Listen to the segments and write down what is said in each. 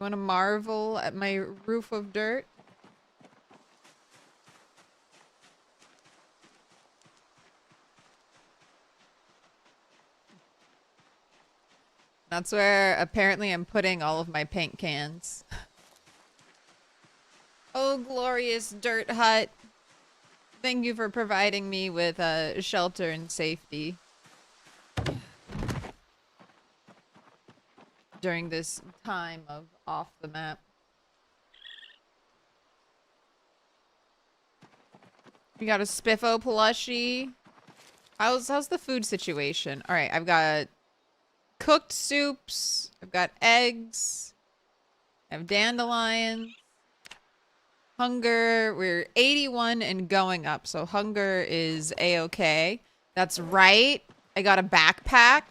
want to marvel at my roof of dirt? That's where apparently I'm putting all of my paint cans. Oh, glorious dirt hut. Thank you for providing me with shelter and safety during this time of off the map. We got a Spiffo plushie. How's the food situation? All right, I've got cooked soups. I've got eggs. I have dandelions. Hunger, we're 81 and going up, so hunger is a-okay. That's right. I got a backpack.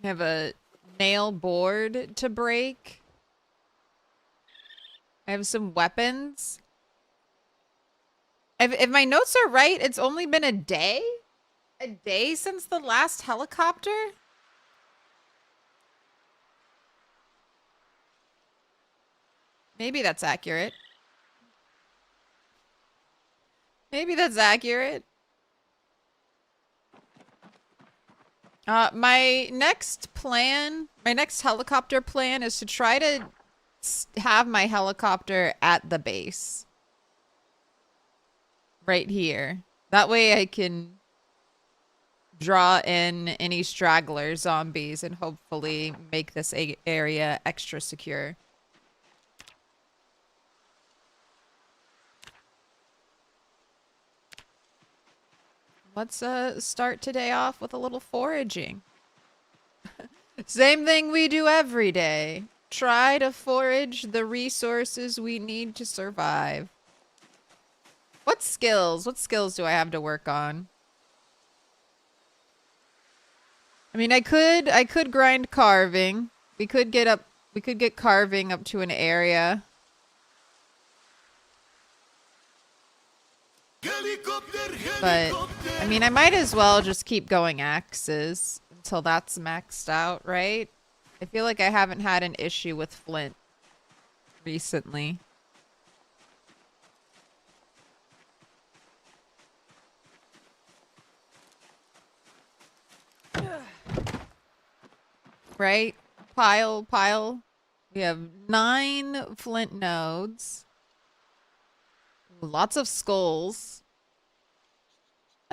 I have a nail board to break. I have some weapons. If my notes are right, it's only been a day? A day since the last helicopter? Maybe that's accurate. Maybe that's accurate. My next plan, my next helicopter plan is to try to have my helicopter at the base. Right here. That way I can draw in any straggler zombies and hopefully make this area extra secure. Let's start today off with a little foraging. Same thing we do every day. Try to forage the resources we need to survive. What skills? What skills do I have to work on? I mean, I could grind carving. We could get carving up to an area. But, I mean, I might as well just keep going axes until that's maxed out, right? I feel like I haven't had an issue with flint recently. Right? Pile. We have 9 flint nodes. Lots of skulls.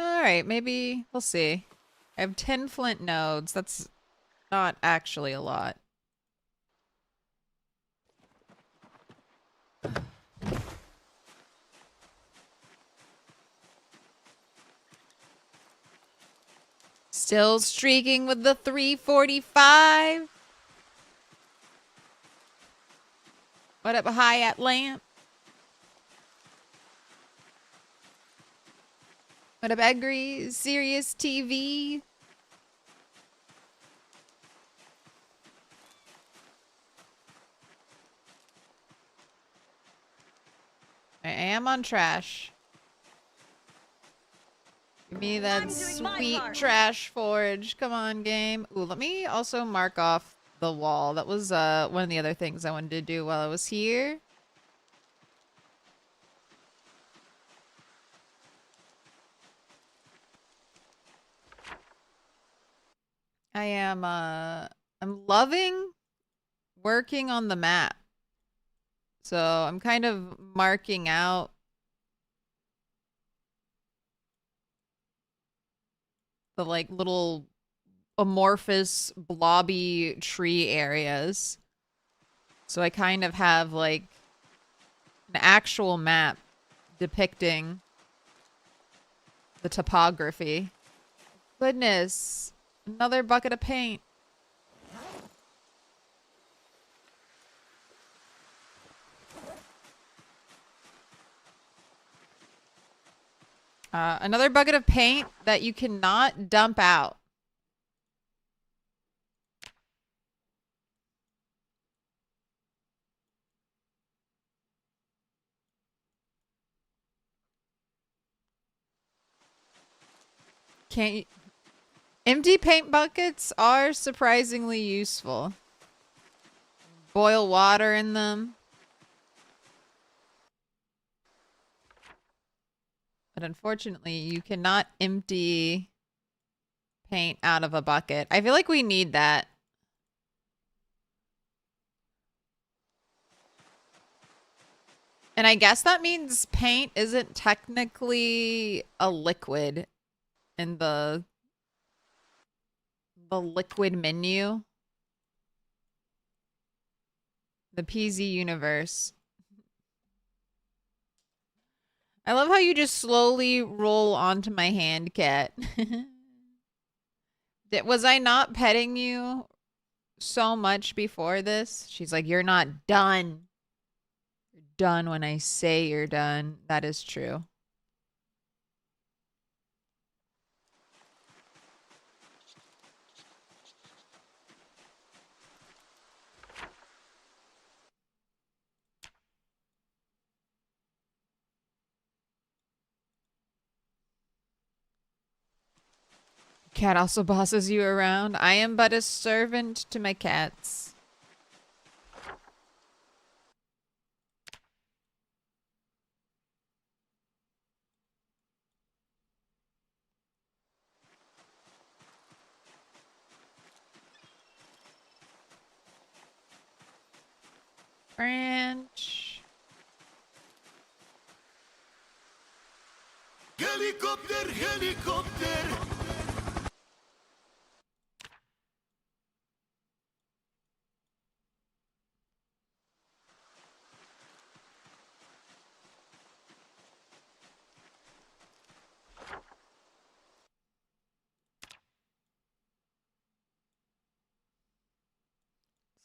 Alright, maybe we'll see. I have 10 flint nodes. That's not actually a lot. Still streaking with the 345. What up, Hyatt Lamp? What up, Egri? Serious TV? I am on trash. Give me that sweet trash forge. Come on, game. Ooh, let me also mark off the wall. That was one of the other things I wanted to do while I was here. I am I'm loving working on the map. So I'm kind of marking out the like little amorphous blobby tree areas. So I kind of have like an actual map depicting the topography. Goodness, another bucket of paint. Another bucket of paint that you cannot dump out. Can't you? Empty paint buckets are surprisingly useful. Boil water in them. But unfortunately, you cannot empty paint out of a bucket. I feel like we need that. And I guess that means paint isn't technically a liquid in the liquid menu. The PZ universe. I love how you just slowly roll onto my hand, Cat. Was I not petting you so much before this? She's like, you're not done. You're done when I say you're done. That is true. Cat also bosses you around. I am but a servant to my cats. Branch. Helicopter, helicopter.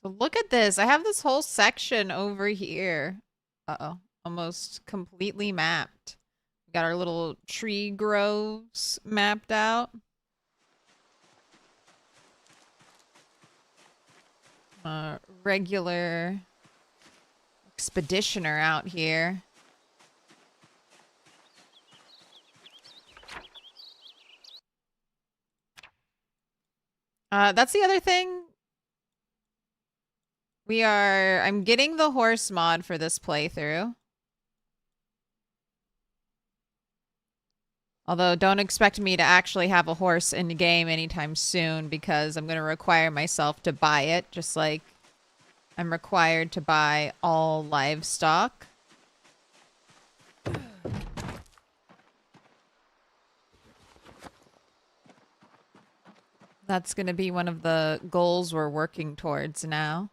So look at this. I have this whole section over here. Uh-oh. Almost completely mapped. We got our little tree groves mapped out. Regular expeditioner out here. That's the other thing. I'm getting the horse mod for this playthrough. Although don't expect me to actually have a horse in the game anytime soon because I'm going to require myself to buy it, just like I'm required to buy all livestock. That's going to be one of the goals we're working towards now.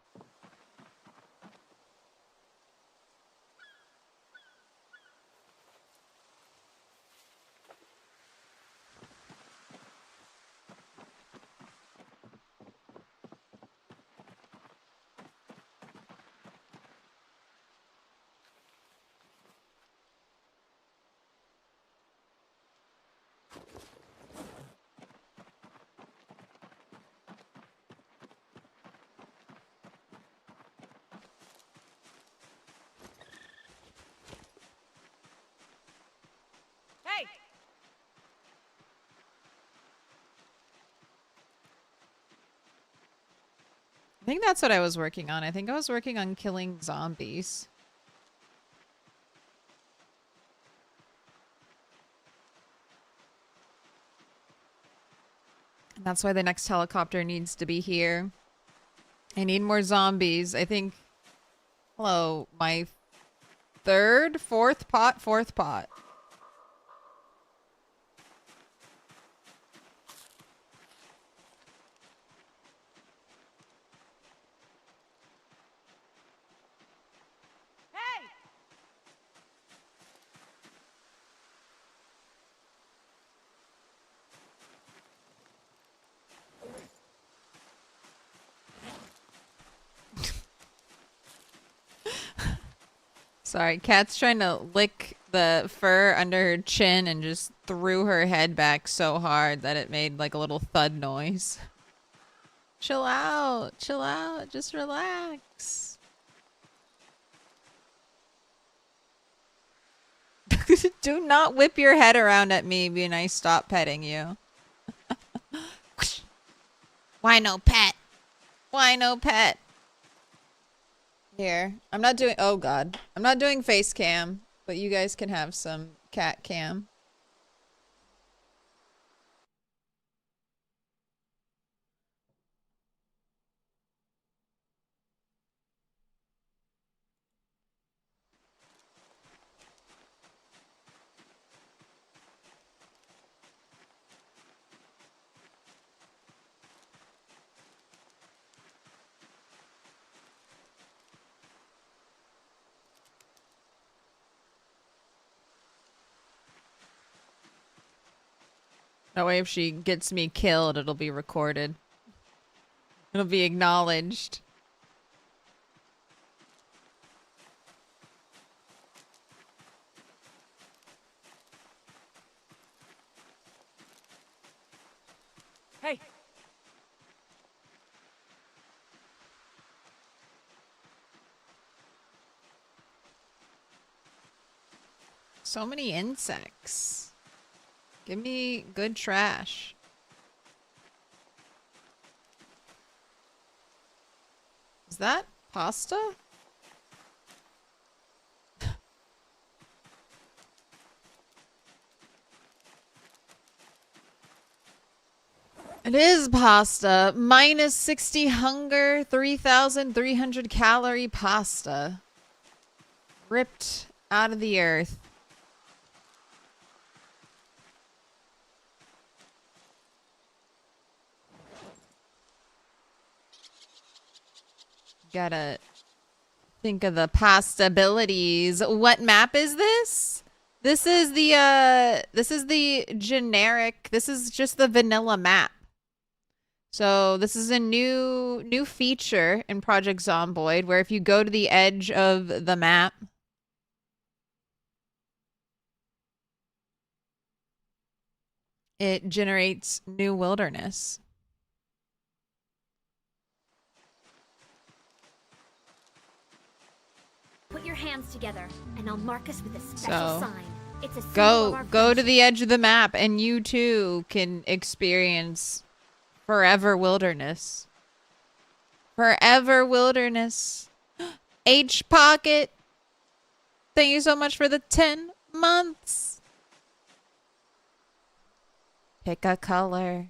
I think that's what I was working on. I think I was working on killing zombies. And that's why the next helicopter needs to be here. I need more zombies. I think... Hello, my fourth pot. Sorry, Kat's trying to lick the fur under her chin and just threw her head back so hard that it made like a little thud noise. Chill out, just relax. Do not whip your head around at me when I stop petting you. Why no pet? Why no pet? Here. I'm not doing... Oh, God. I'm not doing face cam, but you guys can have some cat cam. That way if she gets me killed, it'll be recorded. It'll be acknowledged. Hey! So many insects. Give me good trash. Is that pasta? It is pasta. Minus 60 hunger, 3,300 calorie pasta. Ripped out of the earth. Gotta think of the possibilities. What map is this? This is the generic, this is just the vanilla map. So this is a new feature in Project Zomboid where if you go to the edge of the map, it generates new wilderness. Put your hands together, and I'll mark us with a special sign. It's a symbol of our Go to friendship. the edge of the map, and you too can experience forever wilderness. Forever wilderness. H Pocket. Thank you so much for the 10 months. Pick a color.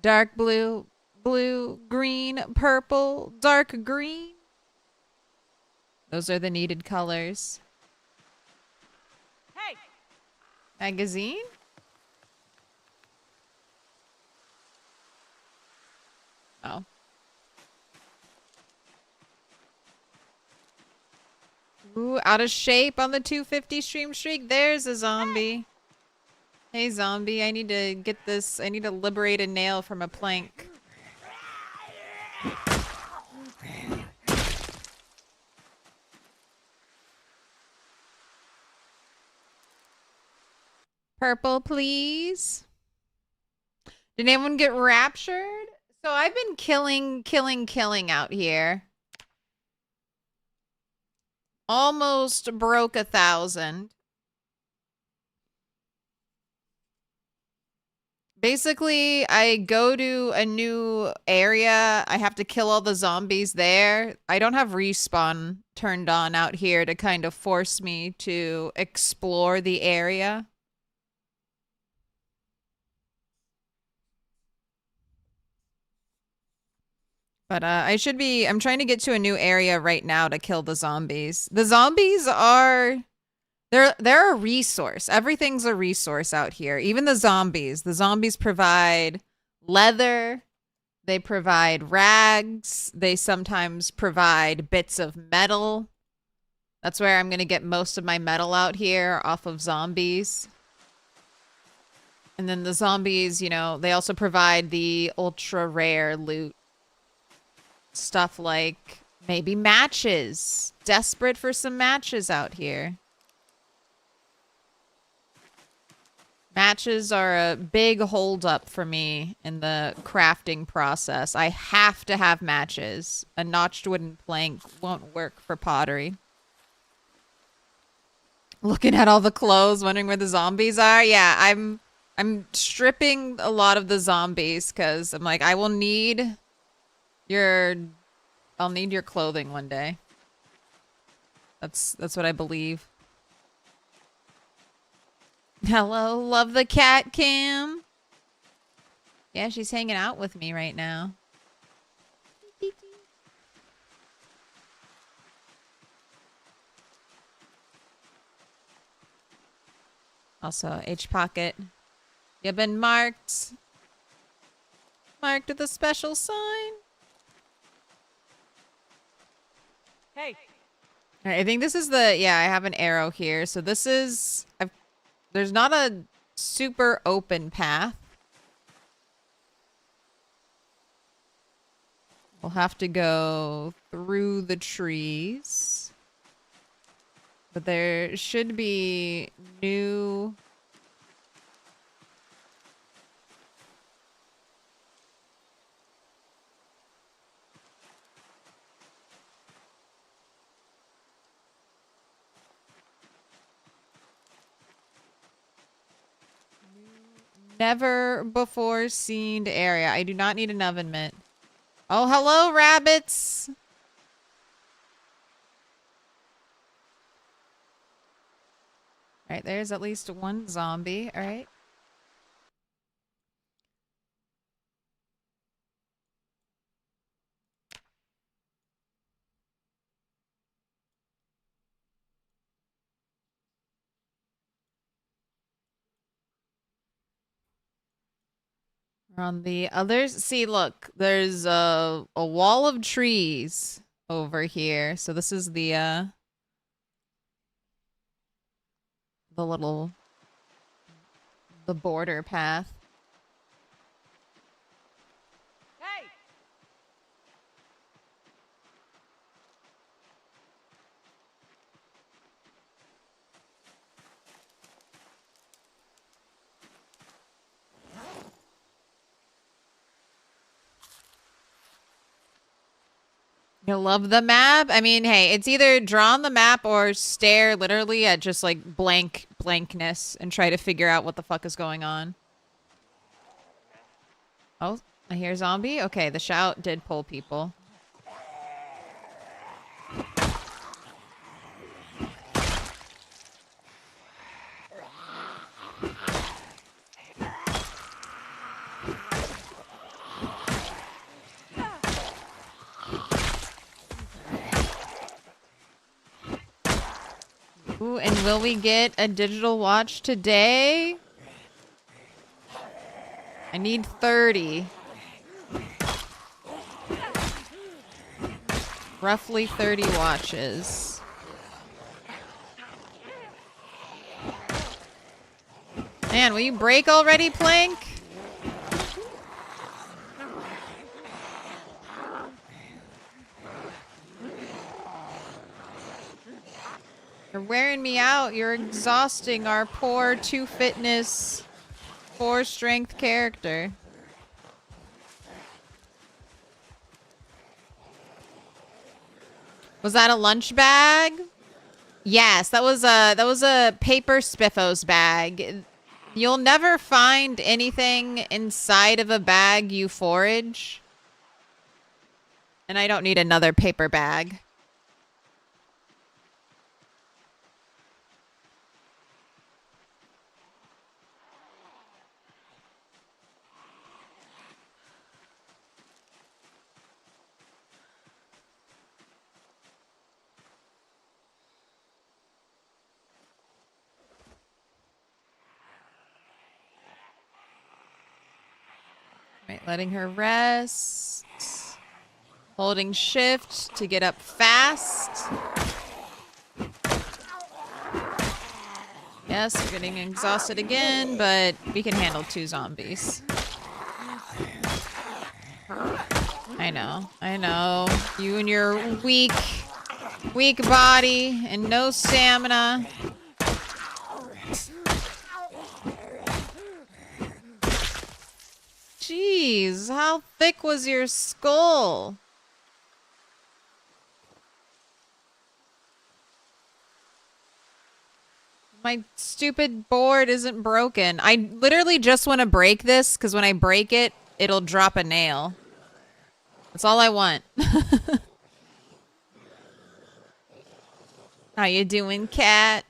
Dark blue, blue, green, purple, dark green. Those are the needed colors. Hey! Magazine? Oh. Ooh, out of shape on the 250 stream streak. There's a zombie. Hey, zombie. I need to get this. I need to liberate a nail from a plank. Purple, please. Did anyone get raptured? So I've been killing out here. Almost broke 1,000. Basically, I go to a new area. I have to kill all the zombies there. I don't have respawn turned on out here to kind of force me to explore the area. But I'm trying to get to a new area right now to kill the zombies. The zombies are, they're a resource. Everything's a resource out here. Even the zombies. The zombies provide leather. They provide rags. They sometimes provide bits of metal. That's where I'm going to get most of my metal out here, off of zombies. And then the zombies, you know, they also provide the ultra rare loot. Stuff like maybe matches. Desperate for some matches out here. Matches are a big holdup for me in the crafting process. I have to have matches. A notched wooden plank won't work for pottery. Looking at all the clothes, wondering where the zombies are. Yeah, I'm I'm stripping a lot of the zombies because I'm like, I'll need your clothing one day. That's what I believe. Hello, love the cat cam. Yeah, she's hanging out with me right now. Also, H pocket. You've been marked. Marked with a special sign. Hey. All right, I think this is the, yeah, I have an arrow here. So this is, there's not a super open path. We'll have to go through the trees. But there should be new... Never before seen area. I do not need an oven mitt. Oh, hello, rabbits. All right, there's at least one zombie. All right. On the others, see, look, there's a wall of trees over here. So this is the little, the border path. Hey. You love the map? I mean, hey, it's either draw on the map or stare literally at just like blankness and try to figure out what the fuck is going on. Oh, I hear zombie. Okay, the shout did pull people. Ooh, and will we get a digital watch today? I need 30. Roughly 30 watches. Man, will you break already, Plank? You're wearing me out. You're exhausting our poor 2 fitness, 4 strength character. Was that a lunch bag? Yes, that was a paper Spiffos bag. You'll never find anything inside of a bag you forage. And I don't need another paper bag. Right, letting her rest. Holding shift to get up fast. Yes, we're getting exhausted again, but we can handle 2 zombies. I know. You and your weak body and no stamina. Jeez, how thick was your skull? My stupid board isn't broken. I literally just want to break this because when I break it, it'll drop a nail. That's all I want. How you doing, cat?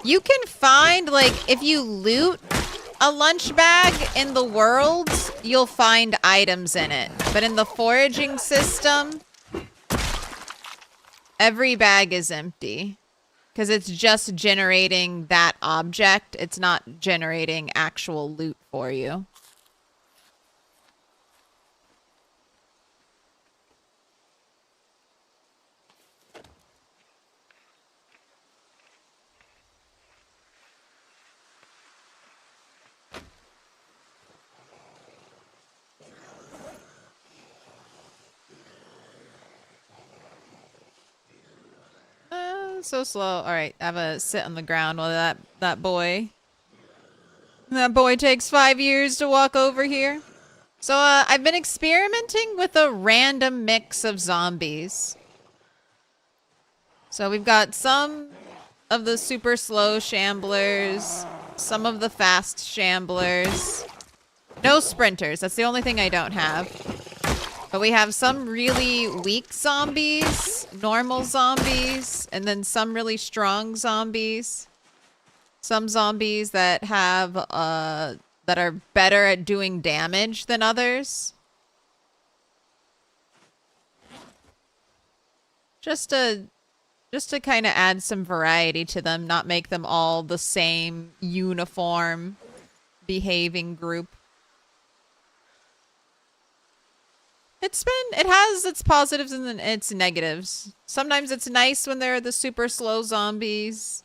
You can find, like, if you loot a lunch bag in the world, you'll find items in it. But in the foraging system, every bag is empty. Because it's just generating that object. It's not generating actual loot for you. So slow. All right, have a sit on the ground while that boy takes 5 years to walk over here. So I've been experimenting with a random mix of zombies. So we've got some of the super slow shamblers, some of the fast shamblers. No sprinters. That's the only thing I don't have. But we have some really weak zombies, normal zombies, and then some really strong zombies. Some zombies that have that are better at doing damage than others. Just to kind of add some variety to them, not make them all the same uniform behaving group. It has its positives and its negatives. Sometimes it's nice when they're the super slow zombies.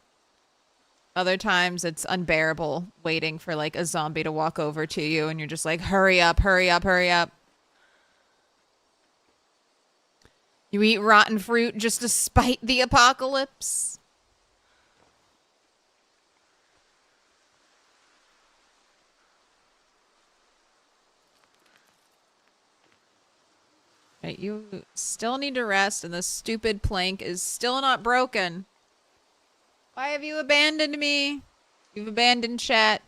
Other times it's unbearable waiting for like a zombie to walk over to you and you're just like, hurry up, hurry up, hurry up. You eat rotten fruit just to spite the apocalypse. Right, you still need to rest, and the stupid plank is still not broken. Why have you abandoned me? You've abandoned chat.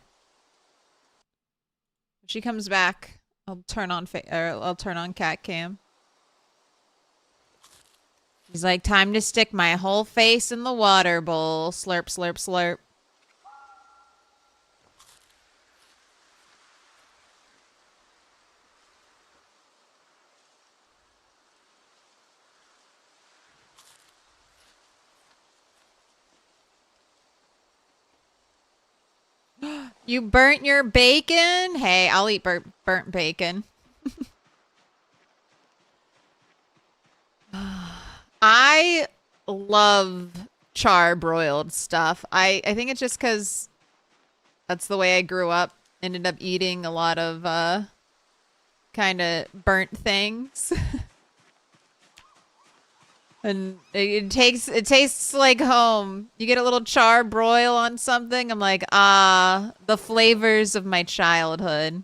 If she comes back, I'll turn on cat cam. He's like, time to stick my whole face in the water bowl. Slurp, slurp, slurp. You burnt your bacon? Hey, I'll eat burnt bacon. I love char-broiled stuff. I think it's just because that's the way I grew up. Ended up eating a lot of kind of burnt things. And it tastes like home. You get a little char broil on something. I'm like, ah, the flavors of my childhood.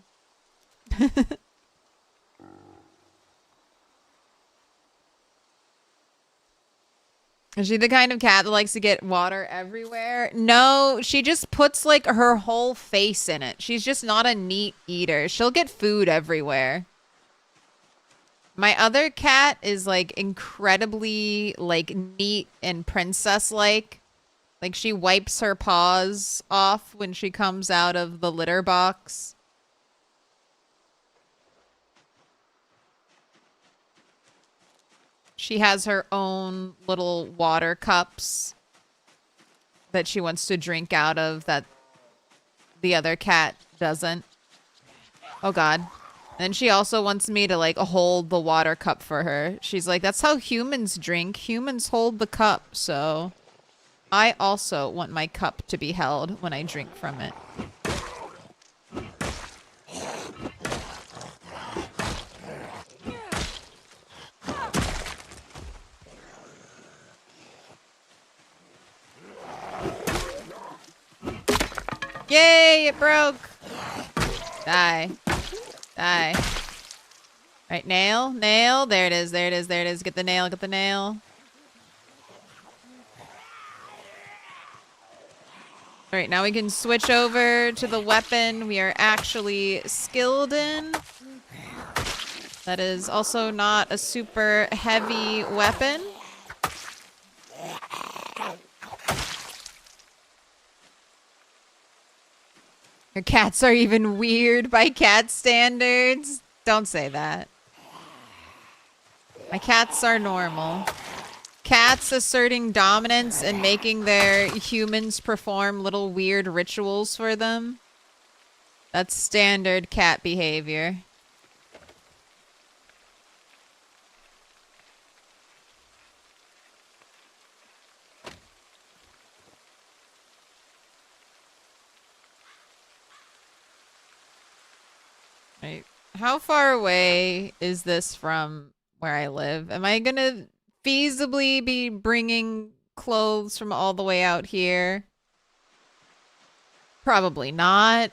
Is she the kind of cat that likes to get water everywhere? No, she just puts like her whole face in it. She's just not a neat eater. She'll get food everywhere. My other cat is like incredibly like neat and princess-like. Like she wipes her paws off when she comes out of the litter box. She has her own little water cups that she wants to drink out of that the other cat doesn't. Oh God. And she also wants me to like hold the water cup for her. She's like, that's how humans drink. Humans hold the cup. So I also want my cup to be held when I drink from it. Yay, it broke. Die. Die. Right, nail, nail. There it is, there it is, there it is. Get the nail, get the nail. All right, now we can switch over to the weapon we are actually skilled in. That is also not a super heavy weapon. Your cats are even weird by cat standards. Don't say that. My cats are normal. Cats asserting dominance and making their humans perform little weird rituals for them. That's standard cat behavior. Right. How far away is this from where I live? Am I gonna feasibly be bringing clothes from all the way out here? Probably not.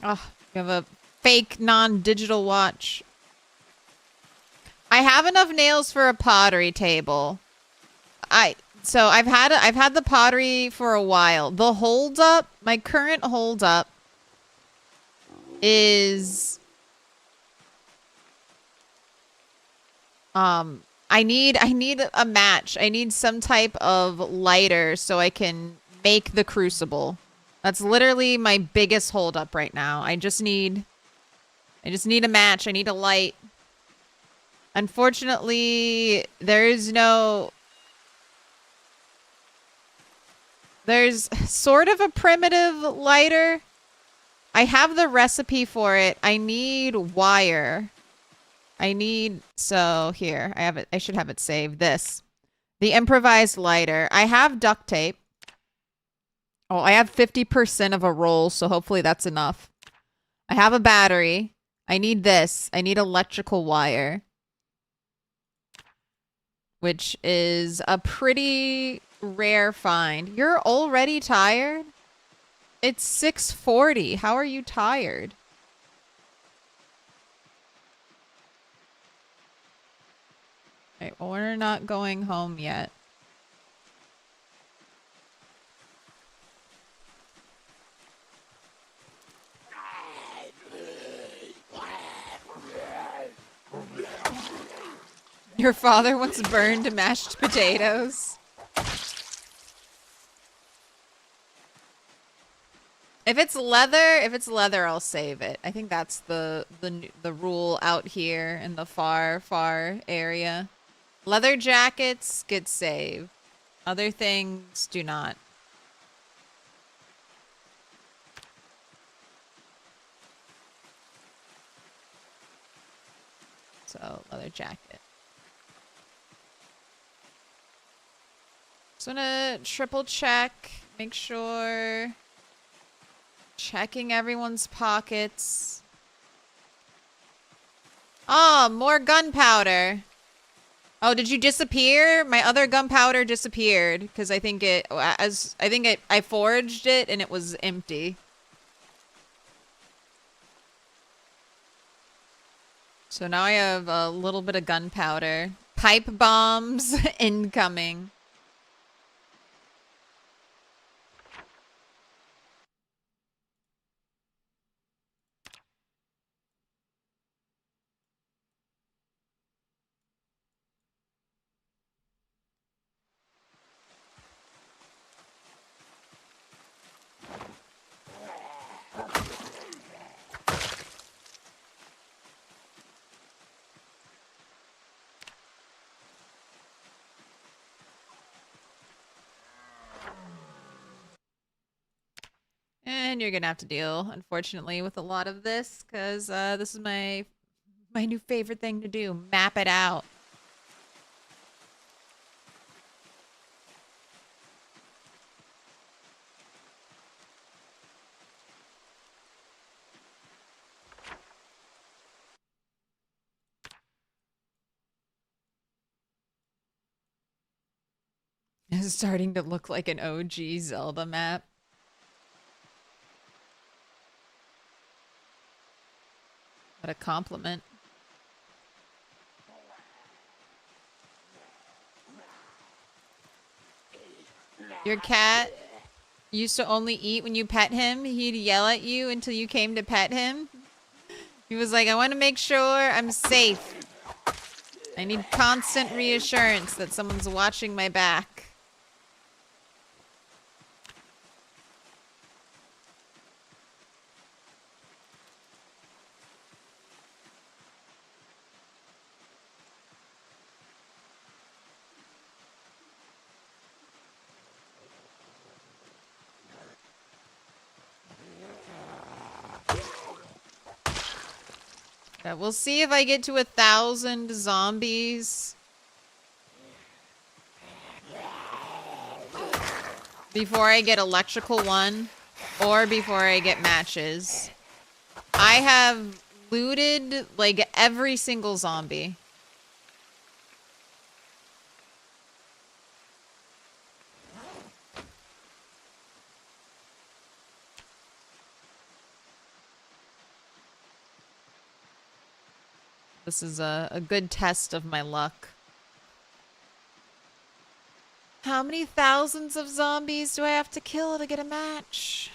Oh, you have a fake non-digital watch. I have enough nails for a pottery table. So I've had the pottery for a while. The holdup, my current holdup is I need a match. I need some type of lighter so I can make the crucible. That's literally my biggest holdup right now. I just need a match. I need a light. Unfortunately, there's sort of a primitive lighter. I have the recipe for it. I need wire. So here, I have it. I should have it saved. The improvised lighter. I have duct tape. Oh, I have 50% of a roll, so hopefully that's enough. I have a battery. I need this. I need electrical wire. Which is a pretty rare find. You're already tired? It's 6:40. How are you tired? Okay, well, we're not going home yet. Your father once burned mashed potatoes. If it's leather, I'll save it. I think that's the rule out here in the far area. Leather jackets get saved. Other things do not. So, leather jacket. Just wanna triple check, make sure. Checking everyone's pockets. Oh, more gunpowder. Oh, did you disappear? My other gunpowder disappeared because I think I forged it and it was empty. So now I have a little bit of gunpowder. Pipe bombs incoming. And you're gonna have to deal, unfortunately, with a lot of this, because this is my new favorite thing to do. Map it out. It's starting to look like an OG Zelda map. What a compliment. Your cat used to only eat when you pet him. He'd yell at you until you came to pet him. He was like, I want to make sure I'm safe. I need constant reassurance that someone's watching my back. Yeah, we'll see if I get to 1,000 zombies before I get electrical one or before I get matches. I have looted like every single zombie. This is a good test of my luck. How many thousands of zombies do I have to kill to get a match?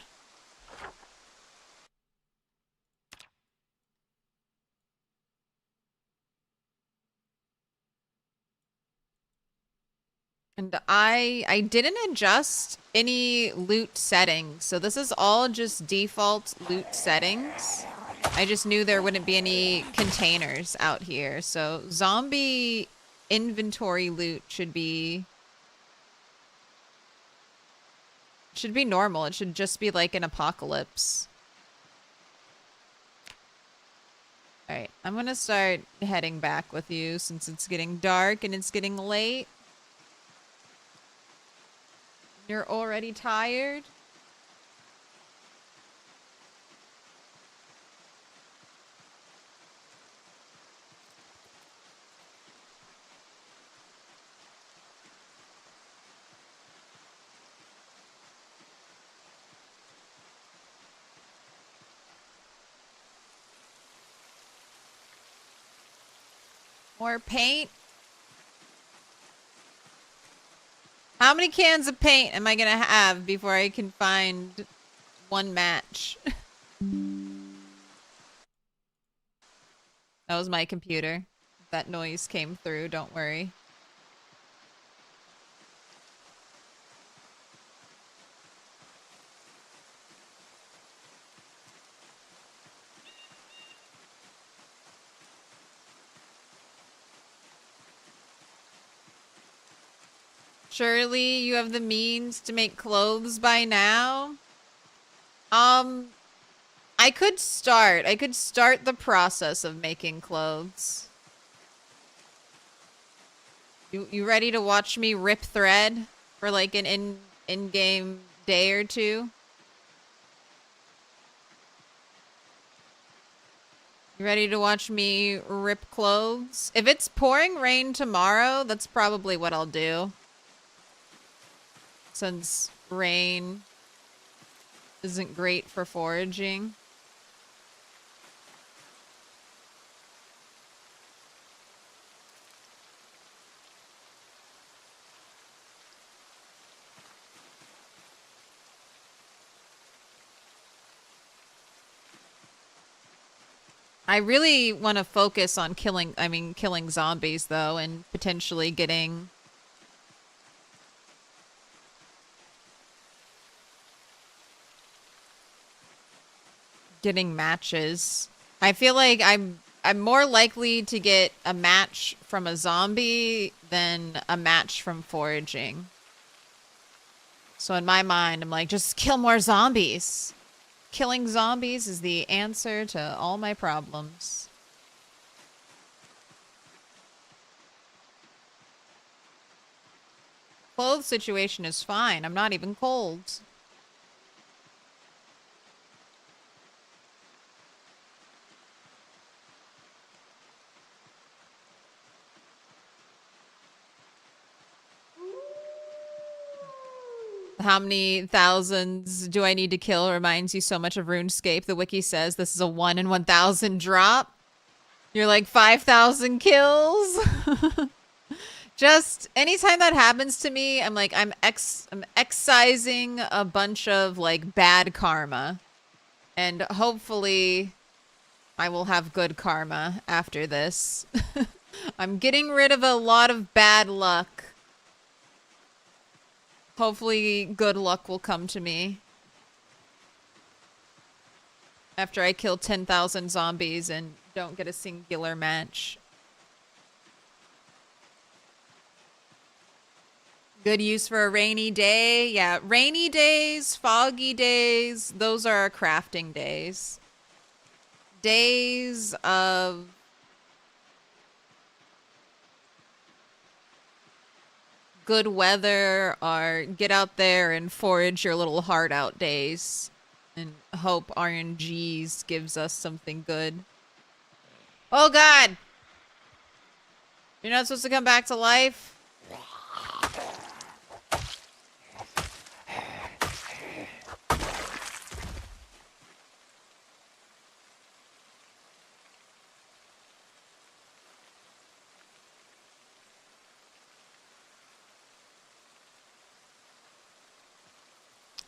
And I didn't adjust any loot settings. So this is all just default loot settings. I just knew there wouldn't be any containers out here. So zombie inventory loot should be normal. It should just be like an apocalypse. All right, I'm going to start heading back with you since it's getting dark and it's getting late. You're already tired? More paint? How many cans of paint am I going to have before I can find one match? That was my computer. That noise came through, don't worry. Surely you have the means to make clothes by now? I could start the process of making clothes. You ready to watch me rip thread for like an in-game day or two? You ready to watch me rip clothes? If it's pouring rain tomorrow, that's probably what I'll do. Since rain isn't great for foraging. I really want to focus on killing zombies though, and potentially getting matches. I feel like I'm more likely to get a match from a zombie than a match from foraging. So in my mind, I'm like, just kill more zombies. Killing zombies is the answer to all my problems. Clothes situation is fine. I'm not even cold. How many thousands do I need to kill reminds you so much of RuneScape. The wiki says this is a 1 in 1,000 drop. You're like 5,000 kills. Just anytime that happens to me, I'm like, I'm excising a bunch of like bad karma. And hopefully I will have good karma after this. I'm getting rid of a lot of bad luck. Hopefully good luck will come to me after I kill 10,000 zombies and don't get a singular match. Good use for a rainy day. Yeah, rainy days, foggy days, those are our crafting days. Days of good weather are get out there and forage your little heart out days and hope RNGs gives us something good. Oh God! You're not supposed to come back to life?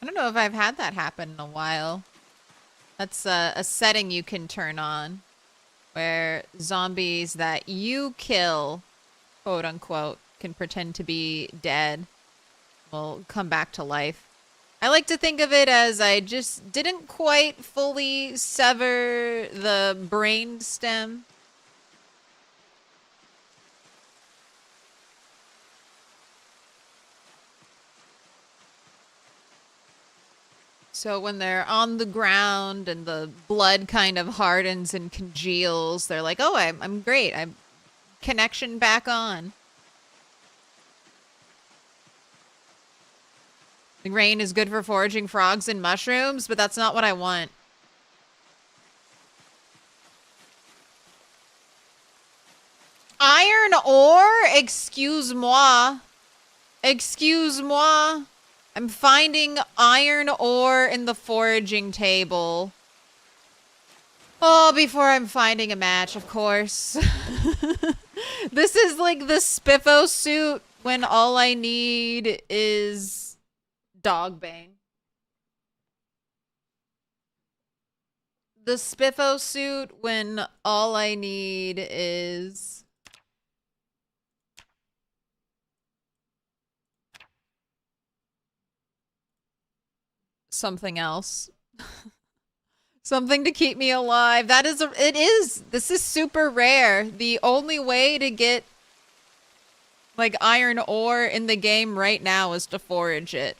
I don't know if I've had that happen in a while. That's a setting you can turn on where zombies that you kill, quote unquote, can pretend to be dead, will come back to life. I like to think of it as I just didn't quite fully sever the brain stem. So when they're on the ground and the blood kind of hardens and congeals, they're like, oh, I'm great. I'm connection back on. The rain is good for foraging frogs and mushrooms, but that's not what I want. Iron ore? Excuse-moi. Excuse-moi. I'm finding iron ore in the foraging table. Oh, before I'm finding a match, of course. This is like the Spiffo suit when all I need is dog bang. The Spiffo suit when all I need is something else. Something to keep me alive. That is it is. This is super rare. The only way to get like iron ore in the game right now is to forage it.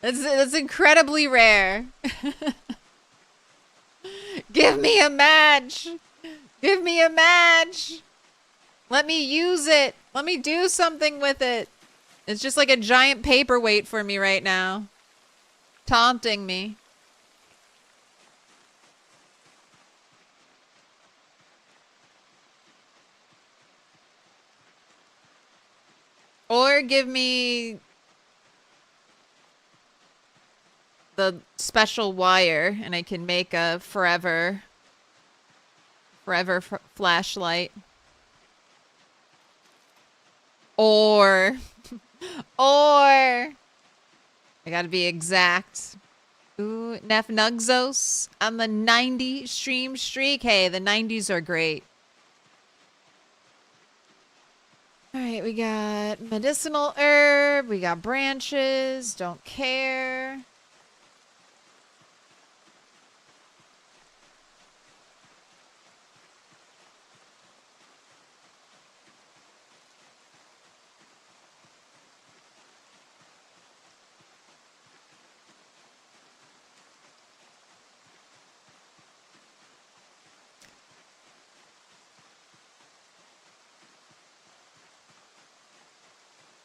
That's incredibly rare. Give me a match. Give me a match. Let me use it. Let me do something with it. It's just like a giant paperweight for me right now. Taunting me. Or give me the special wire and I can make a forever flashlight. Or I gotta be exact. Ooh, Nef Nugzos on the 90 stream streak. Hey, the 90s are great. Alright, we got medicinal herb. We got branches. Don't care.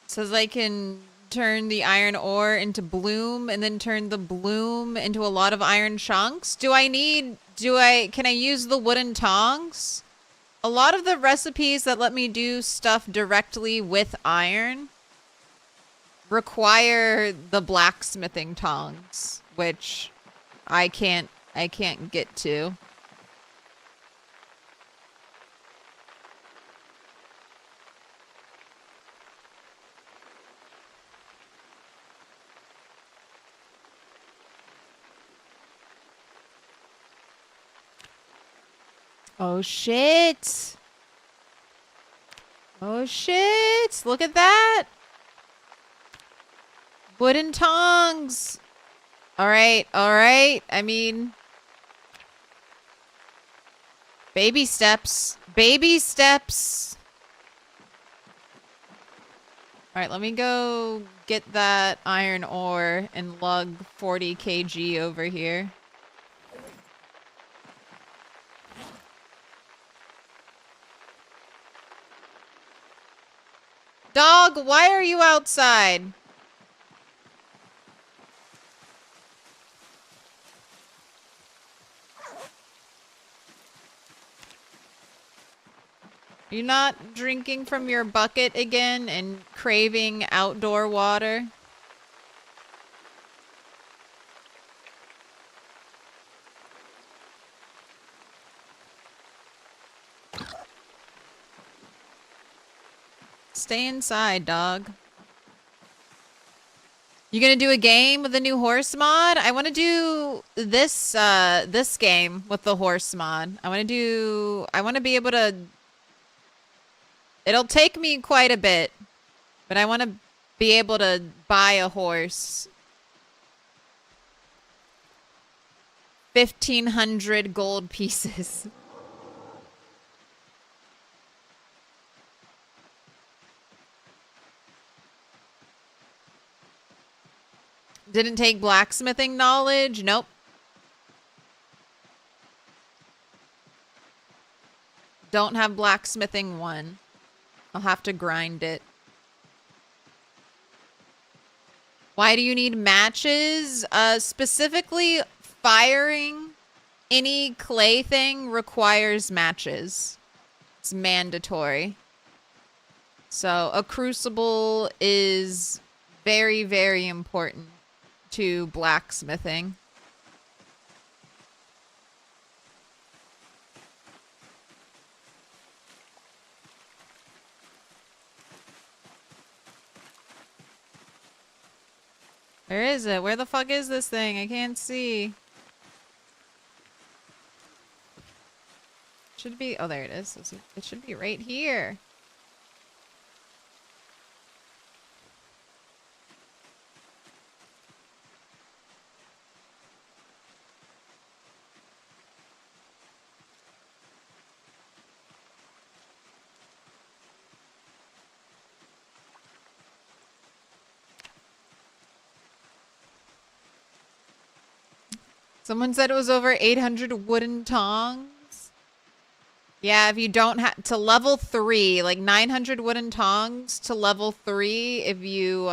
Says I can turn the iron ore into bloom and then turn the bloom into a lot of iron chunks. Can I use the wooden tongs? A lot of the recipes that let me do stuff directly with iron require the blacksmithing tongs, which I can't get to. Oh shit. Oh shit. Look at that. Wooden tongs. All right. All right. I mean, baby steps. Baby steps. All right, let me go get that iron ore and lug 40 kg over here. Dog, why are you outside? You're not drinking from your bucket again and craving outdoor water? Stay inside, dog. You gonna do a game with the new horse mod? I want to do this this game with the horse mod. I want to be able to. It'll take me quite a bit, but I want to be able to buy a horse. 1,500 gold pieces. Didn't take blacksmithing knowledge? Nope. Don't have blacksmithing 1. I'll have to grind it. Why do you need matches? Specifically, firing any clay thing requires matches. It's mandatory. So a crucible is very, very important to blacksmithing. Where is it? Where the fuck is this thing? I can't see. Should be, oh, there it is. It should be right here. Someone said it was over 800 wooden tongs. Yeah, if you don't have to level 3, like 900 wooden tongs to level 3, if you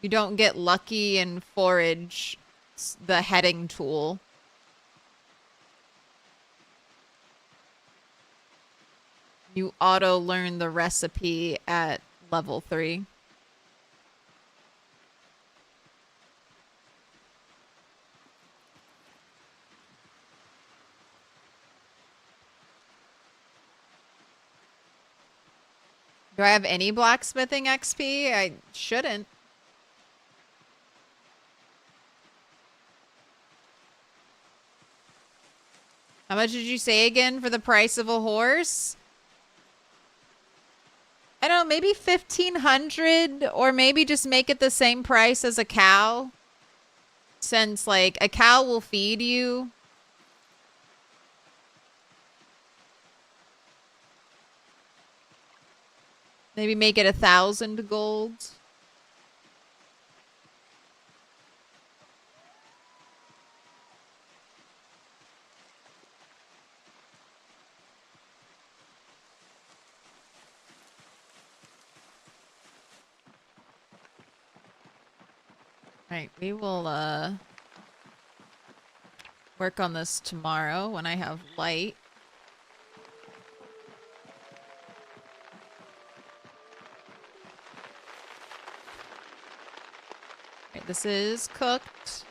you don't get lucky and forage the heading tool. You auto learn the recipe at level 3. Do I have any blacksmithing XP? I shouldn't. How much did you say again for the price of a horse? I don't know, maybe 1,500, or maybe just make it the same price as a cow. Since, like, a cow will feed you. Maybe make it 1,000 gold. Alright, we will work on this tomorrow when I have light. Right, this is cooked.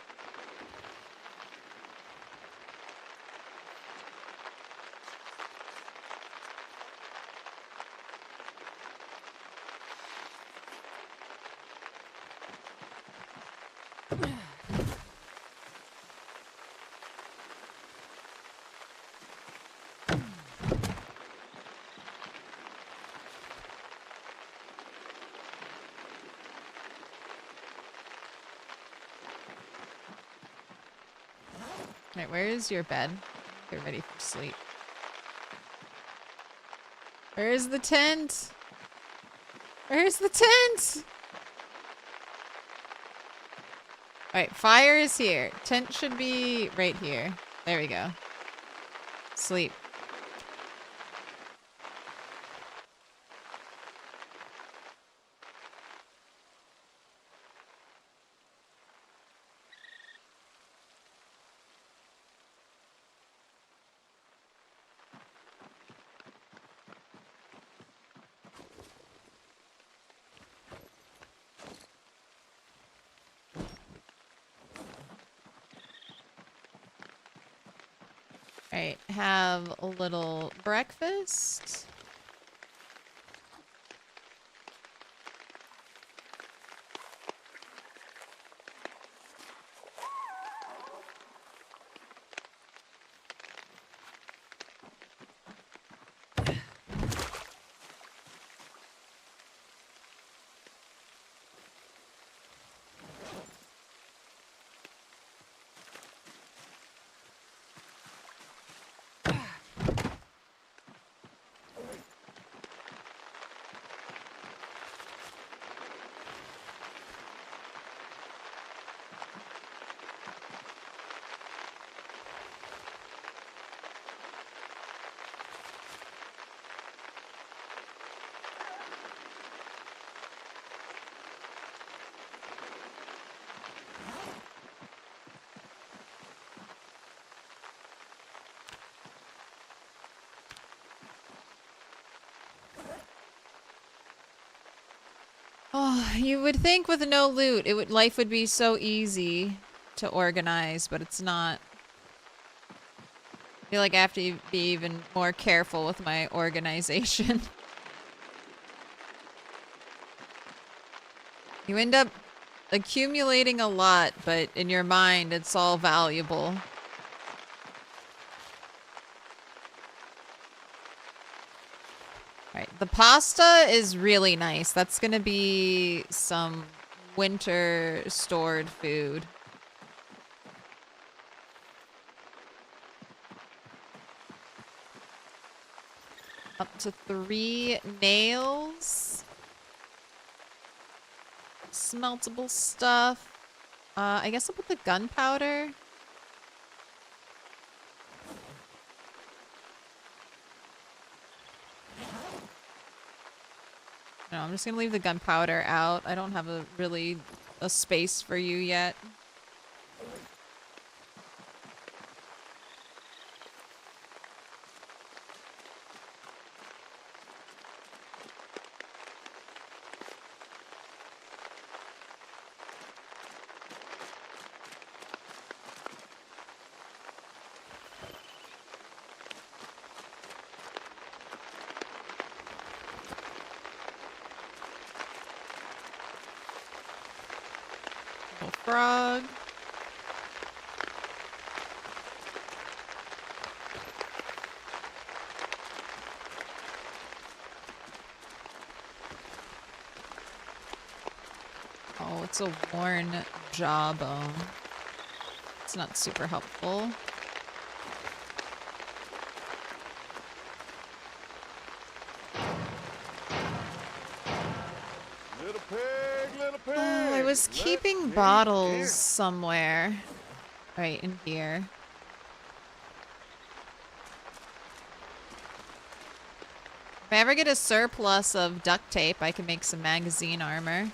Alright, where is your bed? Get ready for sleep. Where is the tent? Where's the tent? Alright, fire is here. Tent should be right here. There we go. Sleep. Alright, have a little breakfast. Oh, you would think with no loot, life would be so easy to organize, but it's not. I feel like I have to be even more careful with my organization. You end up accumulating a lot, but in your mind, it's all valuable. Alright, the pasta is really nice. That's gonna be some winter stored food. Up to 3 nails. Smeltable stuff. I guess I'll put the gunpowder. No, I'm just gonna leave the gunpowder out. I don't have a space for you yet. Frog. Oh, it's a worn jawbone. It's not super helpful. Little pig, little pig. Oh, I was keeping bottles somewhere. Right in here. If I ever get a surplus of duct tape, I can make some magazine armor.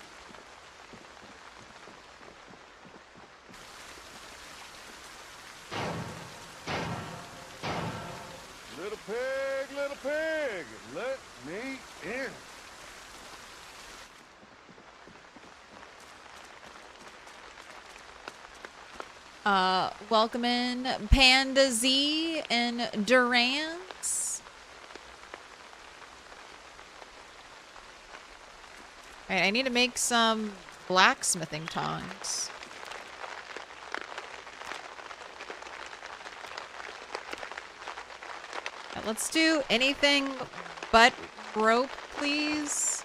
Little pig, let me in. Welcome in Panda Z and Durance. Alright, I need to make some blacksmithing tongs. Right, let's do anything but rope, please.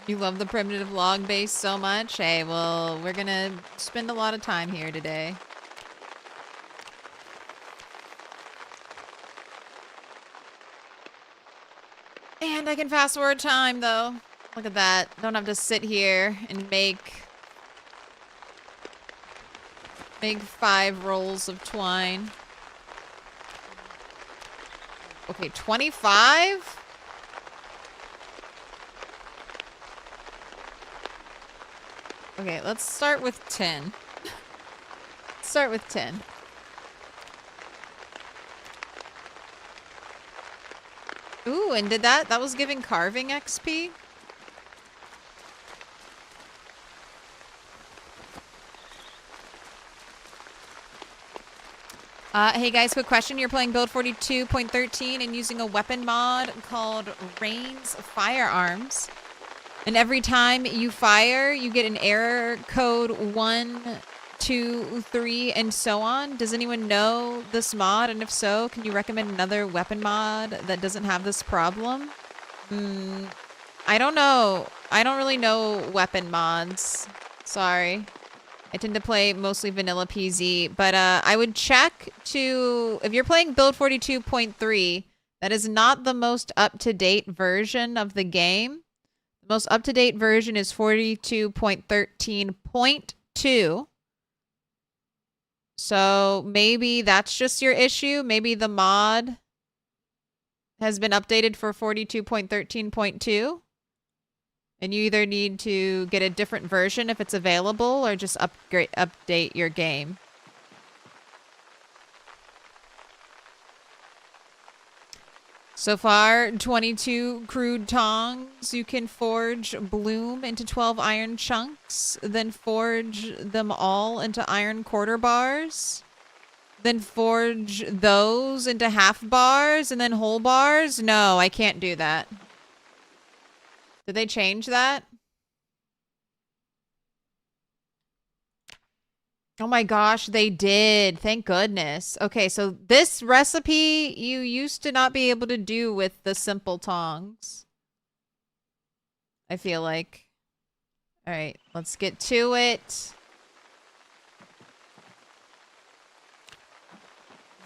You love the primitive log base so much? Hey, well, we're gonna spend a lot of time here today. And I can fast forward time, though. Look at that. Don't have to sit here and make 5 rolls of twine. Okay, 25? Okay, let's start with 10. Start with 10. Ooh, and did that was giving carving XP? Hey guys, quick question. You're playing build 42.13 and using a weapon mod called Rain's Firearms. And every time you fire, you get an error code 1, 2, 3, and so on. Does anyone know this mod? And if so, can you recommend another weapon mod that doesn't have this problem? I don't know. I don't really know weapon mods. Sorry. I tend to play mostly vanilla PZ, but I would check to, if you're playing build 42.3, that is not the most up-to-date version of the game. The most up-to-date version is 42.13.2. So maybe that's just your issue. Maybe the mod has been updated for 42.13.2. And you either need to get a different version if it's available or just update your game. So far, 22 crude tongs. You can forge bloom into 12 iron chunks, then forge them all into iron quarter bars. Then forge those into half bars and then whole bars. No, I can't do that. Did they change that? Oh my gosh, they did. Thank goodness. Okay, so this recipe you used to not be able to do with the simple tongs. I feel like. All right, let's get to it.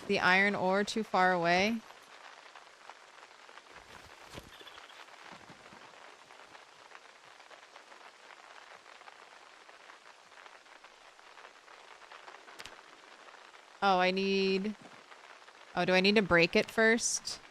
The iron ore too far away? Oh, I need... Oh, do I need to break it first?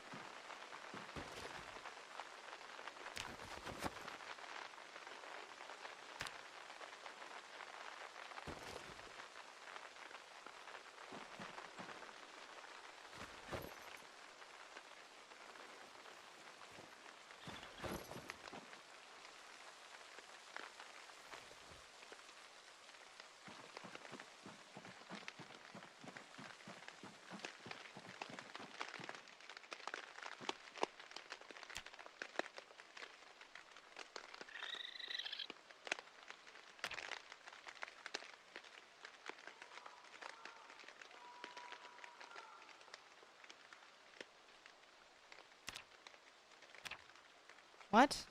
What?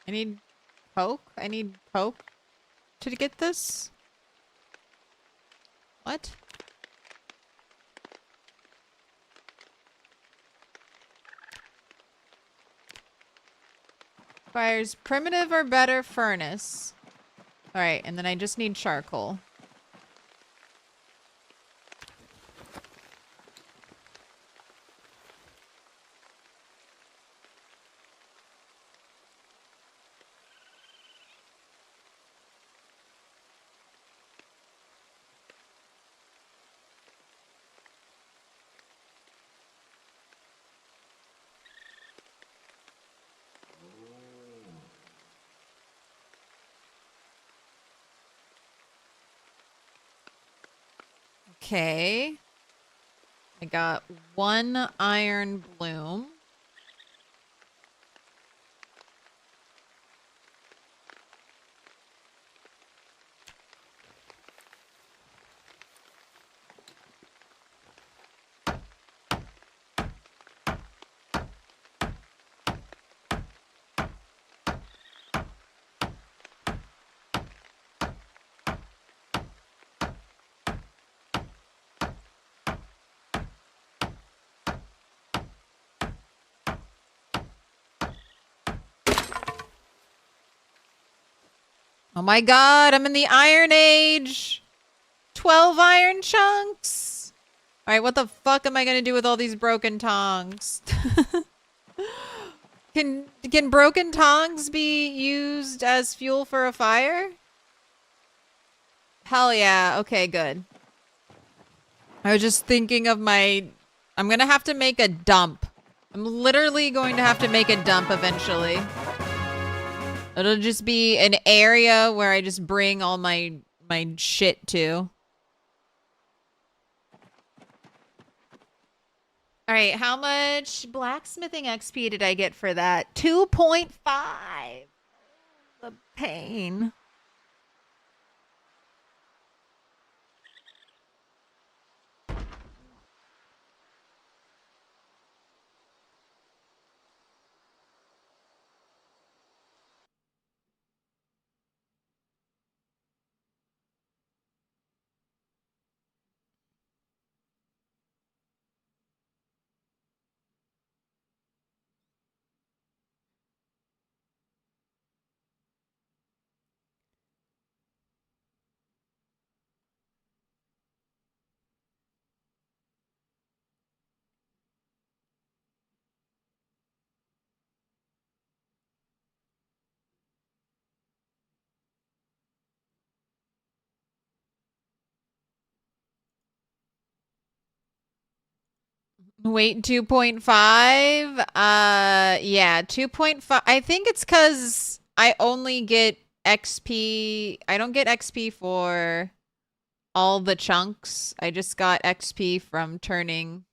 I need coke? I need coke to get this? What? Requires primitive or better furnace. Alright, and then I just need charcoal. Okay. I got 1 iron bloom. Oh my god, I'm in the Iron Age! 12 iron chunks! Alright, what the fuck am I gonna do with all these broken tongs? Can broken tongs be used as fuel for a fire? Hell yeah, okay, good. I was just thinking of my... I'm gonna have to make a dump. I'm literally going to have to make a dump eventually. It'll just be an area where I just bring all my shit to. Alright, how much blacksmithing XP did I get for that? 2.5! The pain. Wait, 2.5? Yeah, 2.5. I think it's because I only get XP. I don't get XP for all the chunks. I just got XP from turning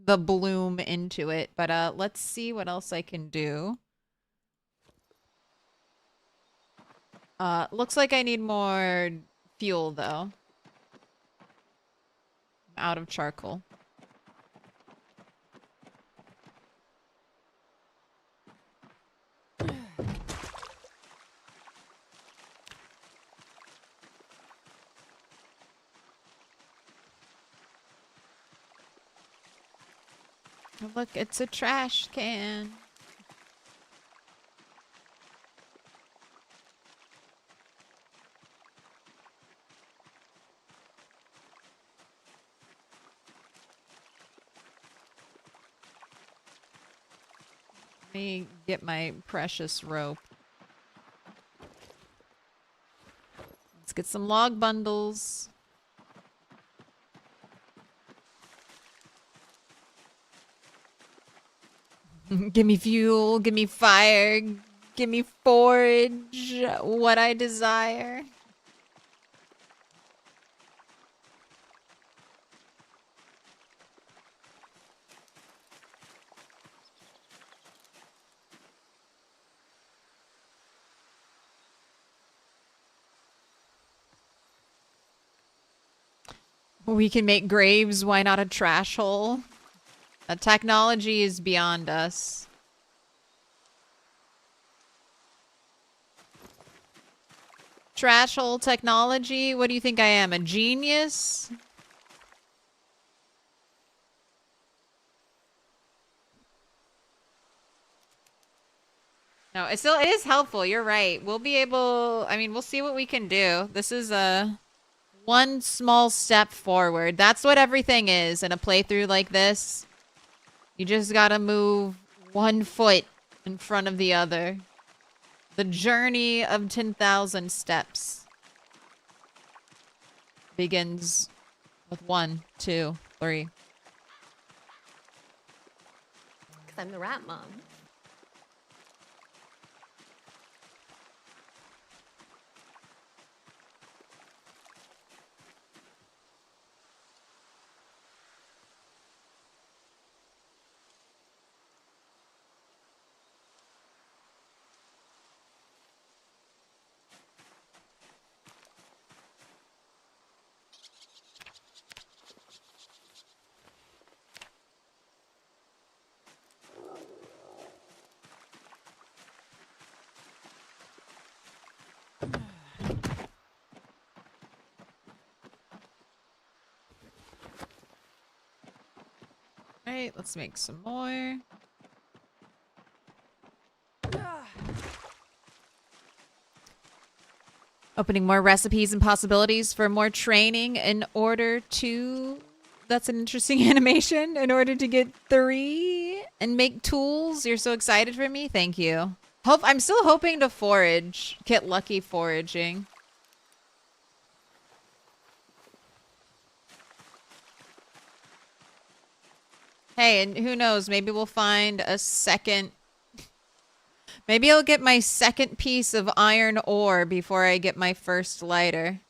the bloom into it. But let's see what else I can do. Looks like I need more fuel though. I'm out of charcoal. Oh, look, it's a trash can. Let me get my precious rope. Let's get some log bundles. Give me fuel, give me fire, give me forage, what I desire. We can make graves, why not a trash hole? Technology is beyond us. Trash hole technology? What do you think I am, a genius? No, it is helpful, you're right. We'll be able, I mean, we'll see what we can do. This is one small step forward. That's what everything is in a playthrough like this. You just gotta move 1 foot in front of the other. The journey of 10,000 steps begins with 1, 2, 3. 'Cause I'm the rat mom. Alright, let's make some more. Opening more recipes and possibilities for more training in order to... That's an interesting animation. In order to get 3 and make tools. You're so excited for me. Thank you. I'm still hoping to forage. Get lucky foraging. Hey, and who knows? Maybe we'll find a second... Maybe I'll get my second piece of iron ore before I get my first lighter.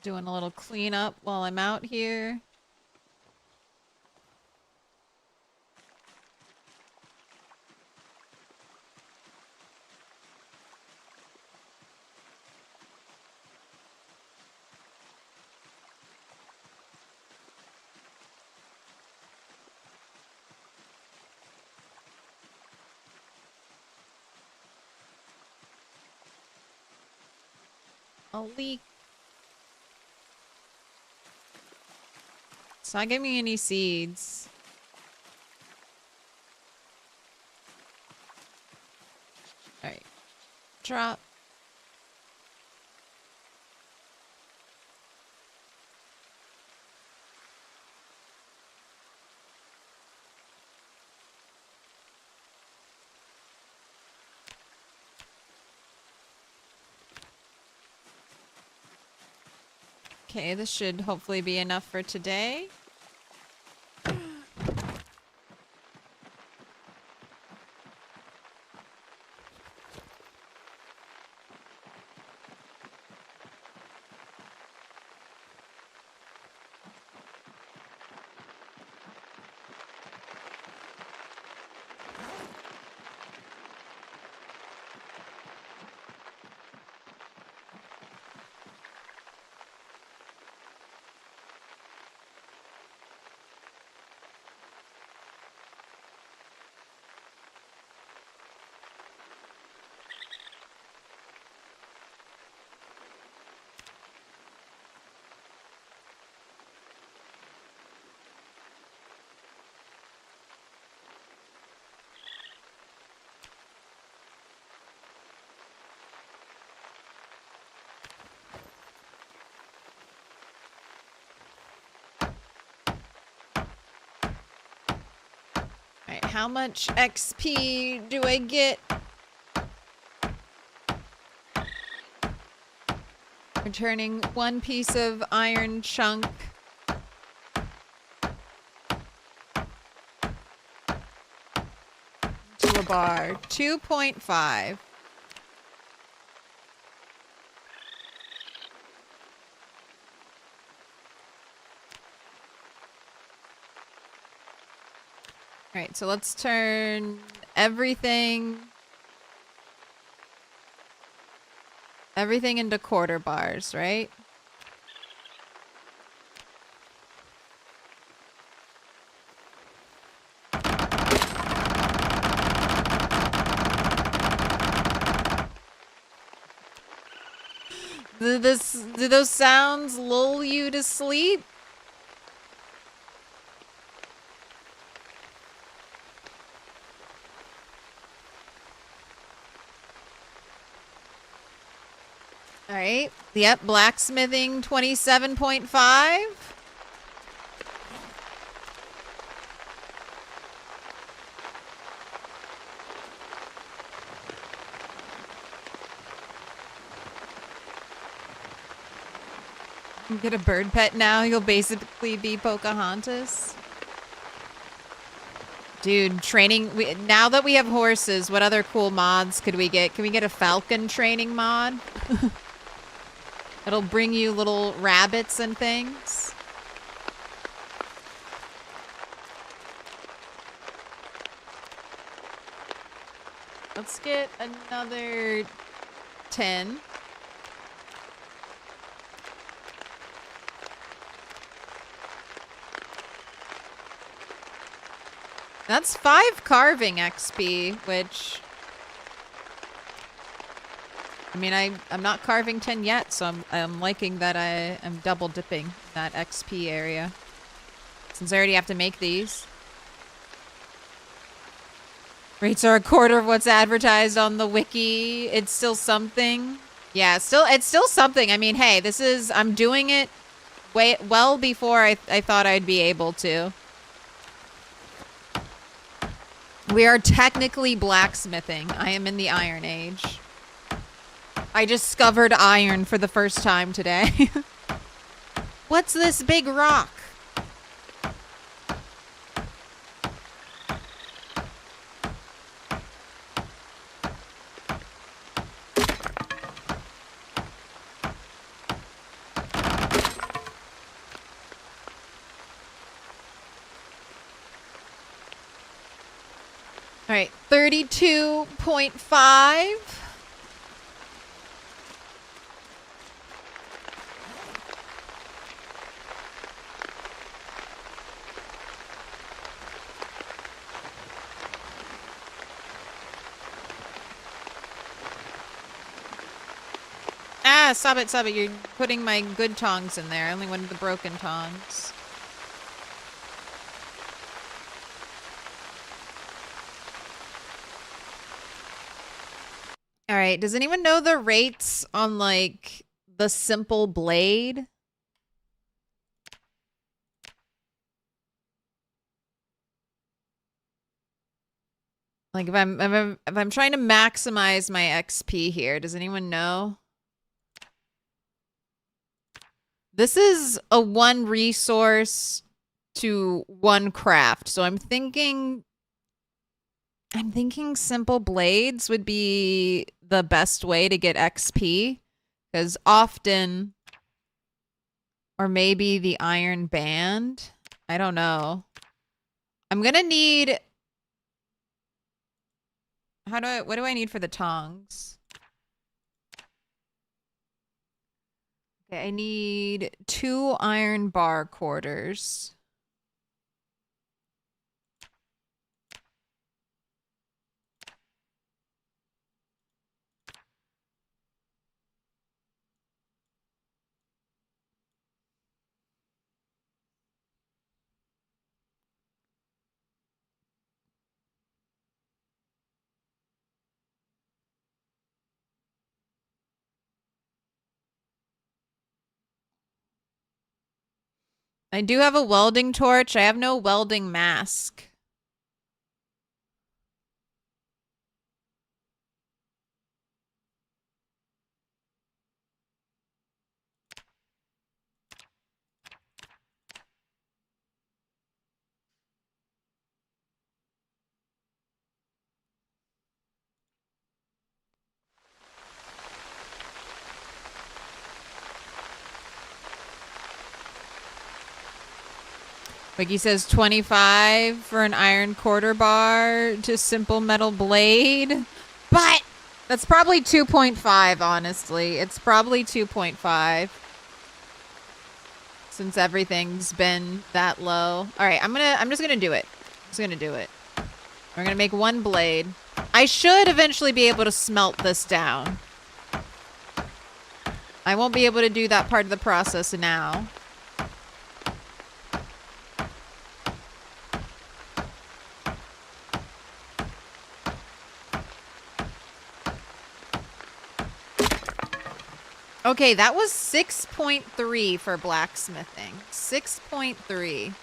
Doing a little cleanup while I'm out here. A leak. It's not giving me any seeds. Alright. Drop. Okay, this should hopefully be enough for today. Alright, how much XP do I get? Returning 1 piece of iron chunk. To a bar. 2.5. Alright, so let's turn everything into quarter bars, right? Do those sounds lull you to sleep? Alright. Yep, blacksmithing 27.5. Get a bird pet now, you'll basically be Pocahontas. Dude, training... now that we have horses, what other cool mods could we get? Can we get a falcon training mod? It'll bring you little rabbits and things. Let's get another tin. That's 5 carving XP, which... I mean, I'm not carving 10 yet, so I'm liking that I am double dipping that XP area. Since I already have to make these. Rates are a quarter of what's advertised on the wiki. It's still something. Yeah, it's still something. I mean, hey, I'm doing it well before I thought I'd be able to. We are technically blacksmithing. I am in the Iron Age. I discovered iron for the first time today. What's this big rock? All right, 32.5. Ah, stop it, stop it. You're putting my good tongs in there. I only wanted the broken tongs. All right, does anyone know the rates on, like, the simple blade? Like, if I'm trying to maximize my XP here, does anyone know? This is a 1 resource to 1 craft, so I'm thinking simple blades would be the best way to get XP, because often, or maybe the iron band. I don't know. I'm gonna need. What do I need for the tongs? Okay, I need 2 iron bar quarters. I do have a welding torch. I have no welding mask. Wiki says 25 for an iron quarter bar to simple metal blade. But that's probably 2.5, honestly. It's probably 2.5. Since everything's been that low. All right, I'm just gonna do it. I'm just gonna do it. We're gonna make 1 blade. I should eventually be able to smelt this down. I won't be able to do that part of the process now. Okay, that was 6.3 for blacksmithing. 6.3.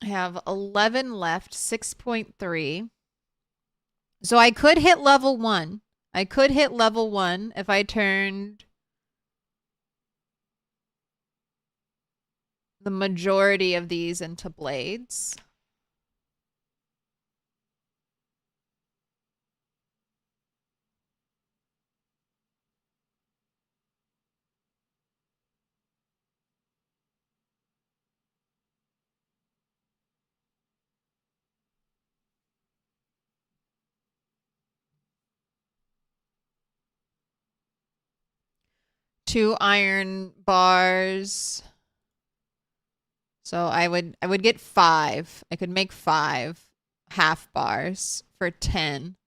I have 11 left, 6.3. So I could hit level 1. I could hit level 1 if I turned the majority of these into blades. 2 iron bars. So I would get 5. I could make 5 half bars for 10.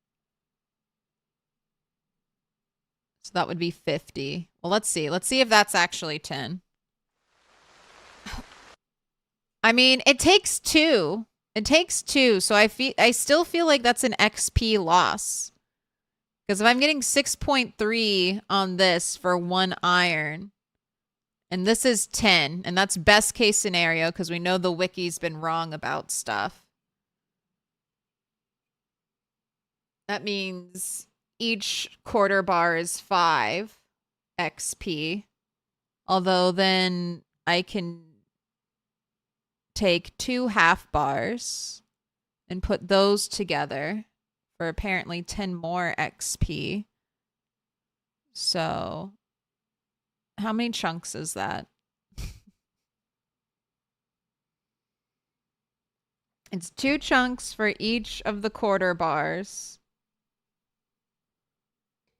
So that would be 50. Well, let's see. Let's see if that's actually 10. I mean, it takes 2. It takes 2, so I still feel like that's an XP loss. Because if I'm getting 6.3 on this for 1 iron, and this is 10, and that's best case scenario because we know the wiki's been wrong about stuff. That means each quarter bar is 5 XP. Although then I can take 2 half bars and put those together for apparently 10 more XP. So, how many chunks is that? It's 2 chunks for each of the quarter bars.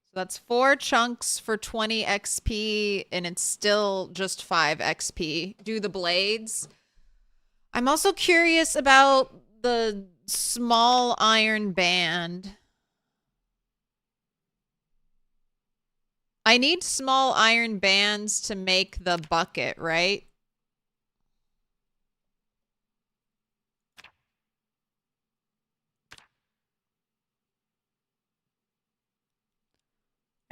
So that's 4 chunks for 20 XP, and it's still just 5 XP. Do the blades. I'm also curious about the small iron band. I need small iron bands to make the bucket, right?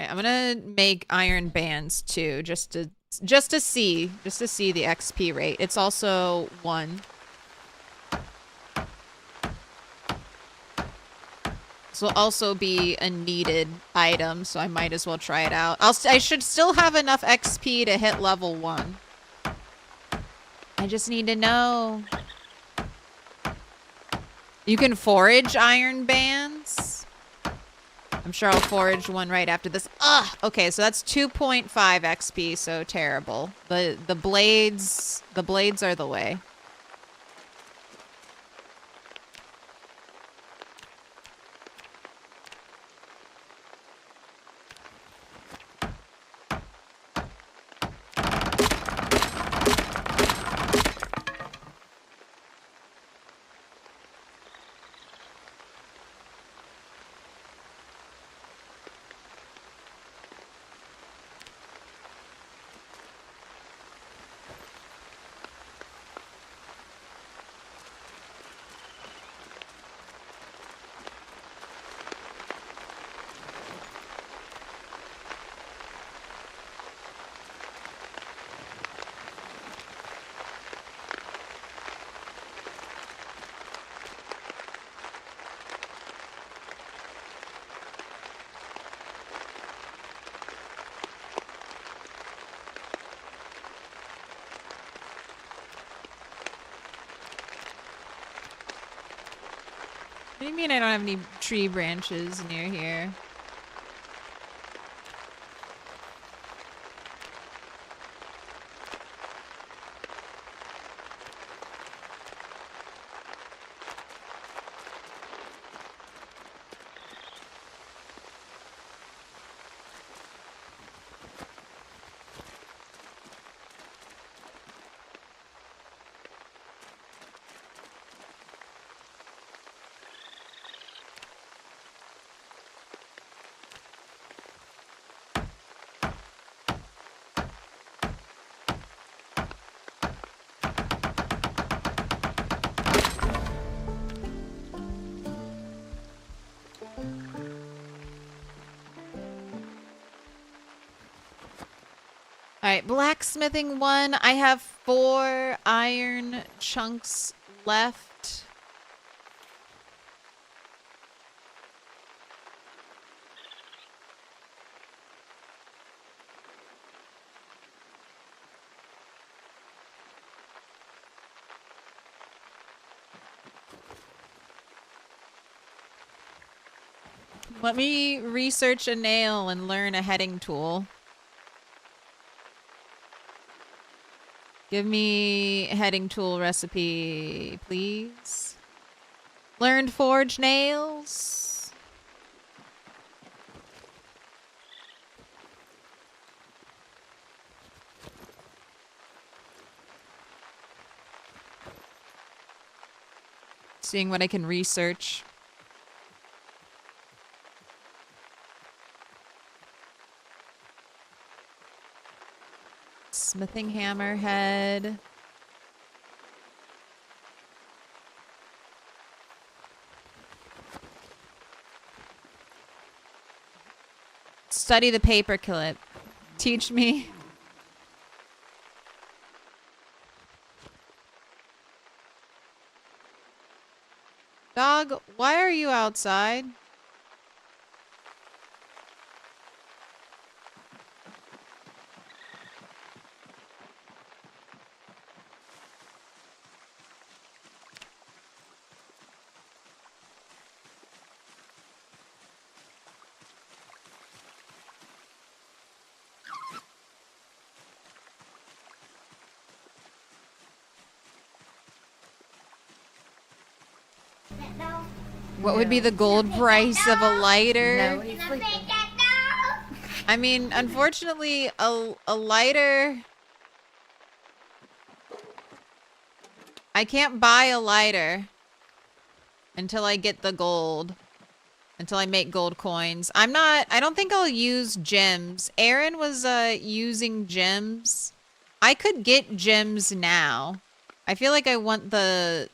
Okay, I'm gonna make iron bands too, just to see the XP rate. It's also 1. This will also be a needed item, so I might as well try it out. I should still have enough XP to hit level 1. I just need to know. You can forage iron bands. I'm sure I'll forage one right after this. Ugh! Okay, so that's 2.5 XP, so terrible. The blades are the way. What do you mean I don't have any tree branches near here? Alright, blacksmithing 1. I have 4 iron chunks left. Let me research a nail and learn a heading tool. Give me a heading tool recipe, please. Learned forge nails. Seeing what I can research. Smithing hammerhead. Study the paperclip. Teach me. Dog, why are you outside? What would be the gold price of a lighter? No, he's sleeping. I mean, unfortunately, a lighter... I can't buy a lighter until I get the gold. Until I make gold coins. I don't think I'll use gems. Aaron was using gems. I could get gems now. I feel like I want the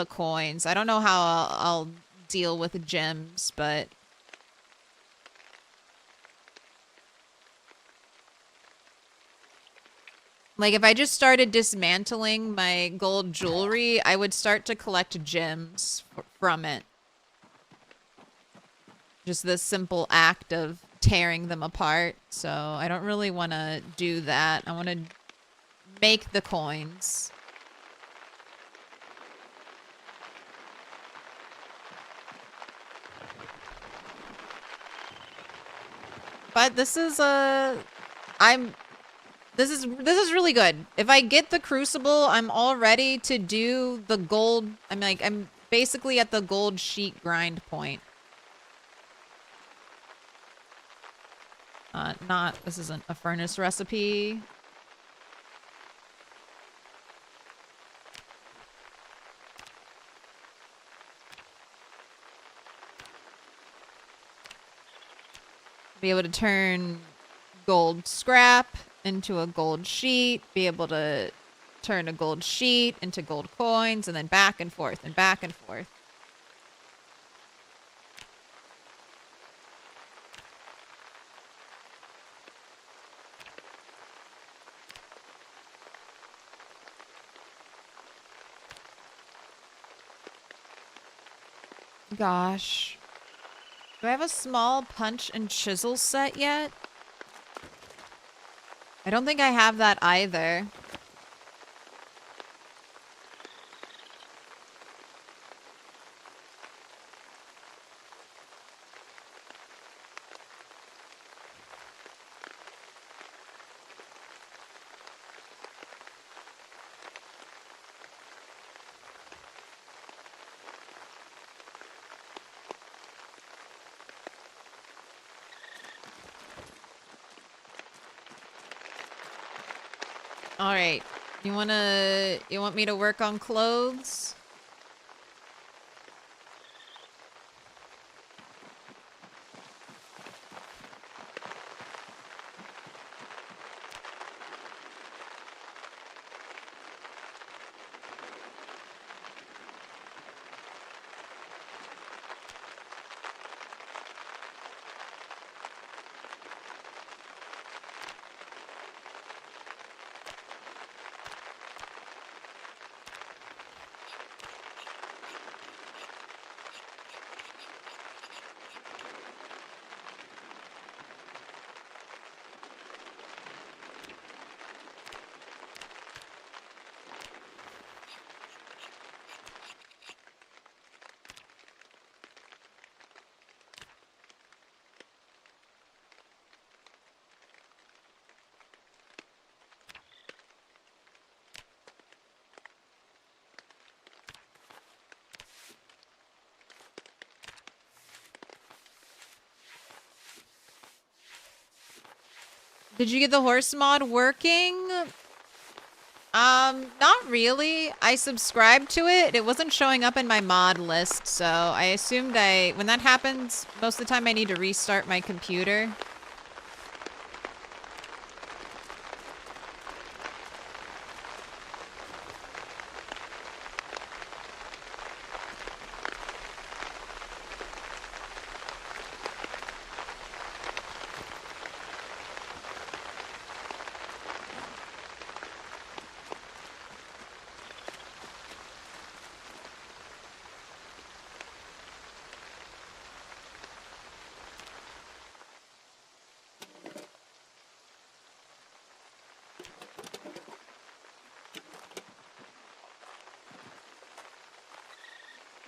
coins. I don't know how I'll deal with gems, but like if I just started dismantling my gold jewelry, I would start to collect gems from it. Just the simple act of tearing them apart. So I don't really want to do that. I want to make the coins. But this is this is really good. If I get the crucible, I'm all ready to do the gold. I'm basically at the gold sheet grind point. This isn't a furnace recipe. Be able to turn gold scrap into a gold sheet, be able to turn a gold sheet into gold coins, and then back and forth and back and forth. Gosh. Do I have a small punch and chisel set yet? I don't think I have that either. All right. You want me to work on clothes? Did you get the horse mod working? Not really. I subscribed to it. It wasn't showing up in my mod list, so I assumed when that happens, most of the time I need to restart my computer.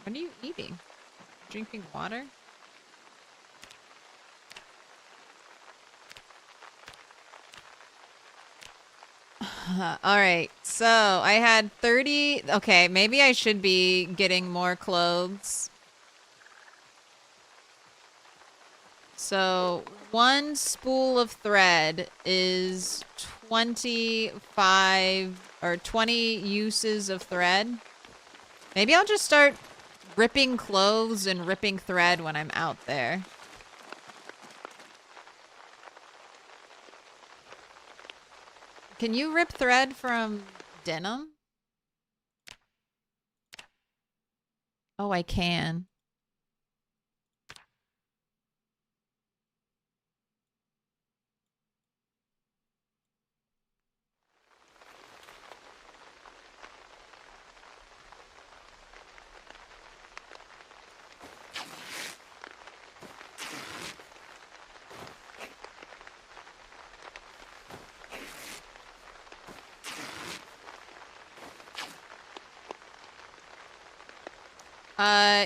What are you eating? Drinking water? Alright, so I had 30... Okay, maybe I should be getting more clothes. So, one spool of thread is 25 or 20 uses of thread. Maybe I'll just start ripping clothes and ripping thread when I'm out there. Can you rip thread from denim? Oh, I can.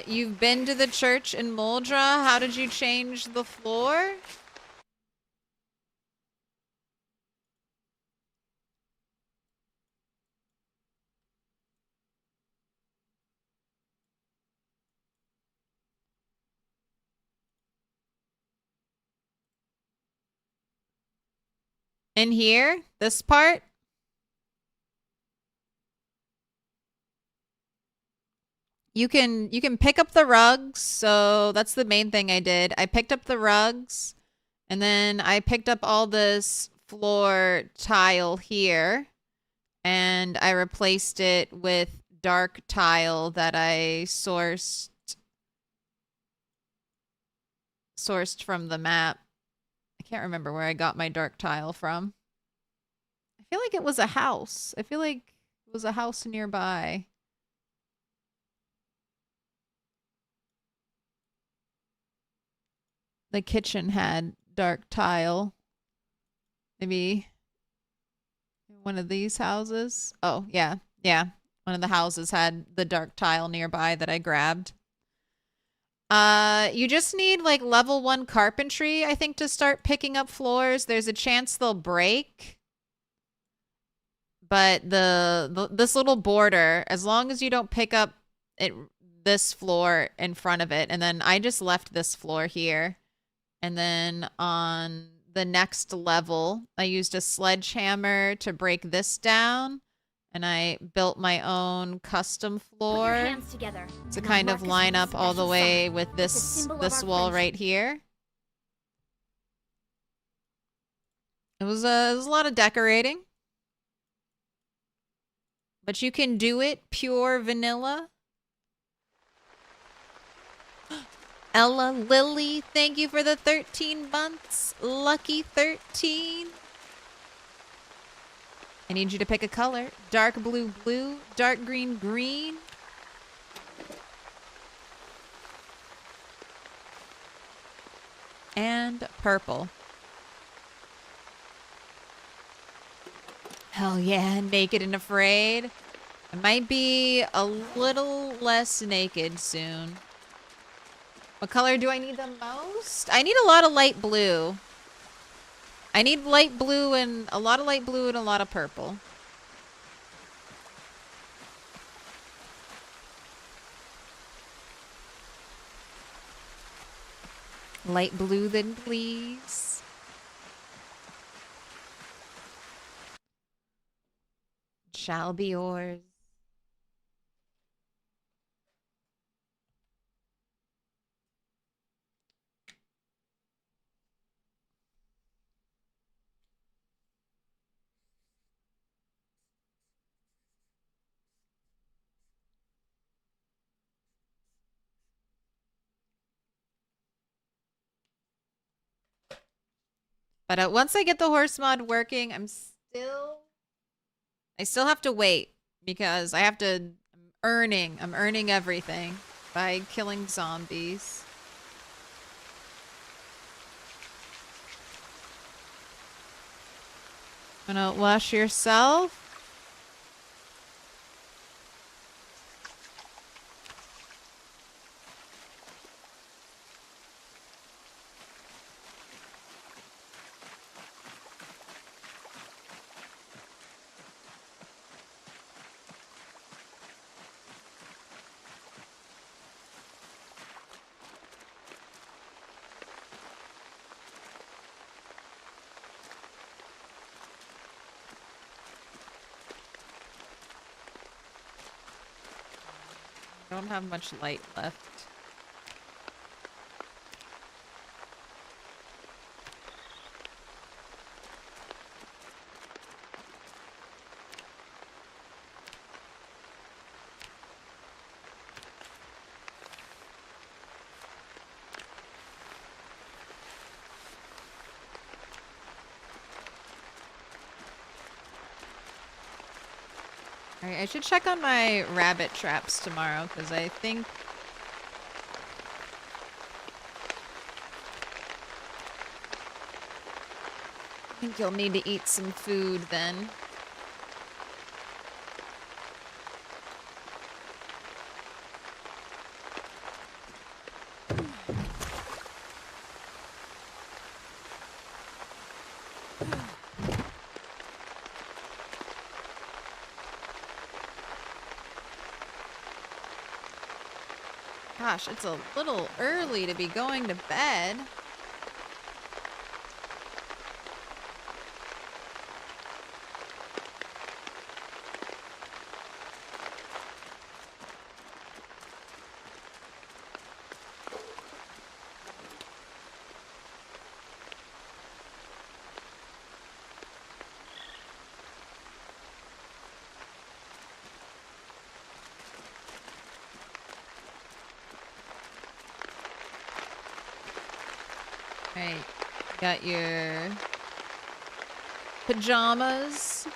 You've been to the church in Muldra. How did you change the floor? In here? This part? You can pick up the rugs, so that's the main thing I did. I picked up the rugs, and then I picked up all this floor tile here, and I replaced it with dark tile that I sourced from the map. I can't remember where I got my dark tile from. I feel like it was a house. I feel like it was a house nearby. The kitchen had dark tile. Maybe one of these houses. Oh, yeah. Yeah. One of the houses had the dark tile nearby that I grabbed. You just need like level 1 carpentry, I think, to start picking up floors. There's a chance they'll break. But this little border, as long as you don't pick up this floor in front of it, and then I just left this floor here. And then on the next level, I used a sledgehammer to break this down. And I built my own custom floor to kind of line up all the way with this wall right here. It was a lot of decorating. But you can do it pure vanilla. Ella Lily, thank you for the 13 months. Lucky 13. I need you to pick a color. Dark blue, blue. Dark green, green. And purple. Hell yeah, naked and afraid. I might be a little less naked soon. What color do I need the most? I need a lot of light blue. I need light blue and a lot of light blue and a lot of purple. Light blue then, please. shall be yours. But once I get the horse mod working, I still have to wait because I'm earning everything by killing zombies. Wanna wash yourself? I don't have much light left. Alright, I should check on my rabbit traps tomorrow, because I think you'll need to eat some food then. Gosh, it's a little early to be going to bed. Alright, got your pajamas.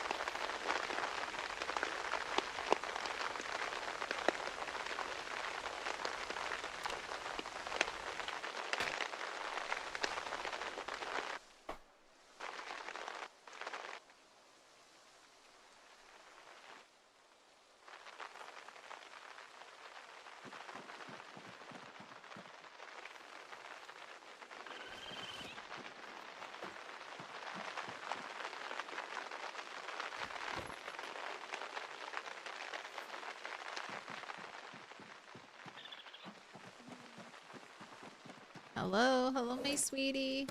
Hello, hello, my sweetie.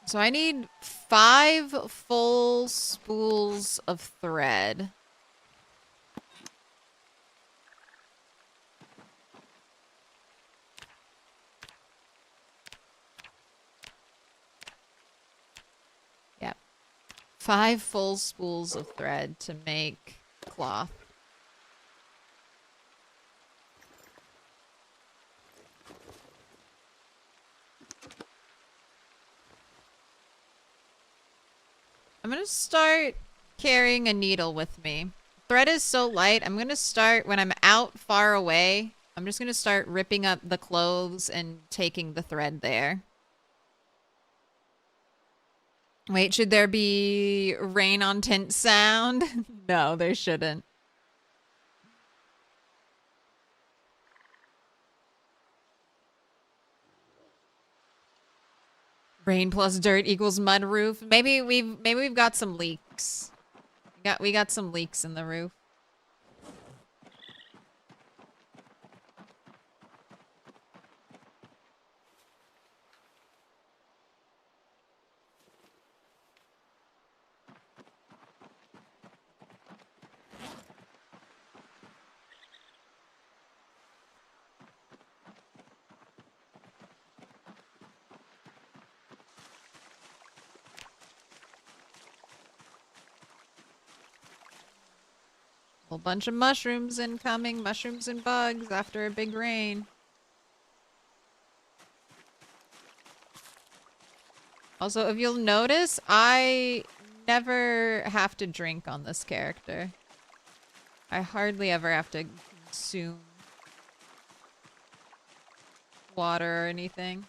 So I need 5 full spools of thread. Yep. 5 full spools of thread to make cloth. I'm gonna start carrying a needle with me. Thread is so light, I'm gonna start when I'm out far away. I'm just gonna start ripping up the clothes and taking the thread there. Wait, should there be rain on tint sound? No, there shouldn't. Rain plus dirt equals mud roof. Maybe we've got some leaks. We got some leaks in the roof. Whole bunch of mushrooms incoming. Mushrooms and bugs after a big rain. Also, if you'll notice, I never have to drink on this character. I hardly ever have to consume water or anything.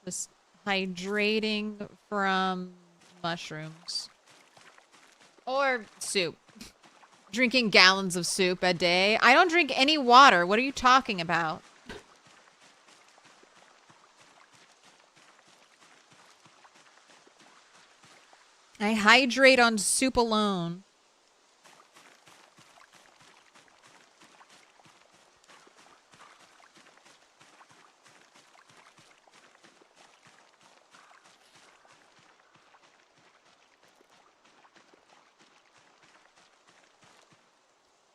Just hydrating from mushrooms. Or soup. Drinking gallons of soup a day. I don't drink any water. What are you talking about? I hydrate on soup alone.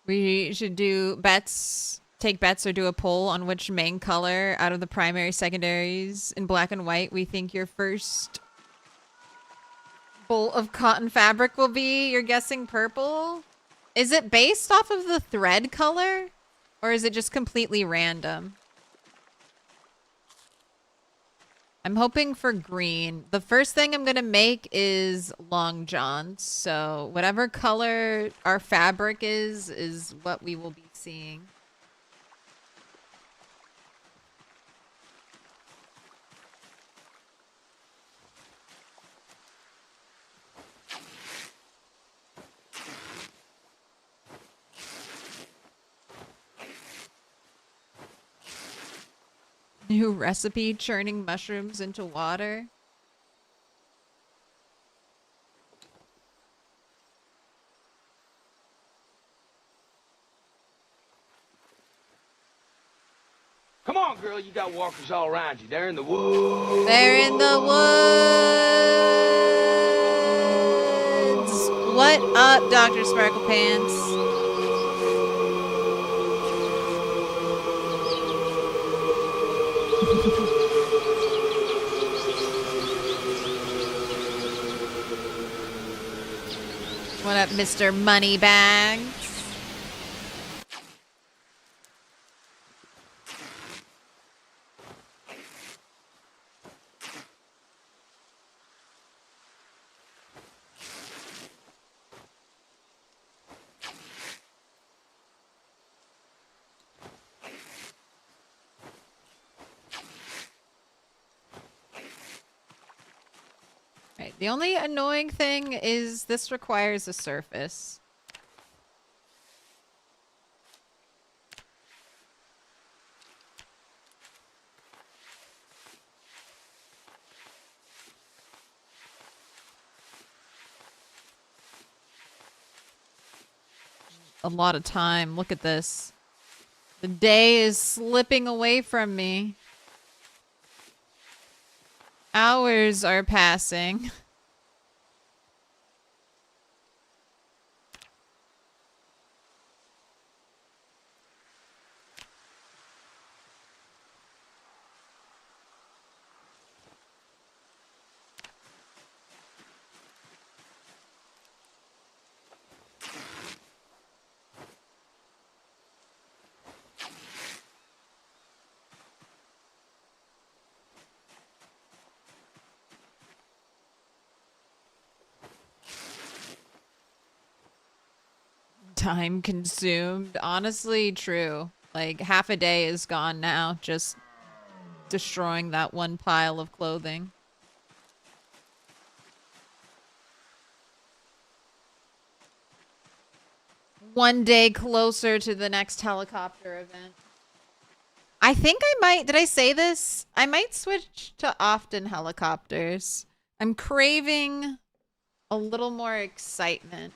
We should do bets, take bets or do a poll on which main color out of the primary secondaries in black and white we think your first bolt of cotton fabric will be. You're guessing purple? Is it based off of the thread color? Or is it just completely random? I'm hoping for green. The first thing I'm gonna make is long johns. So whatever color our fabric is what we will be seeing. New recipe, churning mushrooms into water. Come on, girl, you got walkers all around you. They're in the woods. They're in the woods. What up, Dr. Sparkle Pants? What up, Mr. Moneybags? Right, the only annoying thing is this requires a surface. A lot of time. Look at this. The day is slipping away from me. Hours are passing. time consumed. Honestly, true. Like, half a day is gone now, just destroying that one pile of clothing. One day closer to the next helicopter event. I think I might, did I say this? I might switch to often helicopters. I'm craving a little more excitement.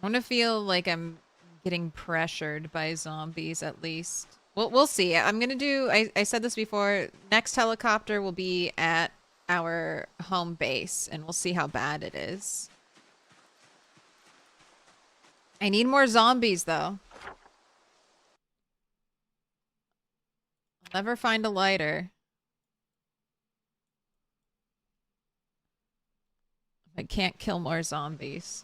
I want to feel like I'm getting pressured by zombies at least. We'll see. I'm gonna do, I said this before, next helicopter will be at our home base and we'll see how bad it is. I need more zombies though. I'll never find a lighter. I can't kill more zombies.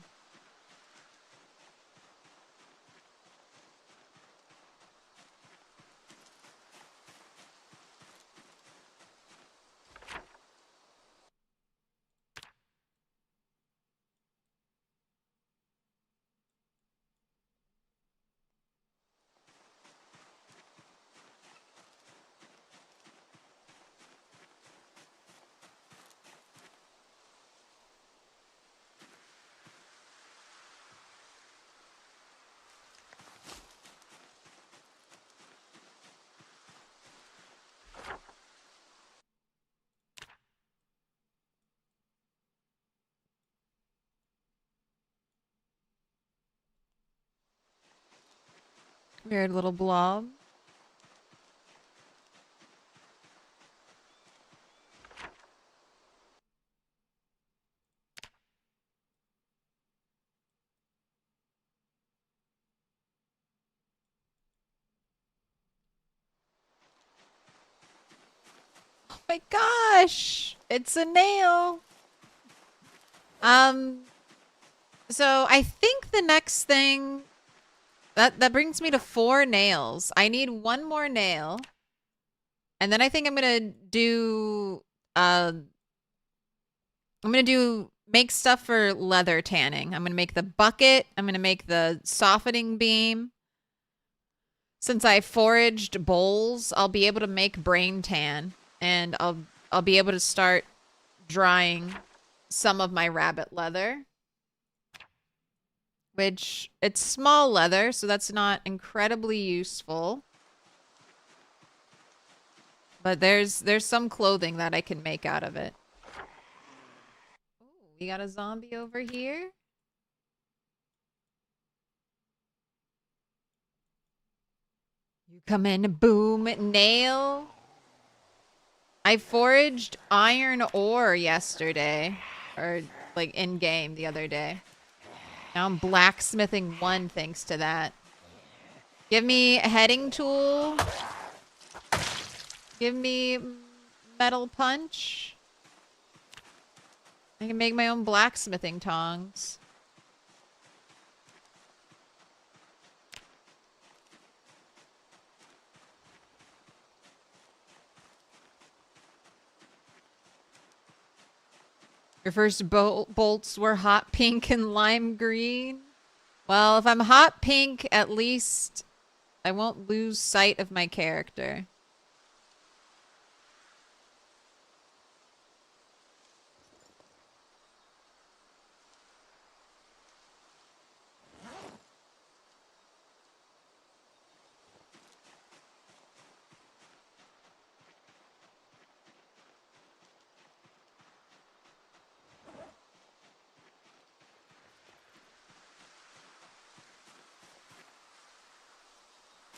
Weird little blob. Oh my gosh! It's a nail! So I think the next thing that brings me to 4 nails. I need 1 more nail. And then I think I'm gonna do make stuff for leather tanning. I'm gonna make the bucket, I'm gonna make the softening beam. Since I foraged bowls, I'll be able to make brain tan. And I'll be able to start drying some of my rabbit leather. Which, it's small leather, so that's not incredibly useful. But there's some clothing that I can make out of it. Ooh, we got a zombie over here. You come in, boom, nail. I foraged iron ore yesterday. Or, like, in-game the other day. Now I'm blacksmithing 1 thanks to that. Give me a heading tool. Give me metal punch. I can make my own blacksmithing tongs. Your first bolts were hot pink and lime green. Well, if I'm hot pink, at least I won't lose sight of my character.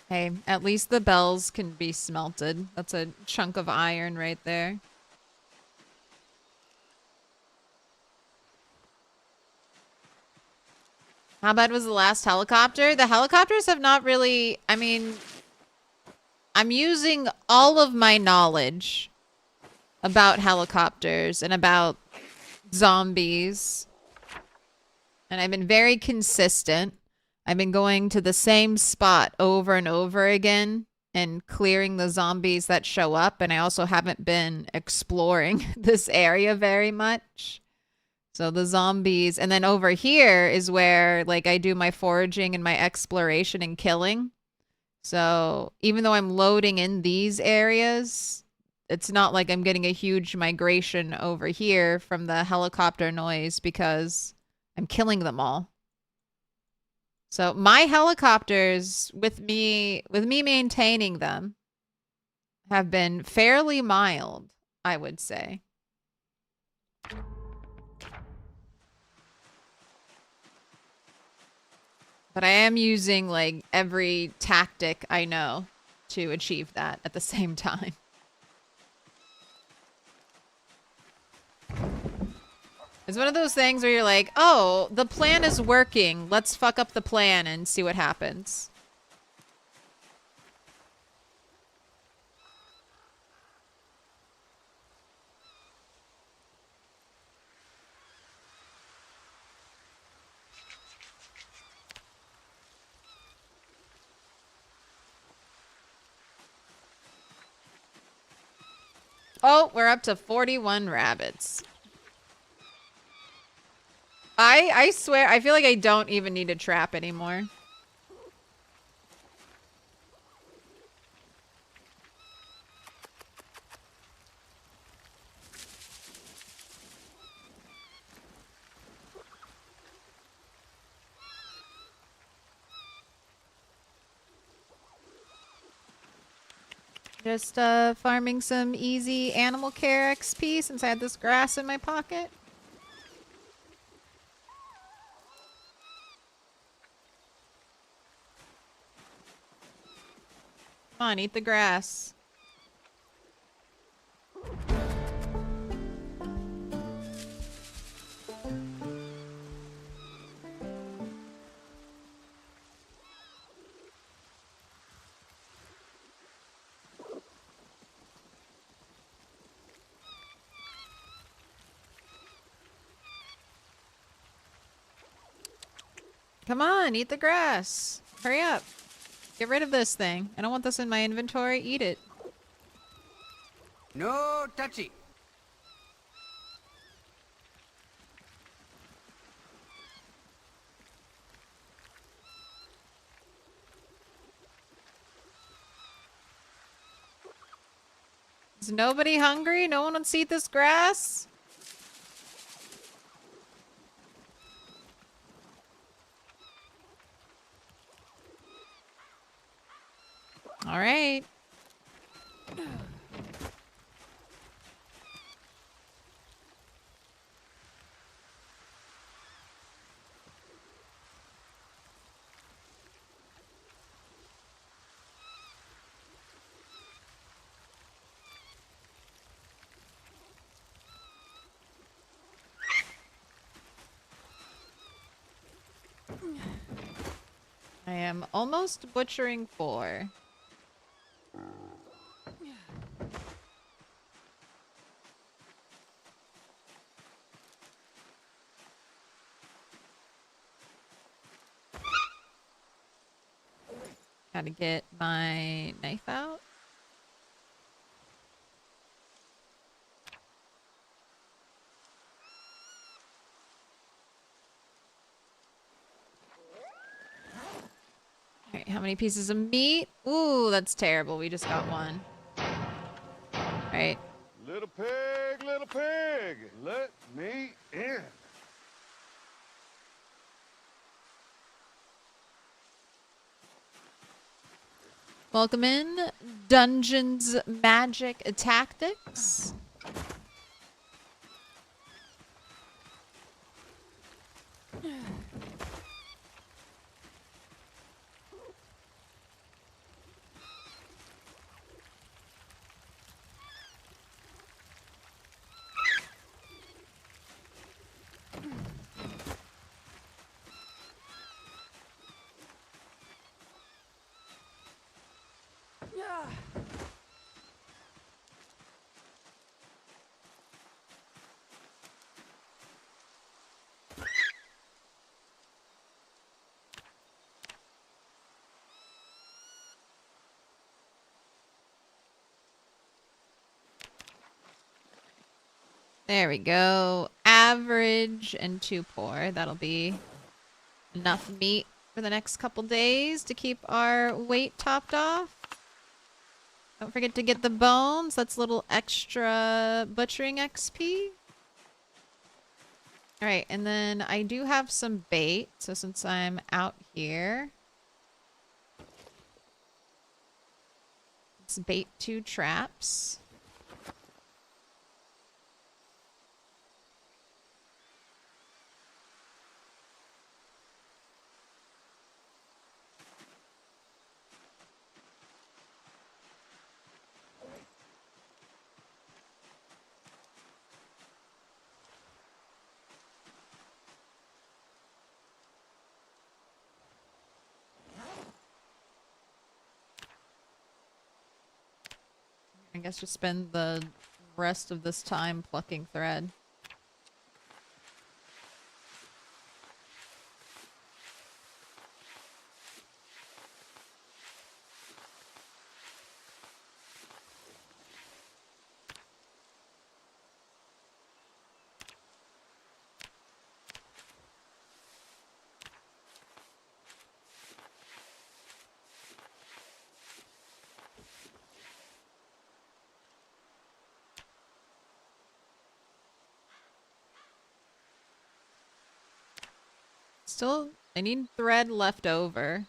Hey, at least the bells can be smelted. That's a chunk of iron right there. How bad was the last helicopter? The helicopters have not really, I mean, I'm using all of my knowledge about helicopters and about zombies. And I've been very consistent. I've been going to the same spot over and over again and clearing the zombies that show up. And I also haven't been exploring this area very much. So the zombies. And then over here is where like I do my foraging and my exploration and killing. So even though I'm loading in these areas, it's not like I'm getting a huge migration over here from the helicopter noise because I'm killing them all. So my helicopters, with me maintaining them, have been fairly mild, I would say. But I am using like every tactic I know to achieve that at the same time. It's one of those things where you're like, oh, the plan is working. Let's fuck up the plan and see what happens. Oh, we're up to 41 rabbits. I swear, I feel like I don't even need a trap anymore. Just farming some easy animal care XP since I had this grass in my pocket. Come on, eat the grass. Come on, eat the grass. Hurry up. Get rid of this thing. I don't want this in my inventory. Eat it. No touchy. Is nobody hungry? No one wants to eat this grass? All right. I am almost butchering 4. Gotta get my knife out. Alright, how many pieces of meat? Ooh, that's terrible. We just got 1. Alright. Little pig, let me in. Welcome in, Dungeons Magic Tactics. There we go. Average and 2 poor. That'll be enough meat for the next couple days to keep our weight topped off. Don't forget to get the bones. That's a little extra butchering XP. Alright, and then I do have some bait. So since I'm out here, let's bait 2 traps. I guess just spend the rest of this time plucking thread. Still, I need thread left over.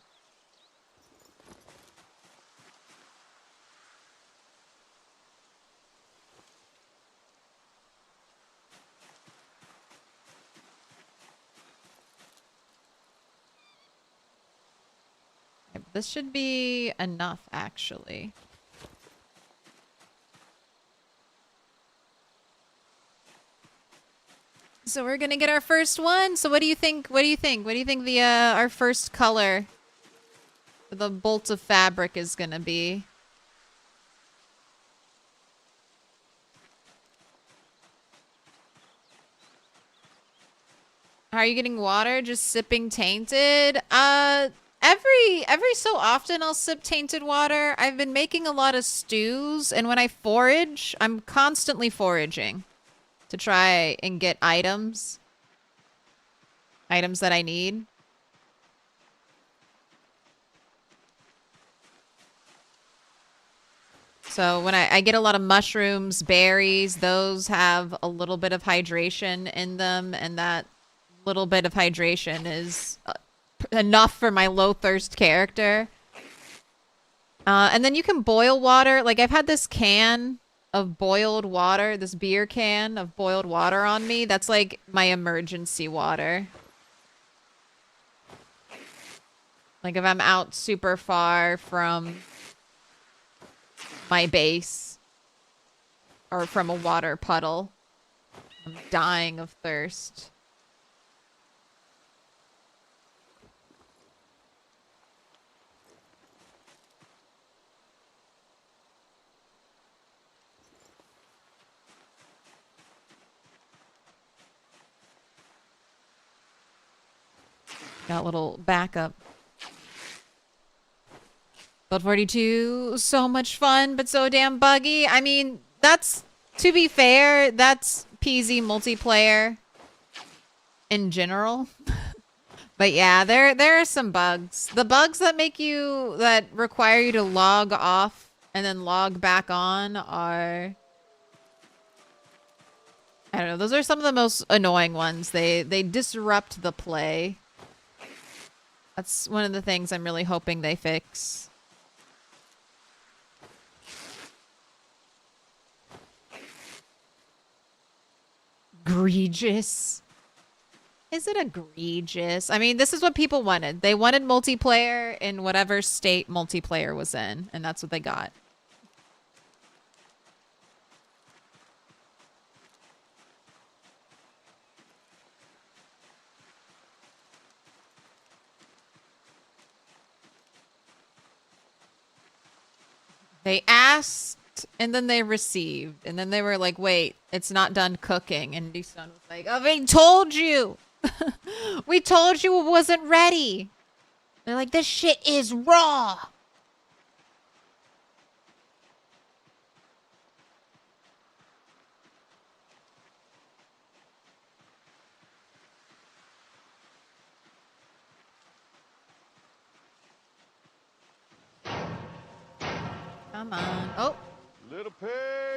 Okay, this should be enough, actually. So we're gonna get our first one. So what do you think? What do you think? What do you think the our first color for the bolt of fabric is gonna be? How are you getting water? Just sipping tainted? Every so often I'll sip tainted water. I've been making a lot of stews, and when I forage, I'm constantly foraging to try and get items. Items that I need. So when I get a lot of mushrooms, berries, those have a little bit of hydration in them, and that little bit of hydration is enough for my low thirst character. And then you can boil water. Like, I've had this can of boiled water, this beer can of boiled water on me. That's like my emergency water. Like, if I'm out super far from my base or from a water puddle, I'm dying of thirst. Got a little backup. Build 42, so much fun, but so damn buggy. I mean, that's, to be fair, that's peasy multiplayer in general. But yeah, there are some bugs. The bugs that that require you to log off and then log back on are, I don't know, those are some of the most annoying ones. They disrupt the play. That's one of the things I'm really hoping they fix. Egregious. Is it egregious? I mean, this is what people wanted. They wanted multiplayer in whatever state multiplayer was in, and that's what they got. They asked, and then they received. And then they were like, wait, it's not done cooking. And D-Stone was like, oh, we told you. We told you it wasn't ready. They're like, this shit is raw. Come on. Oh, Little pig,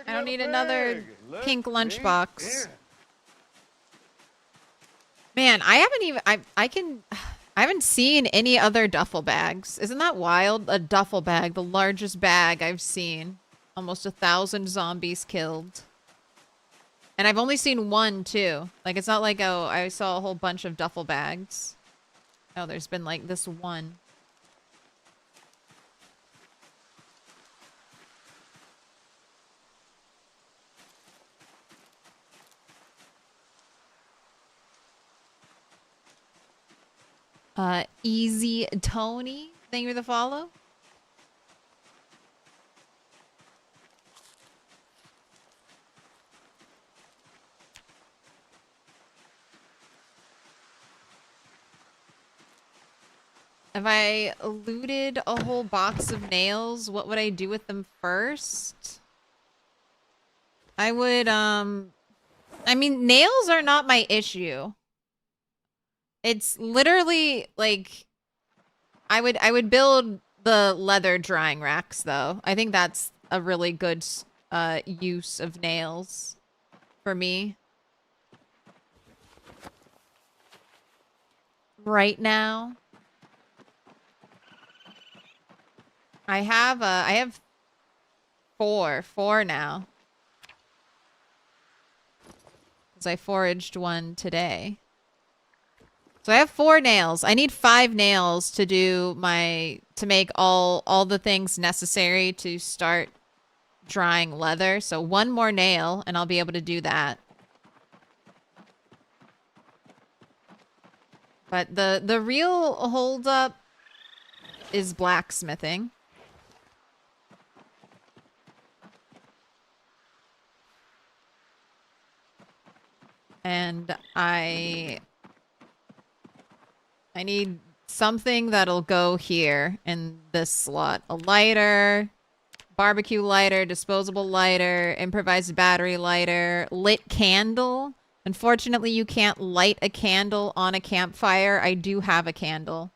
I don't little need another pig, let pink me lunchbox. in. Man, I haven't even I haven't seen any other duffel bags. Isn't that wild? A duffel bag, the largest bag I've seen. Almost 1,000 zombies killed. And I've only seen one too. Like it's not like, oh, I saw a whole bunch of duffel bags. Oh, there's been like this one. Easy Tony, thank you for the follow. If I looted a whole box of nails, what would I do with them first? I would, I mean, nails are not my issue. It's literally, like, I would build the leather drying racks, though. I think that's a really good, use of nails for me. Right now. I have four now. Because I foraged one today. So I have 4 nails. I need 5 nails to do to make all the things necessary to start drying leather. So 1 more nail and I'll be able to do that. But the real holdup is blacksmithing. And I need something that'll go here in this slot. A lighter, barbecue lighter, disposable lighter, improvised battery lighter, lit candle. Unfortunately, you can't light a candle on a campfire. I do have a candle.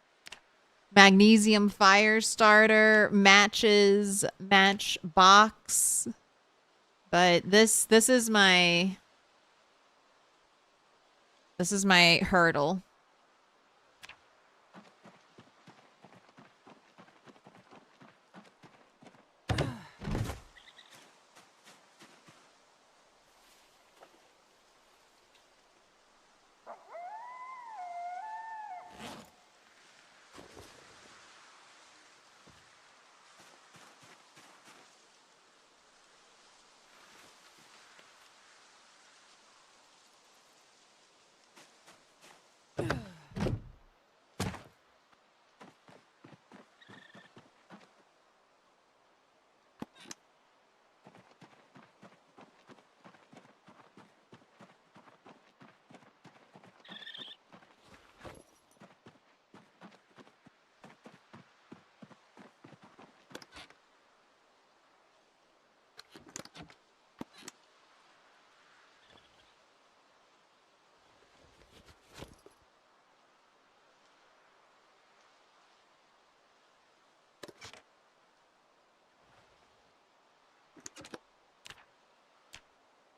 Magnesium fire starter, matches, matchbox. But this is my hurdle.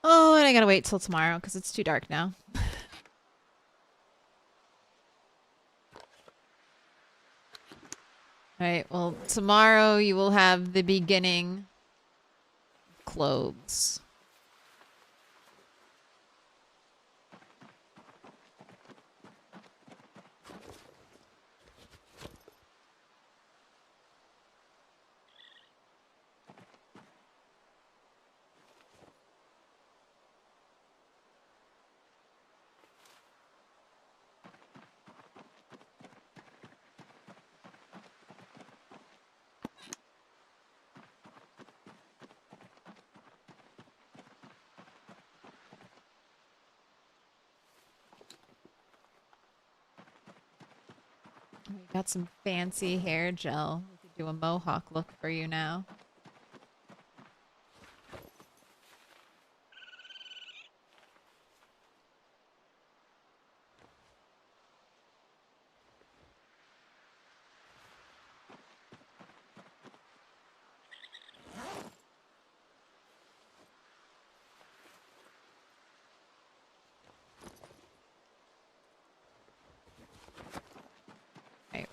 Oh, and I gotta wait till tomorrow because it's too dark now. Alright, well, tomorrow you will have the beginning clothes. We got some fancy hair gel. We could do a mohawk look for you now.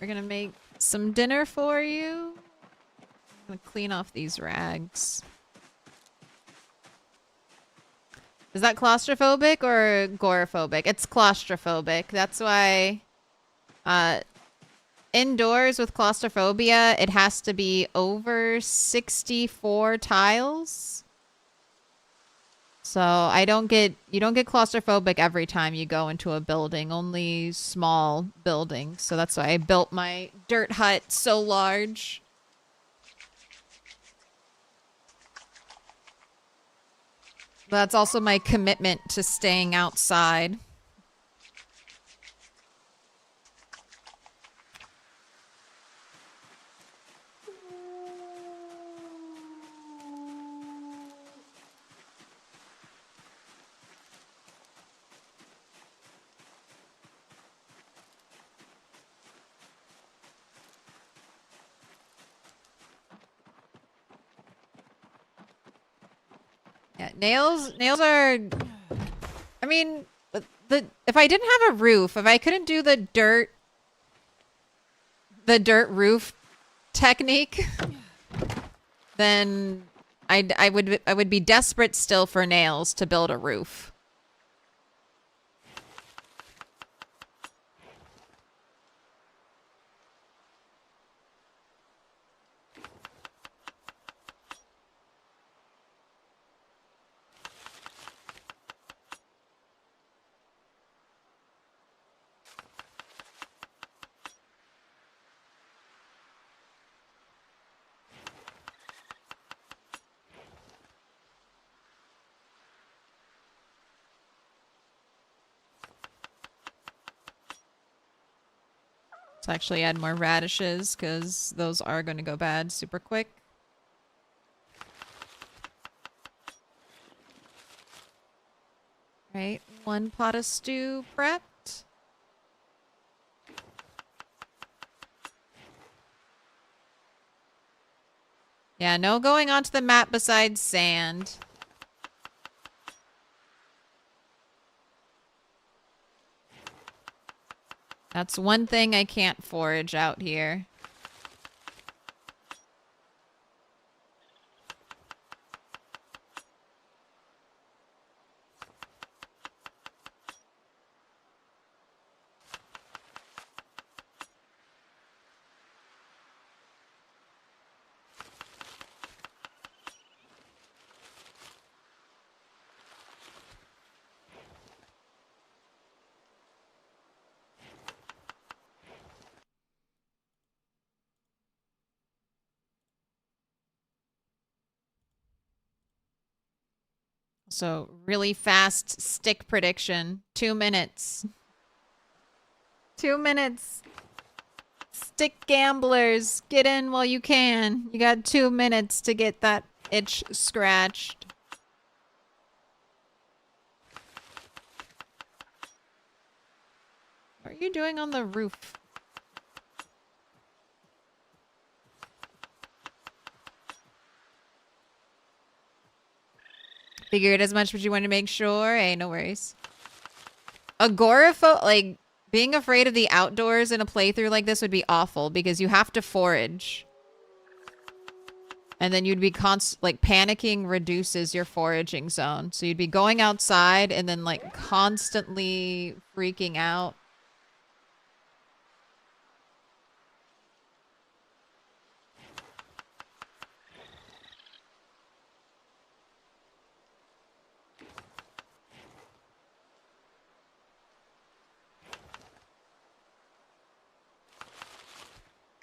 We're gonna make some dinner for you. I'm gonna clean off these rags. Is that claustrophobic or agoraphobic? It's claustrophobic. That's why indoors with claustrophobia, it has to be over 64 tiles. So you don't get claustrophobic every time you go into a building, only small buildings. So that's why I built my dirt hut so large. But that's also my commitment to staying outside. Yeah, nails are, I mean, if I didn't have a roof, if I couldn't do the dirt roof technique, then I would be desperate still for nails to build a roof. Let's actually add more radishes because those are going to go bad super quick. Right, 1 pot of stew prepped. Yeah, no going onto the map besides sand. That's one thing I can't forage out here. So really fast stick prediction. 2 minutes. 2 minutes. Stick gamblers, get in while you can. You got 2 minutes to get that itch scratched. What are you doing on the roof? Figured as much, but you wanted to make sure. Hey, no worries. Agoraphobe, like, being afraid of the outdoors in a playthrough like this would be awful because you have to forage. And then you'd be like, panicking reduces your foraging zone. So you'd be going outside and then, like, constantly freaking out.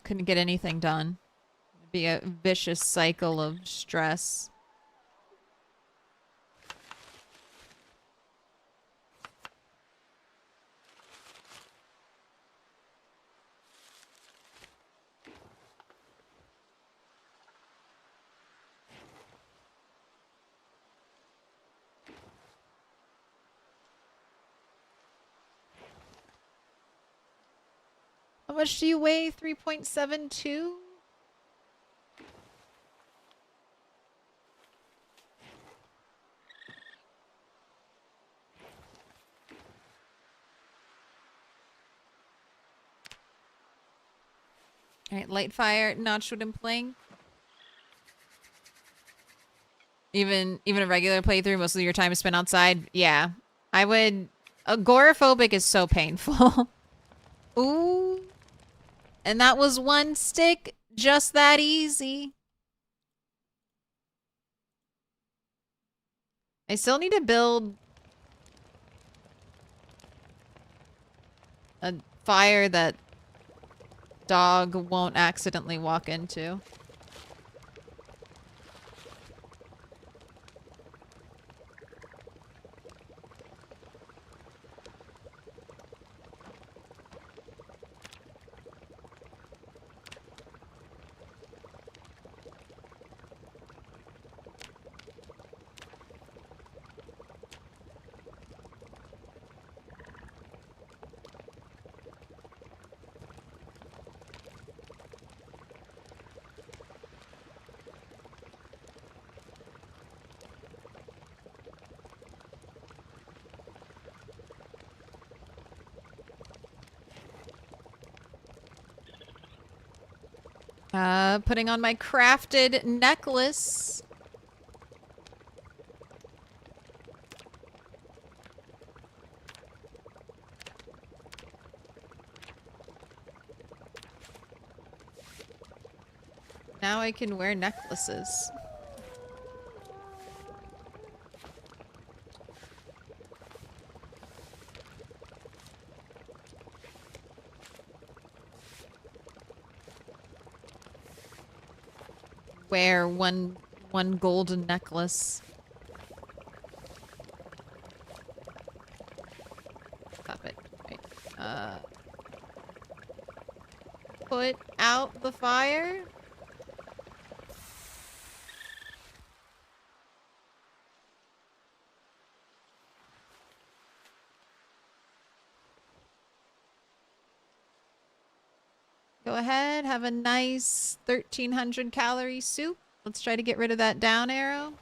Couldn't get anything done. It'd be a vicious cycle of stress. How much do you weigh? 3.72? Alright, light fire, notch wood and plank. Even a regular playthrough, most of your time is spent outside. Yeah. I would... Agoraphobic is so painful. Ooh. And that was one stick. Just that easy. I still need to build a fire that dog won't accidentally walk into. Putting on my crafted necklace. Now I can wear necklaces. Wear one golden necklace. Stop it. Right. Put out the fire. Go ahead, have a nice 1300 calorie soup. Let's try to get rid of that down arrow.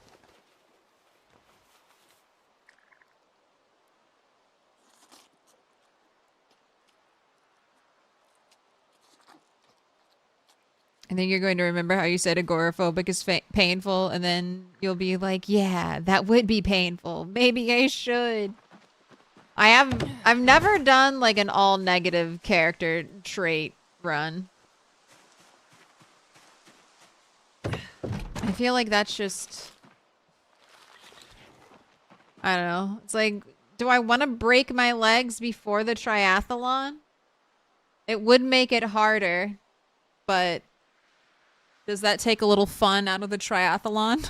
I think you're going to remember how you said agoraphobic is painful, and then you'll be like, yeah, that would be painful. Maybe I should. I've never done like an all negative character trait run. I feel like that's just... I don't know. It's like, do I want to break my legs before the triathlon? It would make it harder, but does that take a little fun out of the triathlon?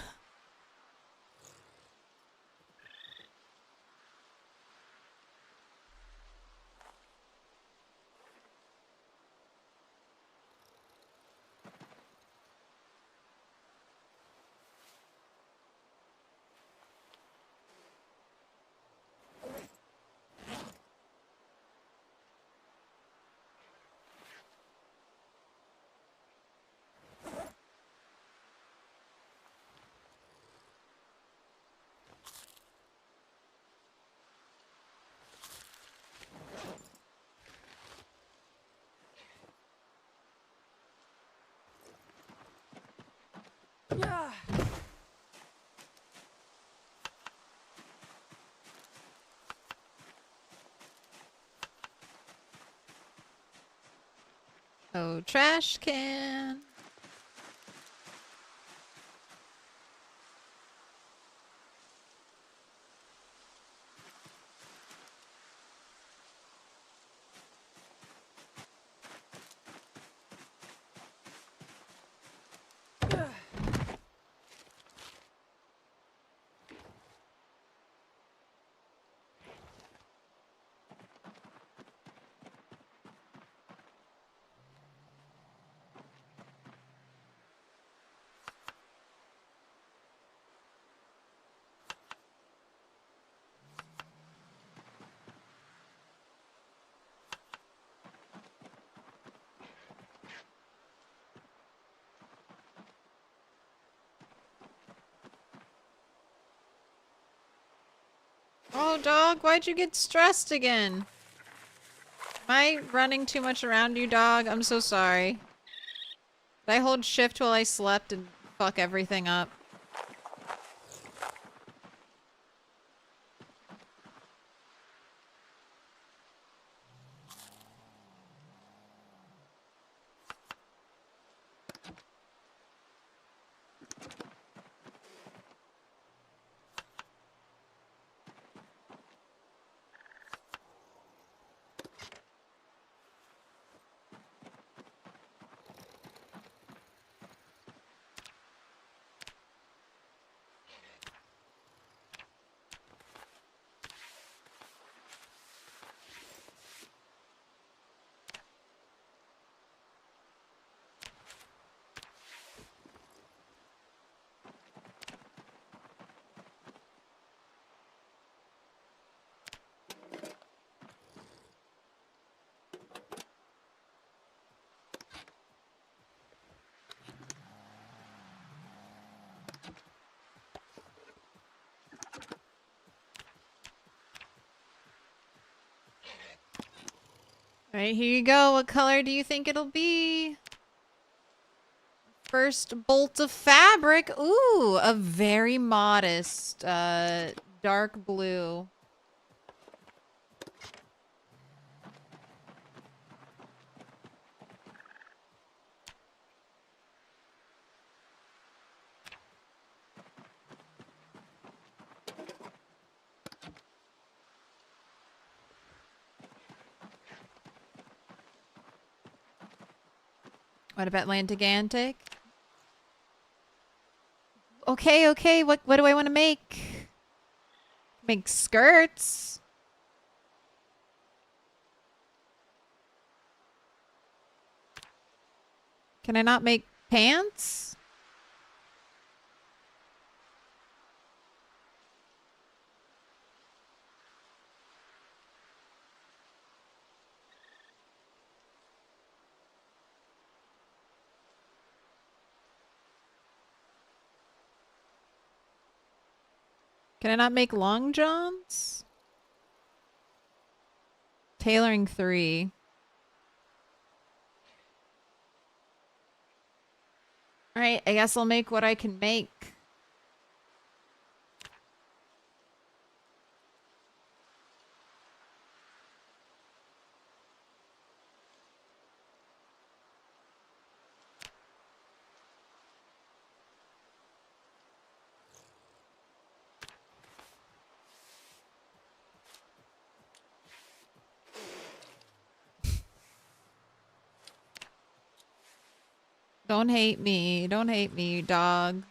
Oh, trash can. Oh, dog, why'd you get stressed again? Am I running too much around you, dog? I'm so sorry. Did I hold shift while I slept and fuck everything up? Alright, here you go. What color do you think it'll be? First bolt of fabric. Ooh, a very modest dark blue. What about Atlantic? Okay, okay. What do I want to make? Make skirts. Can I not make pants? Can I not make long johns? Tailoring 3. Alright, I guess I'll make what I can make. Don't hate me. Don't hate me, dog.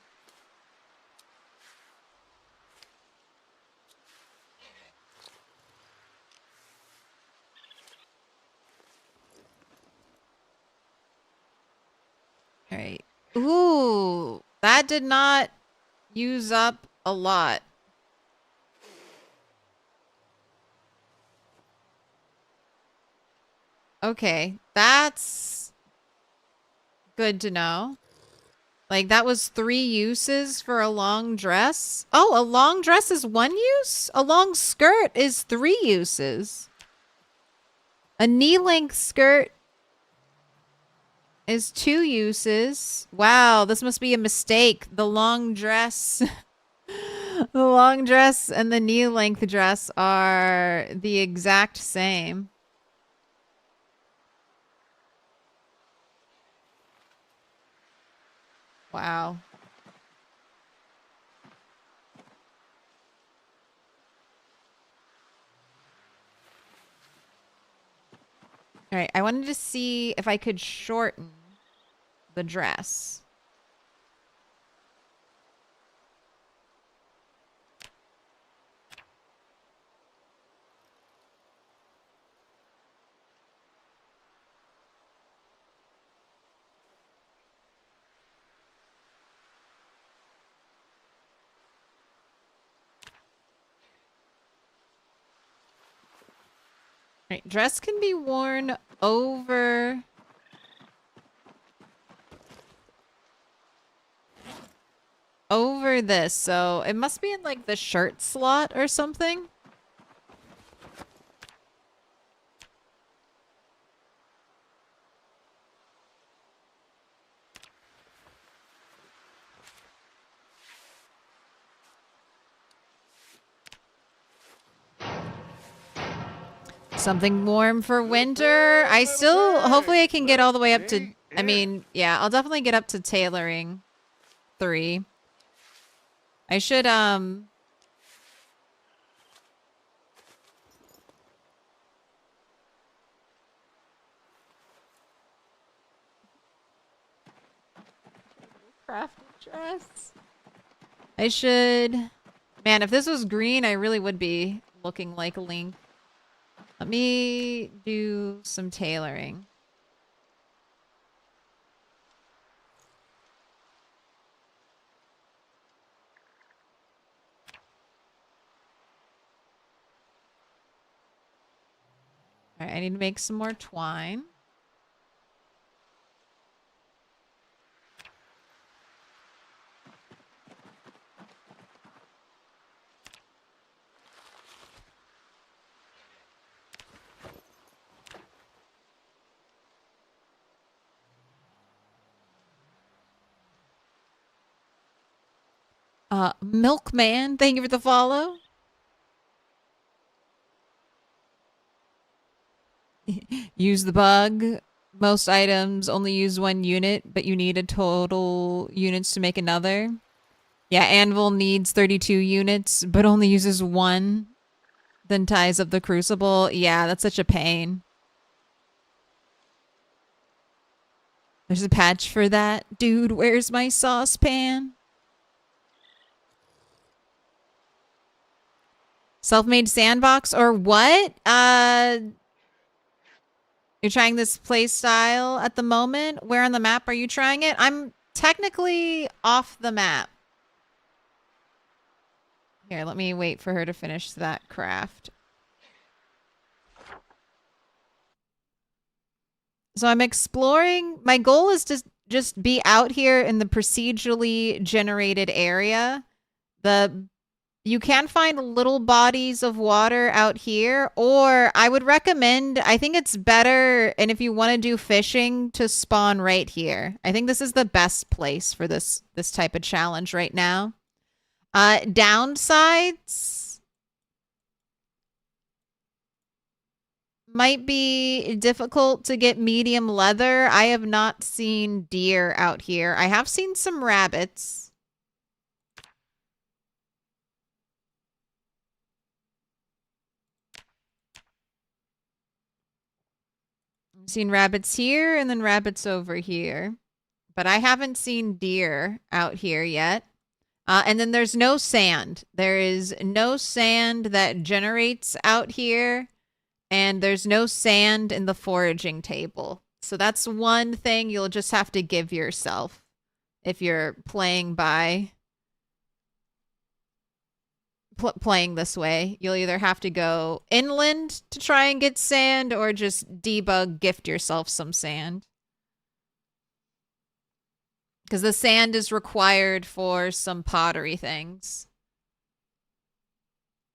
Alright. Ooh, that did not use up a lot. Okay, that's good to know. Like, that was 3 uses for a long dress? Oh, a long dress is 1 use? A long skirt is 3 uses. A knee-length skirt is 2 uses. Wow, this must be a mistake. The long dress... the long dress and the knee-length dress are the exact same. Wow. All right, I wanted to see if I could shorten the dress. All right, dress can be worn over this, so it must be in like the shirt slot or something. Something warm for winter. I still, hopefully I can get all the way up to, I mean, yeah, I'll definitely get up to tailoring 3. I should, crafted dress. I should, man, if this was green, I really would be looking like Link. Let me do some tailoring. All right, I need to make some more twine. Milkman, thank you for the follow. Use the bug. Most items only use 1 unit, but you need a total units to make another. Yeah, Anvil needs 32 units, but only uses 1. Then ties up the crucible. Yeah, that's such a pain. There's a patch for that. Dude, where's my saucepan? Self-made sandbox or what? You're trying this play style at the moment? Where on the map are you trying it? I'm technically off the map. Here, let me wait for her to finish that craft. So I'm exploring. My goal is to just be out here in the procedurally generated area. You can find little bodies of water out here, or I would recommend, I think it's better, and if you want to do fishing, to spawn right here. I think this is the best place for this type of challenge right now. Downsides might be difficult to get medium leather. I have not seen deer out here. I have seen some rabbits. I've seen rabbits here and then rabbits over here. But I haven't seen deer out here yet. And then there's no sand. There is no sand that generates out here. And there's no sand in the foraging table. So that's one thing you'll just have to give yourself if you're playing by playing this way. You'll either have to go inland to try and get sand or just debug, gift yourself some sand. Because the sand is required for some pottery things.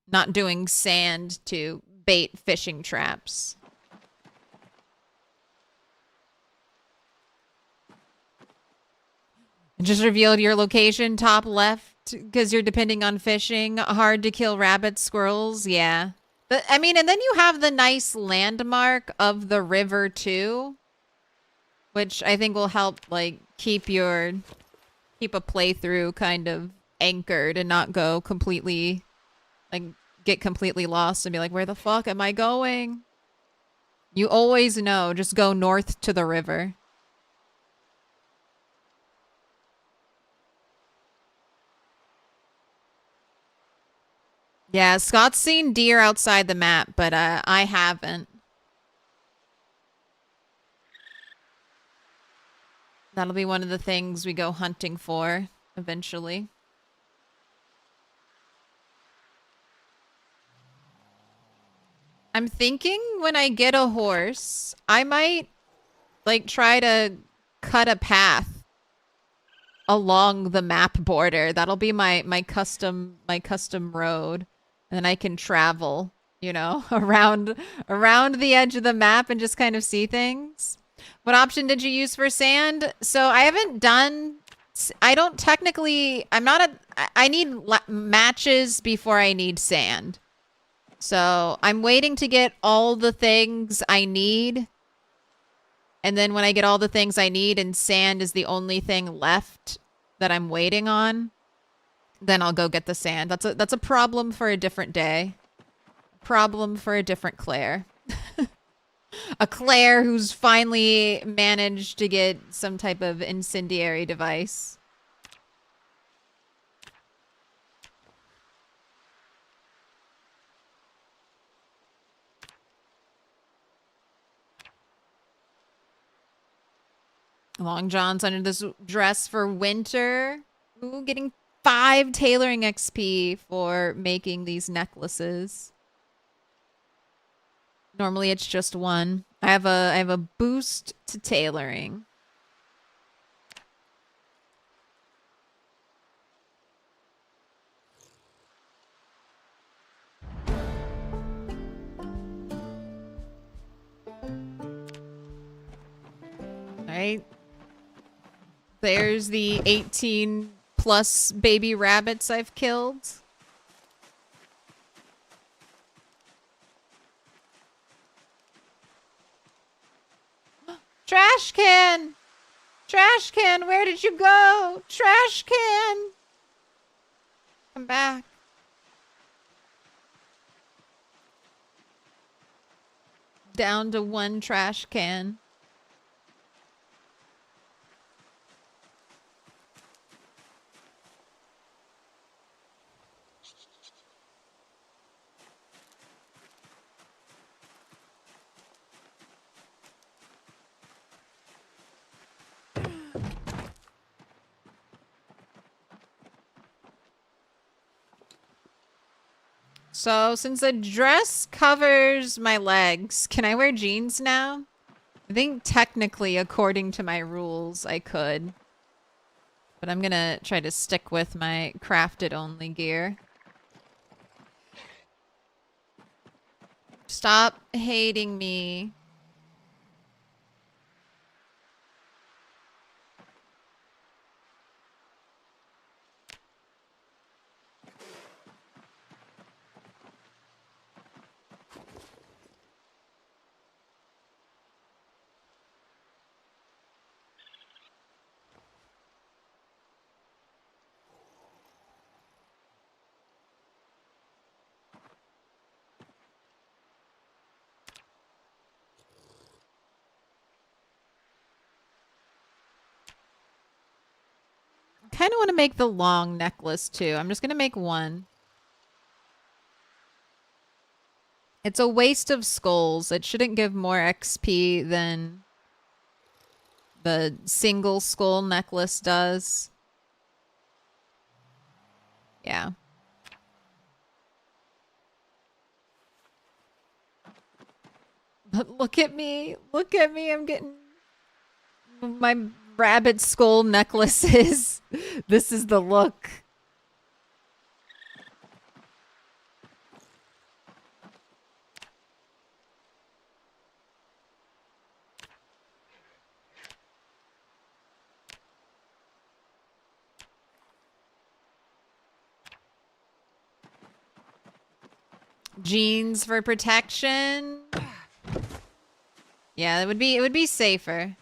Not doing sand to bait fishing traps. I just revealed your location, top left, because you're depending on fishing. Hard to kill rabbits, squirrels, yeah. But I mean, and then you have the nice landmark of the river too, which I think will help like keep a playthrough kind of anchored and not go completely like get completely lost and be like, where the fuck am I going? You always know, just go north to the river. Yeah, Scott's seen deer outside the map, but I haven't. That'll be one of the things we go hunting for eventually. I'm thinking when I get a horse, I might like try to cut a path along the map border. That'll be my custom road. And then I can travel, you know, around the edge of the map and just kind of see things. What option did you use for sand? So I haven't done, I don't technically, I need matches before I need sand. So I'm waiting to get all the things I need. And then when I get all the things I need and sand is the only thing left that I'm waiting on, then I'll go get the sand. That's a problem for a different day. Problem for a different Claire. A Claire who's finally managed to get some type of incendiary device. Long johns under this dress for winter. Ooh, getting 5 tailoring XP for making these necklaces. Normally it's just 1. I have a boost to tailoring. Alright. There's the 18 plus baby rabbits I've killed. Trash can! Trash can, where did you go? Trash can! Come back. Down to 1 trash can. So, since the dress covers my legs, can I wear jeans now? I think technically, according to my rules, I could. But I'm gonna try to stick with my crafted-only gear. Stop hating me. Kind of want to make the long necklace too. I'm just going to make 1. It's a waste of skulls. It shouldn't give more XP than the single skull necklace does. Yeah. But look at me. Look at me. I'm getting my rabbit skull necklaces. This is the look. Jeans for protection. Yeah, it would be safer.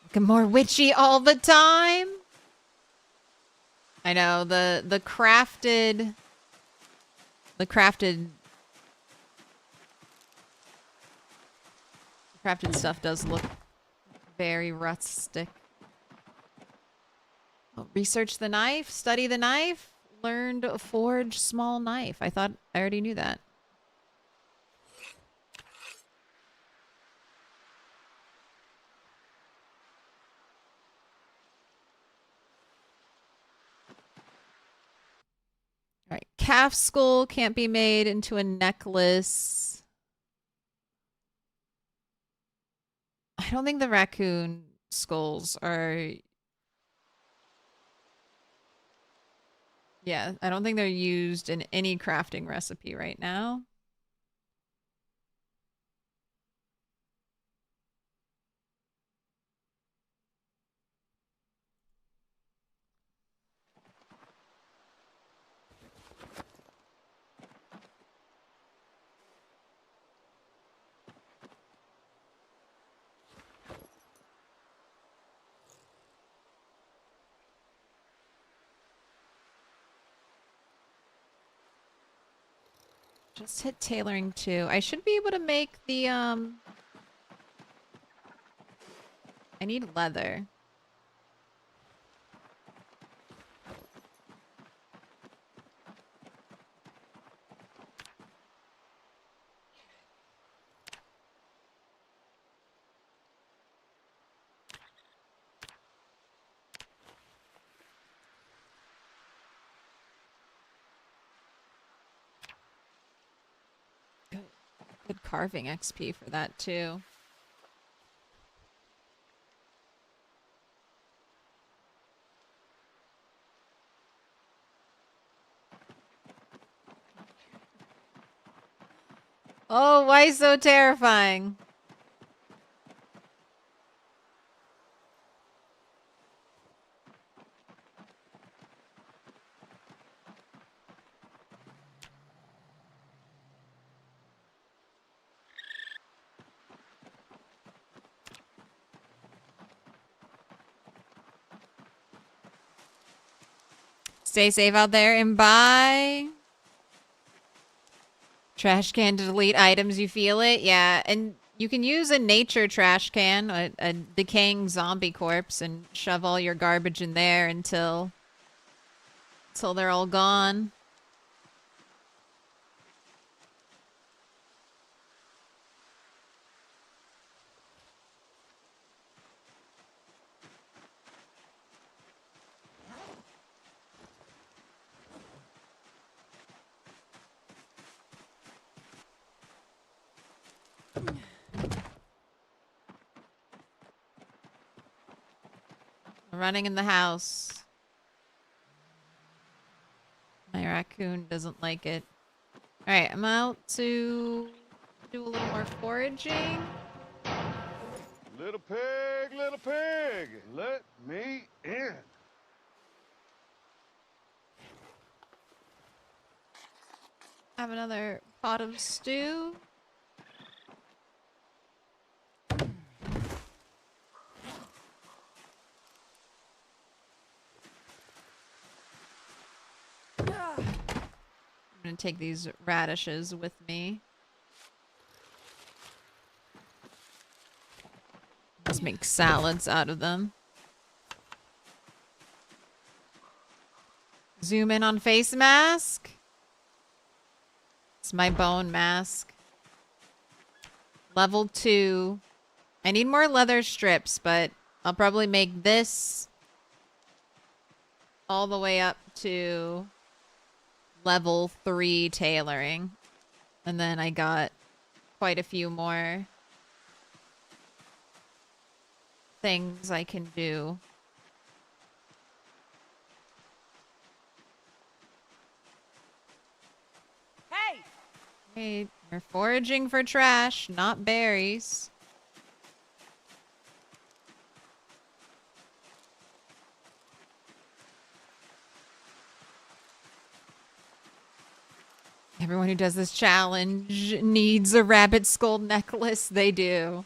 Looking more witchy all the time. I know the crafted stuff does look very rustic. Oh, research the knife, study the knife, learned forge small knife. I thought I already knew that. All right, calf skull can't be made into a necklace. I don't think the raccoon skulls are... Yeah, I don't think they're used in any crafting recipe right now. Just hit tailoring 2. I should be able to make the, I need leather. Good carving XP for that too. Oh, why so terrifying? Stay safe out there and bye. Trash can to delete items, you feel it? Yeah, and you can use a nature trash can, a decaying zombie corpse, and shove all your garbage in there until they're all gone. Running in the house. My raccoon doesn't like it. Alright, I'm out to do a little more foraging. Little pig, let me in. Have another pot of stew. I'm gonna take these radishes with me. Just make salads out of them. Zoom in on face mask. It's my bone mask. Level 2. I need more leather strips, but I'll probably make this all the way up to level 3 tailoring. And then I got quite a few more things I can do. Hey! Hey, we're foraging for trash, not berries. Everyone who does this challenge needs a rabbit skull necklace. They do.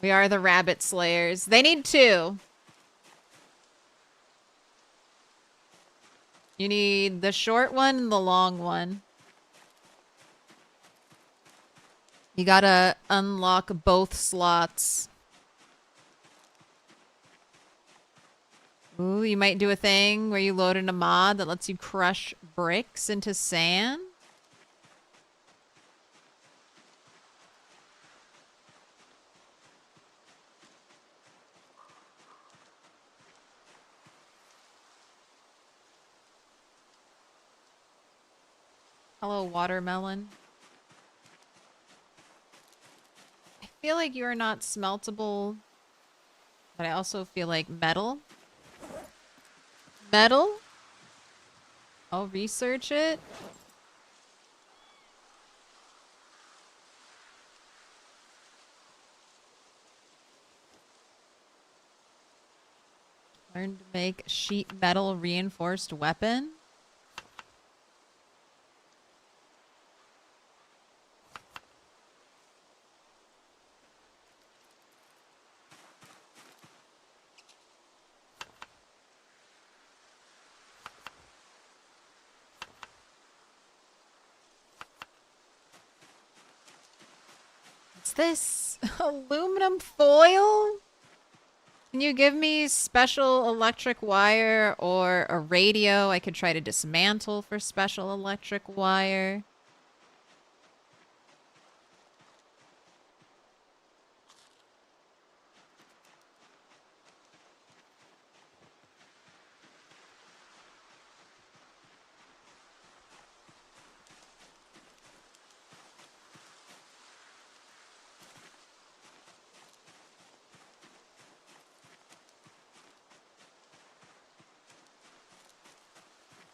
We are the rabbit slayers. They need 2. You need the short one and the long one. You gotta unlock both slots. Ooh, you might do a thing where you load in a mod that lets you crush bricks into sand. Hello, watermelon. I feel like you are not smeltable, but I also feel like metal. Metal? I'll research it. Learn to make sheet metal reinforced weapon. What's this? Aluminum foil? Can you give me special electric wire or a radio I could try to dismantle for special electric wire?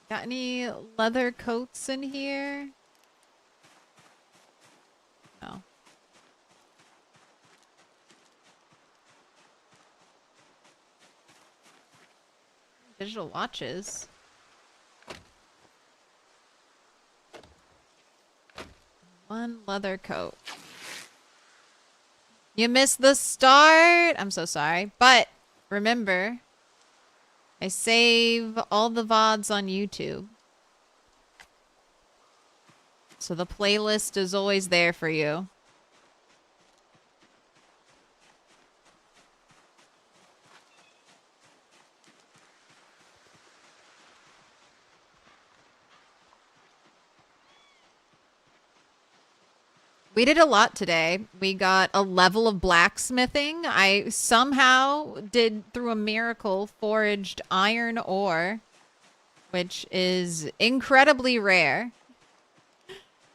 Got any leather coats in here? No. Digital watches. One leather coat. You missed the start. I'm so sorry. But remember, I save all the VODs on YouTube. So the playlist is always there for you. We did a lot today. We got a level of blacksmithing. I somehow did, through a miracle, foraged iron ore, which is incredibly rare.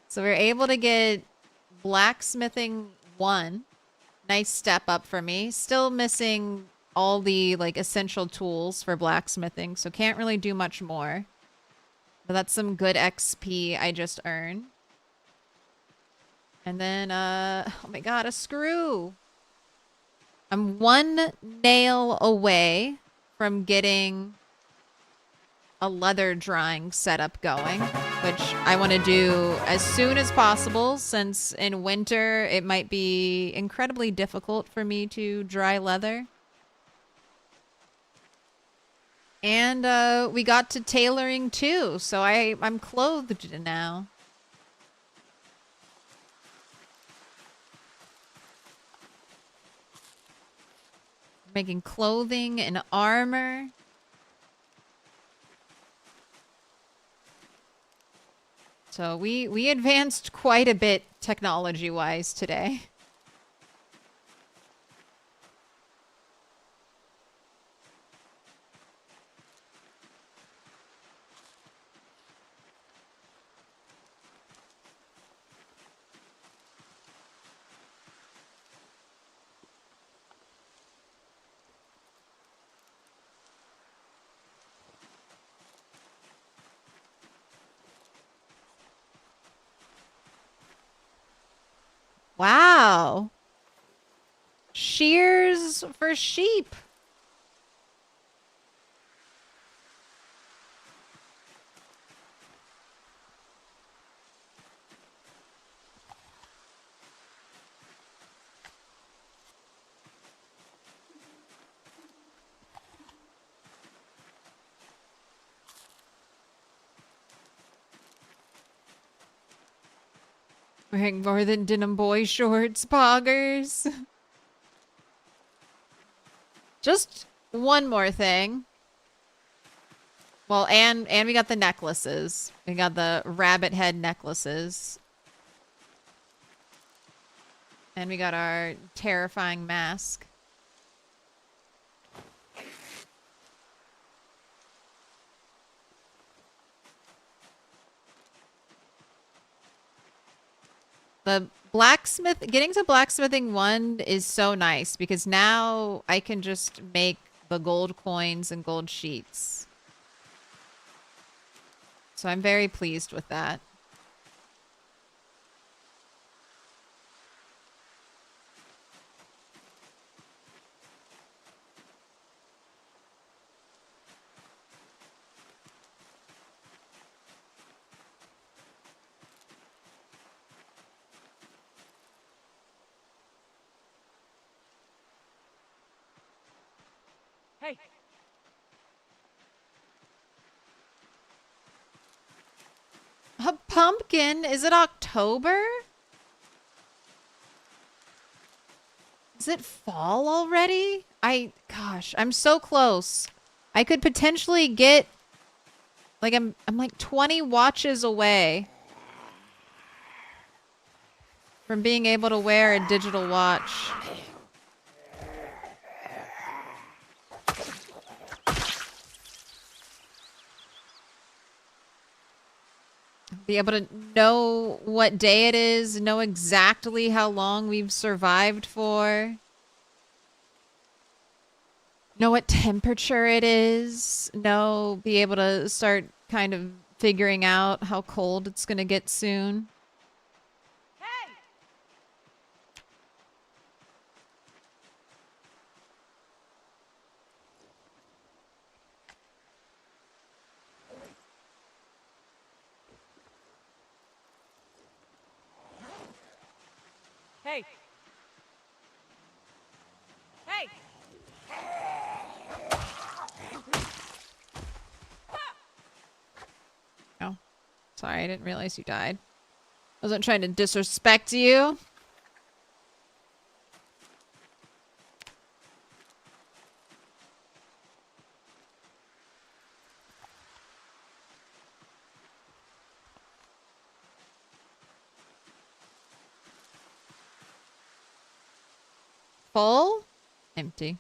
So we're able to get blacksmithing 1. Nice step up for me. Still missing all the like essential tools for blacksmithing, so can't really do much more. But that's some good XP I just earned. And then, oh my god, a screw. I'm 1 nail away from getting a leather drying setup going, which I want to do as soon as possible, since in winter it might be incredibly difficult for me to dry leather. And we got to tailoring too, so I'm clothed now. Making clothing and armor. So we advanced quite a bit technology-wise today. Wow. Shears for sheep. Wearing more than denim boy shorts, poggers. Just one more thing. Well, and we got the necklaces. We got the rabbit head necklaces. And we got our terrifying mask. The getting to blacksmithing 1 is so nice because now I can just make the gold coins and gold sheets. So I'm very pleased with that. Hey, A pumpkin? Is it October? Is it fall already? Gosh, I'm so close. I could potentially get, like, I'm like 20 watches away from being able to wear a digital watch. Be able to know what day it is, know exactly how long we've survived for. Know what temperature it is. Be able to start kind of figuring out how cold it's going to get soon. Hey! Hey! Hey! Oh, sorry, I didn't realize you died. I wasn't trying to disrespect you. Full? Empty.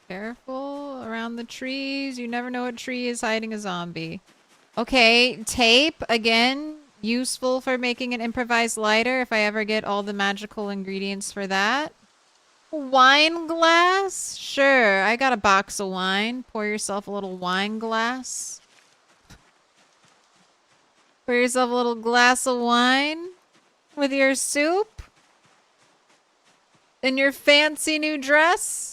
Careful around the trees. You never know what tree is hiding a zombie. Okay, tape, again, useful for making an improvised lighter if I ever get all the magical ingredients for that. Wine glass? Sure, I got a box of wine. Pour yourself a little wine glass. Pour yourself a little glass of wine with your soup. In your fancy new dress.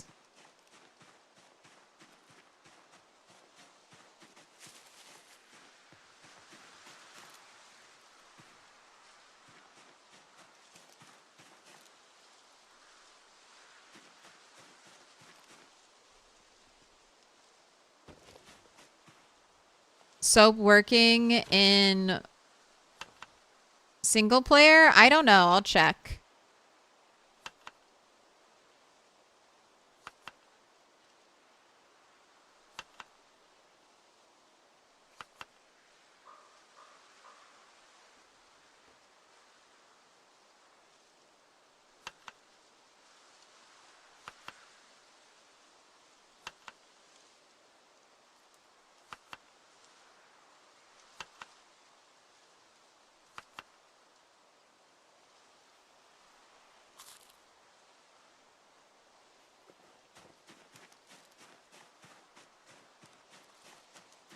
Soap working in single player? I don't know. I'll check.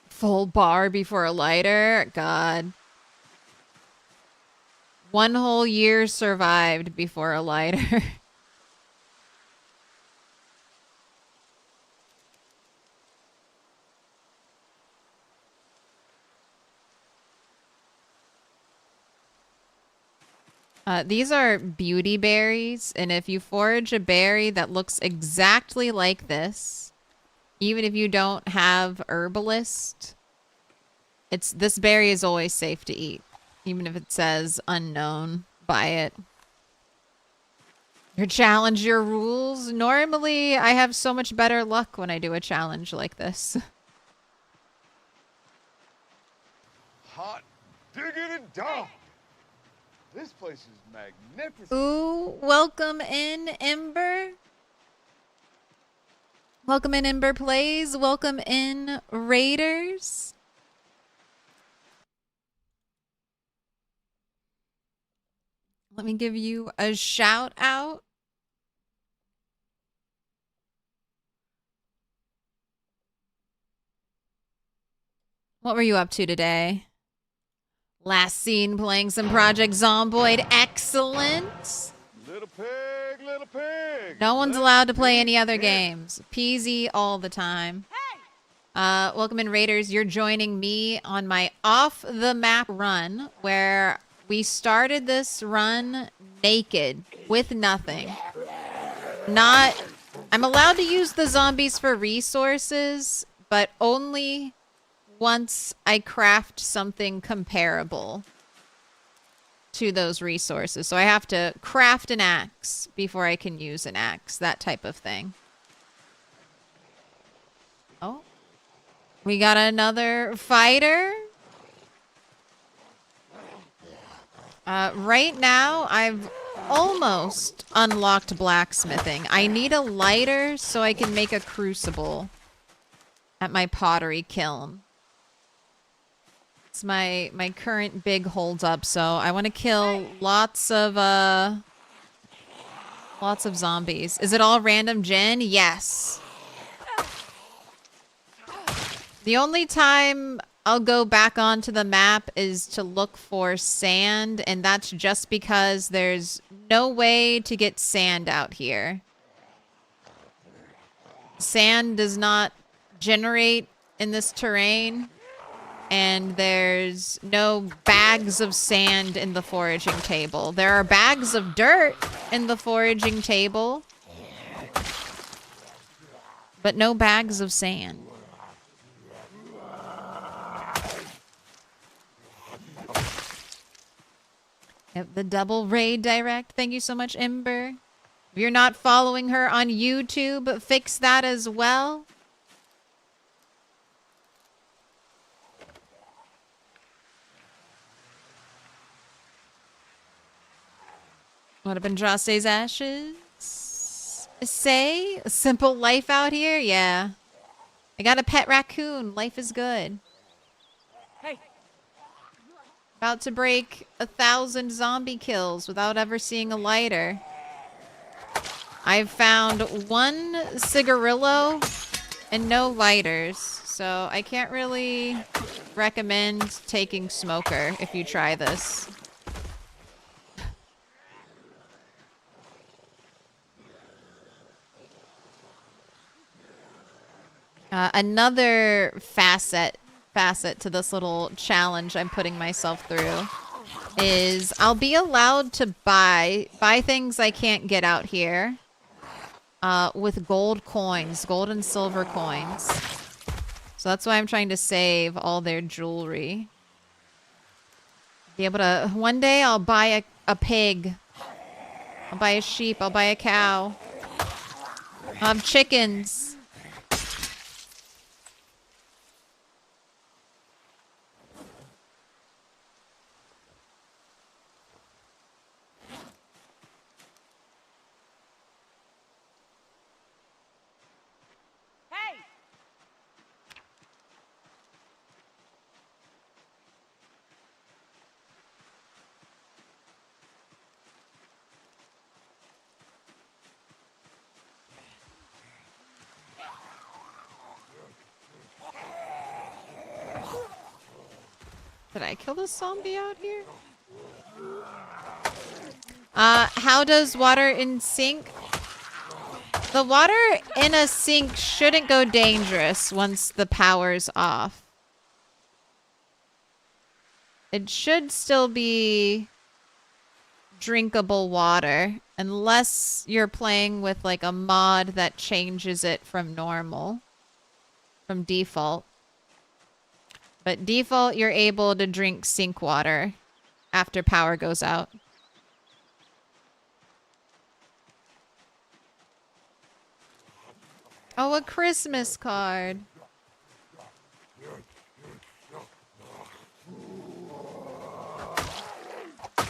Full bar before a lighter? God. 1 whole year survived before a lighter. These are beauty berries, and if you forage a berry that looks exactly like this, even if you don't have herbalist, this berry is always safe to eat, even if it says unknown. Buy it. Your challenge, your rules. Normally, I have so much better luck when I do a challenge like this. Hot diggity dog. This place is magnificent. Ooh, welcome in, Ember. Welcome in, Ember Plays. Welcome in, Raiders. Let me give you a shout out. What were you up to today? Last seen playing some Project Zomboid. Excellent. Little pig, little pig. No one's allowed to play any other games. Peasy all the time. Welcome in, Raiders. You're joining me on my off-the-map run, where we started this run naked with nothing. Not I'm allowed to use the zombies for resources, but only once I craft something comparable to those resources. So I have to craft an axe before I can use an axe, that type of thing. Oh, we got another fighter. Right now, I've almost unlocked blacksmithing. I need a lighter so I can make a crucible at my pottery kiln. It's my current big holdup, so I want to kill lots of zombies. Is it all random gen? Yes. The only time I'll go back onto the map is to look for sand, and that's just because there's no way to get sand out here. Sand does not generate in this terrain, and there's no bags of sand in the foraging table. There are bags of dirt in the foraging table, but no bags of sand. Yep, the double raid direct. Thank you so much, Ember. If you're not following her on YouTube, fix that as well. What up, Andraste's ashes? Say, a simple life out here? Yeah. I got a pet raccoon. Life is good. Hey. About to break 1,000 zombie kills without ever seeing a lighter. I've found 1 cigarillo and no lighters, so I can't really recommend taking smoker if you try this. Another facet to this little challenge I'm putting myself through is I'll be allowed to buy things I can't get out here with gold coins, gold and silver coins. So that's why I'm trying to save all their jewelry. Be able to, one day I'll buy a pig. I'll buy a sheep, I'll buy a cow. I'll have chickens. Did I kill this zombie out here? How does water in sink? The water in a sink shouldn't go dangerous once the power's off. It should still be drinkable water, unless you're playing with like a mod that changes it from normal, from default. But default, you're able to drink sink water after power goes out. Oh, a Christmas card. I'm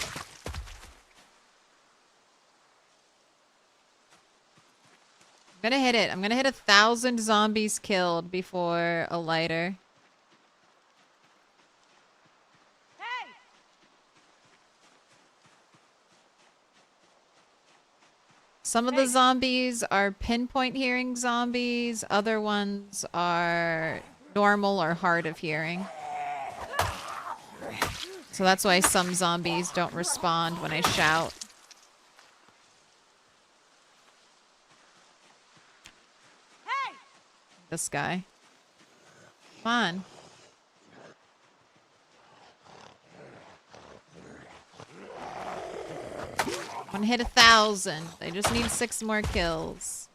gonna hit it. I'm gonna hit 1,000 zombies killed before a lighter. Some of the zombies are pinpoint hearing zombies. Other ones are normal or hard of hearing. So that's why some zombies don't respond when I shout. This guy. Come on. I'm gonna hit 1,000. I just need 6 more kills.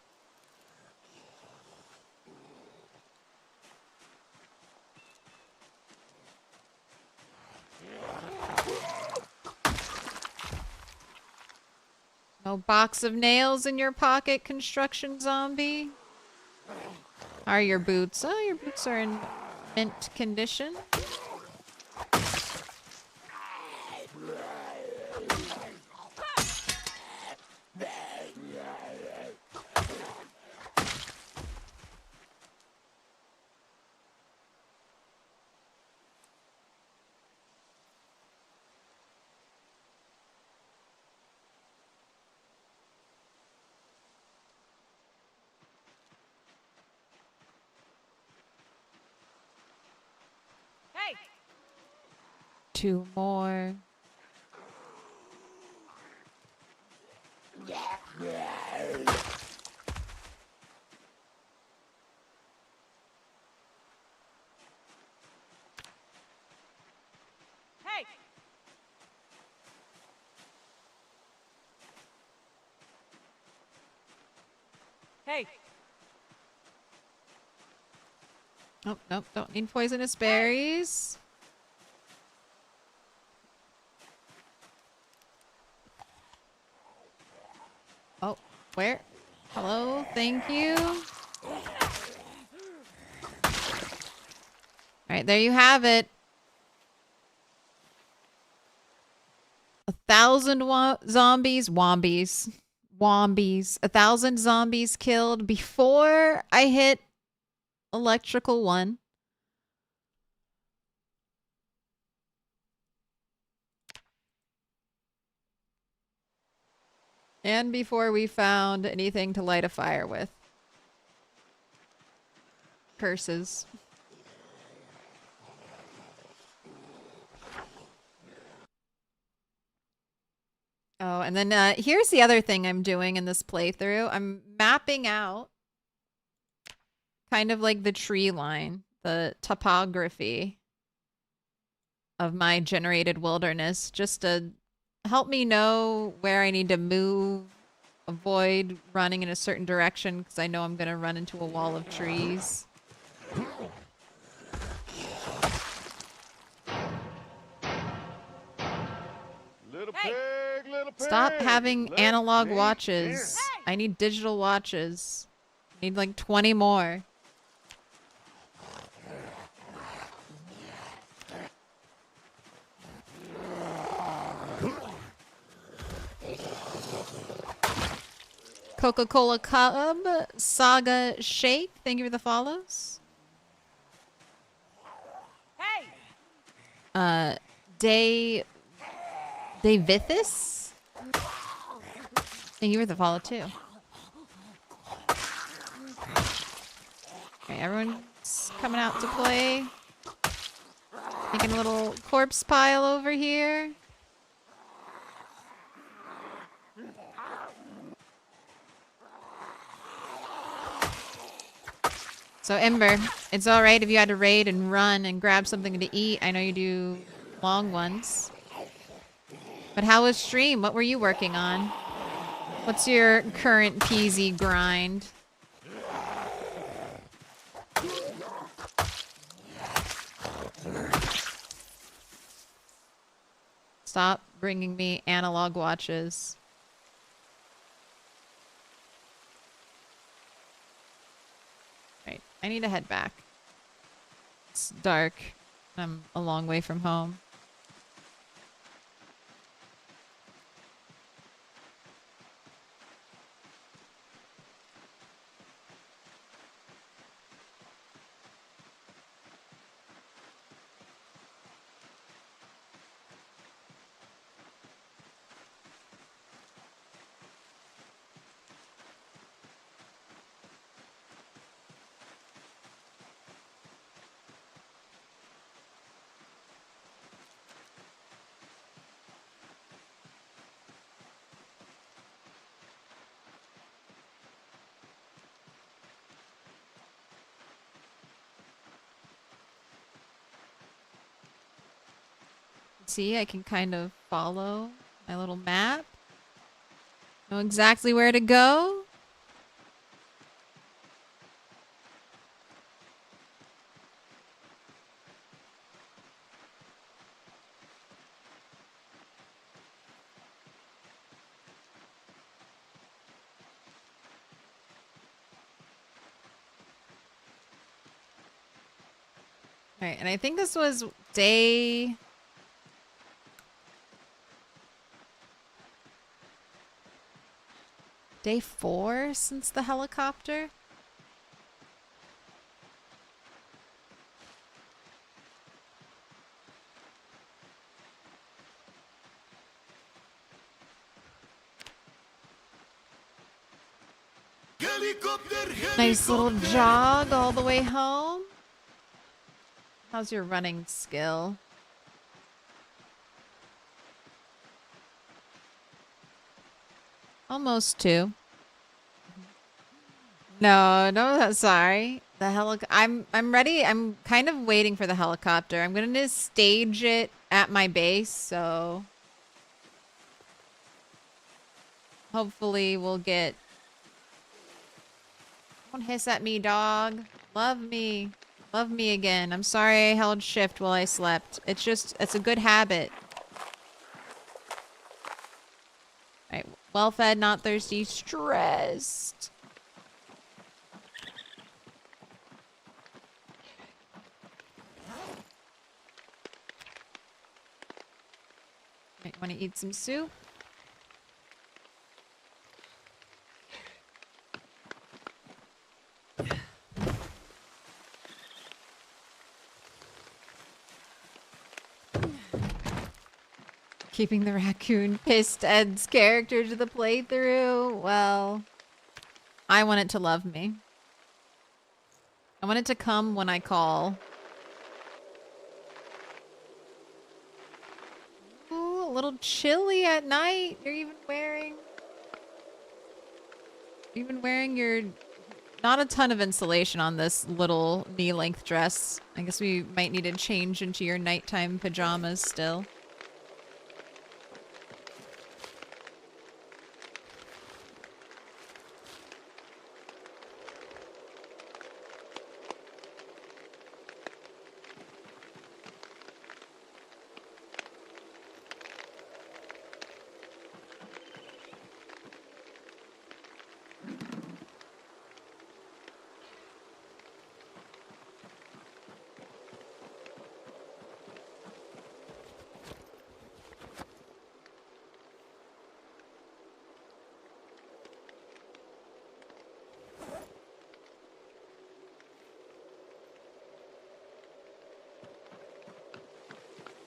Oh, box of nails in your pocket, construction zombie. How are your boots? Oh, your boots are in mint condition. Hey! 2 more. Hey! Hey! Oh, nope, don't need poisonous berries. Oh, where? Hello, thank you. Alright, there you have it. 1,000 zombies, wombies. 1,000 zombies killed before I hit electrical 1. And before we found anything to light a fire with. Curses. Oh, and then here's the other thing I'm doing in this playthrough. I'm mapping out kind of like the tree line, the topography of my generated wilderness, just to help me know where I need to move, avoid running in a certain direction, because I know I'm going to run into a wall of trees. Little Hey! pig, little pig. Stop having let analog me watches. in. I need digital watches. I need like 20 more. Coca-Cola Cub, Saga Shake, thank you for the follows. Hey! Davithis? Thank you for the follow too. Okay, everyone's coming out to play. Making a little corpse pile over here. So Ember, it's alright if you had to raid and run and grab something to eat. I know you do long ones. But how was stream? What were you working on? What's your current peasy grind? Stop bringing me analog watches. Right, I need to head back. It's dark. I'm a long way from home. See, I can kind of follow my little map. Know exactly where to go. Alright, and I think this was day... Day 4 since the helicopter? Nice little jog all the way home. How's your running skill? Almost 2. No, sorry. I'm ready. I'm kind of waiting for the helicopter. I'm gonna stage it at my base, so hopefully we'll get... Don't hiss at me, dog. Love me. Love me again. I'm sorry I held shift while I slept. It's a good habit. Alright, well fed, not thirsty, stressed. Might want to eat some soup. Keeping the raccoon pissed Ed's character to the playthrough. Well, I want it to love me. I want it to come when I call. Ooh, a little chilly at night. You're even wearing your... Not a ton of insulation on this little knee-length dress. I guess we might need to change into your nighttime pajamas still.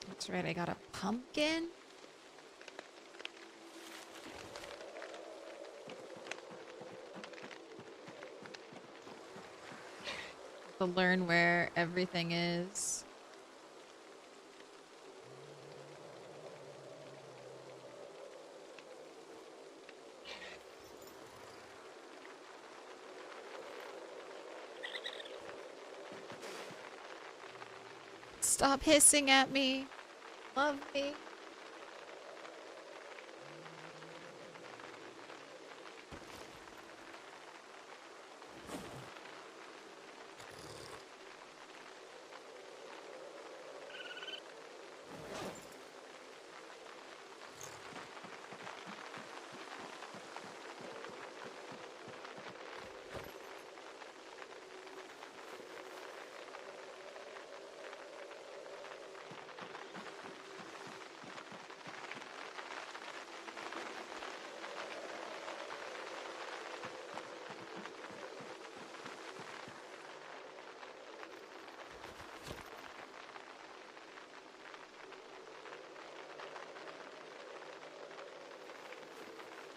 That's right, I got a pumpkin. To learn where everything is. Stop hissing at me. Love me.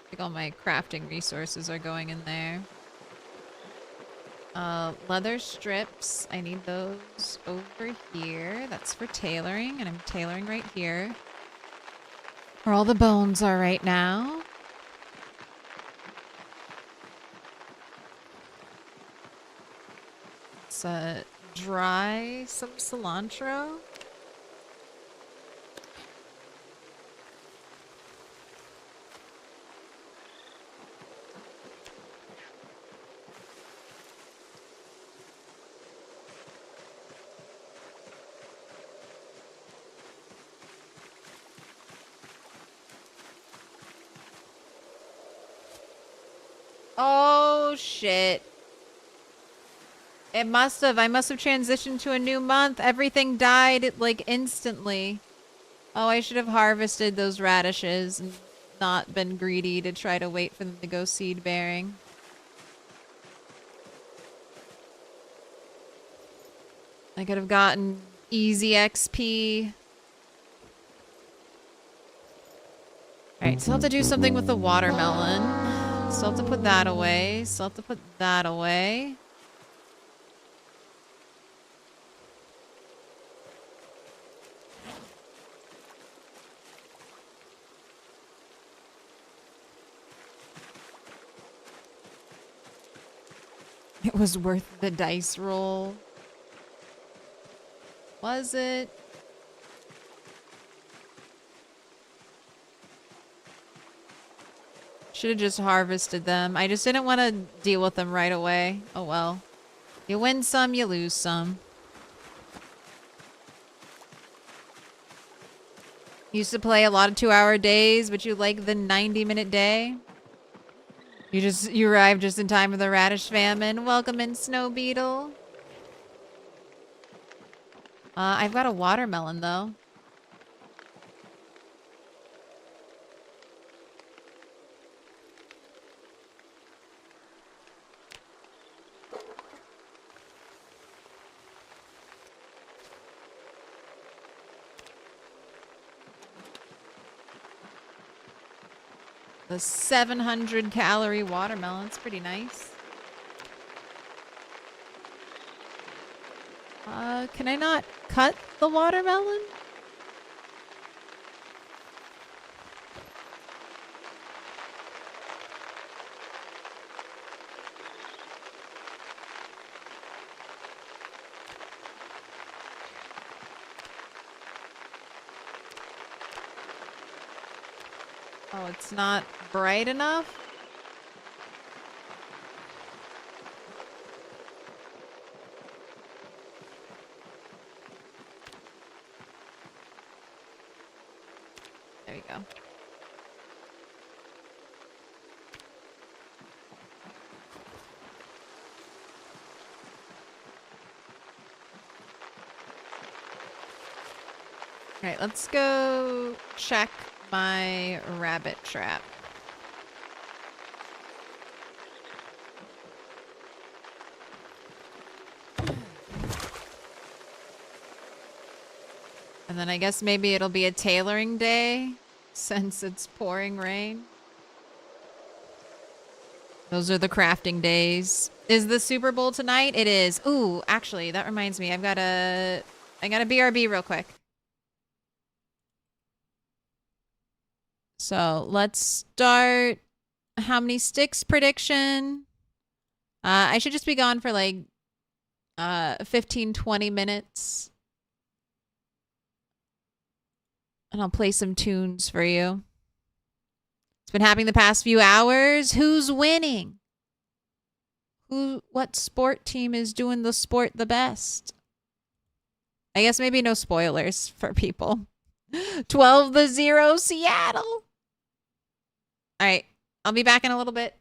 I think all my crafting resources are going in there. Leather strips. I need those over here. That's for tailoring, and I'm tailoring right here. Where all the bones are right now. Let's dry some cilantro. Oh, shit. It must have. I must have transitioned to a new month. Everything died, like, instantly. Oh, I should have harvested those radishes and not been greedy to try to wait for them to go seed bearing. I could have gotten easy XP. Alright, still have to do something with the watermelon. Still have to put that away. Still have to put that away. It was worth the dice roll. Was it? Should have just harvested them. I just didn't want to deal with them right away. Oh well. You win some, you lose some. Used to play a lot of 2-hour days, but you like the 90-minute day? You arrived just in time for the radish famine. Welcome in, Snow Beetle. I've got a watermelon, though. The 700-calorie watermelon. It's pretty nice. Can I not cut the watermelon? Oh, it's not bright enough? There you go. Alright, let's go check my rabbit trap. And then I guess maybe it'll be a tailoring day since it's pouring rain. Those are the crafting days. Is the Super Bowl tonight? It is. Ooh, actually, that reminds me. I got a BRB real quick. So let's start. How many sticks prediction? I should just be gone for like 15, 20 minutes. And I'll play some tunes for you. It's been happening the past few hours. Who's winning? What sport team is doing the sport the best? I guess maybe no spoilers for people. 12-0 Seattle. All right, I'll be back in a little bit.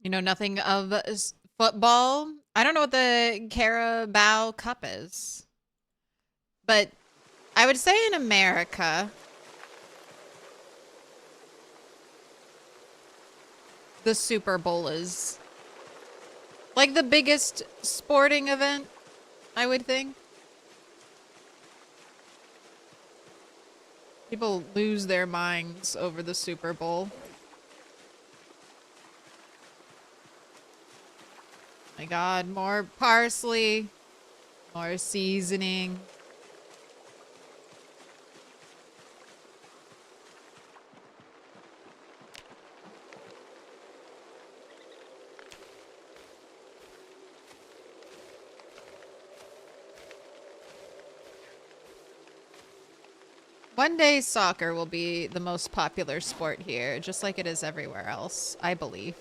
You know nothing of football? I don't know what the Carabao Cup is. But I would say in America, the Super Bowl is like the biggest sporting event, I would think. People lose their minds over the Super Bowl. My God, more parsley, more seasoning. One day soccer will be the most popular sport here, just like it is everywhere else, I believe.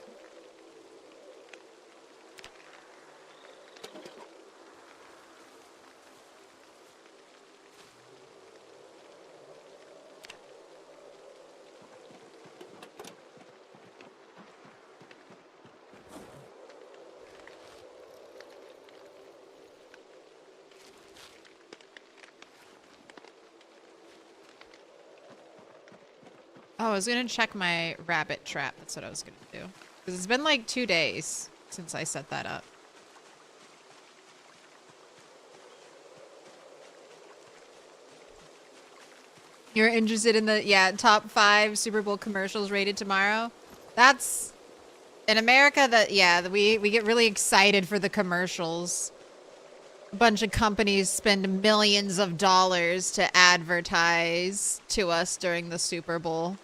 Oh, I was gonna check my rabbit trap. That's what I was gonna do. Because it's been like 2 days since I set that up. You're interested in the, top 5 Super Bowl commercials rated tomorrow? That's, in America, we get really excited for the commercials. A bunch of companies spend millions of dollars to advertise to us during the Super Bowl.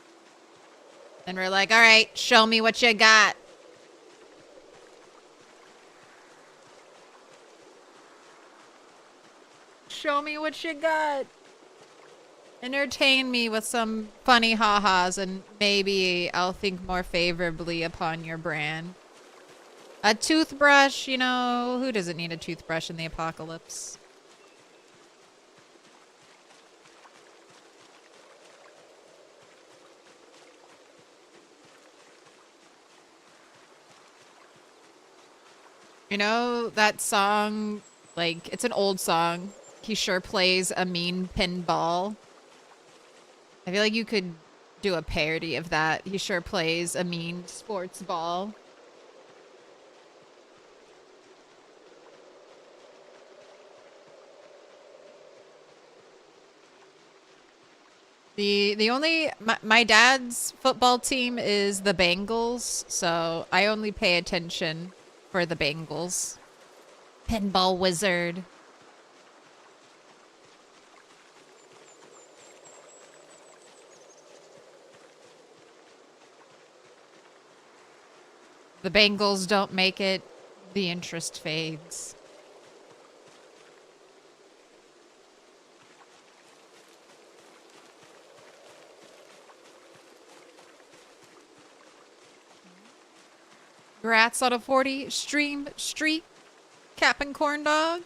And we're like, all right, show me what you got. Show me what you got. Entertain me with some funny ha-has and maybe I'll think more favorably upon your brand. A toothbrush, you know, who doesn't need a toothbrush in the apocalypse? You know that song, like, it's an old song. He sure plays a mean pinball. I feel like you could do a parody of that. He sure plays a mean sports ball. The only my dad's football team is the Bengals, so I only pay attention for the Bengals. Pinball wizard. The Bengals don't make it, the interest fades. Grats on a 40 streak, cap and corn dog.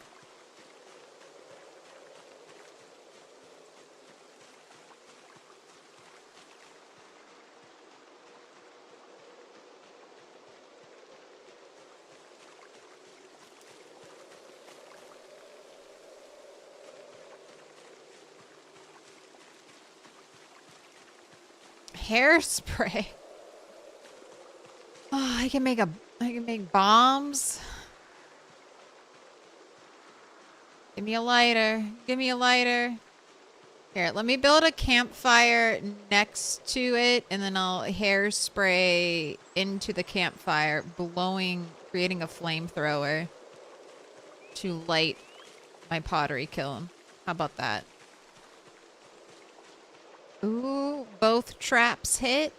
Hairspray. Oh, I can make bombs. Give me a lighter. Give me a lighter. Here, let me build a campfire next to it, and then I'll hairspray into the campfire, creating a flamethrower to light my pottery kiln. How about that? Ooh, both traps hit.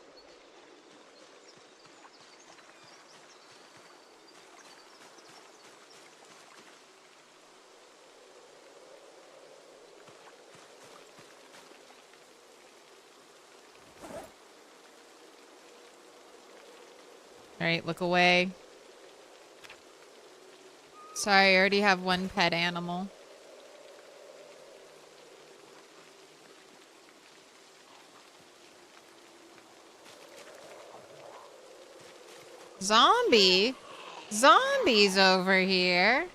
All right, look away. Sorry, I already have one pet animal. Zombie? Zombies over here.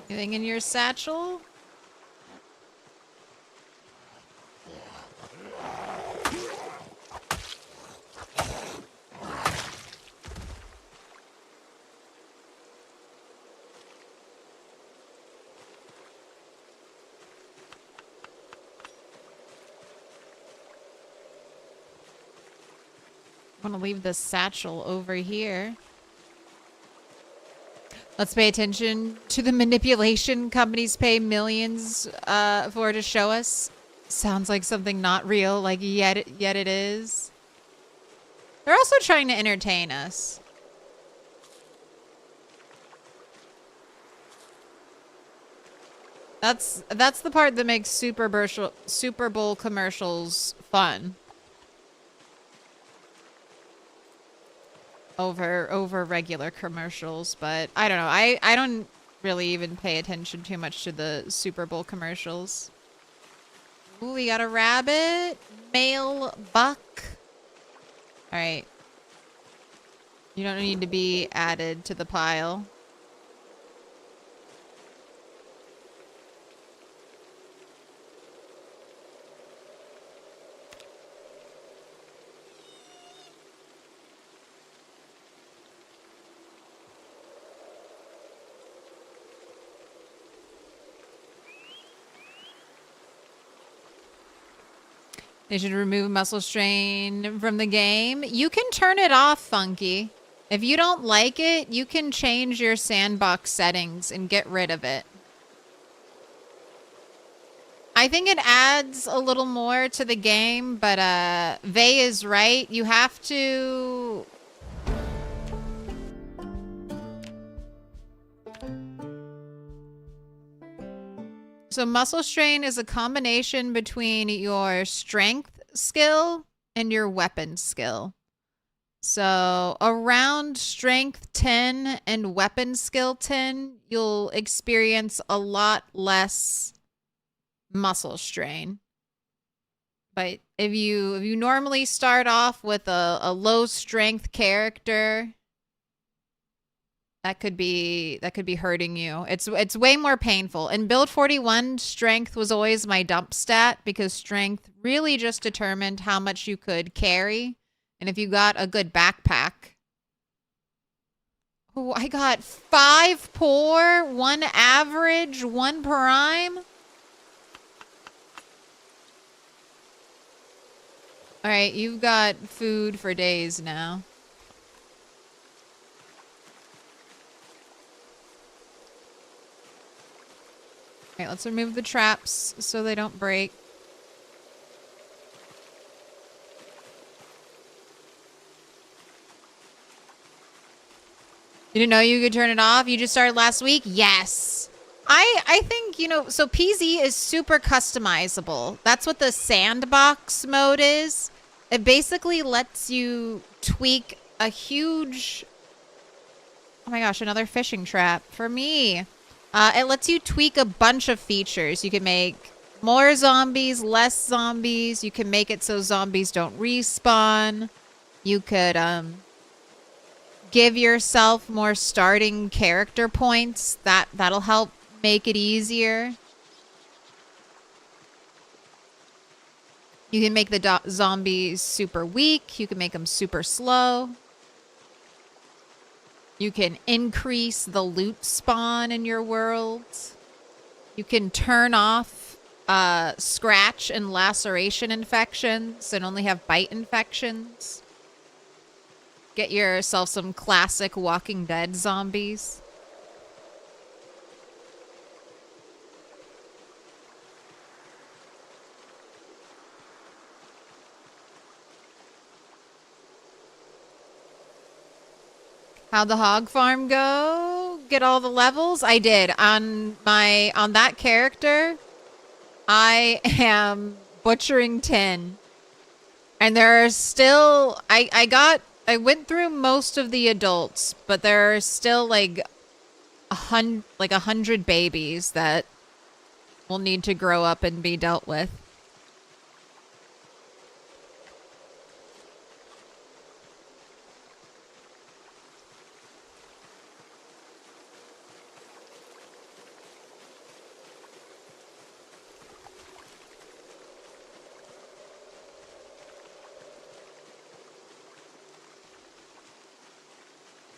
Anything in your satchel? I'm gonna leave the satchel over here. Let's pay attention to the manipulation companies pay millions for to show us. Sounds like something not real, like yet it is. They're also trying to entertain us. That's the part that makes Super Bowl commercials fun. over regular commercials, but I don't know. I don't really even pay attention too much to the Super Bowl commercials. Ooh, we got a rabbit. Male buck. All right. You don't need to be added to the pile. They should remove muscle strain from the game. You can turn it off, Funky. If you don't like it, you can change your sandbox settings and get rid of it. I think it adds a little more to the game, but Vey is right. You have to... So muscle strain is a combination between your strength skill and your weapon skill. So around strength 10 and weapon skill 10, you'll experience a lot less muscle strain. But if you normally start off with a low strength character, that could be hurting you. It's way more painful. In build 41, strength was always my dump stat because strength really just determined how much you could carry. And if you got a good backpack. Oh, I got 5 poor, 1 average, 1 prime. All right, you've got food for days now. All right, let's remove the traps so they don't break. You didn't know you could turn it off? You just started last week? Yes. I think, you know, so PZ is super customizable. That's what the sandbox mode is. It basically lets you tweak a huge... Oh my gosh, another fishing trap for me. It lets you tweak a bunch of features. You can make more zombies, less zombies. You can make it so zombies don't respawn. You could give yourself more starting character points. That'll help make it easier. You can make the zombies super weak. You can make them super slow. You can increase the loot spawn in your world. You can turn off scratch and laceration infections and only have bite infections. Get yourself some classic Walking Dead zombies. How'd the hog farm go? Get all the levels? I did. On that character, I am butchering 10. And there are still I went through most of the adults, but there are still like 100 babies that will need to grow up and be dealt with.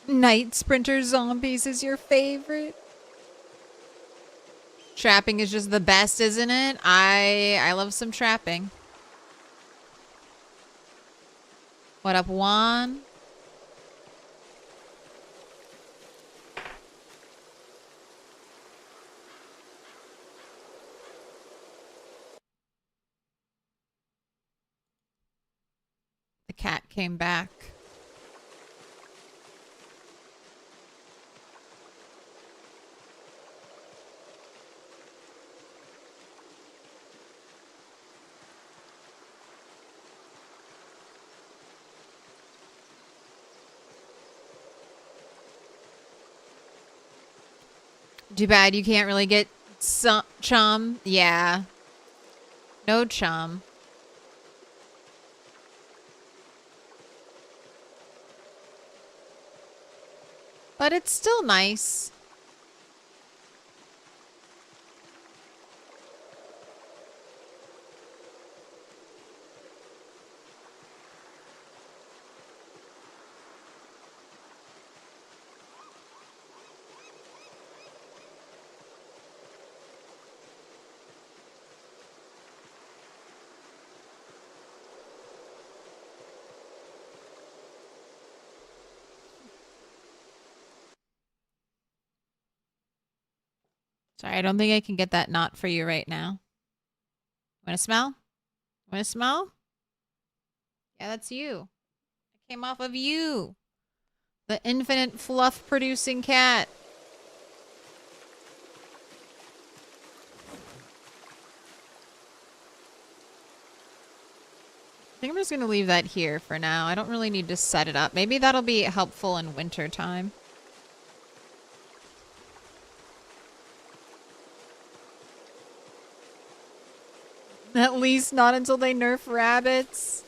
Night Sprinter Zombies is your favorite? Trapping is just the best, isn't it? I love some trapping. What up, Juan? The cat came back. Too bad you can't really get some chum. Yeah. No chum. But it's still nice. Sorry, I don't think I can get that knot for you right now. Want to smell? Want to smell? Yeah, that's you. It came off of you. The infinite fluff-producing cat. I think I'm just going to leave that here for now. I don't really need to set it up. Maybe that'll be helpful in winter time. At least not until they nerf rabbits.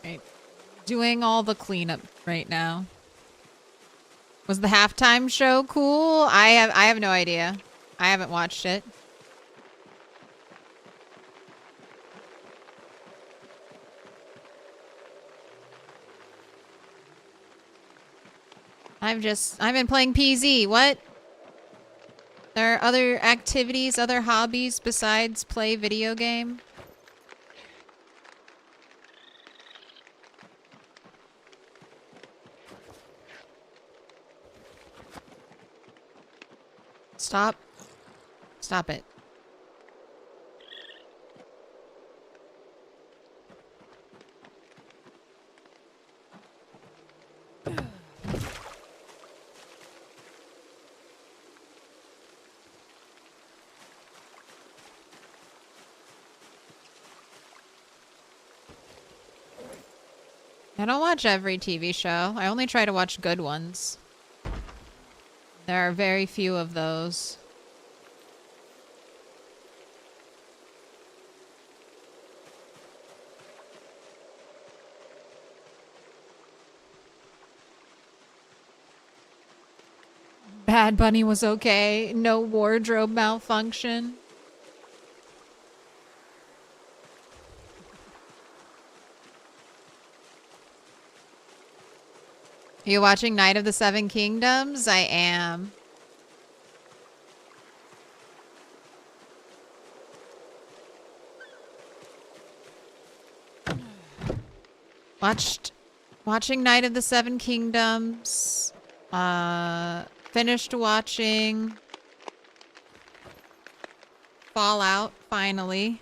Right. Doing all the cleanup right now. Was the halftime show cool? I have no idea. I haven't watched it. I've been playing PZ. What? There are other activities, other hobbies besides play video game? Stop. Stop it. I don't watch every TV show. I only try to watch good ones. There are very few of those. Bad Bunny was okay. No wardrobe malfunction. Are you watching Night of the Seven Kingdoms? I am. Watching Night of the Seven Kingdoms. Finished watching Fallout, finally.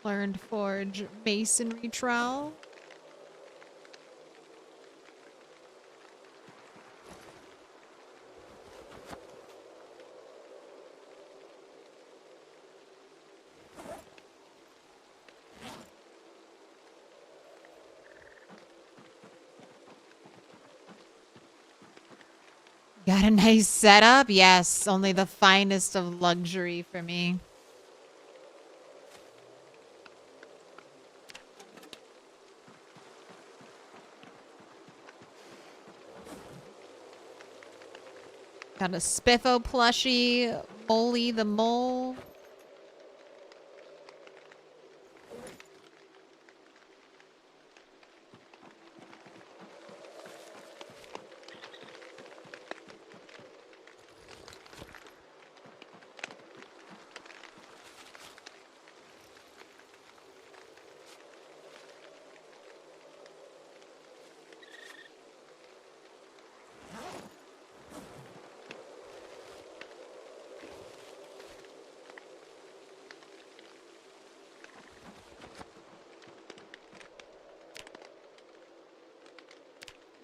Learned forge masonry trowel. Got a nice setup? Yes, only the finest of luxury for me. Got a Spiffo plushie, Molly the Mole.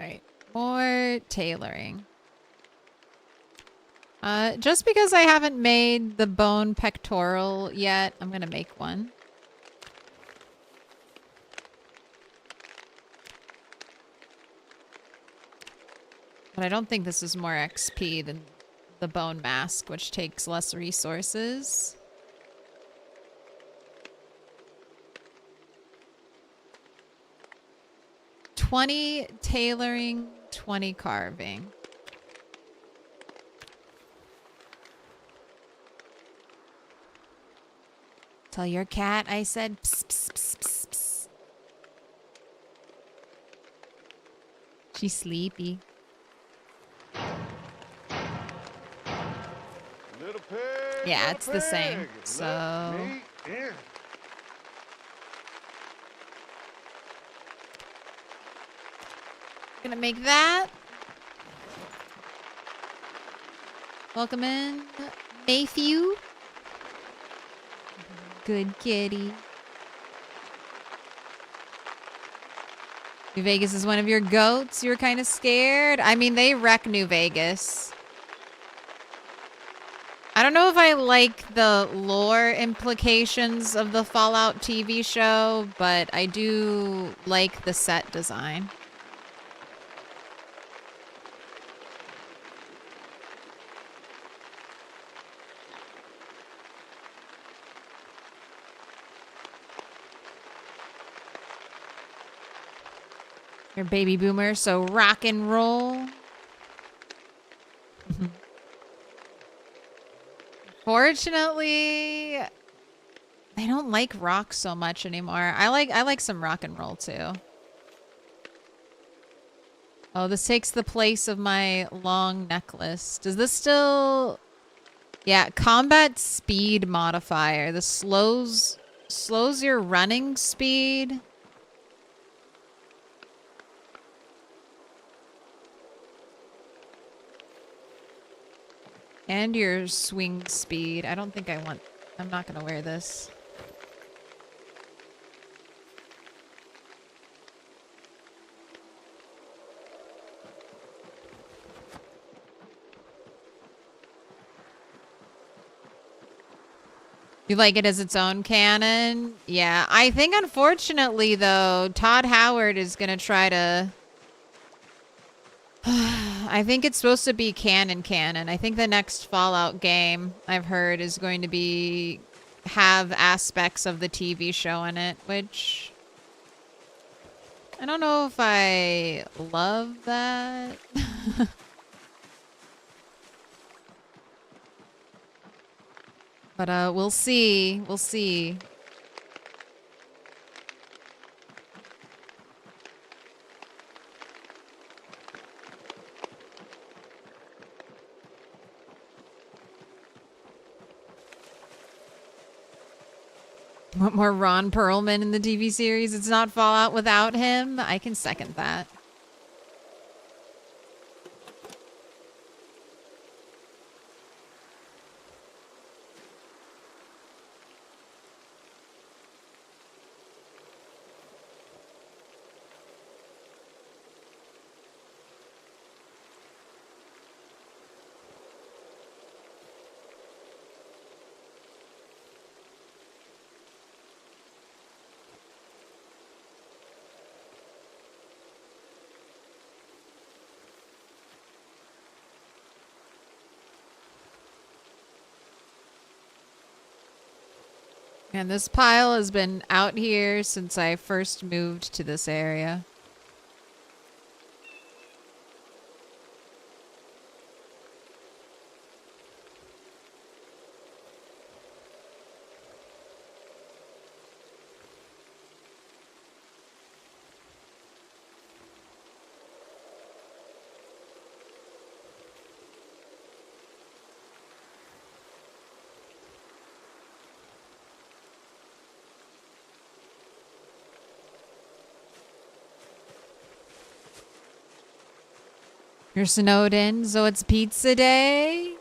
Alright, more tailoring. Just because I haven't made the bone pectoral yet, I'm gonna make one. But I don't think this is more XP than the bone mask, which takes less resources. $20 tailoring, 20 carving. Tell your cat I said psst, psst, psst, psst, psst. She's sleepy. Little pig, Yeah, little it's the same. pig, So let me in. gonna make that. Welcome in, Mayphew. Good kitty. New Vegas is one of your goats. You were kind of scared. I mean, they wreck New Vegas. I don't know if I like the lore implications of the Fallout TV show, but I do like the set design. You're a baby boomer, so rock and roll. Fortunately, they don't like rock so much anymore. I like some rock and roll too. Oh, this takes the place of my long necklace. Does this still... Yeah, combat speed modifier. This slows your running speed. And your swing speed. I don't think I want... I'm not going to wear this. You like it as its own canon? Yeah. I think, unfortunately, though, Todd Howard is going to try to... I think it's supposed to be canon. I think the next Fallout game I've heard is going to be have aspects of the TV show in it, which I don't know if I love that. But we'll see. We'll see. Want more Ron Perlman in the TV series? It's not Fallout without him. I can second that. And this pile has been out here since I first moved to this area. You're snowed in, so it's pizza day?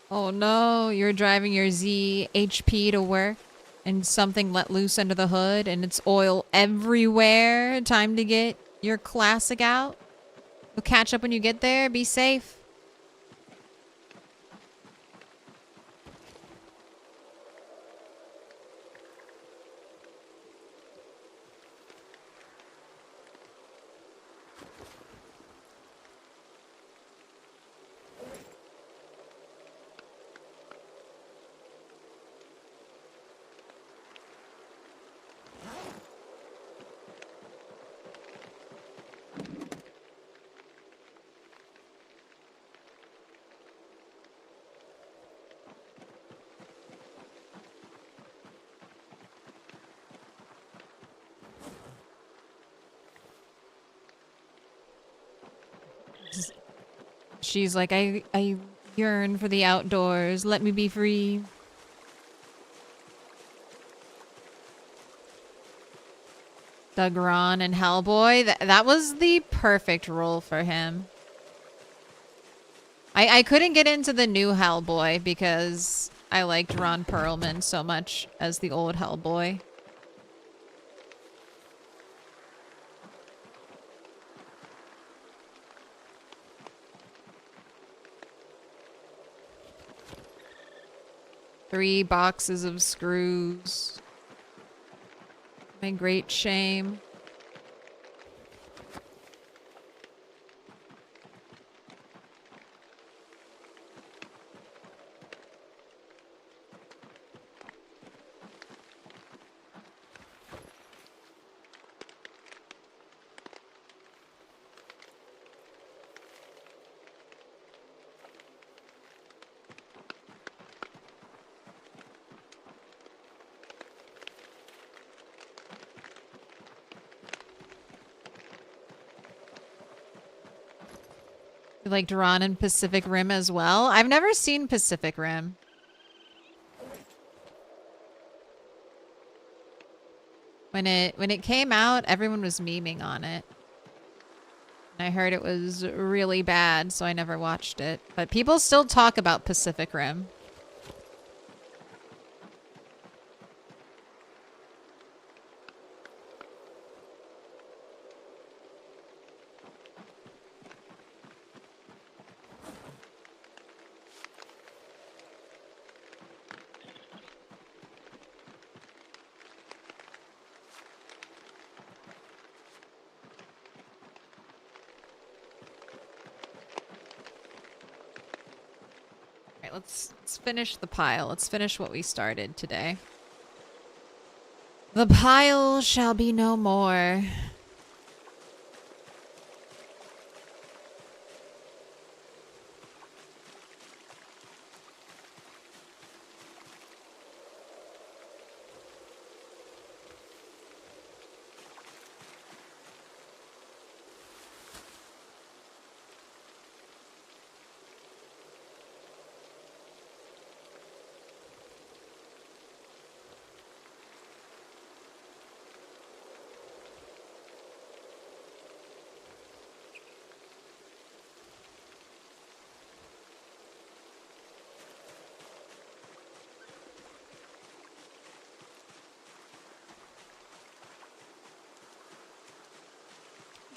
Oh no, you're driving your ZHP to work and something let loose under the hood and it's oil everywhere. Time to get your classic out. We'll catch up when you get there. Be safe. She's like, I yearn for the outdoors. Let me be free. Doug Ron and Hellboy. That was the perfect role for him. I couldn't get into the new Hellboy because I liked Ron Perlman so much as the old Hellboy. Three boxes of screws. My great shame. You liked Ron and Pacific Rim as well? I've never seen Pacific Rim. When it came out, everyone was memeing on it. And I heard it was really bad, so I never watched it. But people still talk about Pacific Rim. Let's finish the pile. Let's finish what we started today. The pile shall be no more.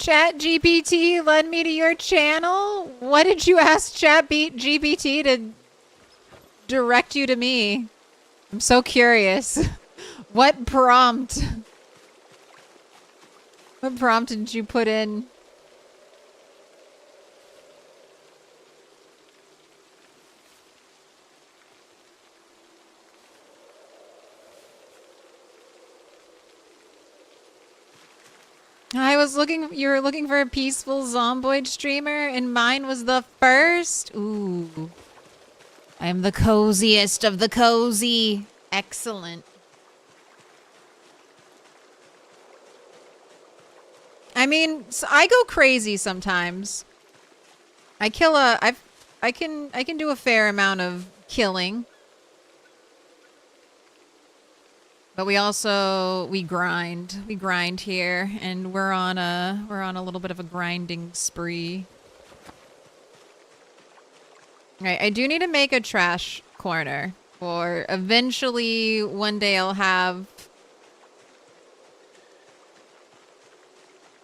Chat GPT led me to your channel? What did you ask Chat GPT to direct you to me? I'm so curious. What prompt? What prompt did you put in? You were looking for a peaceful Zomboid streamer, and mine was the first? Ooh. I am the coziest of the cozy. Excellent. I mean, I go crazy sometimes. I can do a fair amount of killing. But we grind. We grind here, and we're on a little bit of a grinding spree. Right, I do need to make a trash corner, for eventually one day I'll have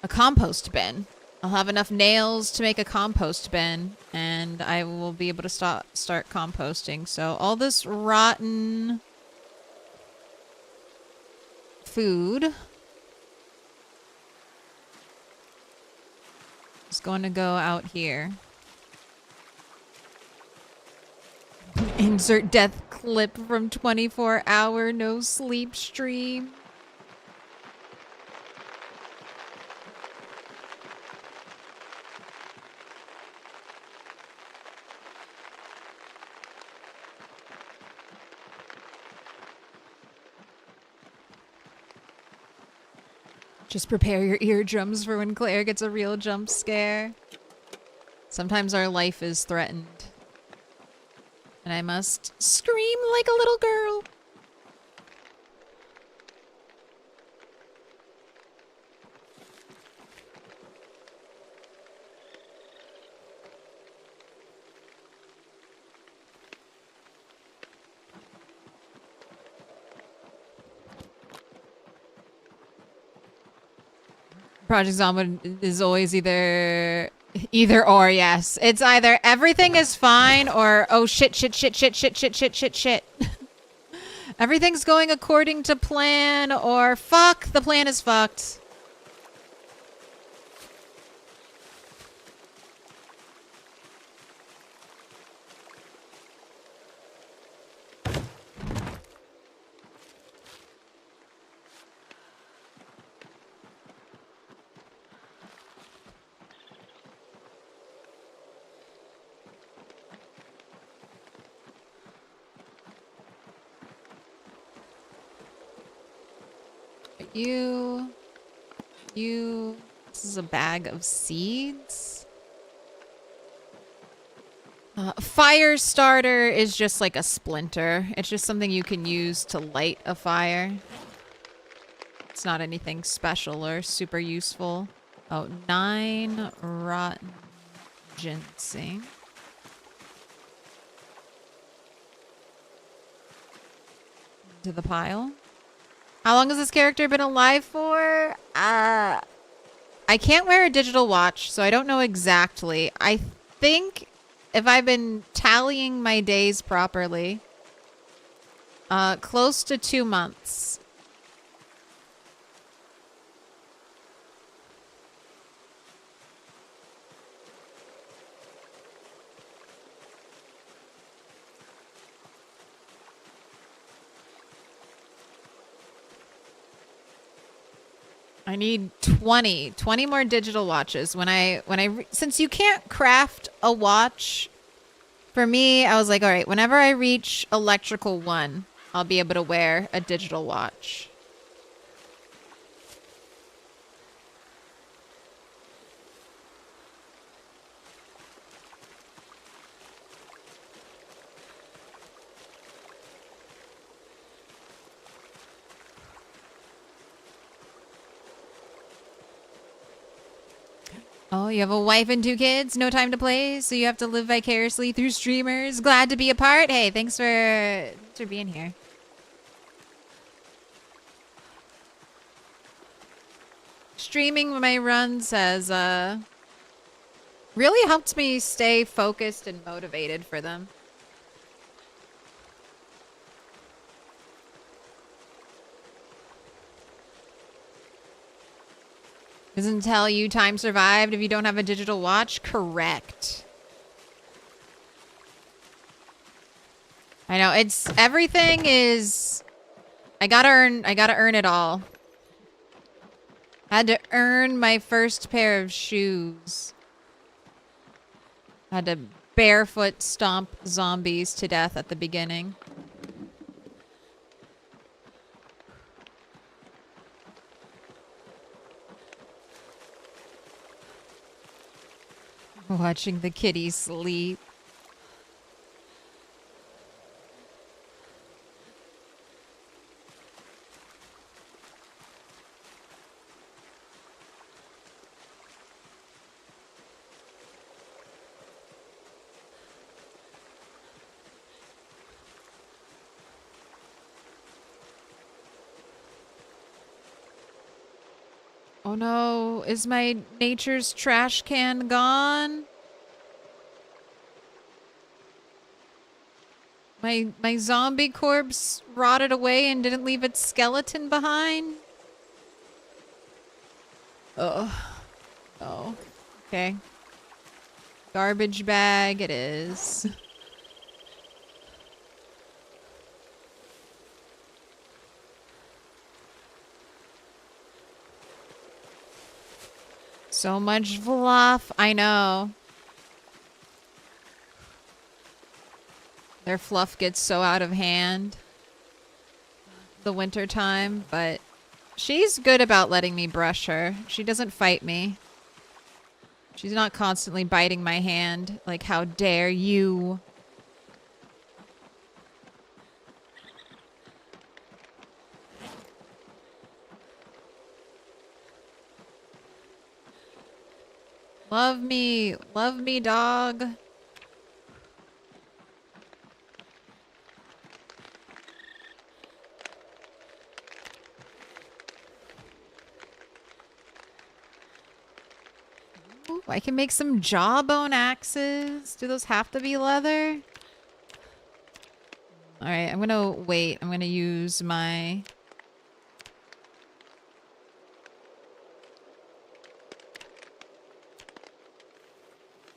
a compost bin. I'll have enough nails to make a compost bin, and I will be able to start composting. So all this rotten food is going to go out here. Insert death clip from 24-hour no sleep stream. Just prepare your eardrums for when Claire gets a real jump scare. Sometimes our life is threatened. And I must scream like a little girl. Project Zomboid is always either or, yes. It's either everything is fine or oh shit. Everything's going according to plan or fuck, the plan is fucked. This is a bag of seeds. Fire starter is just like a splinter. It's just something you can use to light a fire. It's not anything special or super useful. Oh, 9 rotten ginseng. To the pile. How long has this character been alive for? I can't wear a digital watch, so I don't know exactly. I think if I've been tallying my days properly, close to 2 months. I need 20 more digital watches. Since you can't craft a watch, for me, I was like, all right, whenever I reach electrical 1, I'll be able to wear a digital watch. Oh, you have a wife and 2 kids, no time to play, so you have to live vicariously through streamers. Glad to be a part. Hey, thanks for being here. streaming my runs has really helped me stay focused and motivated for them. Doesn't tell you time survived if you don't have a digital watch? Correct. I know, it's everything is I gotta earn it all. I had to earn my first pair of shoes. I had to barefoot stomp zombies to death at the beginning. Watching the kitty sleep. Oh no, is my nature's trash can gone? My zombie corpse rotted away and didn't leave its skeleton behind? Oh. Oh. Okay. Garbage bag it is. So much fluff. I know. Their fluff gets so out of hand the winter time, but she's good about letting me brush her. She doesn't fight me. She's not constantly biting my hand. Like, how dare you? Love me, dog. Ooh, I can make some jawbone axes. Do those have to be leather? All right, I'm gonna wait. I'm gonna use my...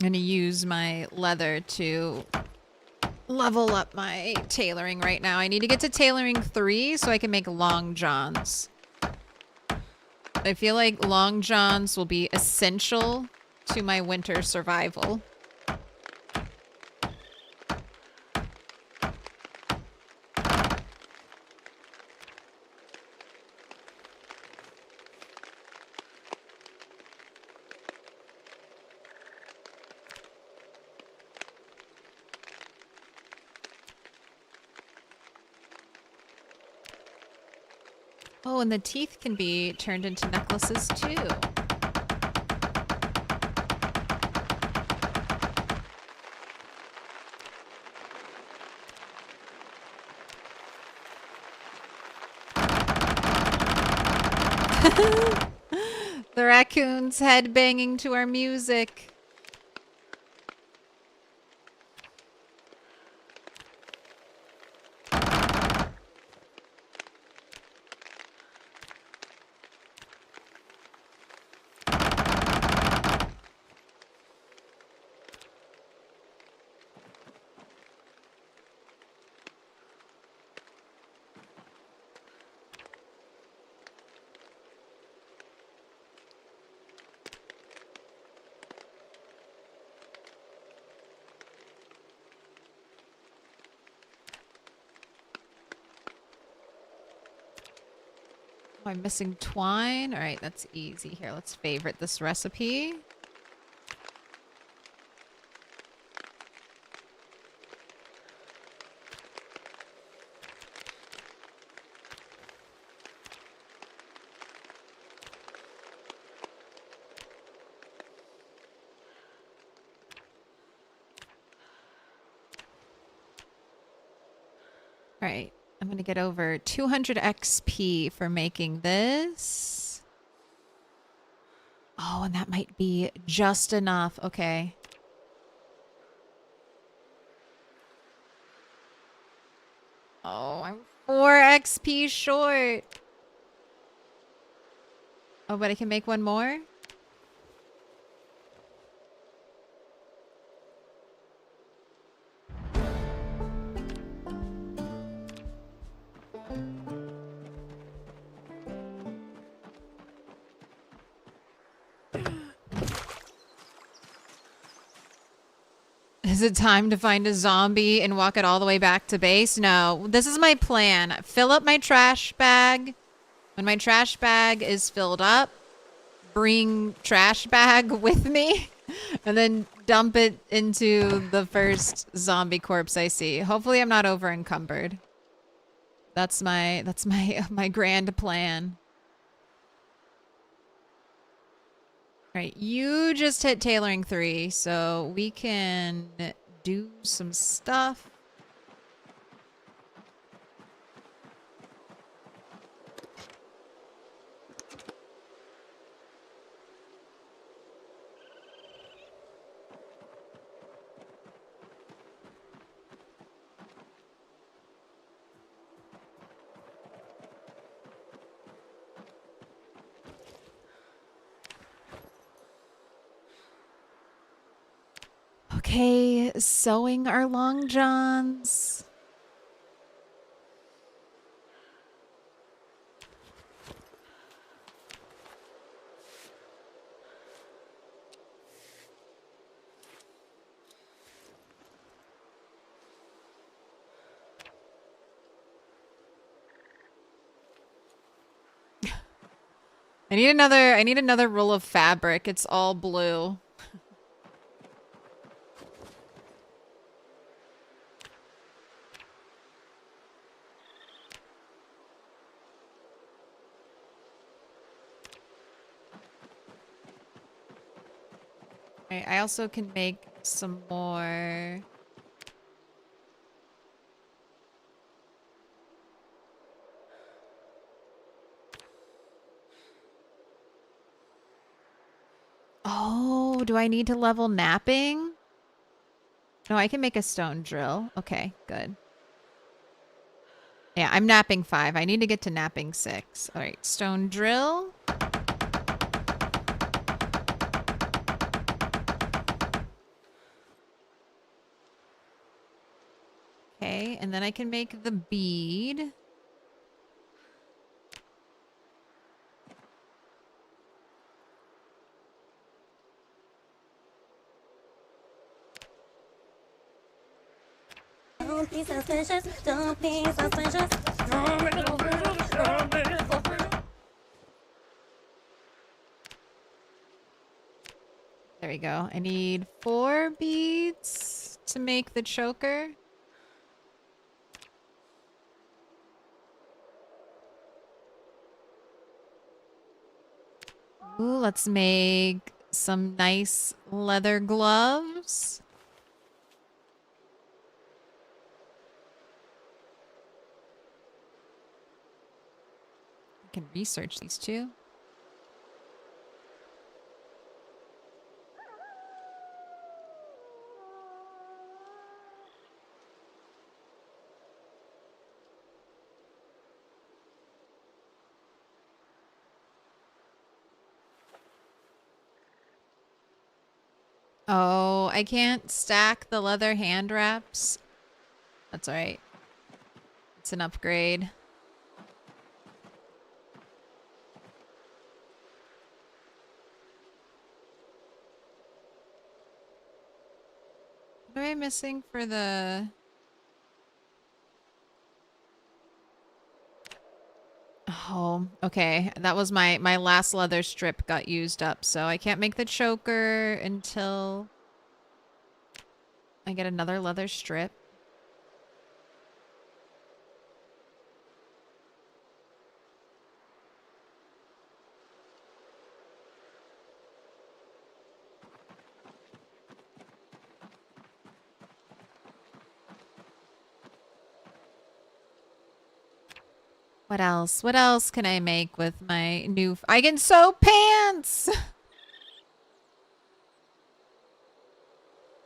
I'm gonna use my leather to level up my tailoring right now. I need to get to tailoring 3 so I can make long johns. I feel like long johns will be essential to my winter survival. Oh, and the teeth can be turned into necklaces too. The raccoon's head banging to our music. Oh, I'm missing twine. All right, that's easy. Here, let's favorite this recipe. All right, I'm going to get over 200 XP for making this. Oh, and that might be just enough. Okay. Oh, I'm 4 XP short. Oh, but I can make one more? Is it time to find a zombie and walk it all the way back to base? No, this is my plan. Fill up my trash bag. When my trash bag is filled up, bring trash bag with me and then dump it into the first zombie corpse I see. Hopefully I'm not over encumbered. That's my my grand plan. All right, you just hit tailoring 3, so we can do some stuff. Okay, sewing our long johns. I need another roll of fabric. It's all blue. Okay, I also can make some more. Oh, do I need to level napping? No, I can make a stone drill. Okay, good. Yeah, I'm napping 5. I need to get to napping 6. All right, stone drill. Okay, and then I can make the bead. Don't be suspicious. Don't be suspicious. There we go. I need 4 beads to make the choker. Ooh, let's make some nice leather gloves. I can research these too. Oh, I can't stack the leather hand wraps. That's all right. It's an upgrade. What am I missing for the... Oh, okay. That was my last leather strip got used up, so I can't make the choker until I get another leather strip. What else? What else can I make with my new... I can sew pants!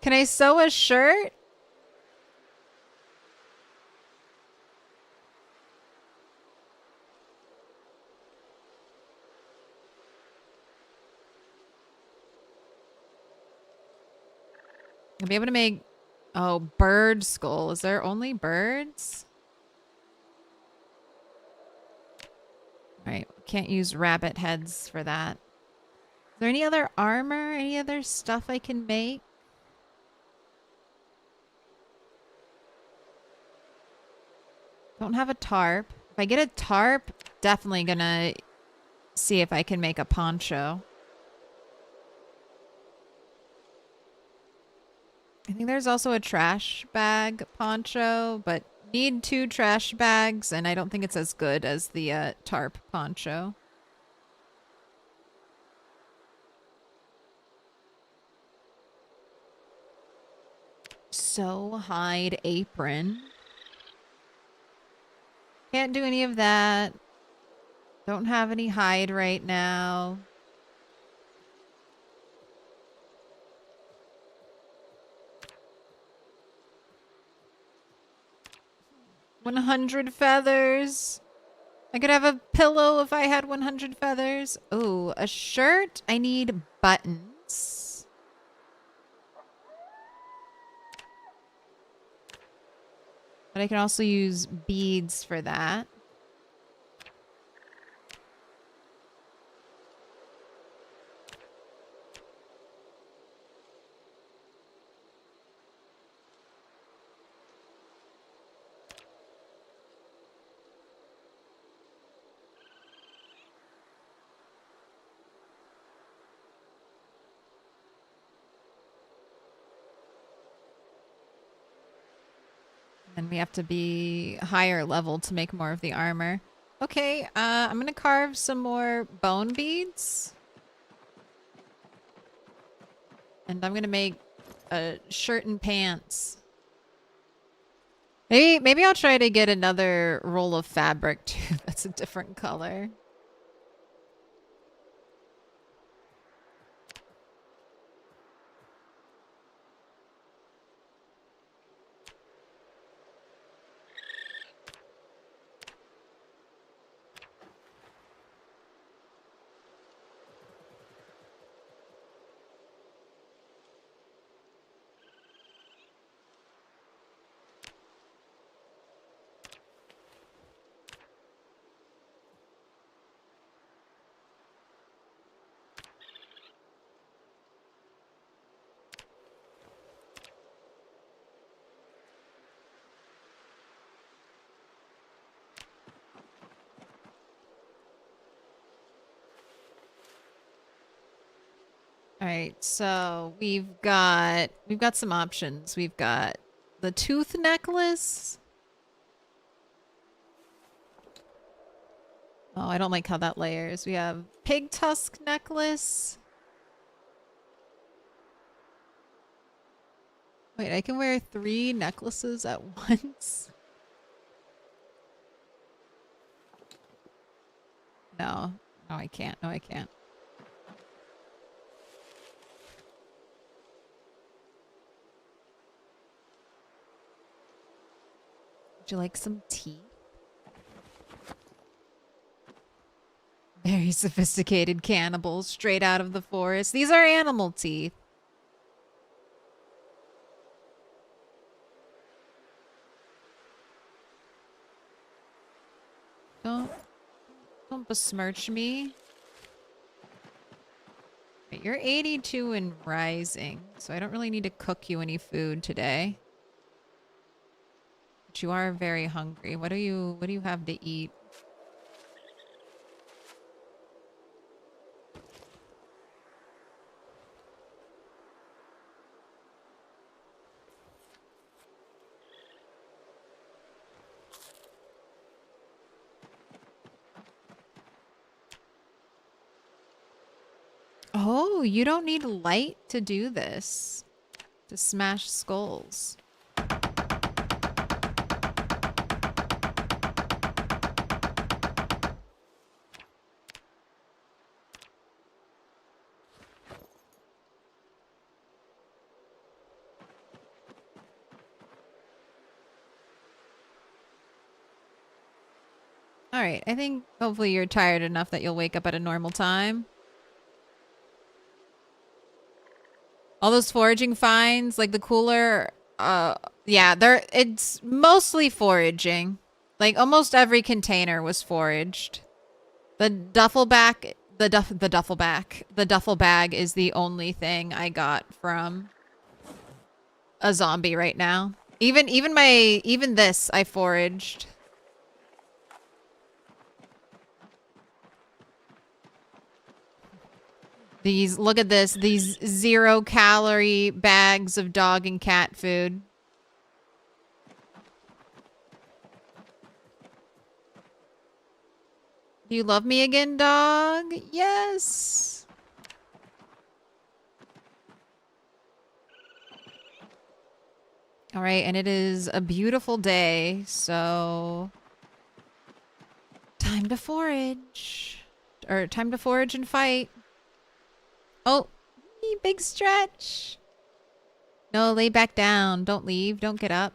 Can I sew a shirt? I'll be able to make... Oh, bird skull. Is there only birds? Alright, can't use rabbit heads for that. Is there any other armor? Any other stuff I can make? Don't have a tarp. If I get a tarp, definitely gonna see if I can make a poncho. I think there's also a trash bag poncho, but need 2 trash bags, and I don't think it's as good as the tarp poncho. So hide apron. Can't do any of that. Don't have any hide right now. $100 feathers. I could have a pillow if I had 100 feathers. Oh, a shirt. I need buttons. But I can also use beads for that. And we have to be higher level to make more of the armor. Okay, I'm gonna carve some more bone beads. And I'm gonna make a shirt and pants. Maybe I'll try to get another roll of fabric too. That's a different color. All right, so we've got some options. We've got the tooth necklace. Oh, I don't like how that layers. We have pig tusk necklace. Wait, I can wear 3 necklaces at once? No. No, I can't. No, I can't. Would you like some tea? Very sophisticated cannibals straight out of the forest. These are animal teeth. Don't besmirch me. Wait, you're 82 and rising, so I don't really need to cook you any food today. But you are very hungry. What do you have to eat? Oh, you don't need light to do this. To smash skulls. Alright, I think hopefully you're tired enough that you'll wake up at a normal time. All those foraging finds, like the cooler, yeah, it's mostly foraging. Like almost every container was foraged. The duffel bag is the only thing I got from a zombie right now. Even this I foraged. Look at this, these 0-calorie bags of dog and cat food. Do you love me again, dog? Yes. All right, and it is a beautiful day, so time to forage. Or time to forage and fight. Oh, big stretch. No, lay back down. Don't leave. Don't get up.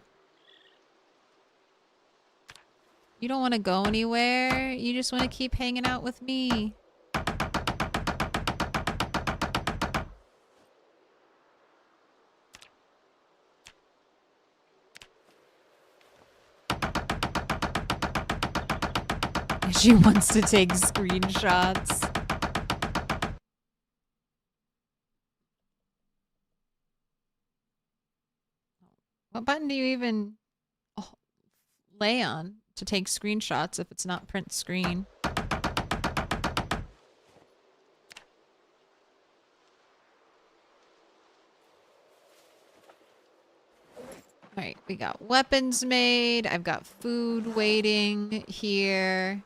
You don't want to go anywhere. You just want to keep hanging out with me. She wants to take screenshots. What button do you even lay on to take screenshots if it's not print screen? Alright, we got weapons made. I've got food waiting here.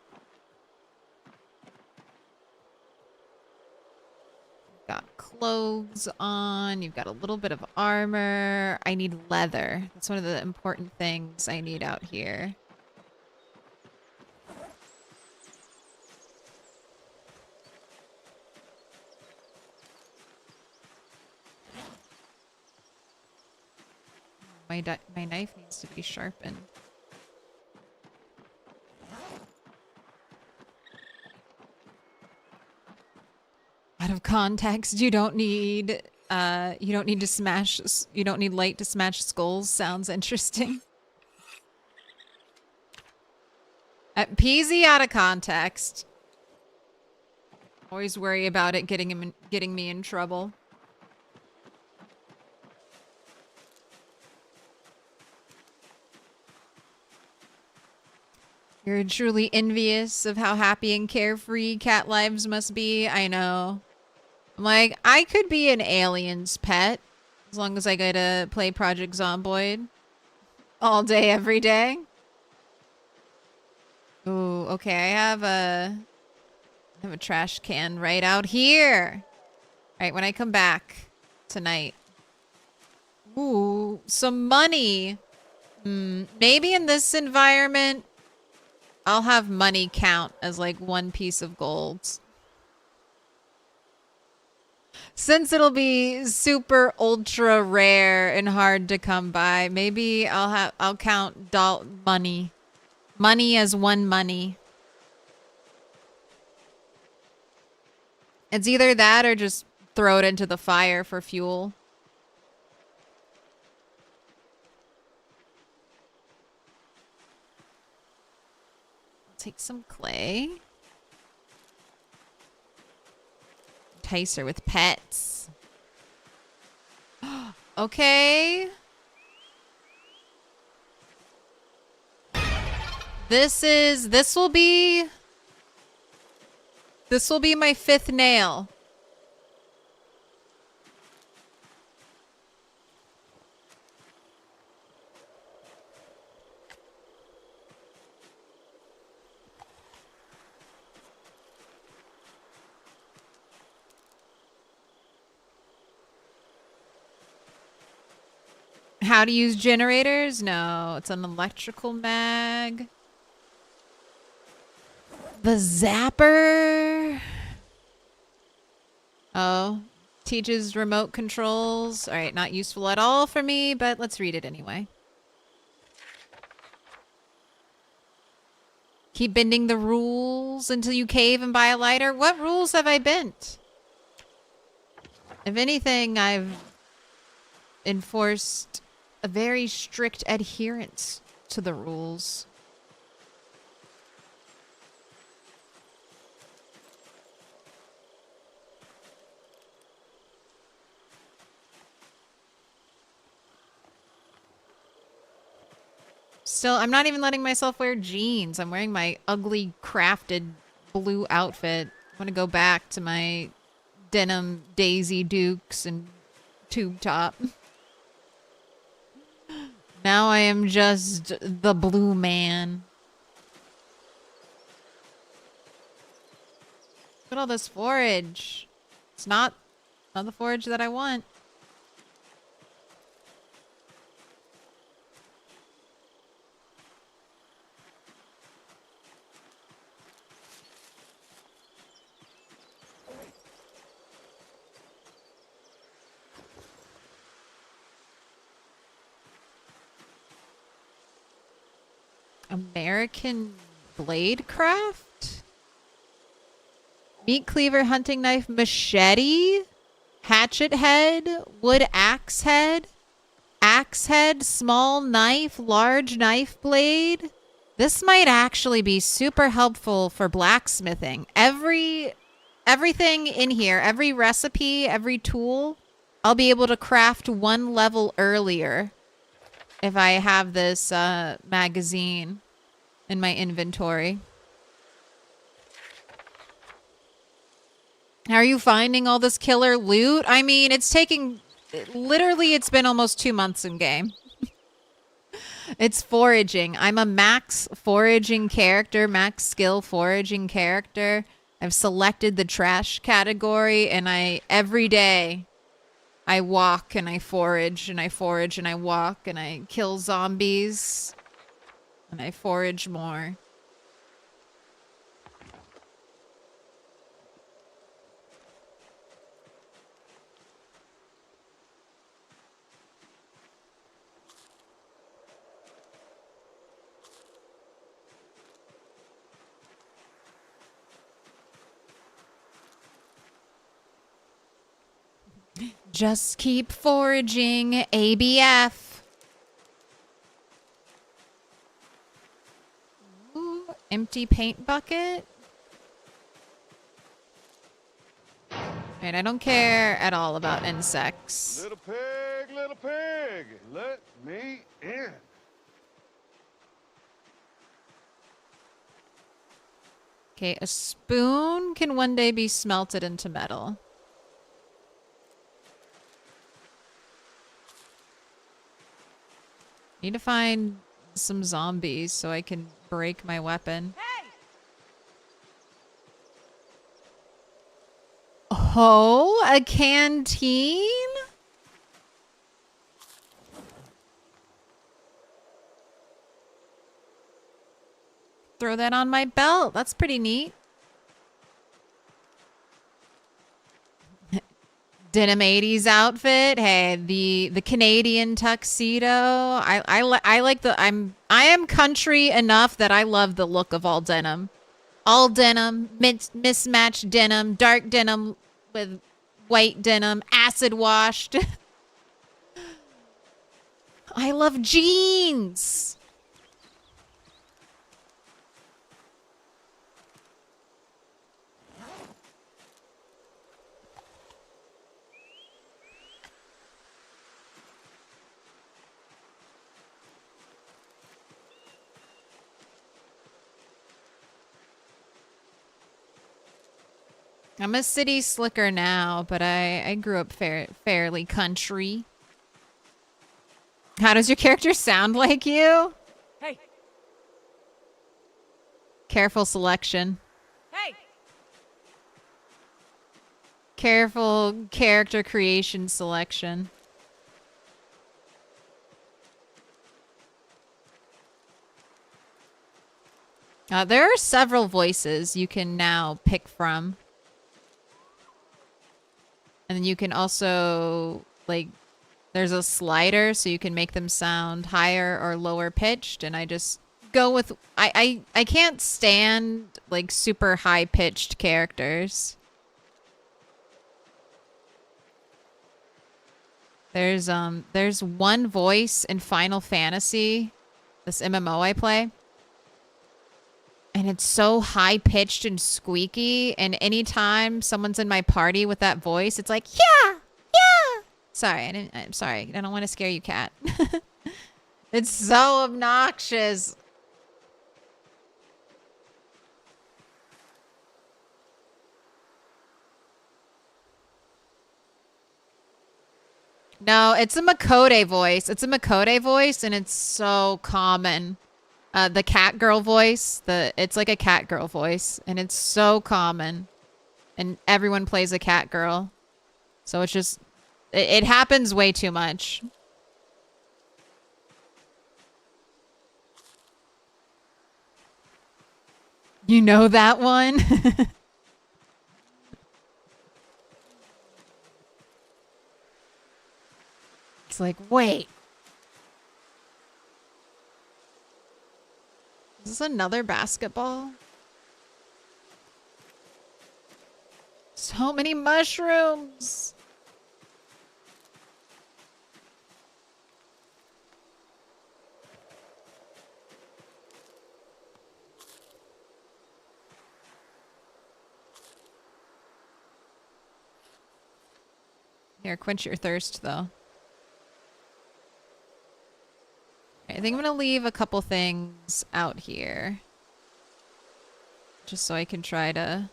Got clothes on. You've got a little bit of armor. I need leather. That's one of the important things I need out here. My knife needs to be sharpened. Out of context, you don't need to smash, you don't need light to smash skulls. Sounds interesting. Peasy out of context. Always worry about it getting me in trouble. You're truly envious of how happy and carefree cat lives must be. I know. I'm like, I could be an alien's pet as long as I get to play Project Zomboid all day, every day. Ooh, okay. I have a trash can right out here. All right, when I come back tonight. Ooh, some money. Maybe in this environment, I'll have money count as like one piece of gold. Since it'll be super ultra rare and hard to come by, maybe I'll count money. Money as one money. It's either that or just throw it into the fire for fuel. Take some clay. Entice her with pets. Okay. This will be my 5th nail. How to use generators? No, it's an electrical mag. The zapper. Oh, teaches remote controls. All right, not useful at all for me, but let's read it anyway. Keep bending the rules until you cave and buy a lighter. What rules have I bent? If anything, I've enforced a very strict adherence to the rules. Still, I'm not even letting myself wear jeans. I'm wearing my ugly crafted blue outfit. I want to go back to my denim Daisy Dukes and tube top. Now I am just the blue man. Look at all this forage. It's not the forage that I want. American blade craft? Meat cleaver, hunting knife, machete, hatchet head, wood axe head, small knife, large knife blade. This might actually be super helpful for blacksmithing. Everything in here, every recipe, every tool, I'll be able to craft one level earlier if I have this magazine in my inventory. How are you finding all this killer loot? I mean, it's taking... Literally, it's been almost 2 months in game. It's foraging. I'm a max foraging character, max skill foraging character. I've selected the trash category, and every day I walk and I forage and I forage and I walk and I kill zombies and I forage more. Just keep foraging, ABF. Ooh, empty paint bucket. Alright, I don't care at all about insects. Little pig, let me in. Okay, a spoon can one day be smelted into metal. Need to find some zombies so I can break my weapon. Hey! Oh, a canteen? Throw that on my belt. That's pretty neat. Denim 80s outfit. Hey, the Canadian tuxedo. I like the I am country enough that I love the look of all denim. All denim, mismatched denim, dark denim with white denim, acid washed. I love jeans. I'm a city slicker now, but I grew up fairly country. How does your character sound like you? Hey! Careful selection. Hey! Careful character creation selection. There are several voices you can now pick from. And then you can also, like, there's a slider so you can make them sound higher or lower pitched. And I just go with I can't stand like super high pitched characters. There's one voice in Final Fantasy, this MMO I play. And it's so high pitched and squeaky, and anytime someone's in my party with that voice, it's like, yeah, yeah. Sorry, I'm sorry. I don't want to scare you, cat. It's so obnoxious. No, it's a Makode voice. It's a Makode voice, and it's so common. The cat girl voice, it's like a cat girl voice, and it's so common. And everyone plays a cat girl. So it's just, it happens way too much. You know that one? It's like, wait. Is this another basketball? So many mushrooms. Here, quench your thirst, though. I think I'm going to leave a couple things out here. Just so I can try to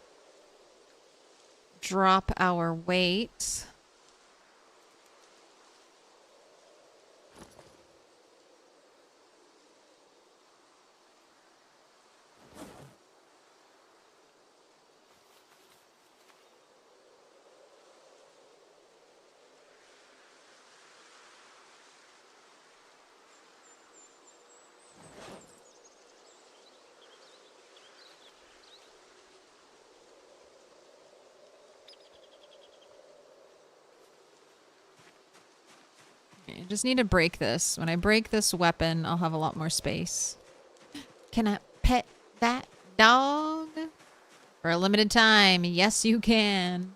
drop our weight. I just need to break this. When I break this weapon, I'll have a lot more space. Can I pet that dog? For a limited time. Yes, you can.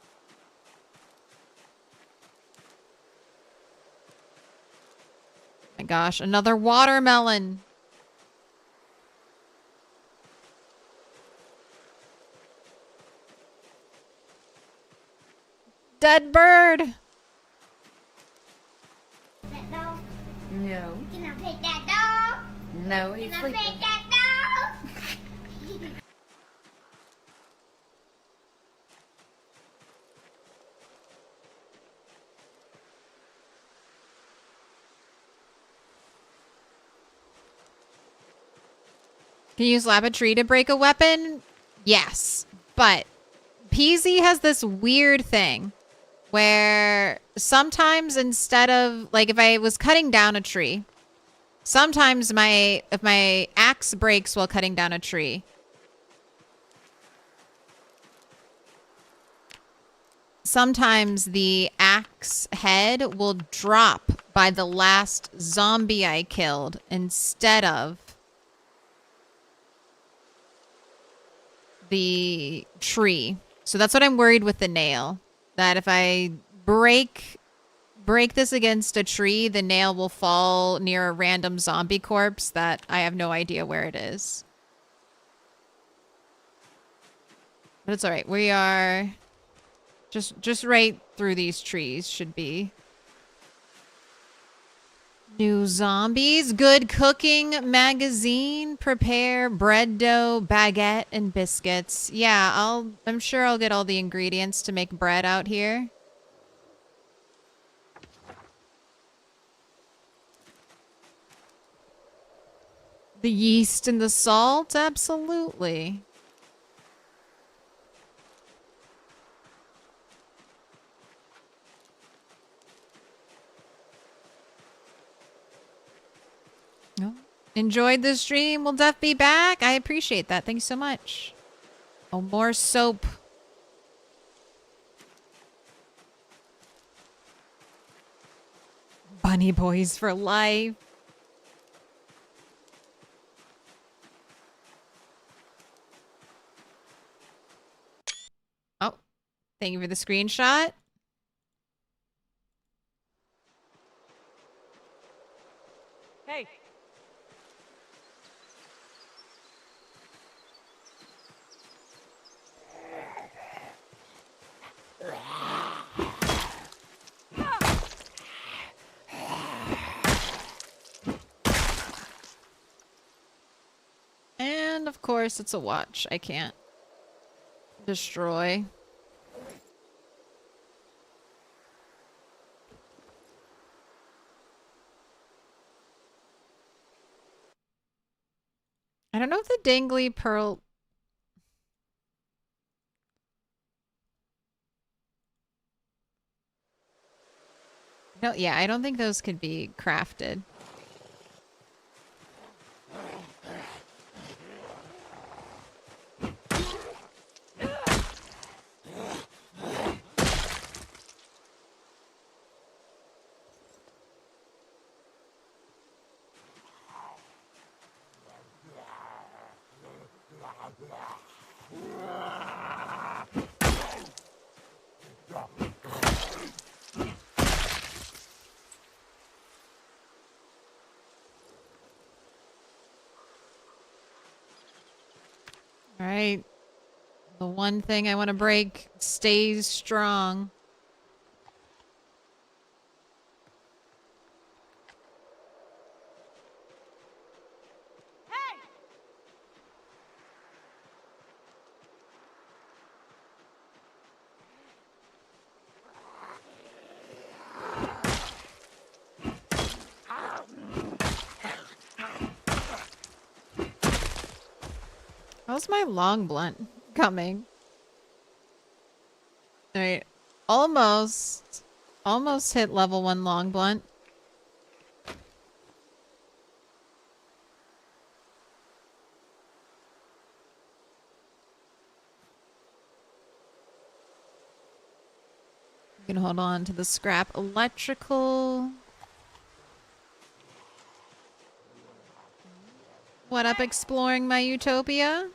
My gosh, another watermelon. Dead bird. No. Can I pet that dog? No, he's Can I sleeping. pet that dog? Can you use Laboratory to break a weapon? Yes. But Peasy has this weird thing where sometimes instead of, like, if I was cutting down a tree, sometimes if my axe breaks while cutting down a tree, sometimes the axe head will drop by the last zombie I killed instead of the tree. So that's what I'm worried with the nail. That if I break this against a tree, the nail will fall near a random zombie corpse that I have no idea where it is. But it's alright. We are just right through these trees should be. New zombies, good cooking magazine, prepare bread dough, baguette, and biscuits. Yeah, I'm sure I'll get all the ingredients to make bread out here. The yeast and the salt, absolutely. Oh, enjoyed the stream. Will Def be back? I appreciate that. Thanks so much. Oh, more soap. Bunny boys for life. Thank you for the screenshot. Hey. And of course, it's a watch. I can't destroy. I don't know if the dangly pearl... No, yeah, I don't think those could be crafted. All right. The one thing I want to break stays strong. Hey. How's my long blunt coming? All right. Almost hit level 1 long blunt. You can hold on to the scrap electrical. What up, exploring my utopia?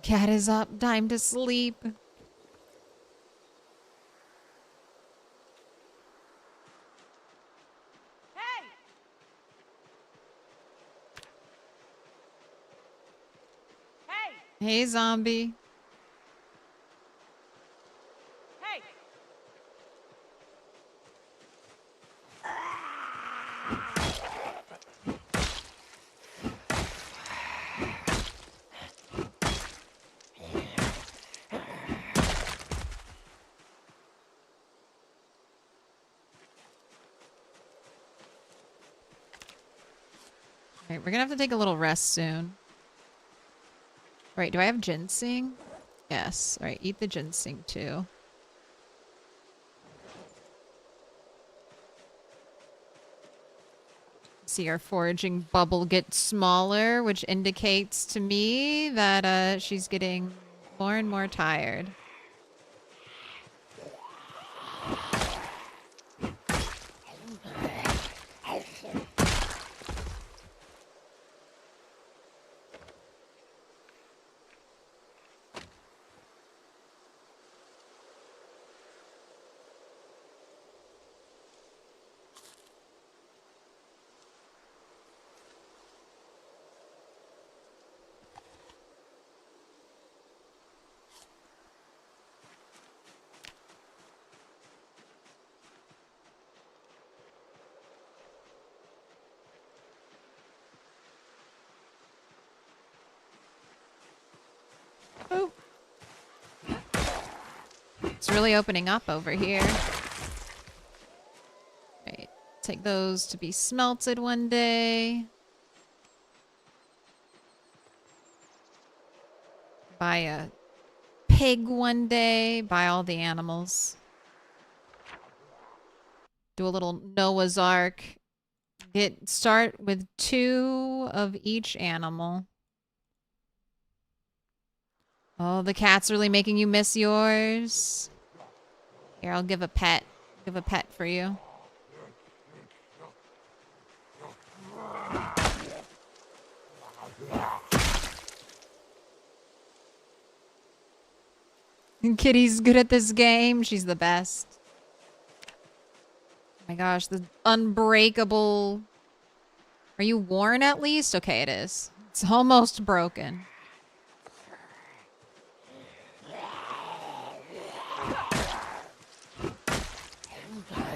Cat is up. Time to sleep. Hey. Hey. Hey, zombie. Hey. All right, we're gonna have to take a little rest soon. All right, do I have ginseng? Yes. All right, eat the ginseng too. See our foraging bubble get smaller, which indicates to me that she's getting more and more tired. Oh. It's really opening up over here. Right. Take those to be smelted one day. Buy a pig one day. Buy all the animals. Do a little Noah's Ark. Start with 2 of each animal. Oh, the cat's really making you miss yours. Here, I'll give a pet. Give a pet for you. Kitty's good at this game. She's the best. Oh my gosh, the unbreakable. Are you worn at least? Okay, it is. It's almost broken. Right.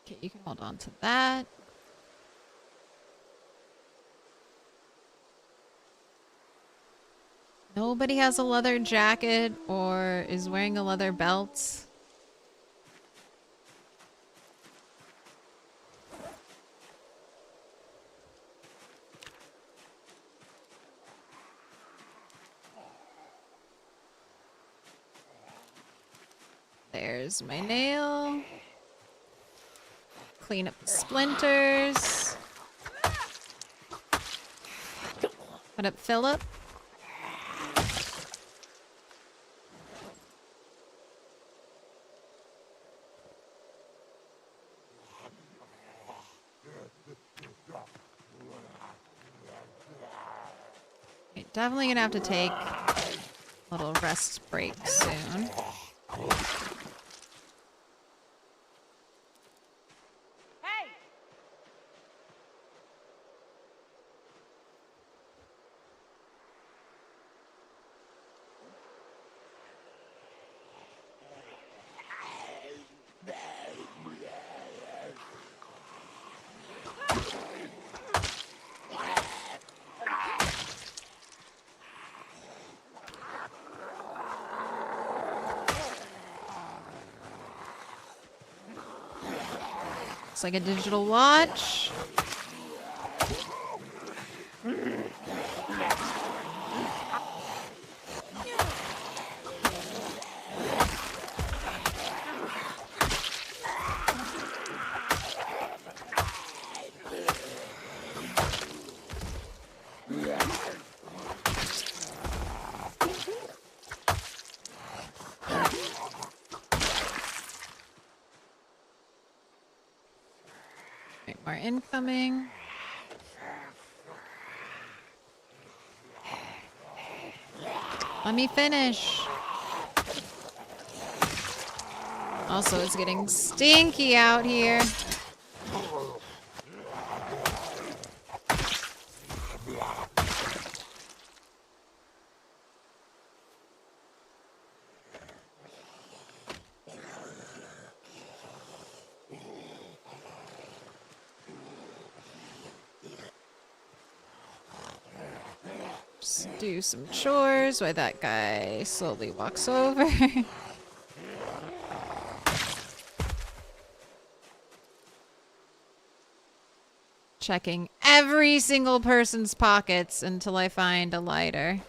Okay, you can hold on to that. Nobody has a leather jacket or is wearing a leather belt. There's my nail. Clean up the splinters. Put up Philip. Okay, definitely gonna have to take a little rest break soon. Hey! Looks like a digital watch. Okay, more incoming. Let me finish. Also, it's getting stinky out here. Just do some chores while that guy slowly walks over. Checking every single person's pockets until I find a lighter.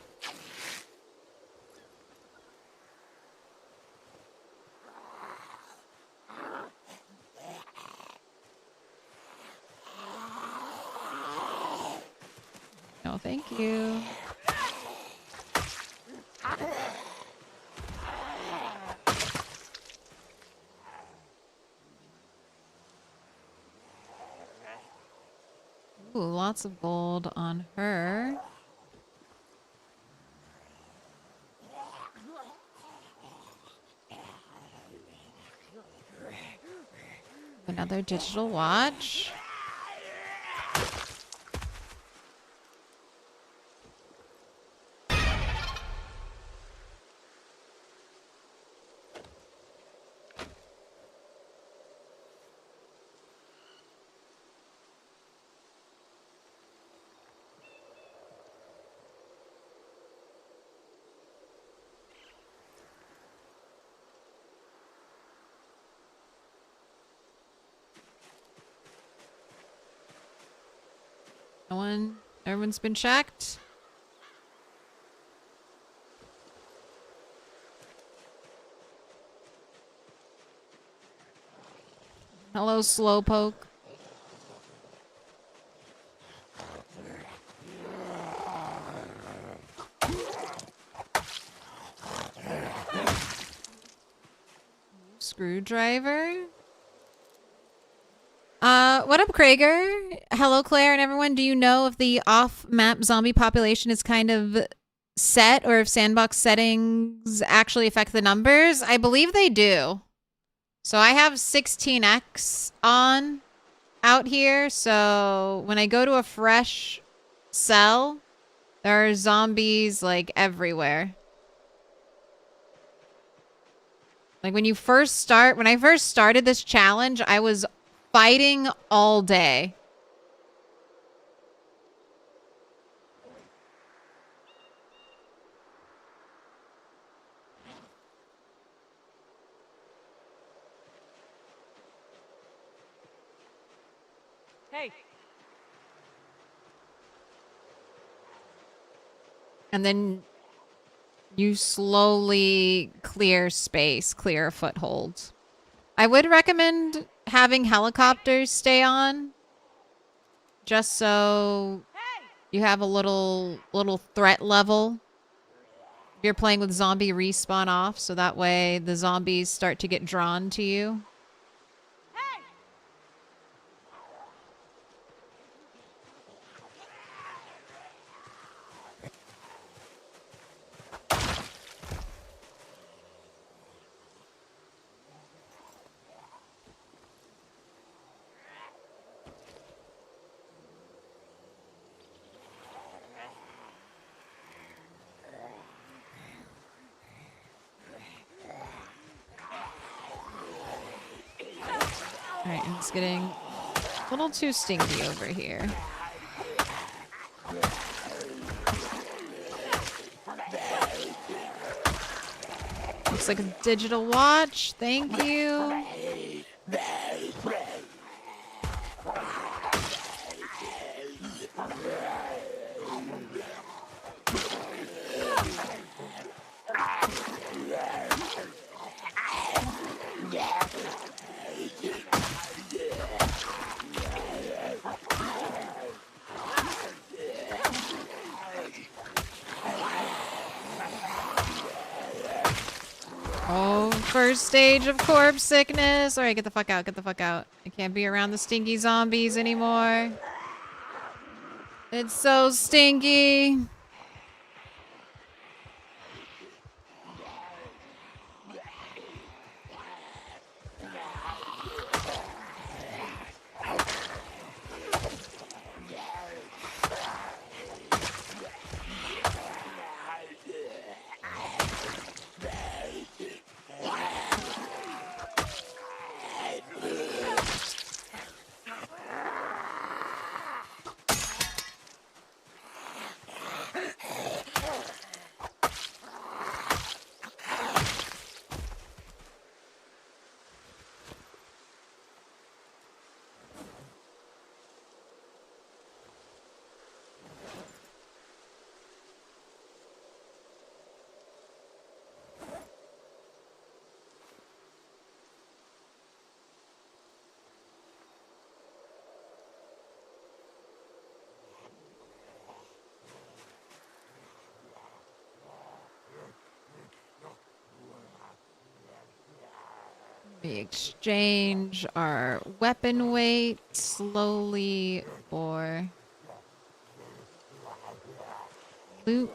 No, thank you. Ooh, lots of gold on her. Another digital watch. No one? Everyone's been checked? Hello, Slowpoke. Screwdriver. What up, Krager? Hello, Claire and everyone. Do you know if the off-map zombie population is kind of set or if sandbox settings actually affect the numbers? I believe they do. So I have 16x on out here. So when I go to a fresh cell, there are zombies like everywhere. Like when I first started this challenge, I was fighting all day. Hey. And then you slowly clear space, clear a foothold. I would recommend having helicopters stay on, just so you have a little threat level. You're playing with zombie respawn off, so that way the zombies start to get drawn to you. Alright, it's getting a little too stinky over here. Looks like a digital watch. Thank you. Oh, first stage of corpse sickness. All right, get the fuck out. Get the fuck out. I can't be around the stinky zombies anymore. It's so stinky. We exchange our weapon weight slowly for loot.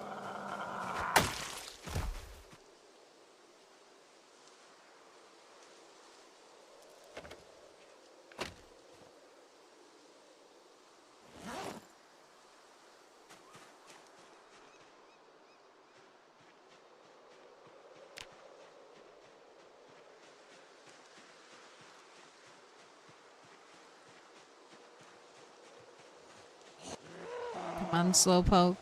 Come on, Slowpoke.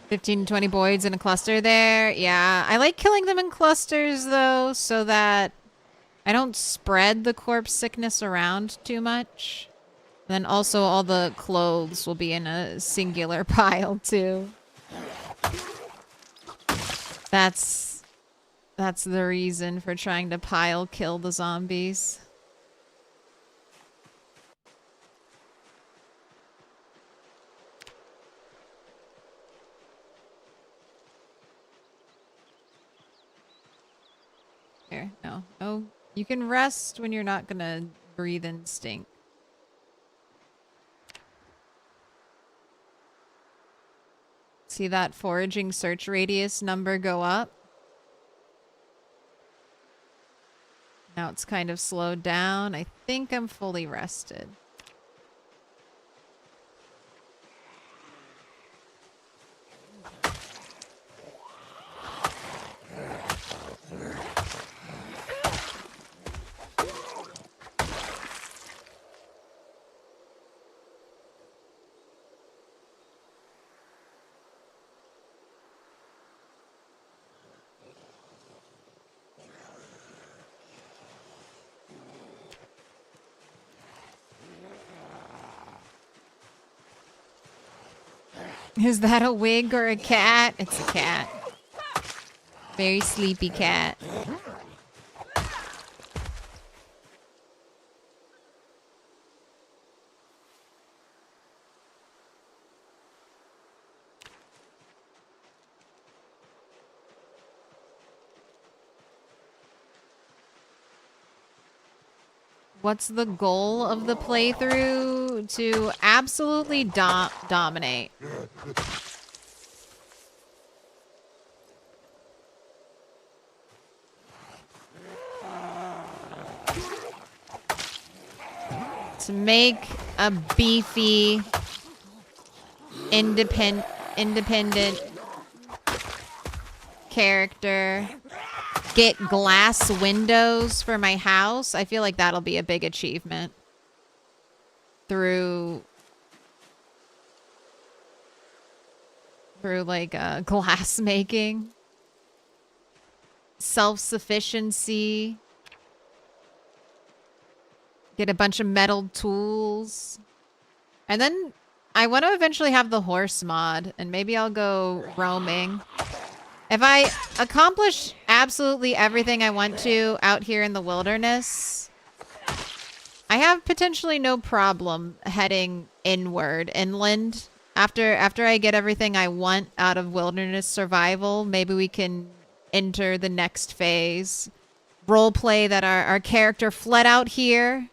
15 to 20 boids in a cluster there. Yeah, I like killing them in clusters, though, so that I don't spread the corpse sickness around too much. And then also all the clothes will be in a singular pile, too. That's the reason for trying to pile kill the zombies. here. No. Oh, you can rest when you're not gonna breathe in stink. See that foraging search radius number go up? Now it's kind of slowed down. I think I'm fully rested. Is that a wig or a cat? It's a cat. Very sleepy cat. What's the goal of the playthrough? To absolutely dominate. To make a beefy, independent character. Get glass windows for my house. I feel like that'll be a big achievement. Through like glass making. Self-sufficiency. Get a bunch of metal tools. And then I want to eventually have the horse mod. And maybe I'll go roaming. If I accomplish absolutely everything I want to out here in the wilderness, I have potentially no problem heading inland. After I get everything I want out of wilderness survival, maybe we can enter the next phase. Roleplay that our character fled out here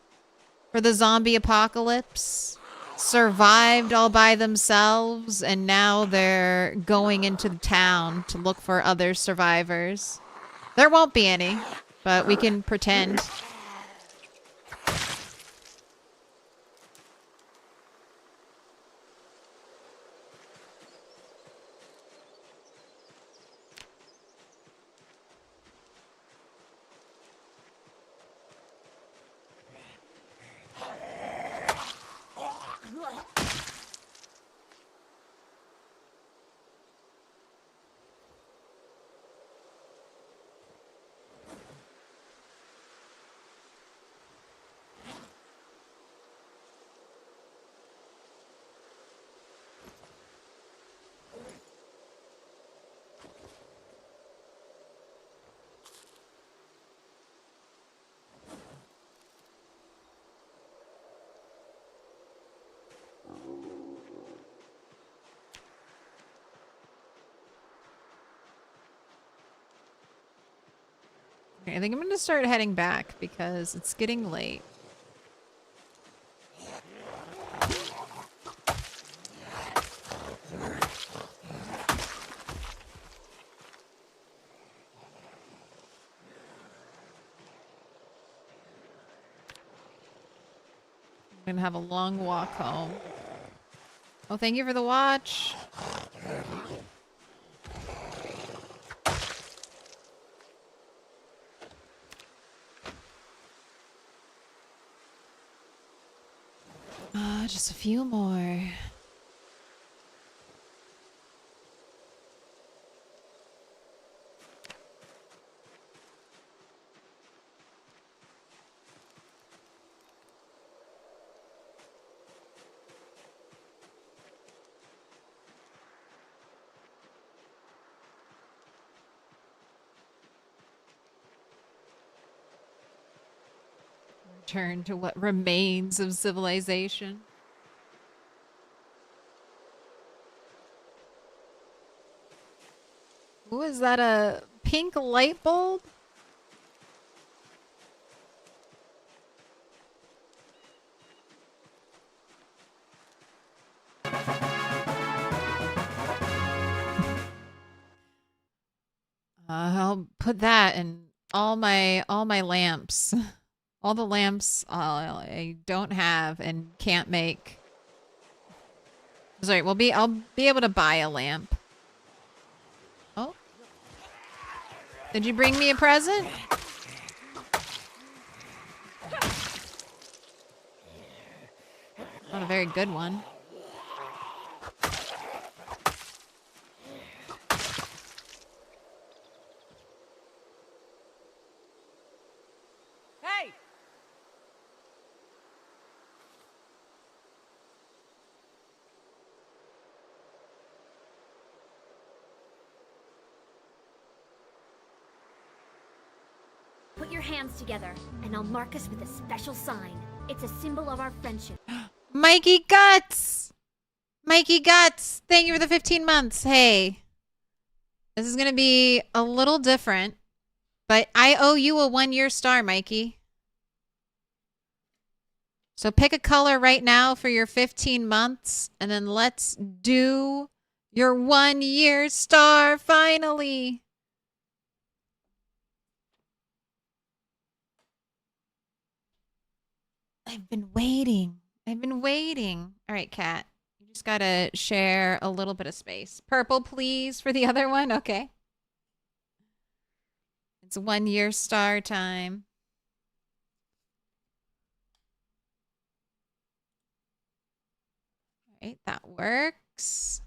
for the zombie apocalypse, survived all by themselves, and now they're going into the town to look for other survivors. There won't be any, but we can pretend. I think I'm going to start heading back because it's getting late. I'm going to have a long walk home. Oh, thank you for the watch. Just a few more. Return to what remains of civilization. Ooh, is that a pink light bulb? I'll put that in all my lamps. All the lamps I don't have and can't make. Sorry, I'll be able to buy a lamp. Oh. Did you bring me a present? Not a very good one. Hey! Put your hands together, and I'll mark us with a special sign. It's a symbol of our friendship. Mikey Guts! Mikey Guts! Thank you for the 15 months. Hey. This is going to be a little different, but I owe you a 1-year star, Mikey. So pick a color right now for your 15 months, and then let's do your 1-year star finally. I've been waiting. I've been waiting. All right, Kat. You just got to share a little bit of space. Purple, please, for the other one. Okay. It's 1-year star time. All right, that works.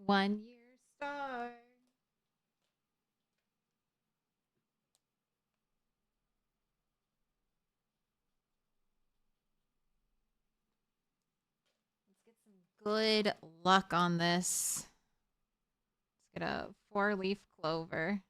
One year star. good luck on this. Let's get a 4-leaf clover.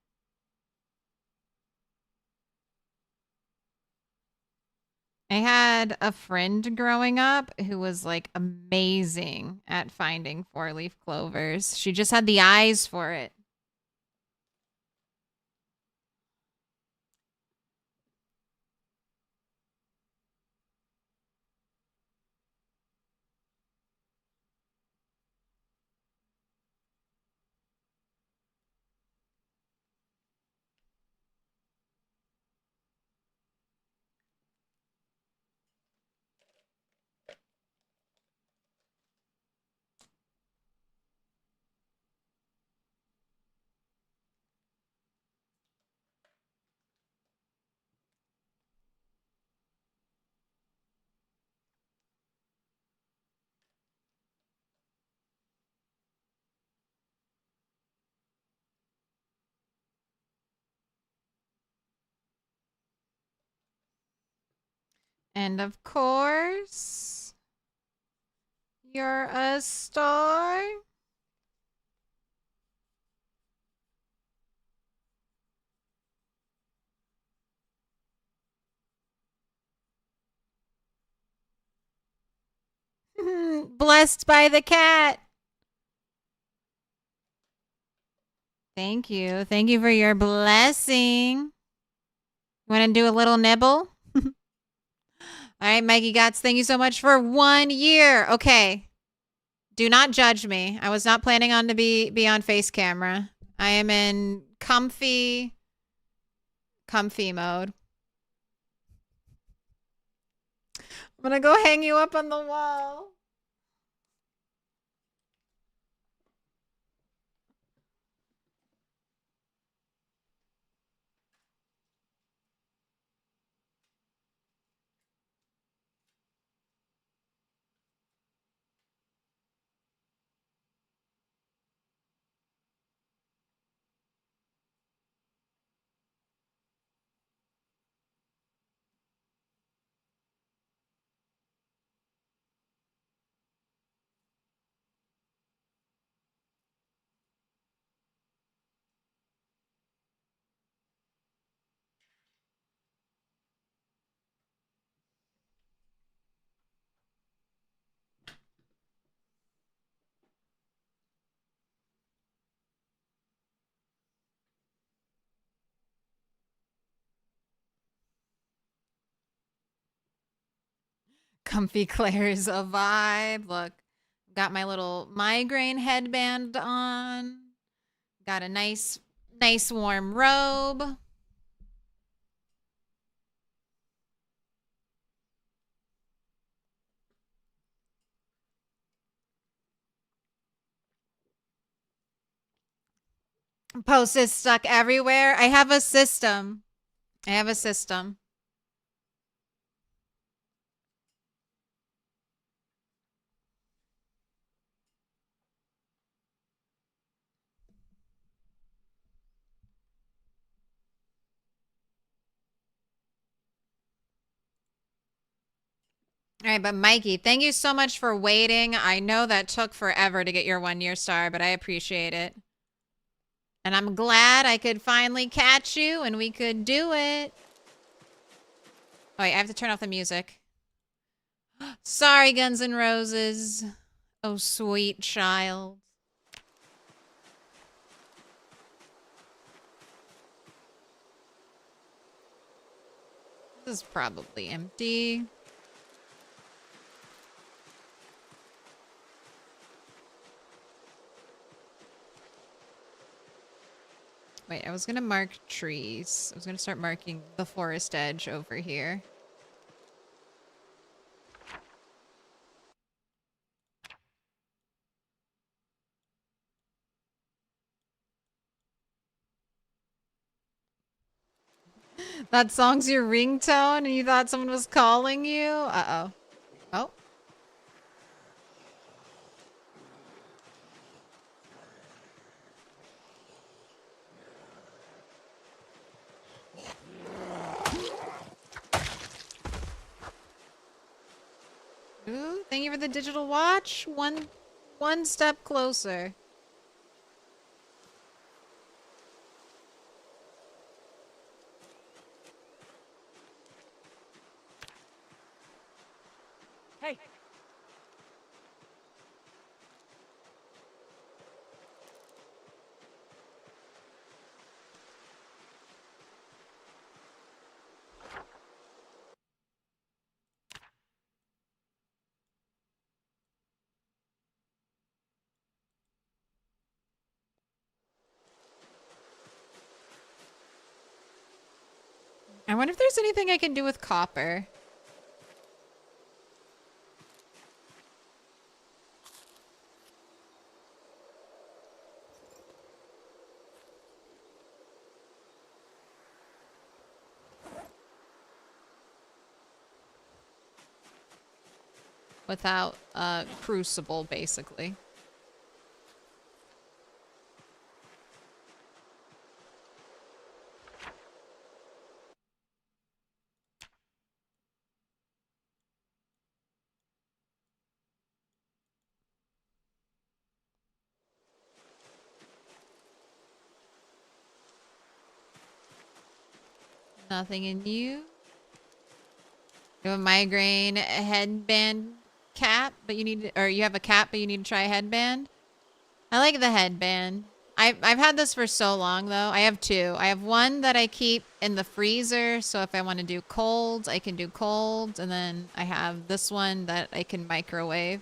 I had a friend growing up who was like amazing at finding 4-leaf clovers. She just had the eyes for it. And of course, you're a star. Blessed by the cat. Thank you. Thank you for your blessing. Want to do a little nibble? All right, Mikey Gots, thank you so much for 1 year. Okay. Do not judge me. I was not planning on to be on face camera. I am in comfy mode. I'm gonna go hang you up on the wall. Comfy Claire's a vibe. Look, got my little migraine headband on. Got a nice warm robe. Post-its stuck everywhere. I have a system. All right, but Mikey, thank you so much for waiting. I know that took forever to get your 1 year star, but I appreciate it. And I'm glad I could finally catch you and we could do it. Oh, wait, I have to turn off the music. Sorry, Guns N' Roses. Oh, sweet child. This is probably empty. Wait, I was gonna mark trees. I was gonna start marking the forest edge over here. That song's your ringtone and you thought someone was calling you? Uh-oh. Oh. Ooh, thank you for the digital watch. One step closer. Hey. I wonder if there's anything I can do with copper. Without a crucible, basically. Nothing in you. You have a migraine headband cap, but you need, or you have a cap, but you need to try a headband. I like the headband. I've had this for so long though. I have two. I have one that I keep in the freezer, so if I want to do colds, I can do colds, and then I have this one that I can microwave.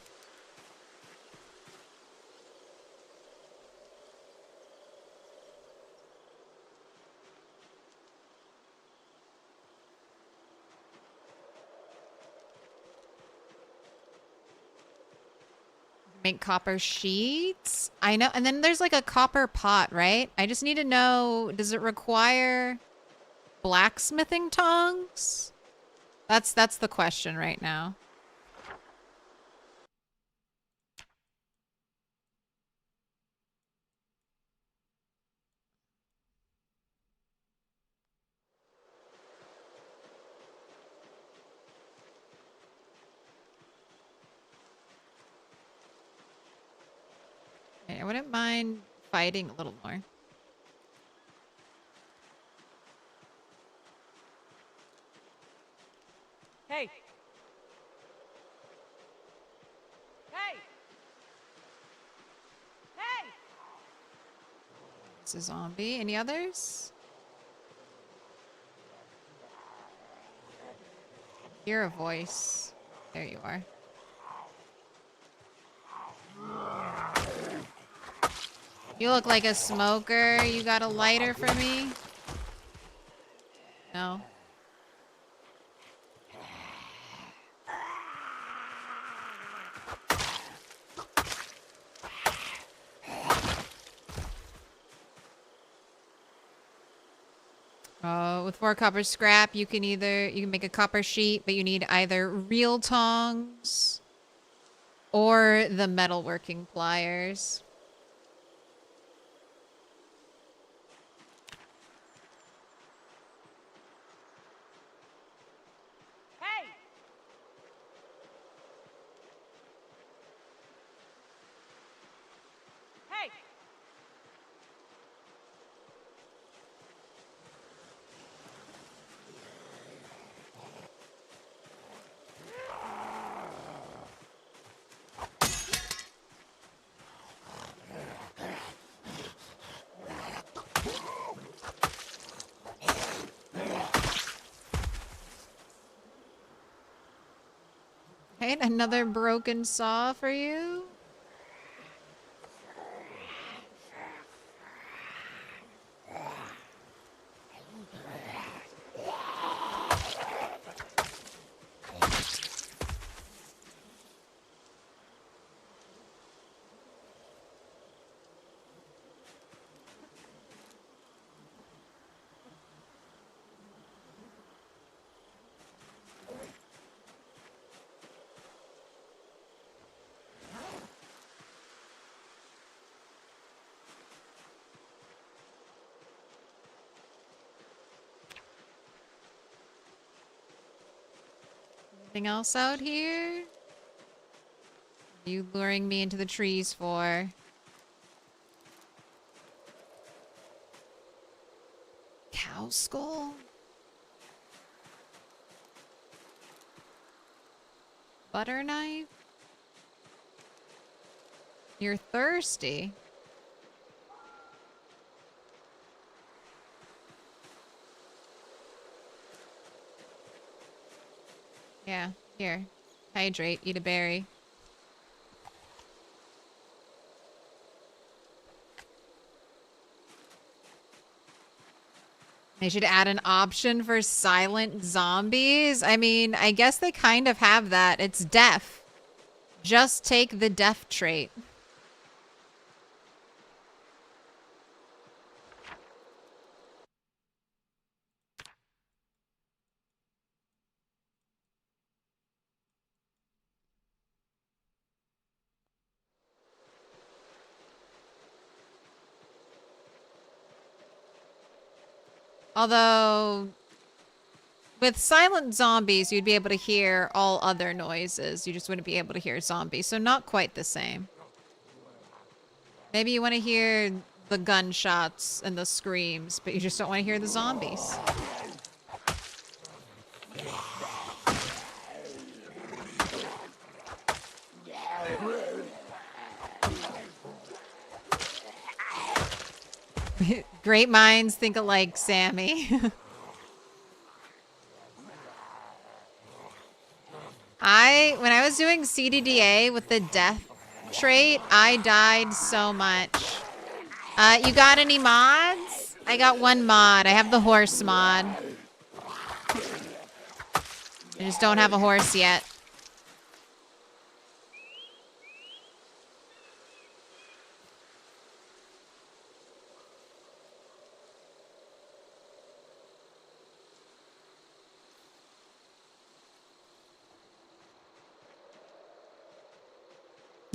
Make copper sheets. I know. And then there's like a copper pot, right? I just need to know, does it require blacksmithing tongs? That's the question right now. Okay, I wouldn't mind fighting a little more. Hey. Hey. Hey. It's a zombie. Any others? Hear a voice. There you are. You look like a smoker. You got a lighter for me? No. With 4 copper scrap, you can make a copper sheet, but you need either real tongs or the metalworking pliers. Hey. Hey. Okay, another broken saw for you. Anything else out here? You luring me into the trees for? Cow skull? Butter knife? You're thirsty. Yeah, here. Hydrate, eat a berry. They should add an option for silent zombies. I mean, I guess they kind of have that. It's deaf. Just take the deaf trait. Although, with silent zombies, you'd be able to hear all other noises. You just wouldn't be able to hear zombies, so not quite the same. Maybe you want to hear the gunshots and the screams, but you just don't want to hear the zombies. Great minds think alike, Sammy. When I was doing CDDA with the death trait, I died so much. You got any mods? I got one mod. I have the horse mod. I just don't have a horse yet.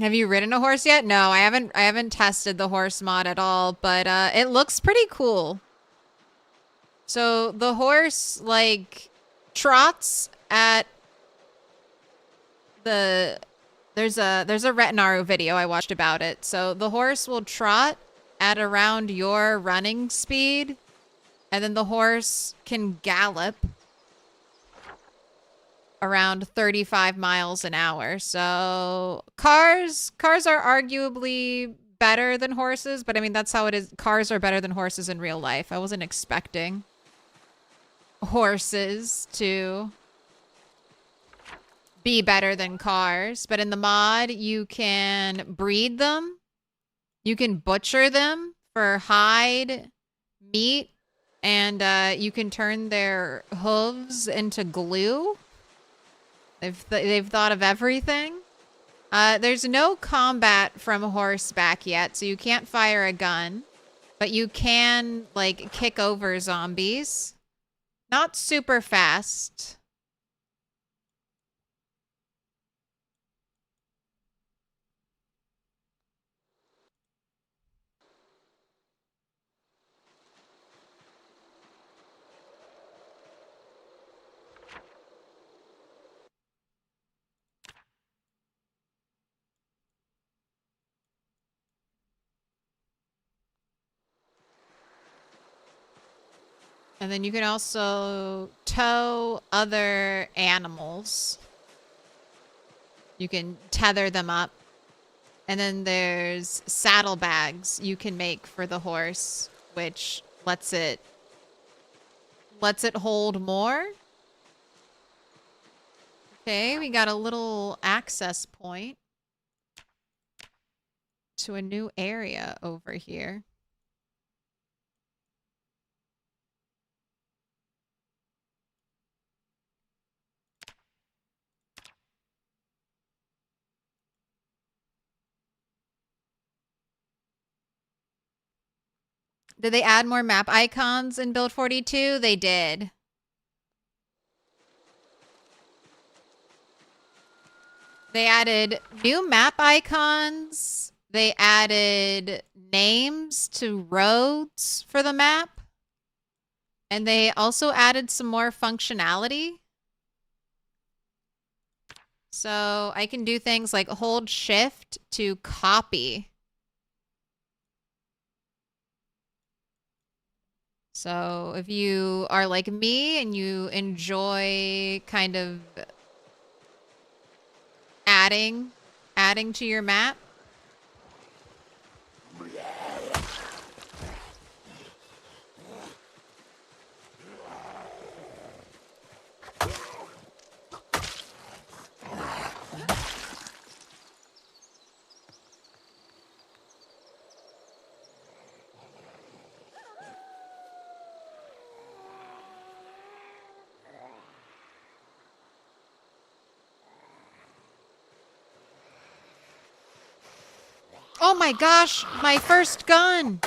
Have you ridden a horse yet? No, I haven't tested the horse mod at all, but it looks pretty cool. So the horse like trots at there's a Retinaru video I watched about it. So the horse will trot at around your running speed, and then the horse can gallop around 35 miles an hour. So cars are arguably better than horses, but I mean, that's how it is. Cars are better than horses in real life. I wasn't expecting horses to be better than cars, but in the mod, you can breed them. You can butcher them for hide, meat, and you can turn their hooves into glue. They've thought of everything. There's no combat from horseback yet, so you can't fire a gun, but you can like kick over zombies. Not super fast. And then you can also tow other animals. You can tether them up. And then there's saddlebags you can make for the horse, which lets it hold more. Okay, we got a little access point to a new area over here. Did they add more map icons in Build 42? They did. They added new map icons. They added names to roads for the map. And they also added some more functionality. So I can do things like hold shift to copy. So if you are like me and you enjoy kind of adding to your map, oh my gosh, my first gun.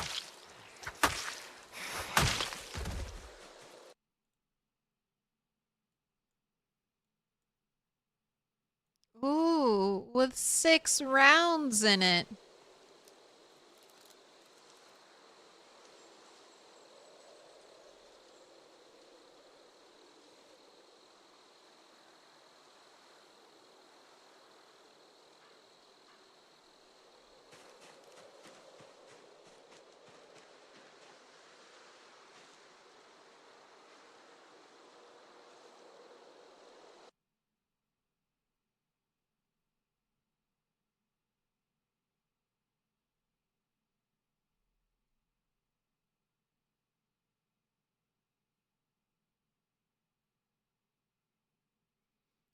Ooh, with 6 rounds in it.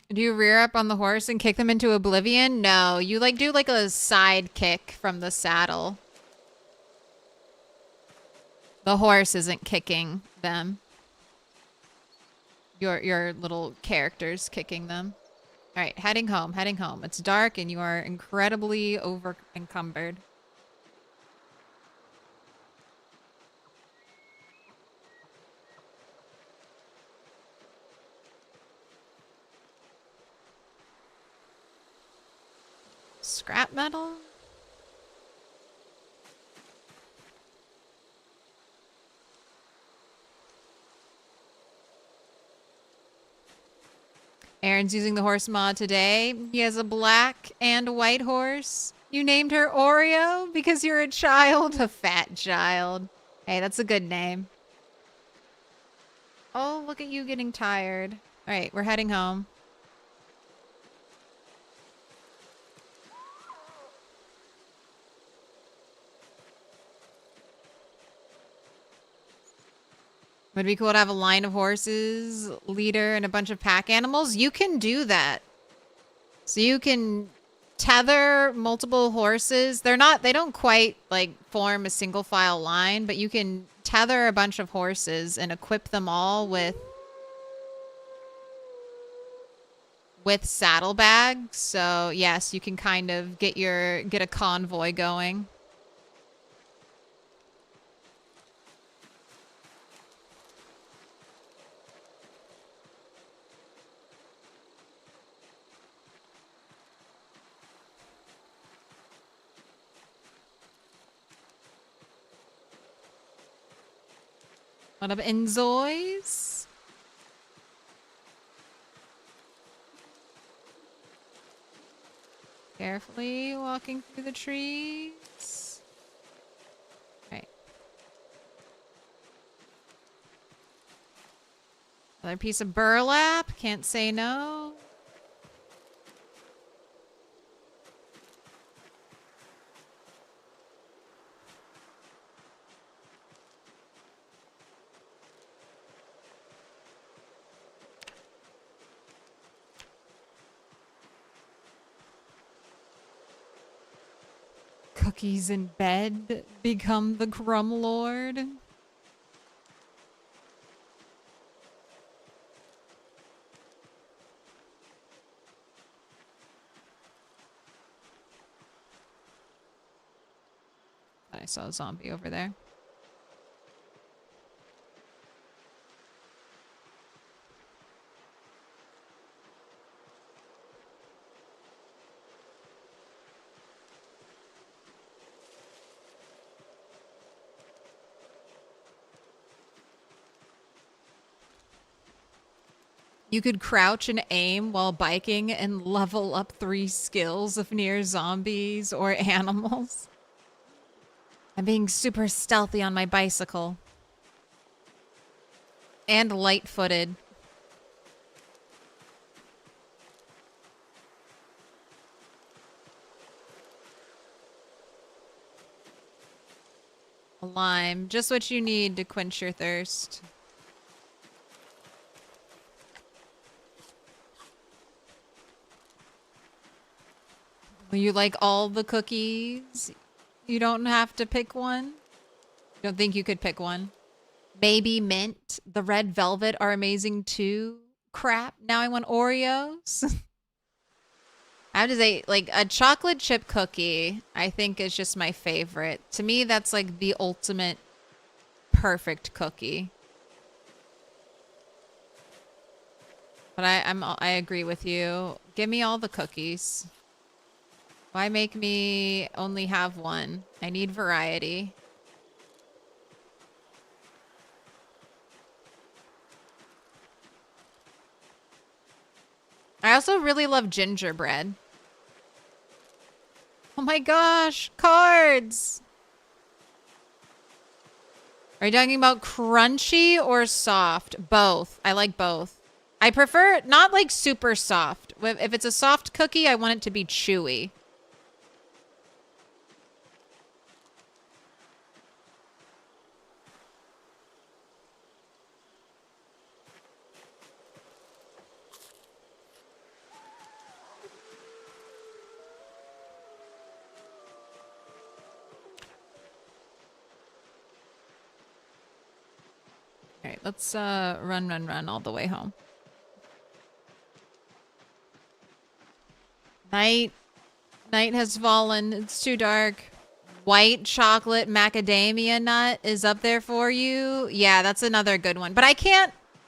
Do you rear up on the horse and kick them into oblivion? No, you like do like a side kick from the saddle. The horse isn't kicking them. Your little character's kicking them. All right, heading home, heading home. It's dark and you are incredibly over encumbered. Scrap metal? Aaron's using the horse mod today. He has a black and white horse. You named her Oreo because you're a child? A fat child. Hey, that's a good name. Oh, look at you getting tired. All right, we're heading home. Would it be cool to have a line of horses, leader, and a bunch of pack animals? You can do that. So you can tether multiple horses. They don't quite like form a single file line, but you can tether a bunch of horses and equip them all with saddlebags. So yes, you can kind of get a convoy going. What up, Enzoys? Carefully walking through the trees. Right. Another piece of burlap. Can't say no. Cookies in bed become the Crumb Lord. I saw a zombie over there. You could crouch and aim while biking and level up 3 skills if near zombies or animals. I'm being super stealthy on my bicycle. And light-footed. A lime. Just what you need to quench your thirst. You like all the cookies? You don't have to pick one? Don't think you could pick one? Maybe mint. The red velvet are amazing too. Crap. Now I want Oreos. I have to say, like, a chocolate chip cookie, I think is just my favorite. To me, that's like the ultimate perfect cookie. But I agree with you. Give me all the cookies. Why make me only have one? I need variety. I also really love gingerbread. Oh my gosh, cards! Are you talking about crunchy or soft? Both. I like both. I prefer not like super soft. If it's a soft cookie, I want it to be chewy. All right, let's run all the way home. Night has fallen. It's too dark. White chocolate macadamia nut is up there for you. Yeah, that's another good one. But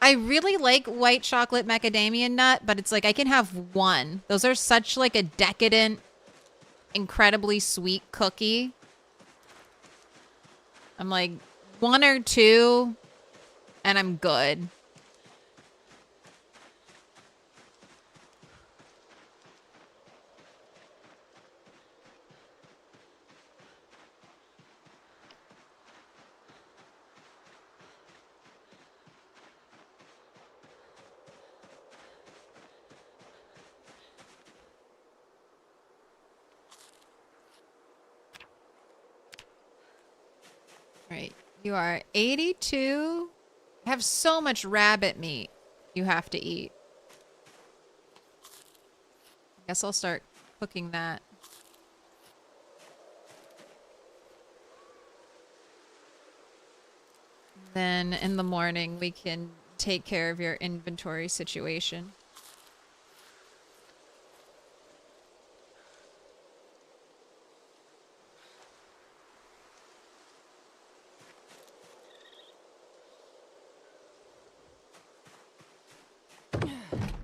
I really like white chocolate macadamia nut, but it's like I can have one. Those are such like a decadent, incredibly sweet cookie. I'm like 1 or 2 and I'm good. Right. You are 82. I have so much rabbit meat you have to eat. I guess I'll start cooking that. Then in the morning, we can take care of your inventory situation.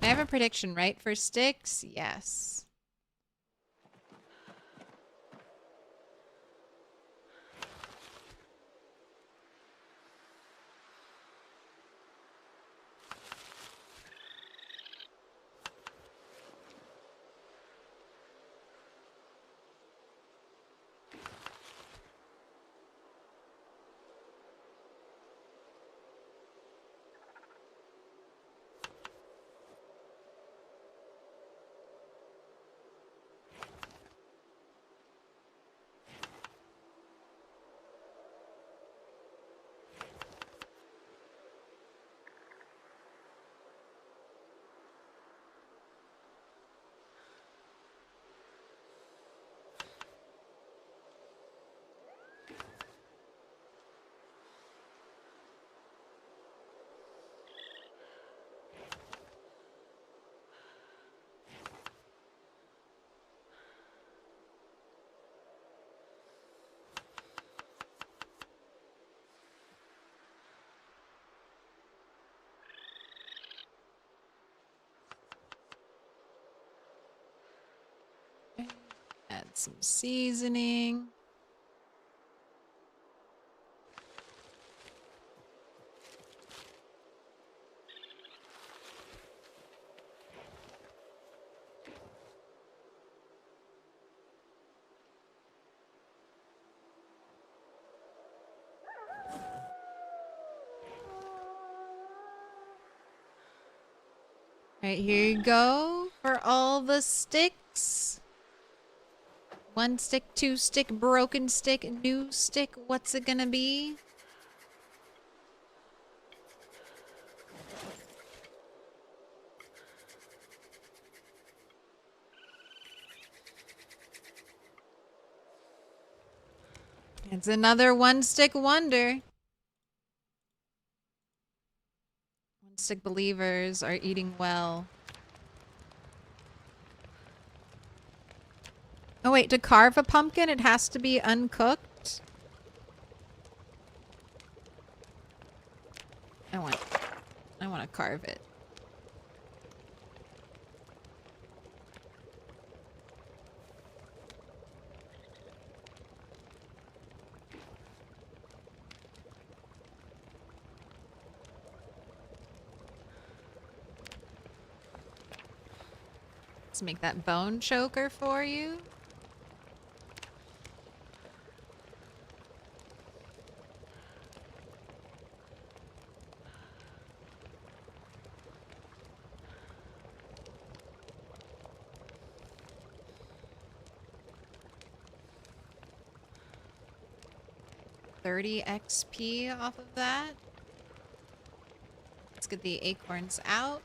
I have a prediction, right? For sticks? Yes. Add some seasoning. Alright, here you go for all the sticks. 1 stick, 2 stick, broken stick, new stick. What's it gonna be? It's another 1 stick wonder. 1 stick believers are eating well. Oh wait, to carve a pumpkin, it has to be uncooked? I want to carve it. Let's make that bone choker for you. $30 XP off of that. Let's get the acorns out.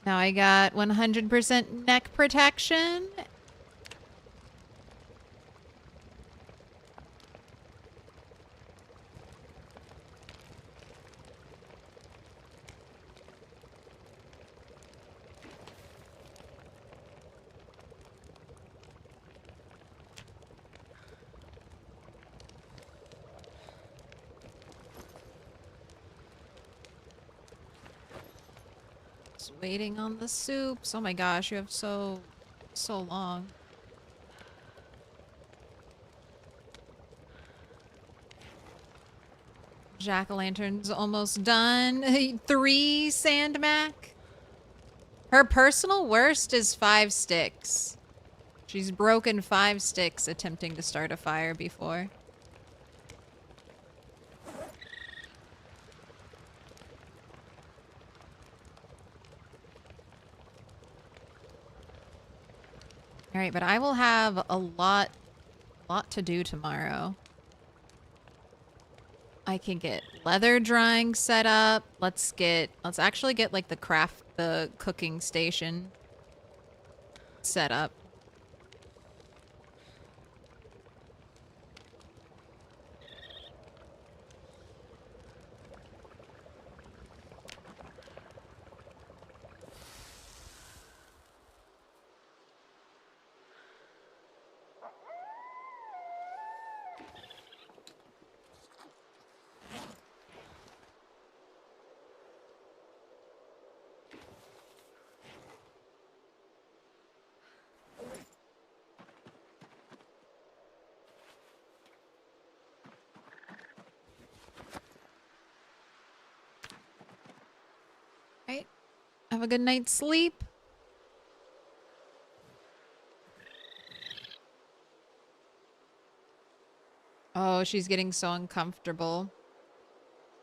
Now I got 100% neck protection. Waiting on the soups. Oh my gosh, you have so long. Jack-o'-lantern's almost done. 3 sand mac. Her personal worst is 5 sticks. She's broken 5 sticks attempting to start a fire before. All right, but I will have a lot to do tomorrow. I can get leather drying set up. Let's actually get like the cooking station set up. Right. Have a good night's sleep. Oh, she's getting so uncomfortable.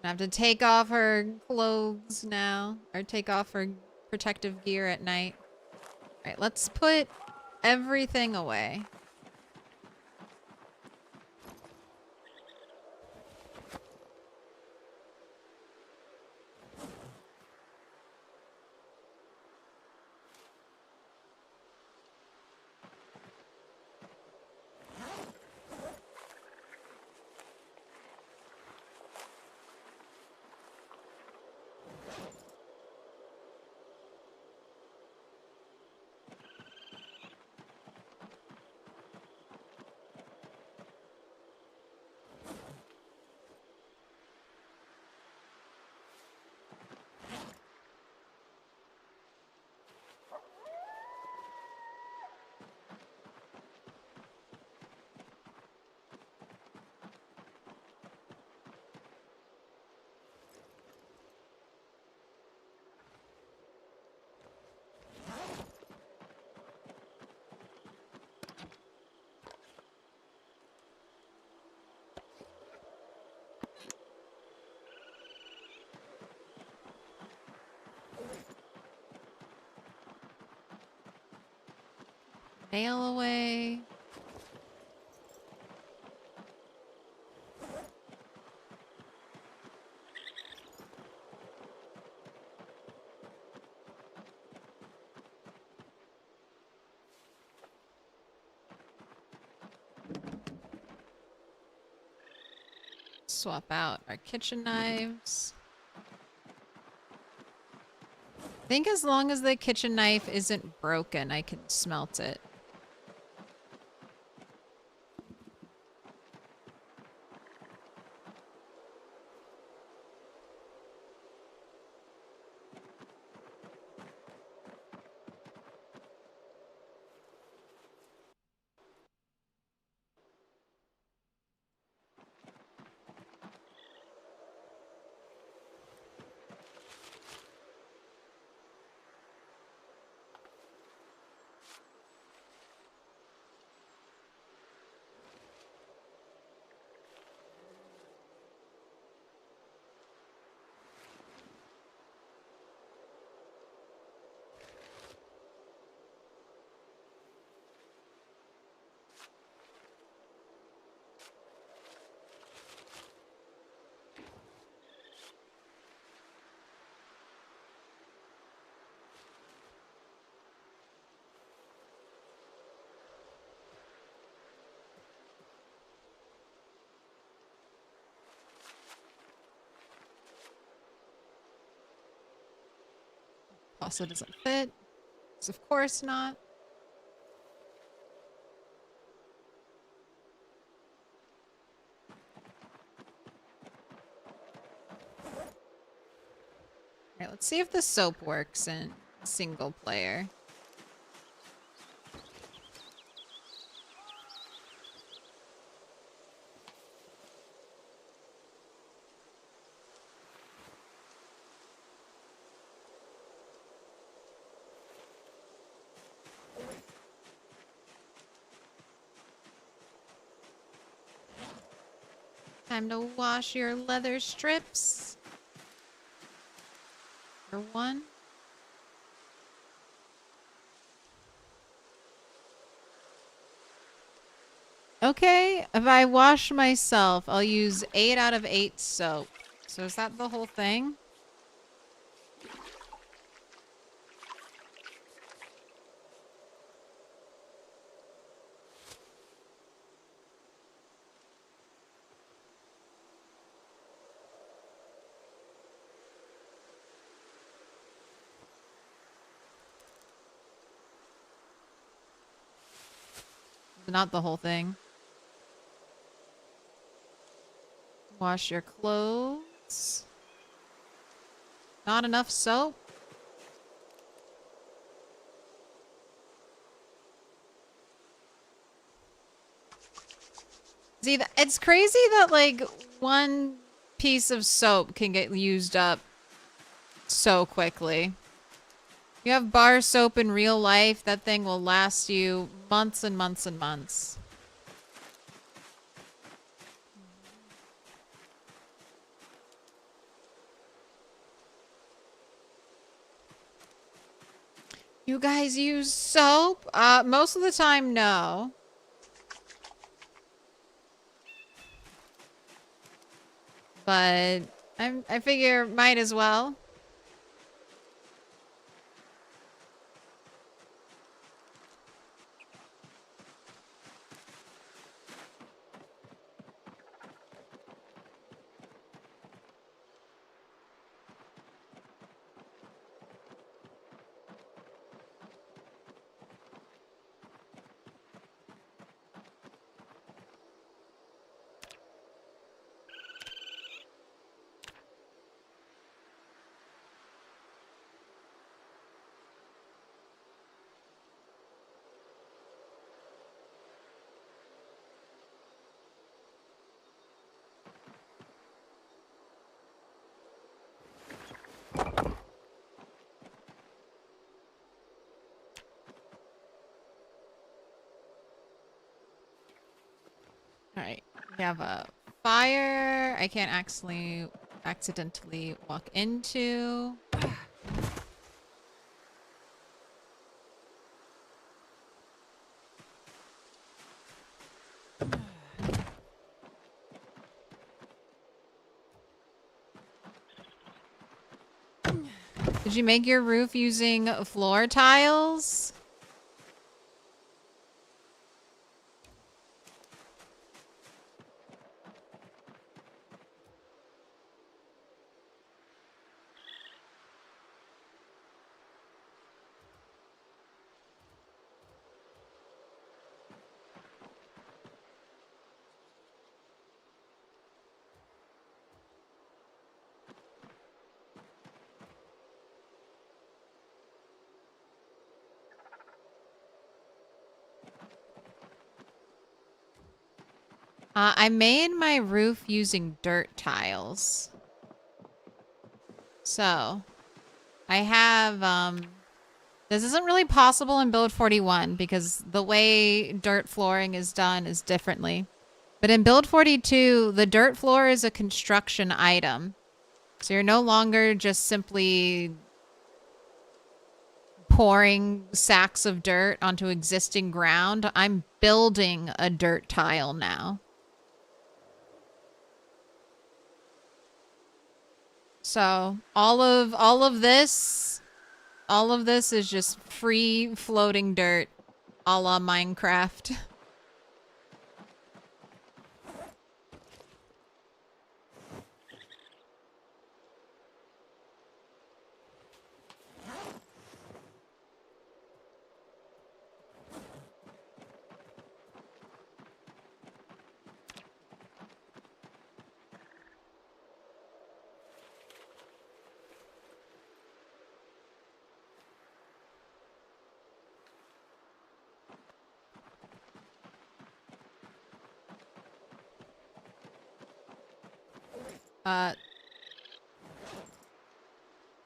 I have to take off her clothes now. Or take off her protective gear at night. Alright, let's put everything away. nail away. Swap out our kitchen knives. I think as long as the kitchen knife isn't broken, I can smelt it. Also doesn't fit. So of course not. Alright, let's see if the soap works in single player. Time to wash your leather strips. For one. Okay, if I wash myself, I'll use 8 out of 8 soap. So is that the whole thing? Not the whole thing. Wash your clothes. Not enough soap. See, it's crazy that like one piece of soap can get used up so quickly. You have bar soap in real life, that thing will last you months and months and months. You guys use soap? Most of the time, no. But I figure might as well. Alright, we have a fire I can't accidentally walk into. Did you make your roof using floor tiles? I made my roof using dirt tiles. So, I have, this isn't really possible in build 41 because the way dirt flooring is done is differently. But in build 42, the dirt floor is a construction item. So you're no longer just simply pouring sacks of dirt onto existing ground. I'm building a dirt tile now. So all of this is just free floating dirt, a la Minecraft.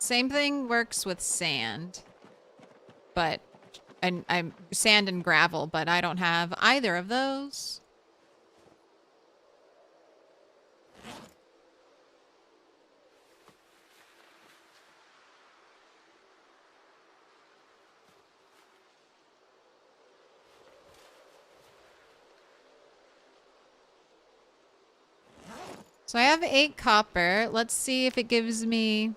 Same thing works with sand, but I'm sand and gravel, but I don't have either of those. So I have 8 copper. Let's see if it gives me...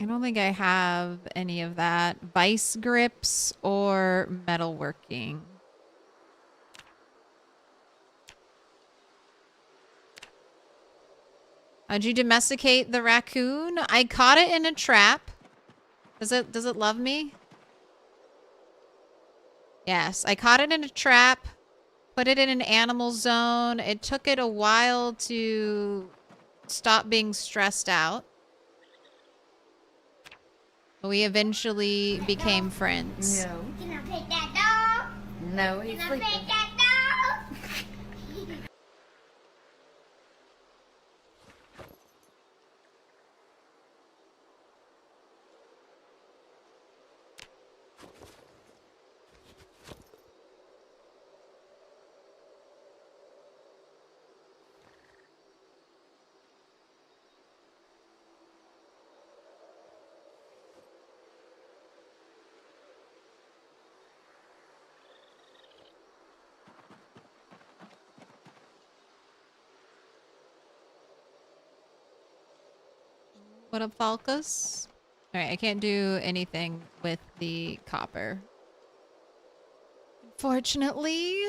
I don't think I have any of that. Vice grips or metalworking. How'd you domesticate the raccoon? I caught it in a trap. Does it love me? Yes, I caught it in a trap. Put it in an animal zone. It took it a while to stop being stressed out. We eventually became friends. Can I pet that dog? No, he's Can I sleeping. pet that dog? What up, Falcus? Alright, I can't do anything with the copper. Unfortunately.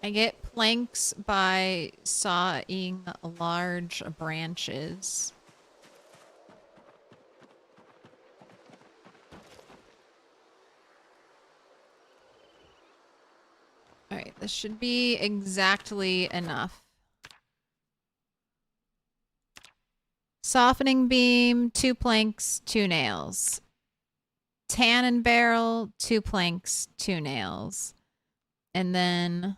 I get planks by sawing large branches. Alright, this should be exactly enough. Softening beam, 2 planks, 2 nails. tannin barrel, 2 planks, 2 nails. And then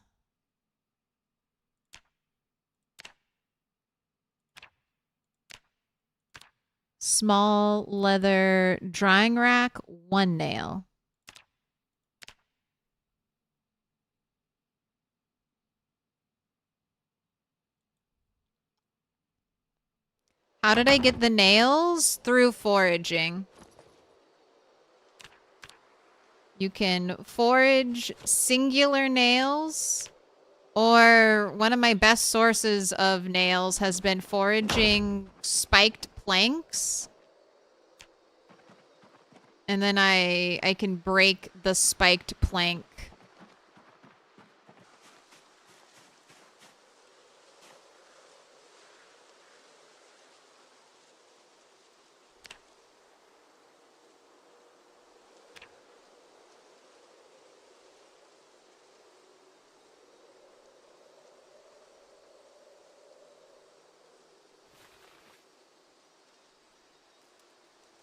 small leather drying rack, 1 nail. How did I get the nails? Through foraging. You can forage singular nails, or one of my best sources of nails has been foraging spiked planks. And then I can break the spiked plank.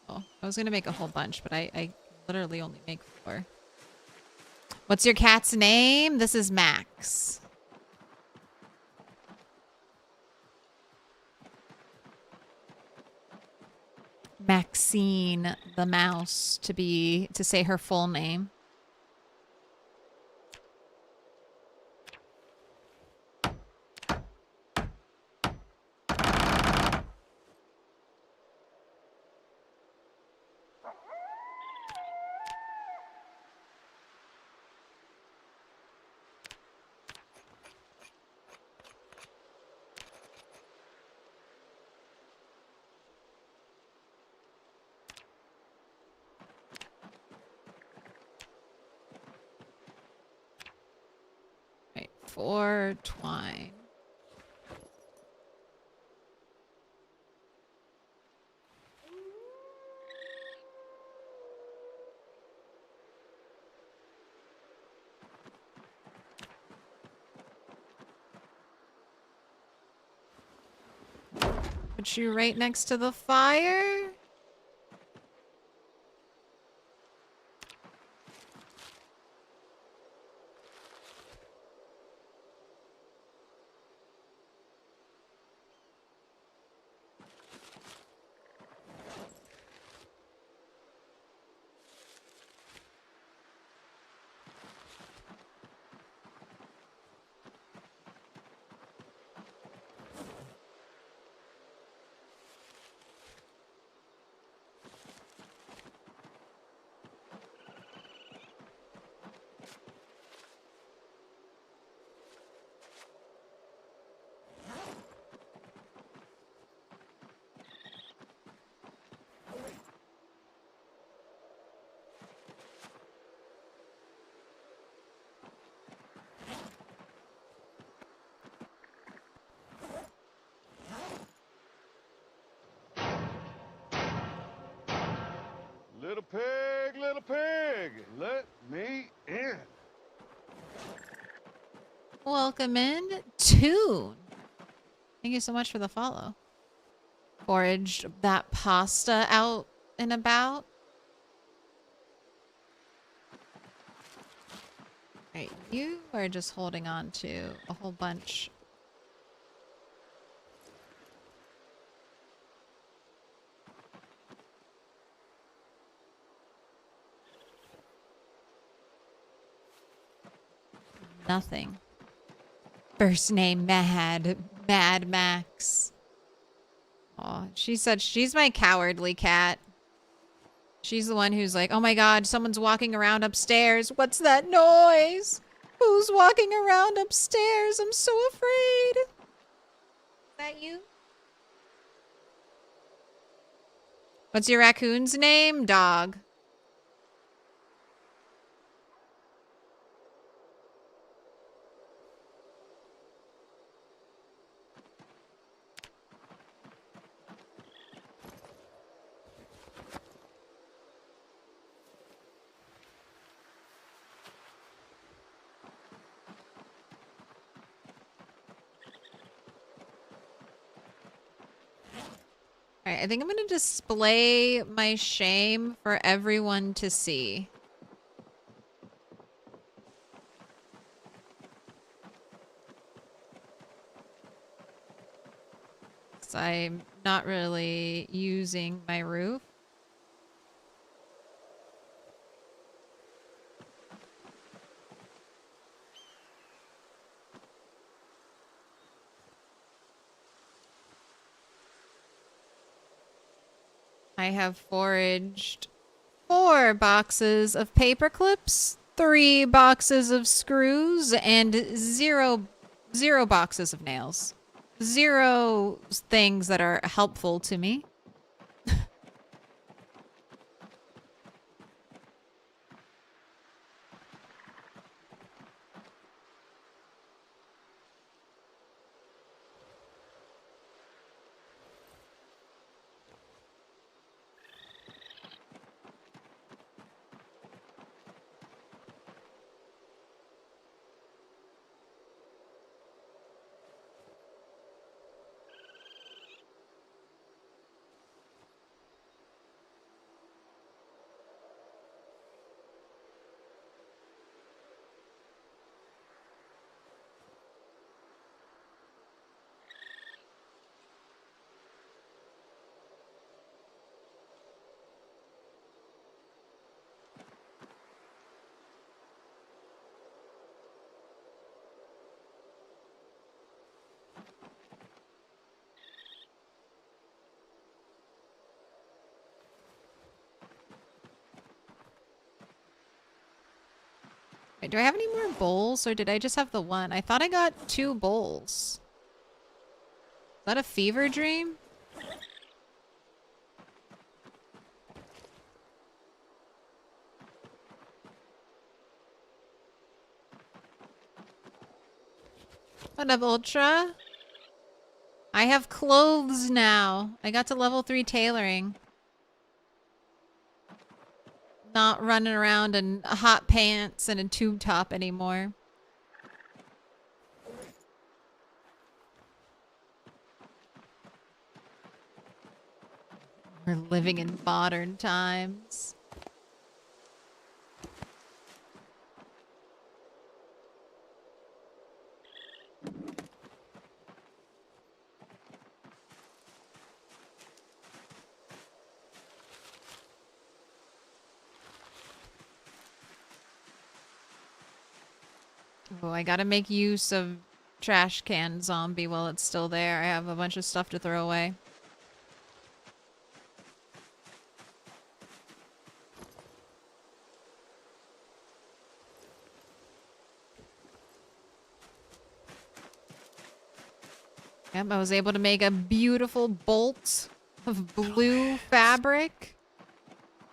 Oh, I was gonna make a whole bunch, but I literally only make 4. What's your cat's name? This is Max. Maxine the mouse, to say her full name. Right, 4 twine. Put you right next to the fire. Little pig, let me in. Welcome in, Toon. Thank you so much for the follow. Foraged that pasta out and about. Right, you are just holding on to a whole bunch. Nothing. First name Mad Max. Oh, she said she's my cowardly cat. She's the one who's like, oh my god, someone's walking around upstairs. What's that noise? Who's walking around upstairs? I'm so afraid. Is that you? What's your raccoon's name? Dog. All right, I think I'm gonna display my shame for everyone to see. So I'm not really using my roof. I have foraged 4 boxes of paper clips, 3 boxes of screws, and zero boxes of nails. 0 things that are helpful to me. Wait, do I have any more bowls or did I just have the one? I thought I got 2 bowls. Is that a fever dream? What up, Ultra? I have clothes now. I got to level 3 tailoring. Not running around in hot pants and a tube top anymore. We're living in modern times. Oh, I gotta make use of trash can zombie while it's still there. I have a bunch of stuff to throw away. Yep, I was able to make a beautiful bolt of blue fabric.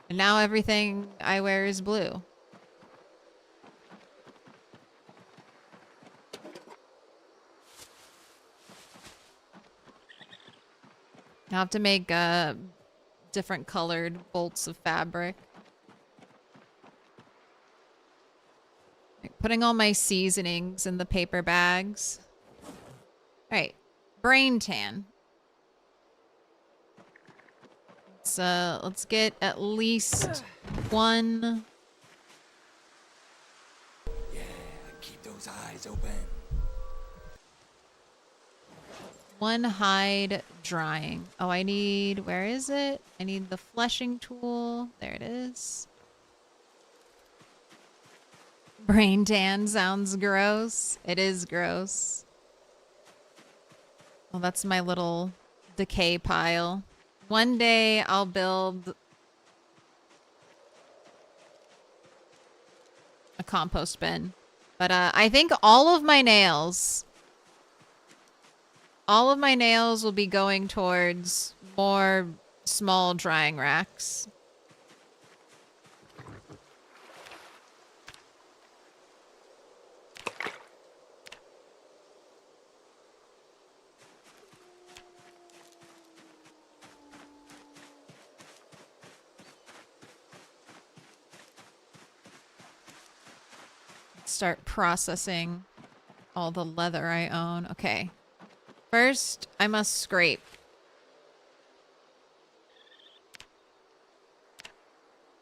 And now everything I wear is blue. I'll have to make different colored bolts of fabric. Like putting all my seasonings in the paper bags. Alright, brain tan. Let's get at least one. Yeah, keep those eyes open. One hide drying. Oh, I need, where is it? I need the fleshing tool. There it is. Brain tan sounds gross. It is gross. Well, that's my little decay pile. One day I'll build a compost bin. But I think all of my nails will be going towards more small drying racks. Start processing all the leather I own. Okay. First, I must scrape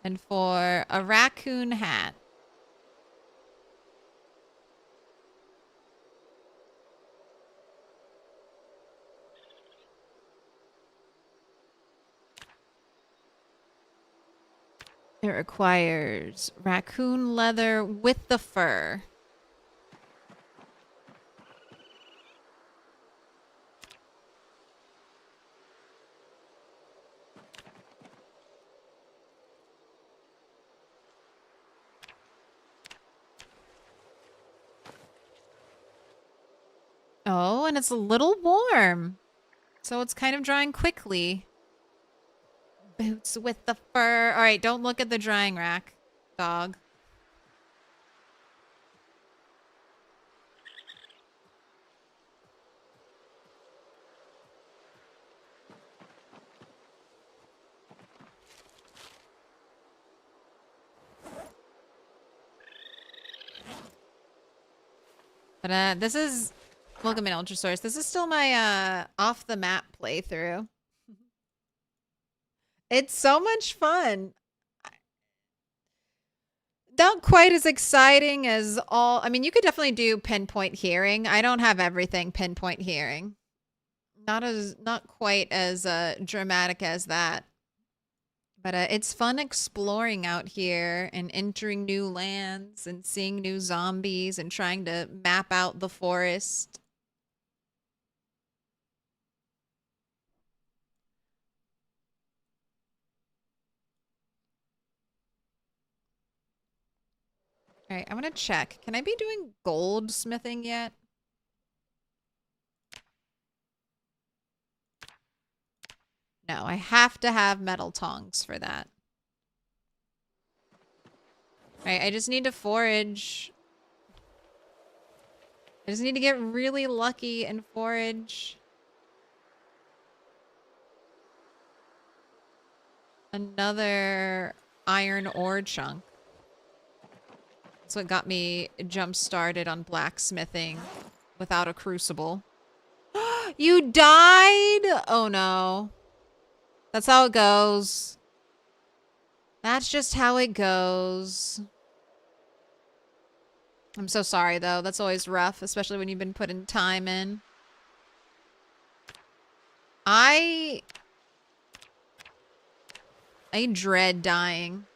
And for a raccoon hat. It requires raccoon leather with the fur. Oh, and it's a little warm. So it's kind of drying quickly. Boots with the fur. All right, don't look at the drying rack, dog. But this is welcome in Ultrasource. This is still my off the map playthrough. It's so much fun. Not quite as exciting as all. I mean, you could definitely do pinpoint hearing. I don't have everything pinpoint hearing. Not quite as dramatic as that. But it's fun exploring out here and entering new lands and seeing new zombies and trying to map out the forest. All right, I'm going to check. Can I be doing goldsmithing yet? No, I have to have metal tongs for that. All right, I just need to forage. I just need to get really lucky and forage. Another iron ore chunk. That's what got me jump started on blacksmithing without a crucible. You died? Oh no. That's how it goes. That's just how it goes. I'm so sorry though. That's always rough, especially when you've been putting time in. I dread dying.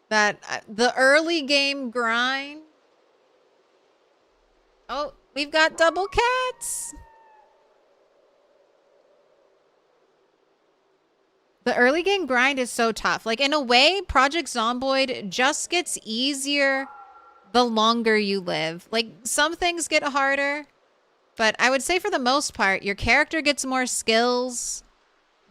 That the early game grind. Oh, we've got double cats. The early game grind is so tough. Like, in a way, Project Zomboid just gets easier the longer you live. Like, some things get harder, but I would say for the most part, your character gets more skills.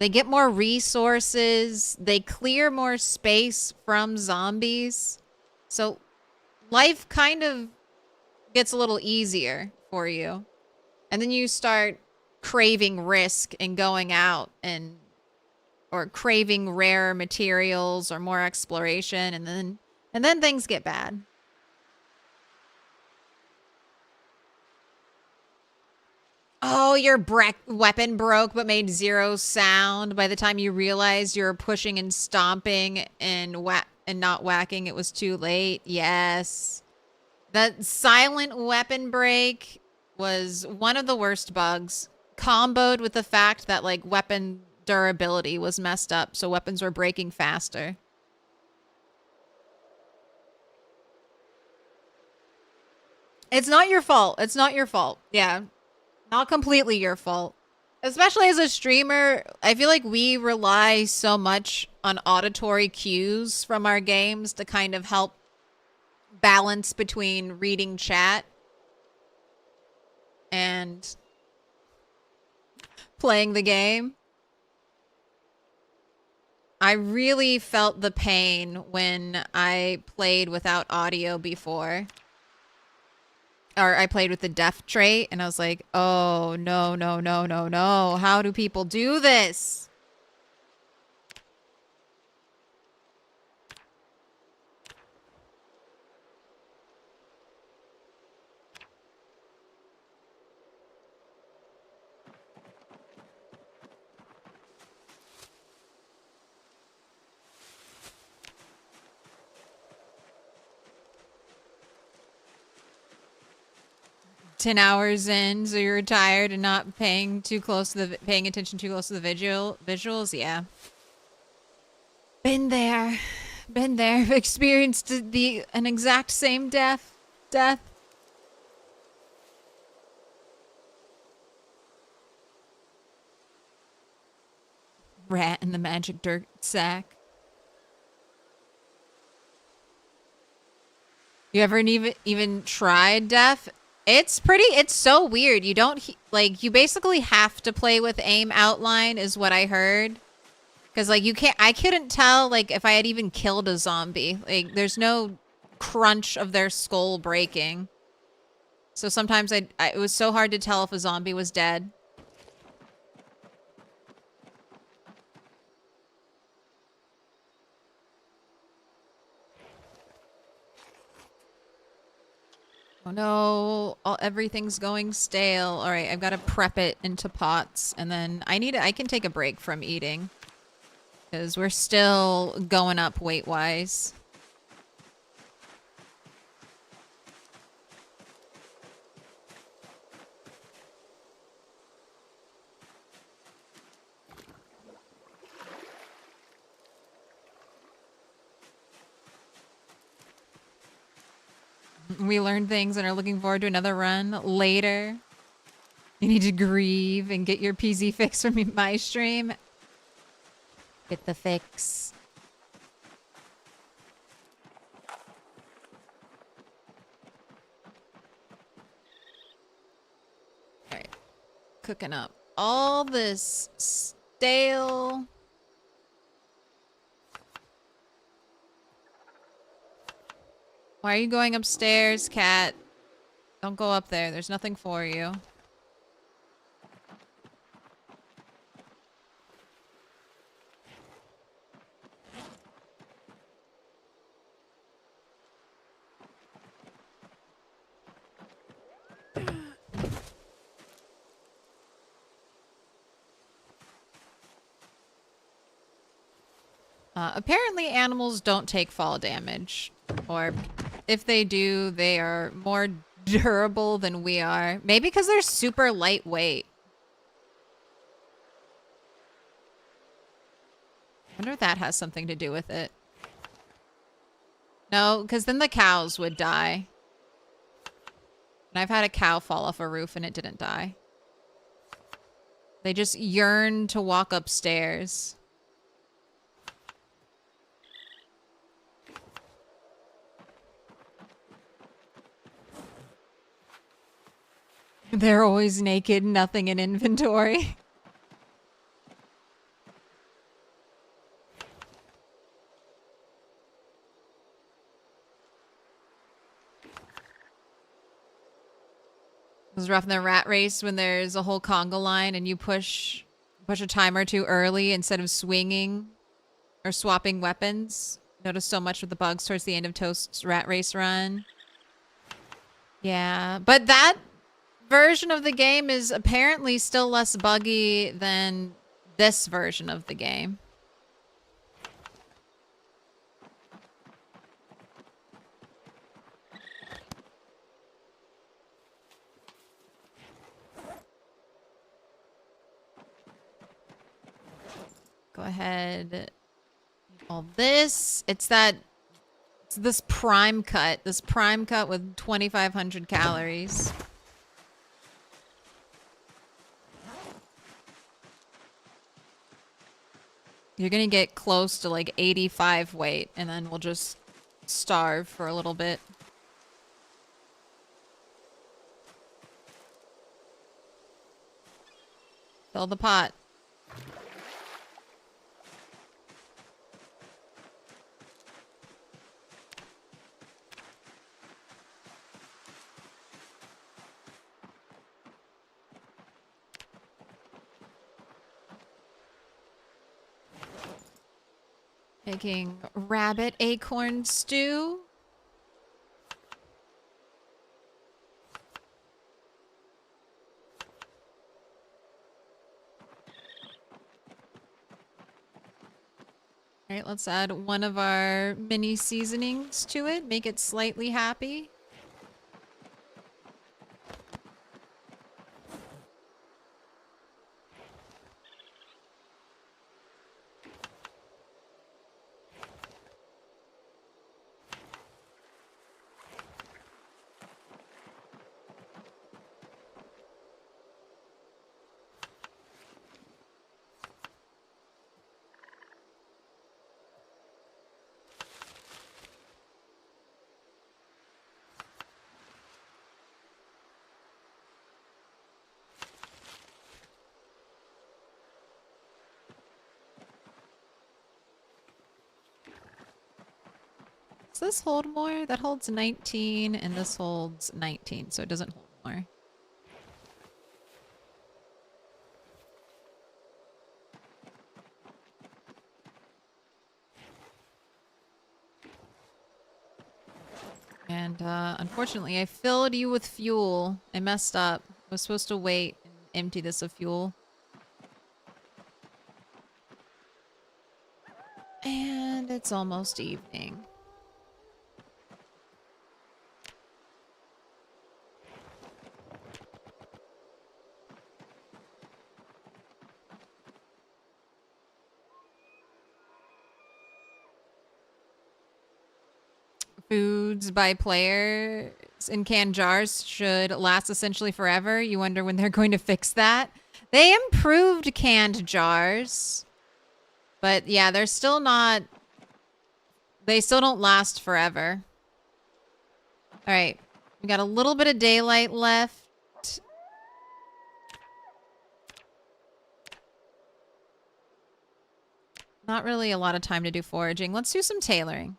They get more resources. They clear more space from zombies. So life kind of gets a little easier for you. And then you start craving risk and going out and or craving rare materials or more exploration, and then things get bad. Oh, your weapon broke but made zero sound. By the time you realized you were pushing and stomping and not whacking, it was too late. Yes. That silent weapon break was one of the worst bugs, comboed with the fact that like weapon durability was messed up, so weapons were breaking faster. It's not your fault. It's not your fault. Yeah. Not completely your fault. Especially as a streamer, I feel like we rely so much on auditory cues from our games to kind of help balance between reading chat and playing the game. I really felt the pain when I played without audio before. Or I played with the deaf trait, and I was like, oh, no, no, no, no, no. How do people do this? 10 hours in, so you're tired and not paying attention too close to the visuals. Yeah. Been there. Been there. Experienced an exact same death. Rat in the magic dirt sack. You ever even tried Def? It's so weird. You don't, like, you basically have to play with aim outline is what I heard. Because, like, I couldn't tell, like, if I had even killed a zombie. Like, there's no crunch of their skull breaking. So sometimes it was so hard to tell if a zombie was dead. Oh no, everything's going stale. All right, I've got to prep it into pots, and then I can take a break from eating because we're still going up weight-wise. We learned things and are looking forward to another run later. You need to grieve and get your PZ fix from my stream. Get the fix. Alright. Cooking up all this stale... Why are you going upstairs, cat? Don't go up there. There's nothing for you. Apparently animals don't take fall damage. Or if they do, they are more durable than we are. Maybe because they're super lightweight. I wonder if that has something to do with it. No, because then the cows would die. And I've had a cow fall off a roof and it didn't die. They just yearn to walk upstairs. They're always naked, nothing in inventory. It was rough in the rat race when there's a whole conga line and you push a timer too early instead of swinging or swapping weapons. Noticed so much with the bugs towards the end of Toast's rat race run. Yeah, but that version of the game is apparently still less buggy than this version of the game. Go ahead. All this. It's this prime cut. This prime cut with 2,500 calories. You're gonna get close to like 85 weight, and then we'll just starve for a little bit. Fill the pot. Making rabbit acorn stew. All right, let's add one of our mini seasonings to it. Make it slightly happy. this hold more? That holds 19 and this holds 19, so it doesn't hold more. And unfortunately, I filled you with fuel. I messed up. I was supposed to wait and empty this of fuel. And it's almost evening. Foods by players in canned jars should last essentially forever. You wonder when they're going to fix that. They improved canned jars. But yeah, they're still not... They still don't last forever. Alright. We got a little bit of daylight left. Not really a lot of time to do foraging. Let's do some tailoring.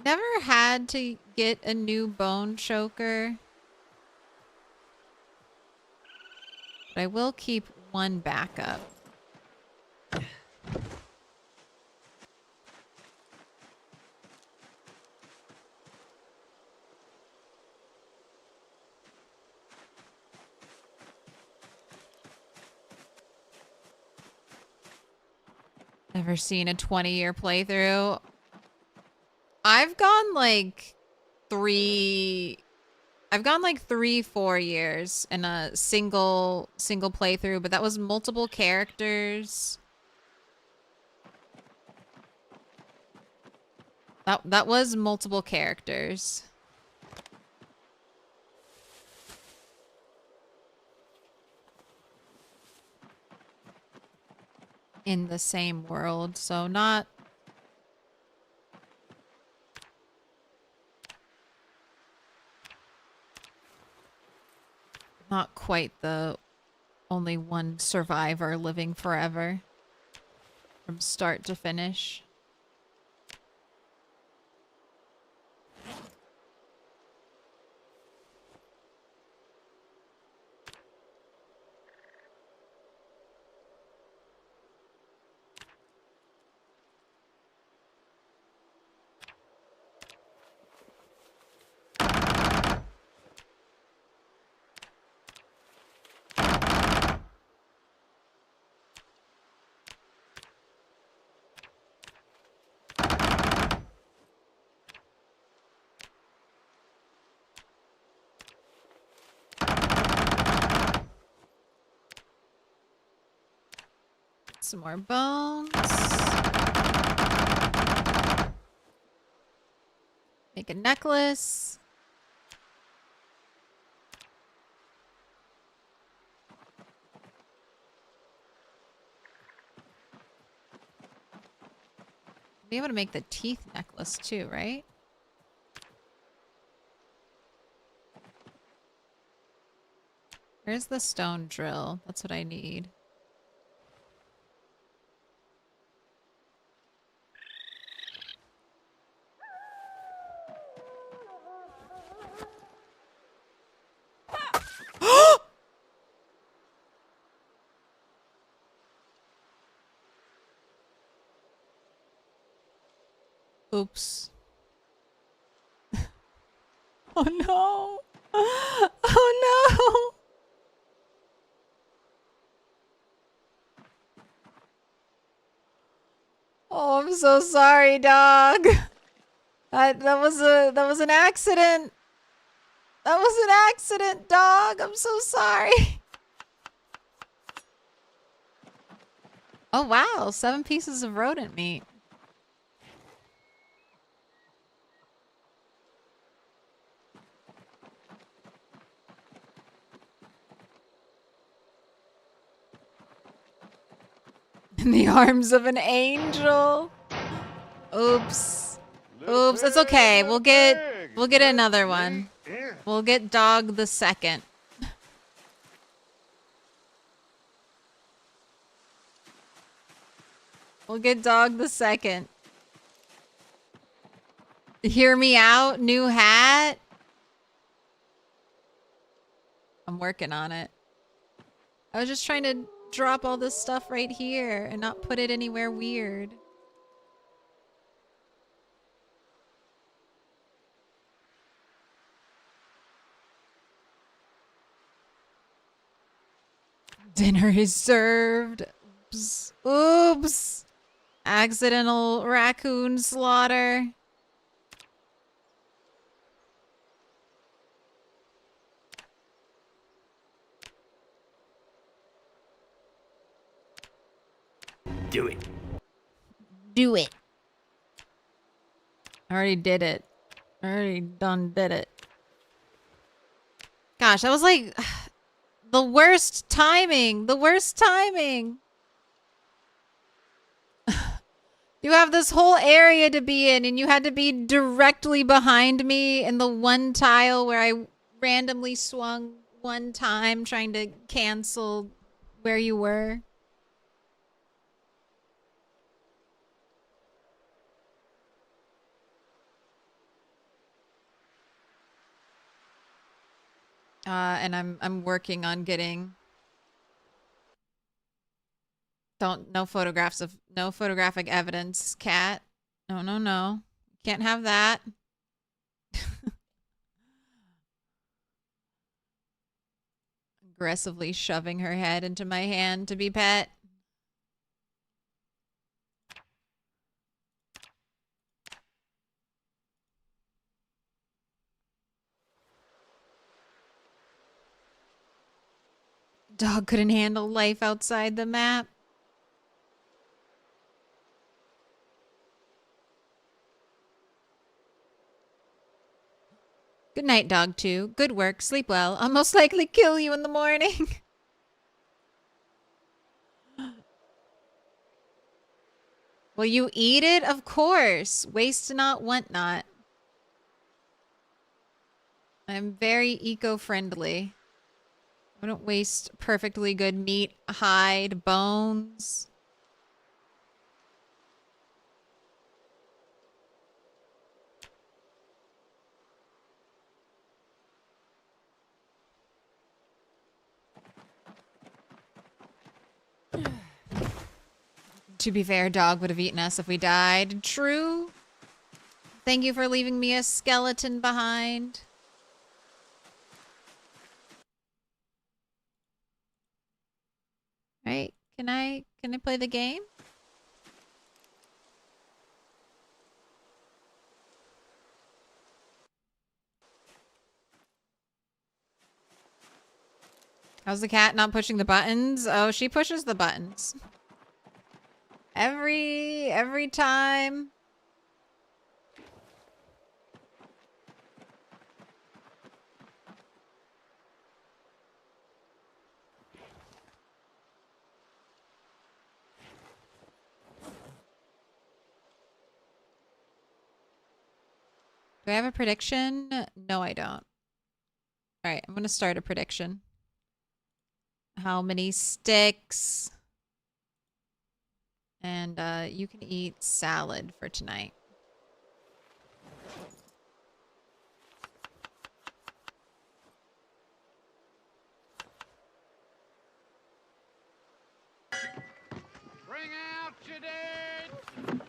Never had to get a new bone choker. But I will keep one backup. Never seen a 20-year playthrough. I've gone like 3, 4 years in a single playthrough, but that was multiple characters. That was multiple characters. In the same world, so not quite the only one survivor living forever from start to finish. Some more bones. Make a necklace. Be able to make the teeth necklace too, right? Where's the stone drill? That's what I need. Oops. Oh no. Oh no. Oh, I'm so sorry, dog. That was an accident. That was an accident, dog. I'm so sorry. Oh wow, 7 pieces of rodent meat. In the arms of an angel. Oops. Oops, it's okay. We'll get another one. We'll get dog the second. We'll get dog the second. Hear me out, new hat. I'm working on it. I was just trying to drop all this stuff right here and not put it anywhere weird. Dinner is served. Oops. Oops. Accidental raccoon slaughter. Do it. Do it. I already did it. I already done did it. Gosh, that was like the worst timing. The worst timing. You have this whole area to be in, and you had to be directly behind me in the one tile where I randomly swung one time trying to cancel where you were. And I'm working on getting no photographic evidence, cat. No. Can't have that. Aggressively shoving her head into my hand to be pet. Dog couldn't handle life outside the map. Good night, dog 2. Good work. Sleep well. I'll most likely kill you in the morning. Will you eat it? Of course. Waste not, want not. I'm very eco-friendly. I don't waste perfectly good meat, hide, bones. To be fair, dog would have eaten us if we died. True. Thank you for leaving me a skeleton behind. Right? Can I play the game? How's the cat not pushing the buttons? Oh, she pushes the buttons. Every time. Do I have a prediction? No, I don't. All right, I'm going to start a prediction. How many sticks? And you can eat salad for tonight. Bring out your dead.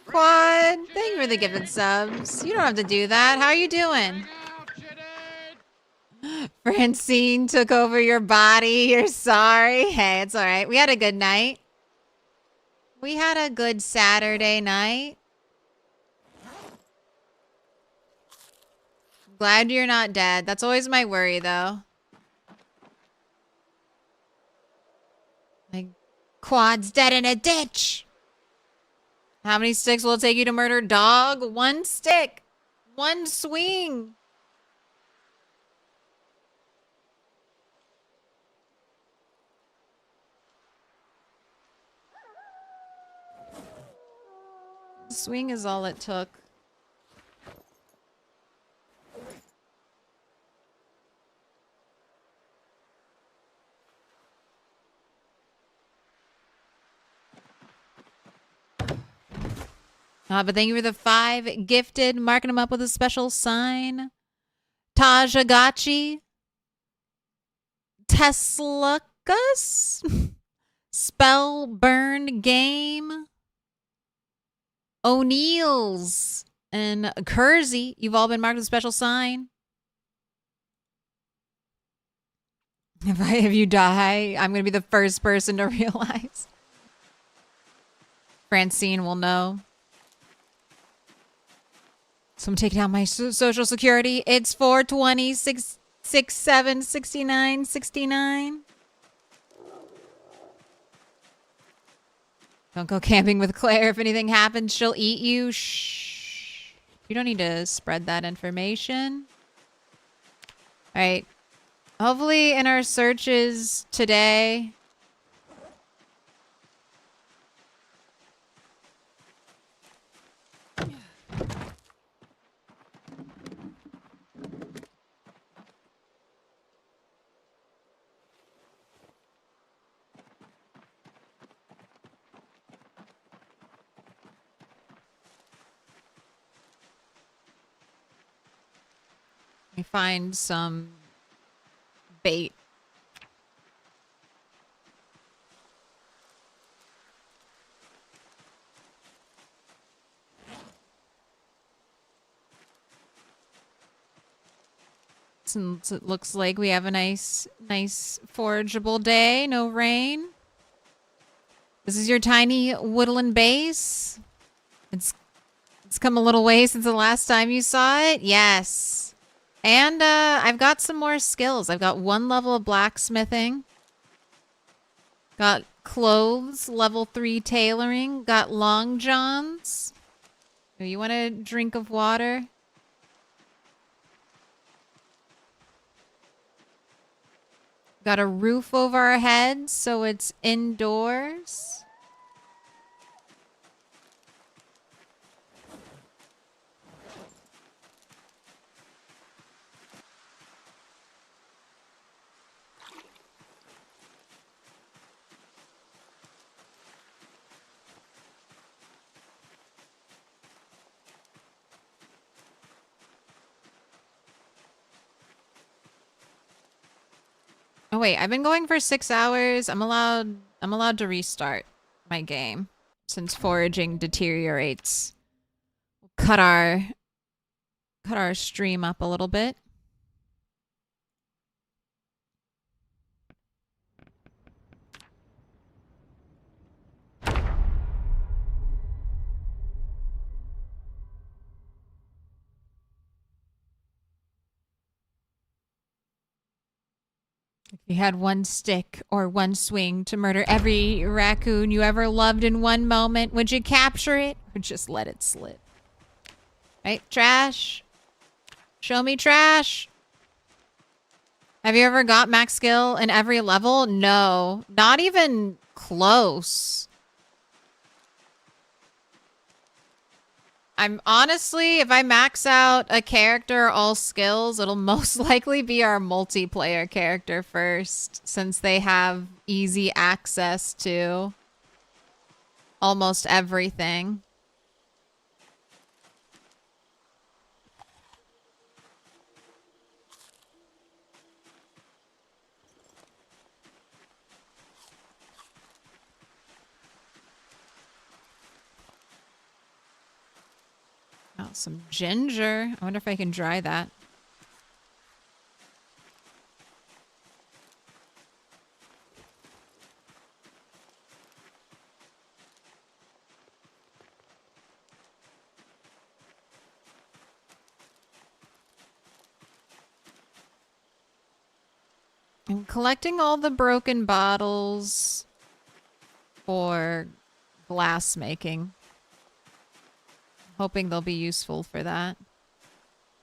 Quad, thank you for the gifted subs. You don't have to do that. How are you doing? Francine took over your body. You're sorry. Hey, it's all right. We had a good night. We had a good Saturday night. Glad you're not dead. That's always my worry, though. Like, Quad's dead in a ditch. How many sticks will it take you to murder dog? 1 stick. 1 swing. Swing is all it took. But thank you for the 5 gifted. Marking them up with a special sign. Tajagachi. Teslakus. Spellburn Game. O'Neill's. And Kersey. You've all been marked with a special sign. If you die, I'm going to be the first person to realize. Francine will know. So I'm taking out my social security. It's 420 667 69 69. Don't go camping with Claire. If anything happens, she'll eat you. Shh. You don't need to spread that information. All right. Hopefully in our searches today, we find some bait. Since it looks like we have a nice forageable day, no rain. This is your tiny woodland base. It's come a little way since the last time you saw it. Yes. And I've got some more skills. I've got 1 level of blacksmithing. Got clothes, level 3 tailoring. Got long johns. You want a drink of water? Got a roof over our heads, so it's indoors. Oh wait, I've been going for 6 hours. I'm allowed to restart my game since foraging deteriorates. Cut our stream up a little bit. If you had 1 stick or 1 swing to murder every raccoon you ever loved in one moment, would you capture it or just let it slip? Right, trash. Show me trash. Have you ever got max skill in every level? No, not even close. I'm honestly, if I max out a character all skills, it'll most likely be our multiplayer character first, since they have easy access to almost everything. Oh, some ginger. I wonder if I can dry that. I'm collecting all the broken bottles for glass making. Hoping they'll be useful for that.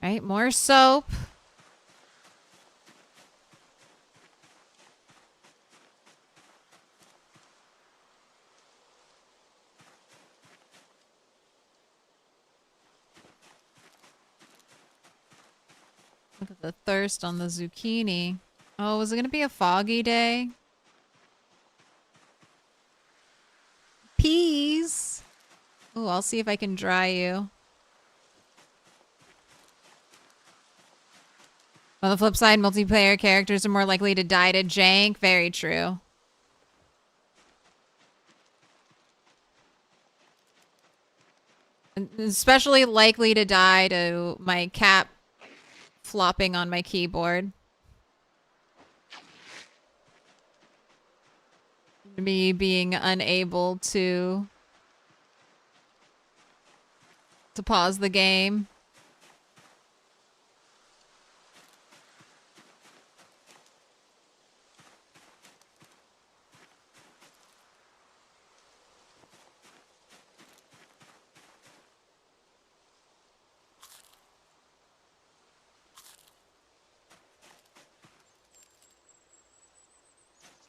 Right, more soap. Look at the thirst on the zucchini. Oh, is it gonna be a foggy day? Peas! Oh, I'll see if I can dry you. On the flip side, multiplayer characters are more likely to die to jank. Very true. Especially likely to die to my cat flopping on my keyboard. Me being unable to pause the game.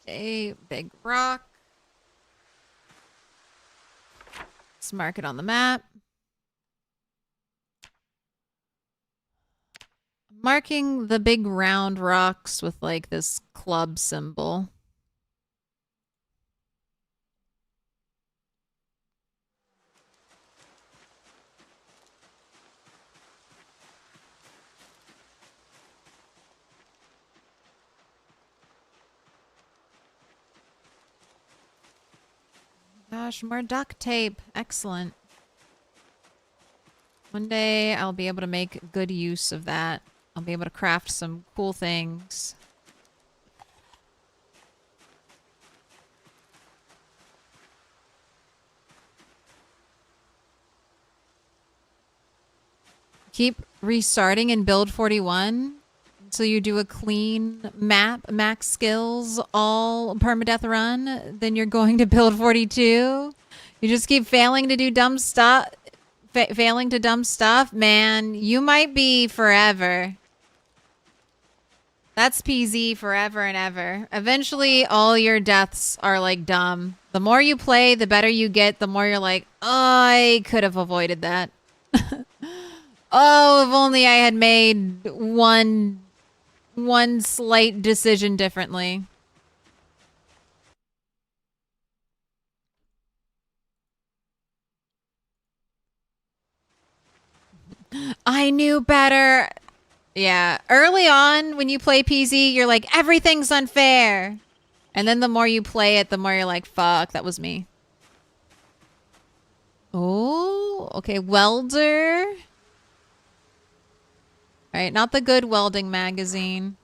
A big rock. Let's mark it on the map. Marking the big round rocks with like this club symbol. Gosh, more duct tape. Excellent. One day I'll be able to make good use of that. I'll be able to craft some cool things. Keep restarting in build 41 until you do a clean map, max skills, all permadeath run. Then you're going to build 42. You just keep failing to do dumb stuff. Failing to dumb stuff. Man, you might be forever. That's PZ forever and ever. Eventually, all your deaths are like dumb. The more you play, the better you get. The more you're like, oh, I could have avoided that. Oh, if only I had made one slight decision differently. I knew better. Yeah, early on when you play PZ, you're like, everything's unfair. And then the more you play it, the more you're like, fuck, that was me. Oh, okay, welder. All right, not the good welding magazine.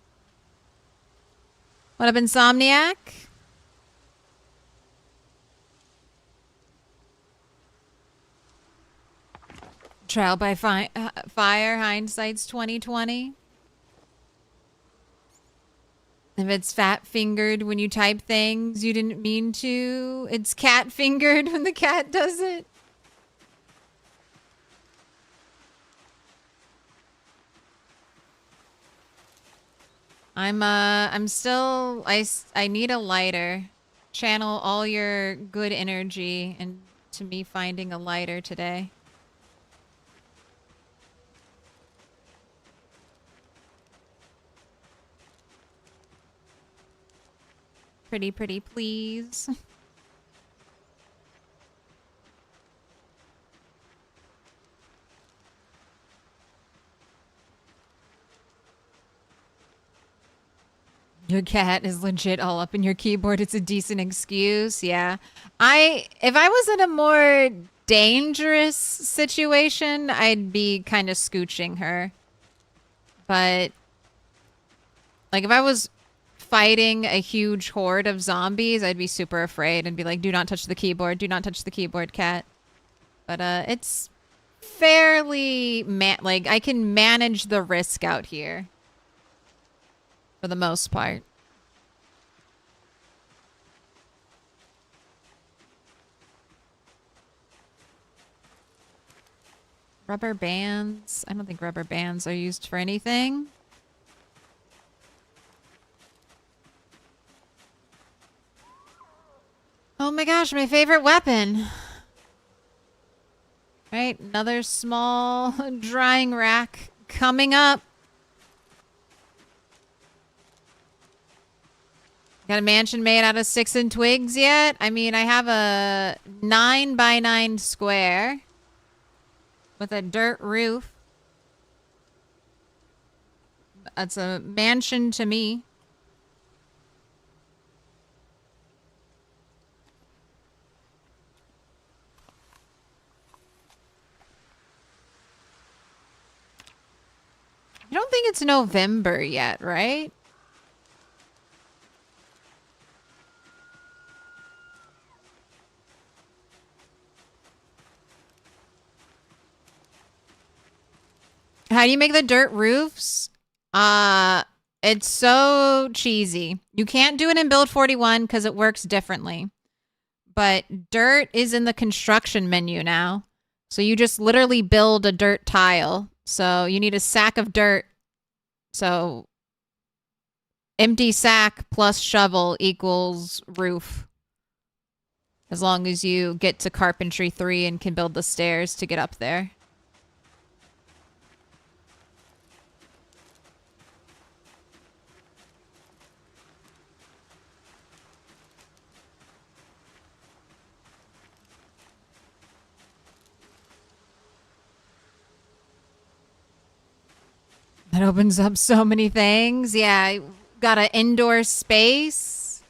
What up, Insomniac? Trial by fire, hindsight's 2020. If it's fat-fingered when you type things you didn't mean to, it's cat-fingered when the cat does it. I'm still, I need a lighter. Channel all your good energy into me finding a lighter today. Pretty, please. Your cat is legit all up in your keyboard. It's a decent excuse. Yeah. If I was in a more dangerous situation, I'd be kind of scooching her. But like if I was fighting a huge horde of zombies, I'd be super afraid and be like, do not touch the keyboard. Do not touch the keyboard, cat. But it's fairly like I can manage the risk out here. For the most part. Rubber bands. I don't think rubber bands are used for anything. Oh my gosh, my favorite weapon. Right, another small drying rack coming up. Got a mansion made out of sticks and twigs yet? I mean, I have a 9x9 square with a dirt roof. That's a mansion to me. I don't think it's November yet, right? How do you make the dirt roofs? It's so cheesy. You can't do it in build 41 because it works differently. But dirt is in the construction menu now. So you just literally build a dirt tile. So you need a sack of dirt. So empty sack plus shovel equals roof. As long as you get to carpentry 3 and can build the stairs to get up there. That opens up so many things. Yeah, got an indoor space.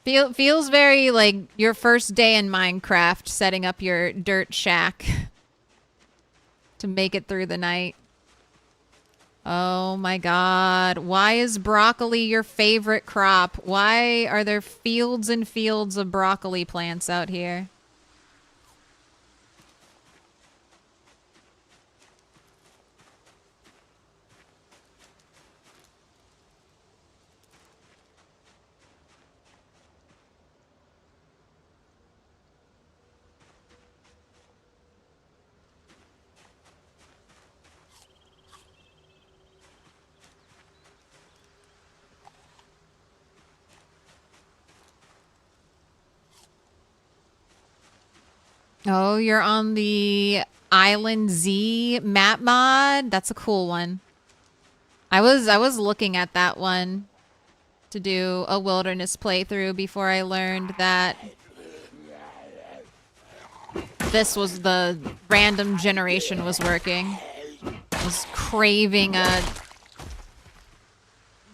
Feels very like your first day in Minecraft, setting up your dirt shack to make it through the night. Oh my god. Why is broccoli your favorite crop? Why are there fields and fields of broccoli plants out here? Oh, you're on the Island Z map mod? That's a cool one. I was looking at that one to do a wilderness playthrough before I learned that this was the random generation was working. I was craving a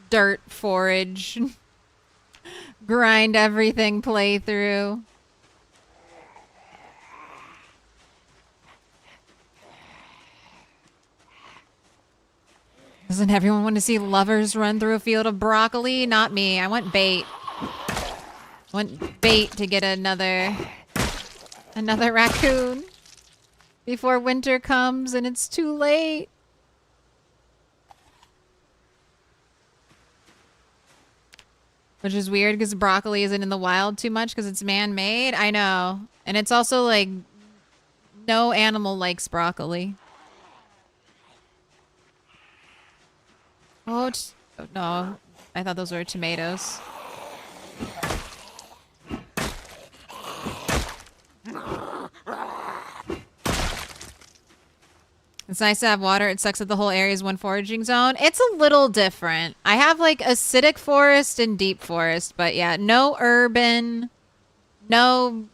dirt forage. Grind everything playthrough. Doesn't everyone want to see lovers run through a field of broccoli? Not me. I want bait. I want bait to get another raccoon before winter comes and it's too late. Which is weird because broccoli isn't in the wild too much because it's man-made. I know. And it's also like no animal likes broccoli. Oh, no. I thought those were tomatoes. It's nice to have water. It sucks that the whole area is one foraging zone. It's a little different. I have like acidic forest and deep forest, but yeah, no urban, no,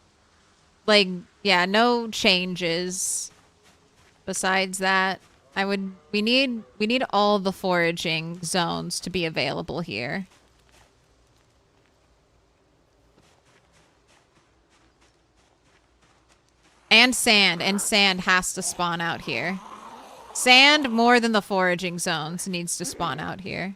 like, yeah, no changes besides that. We need all the foraging zones to be available here. And sand has to spawn out here. Sand more than the foraging zones needs to spawn out here.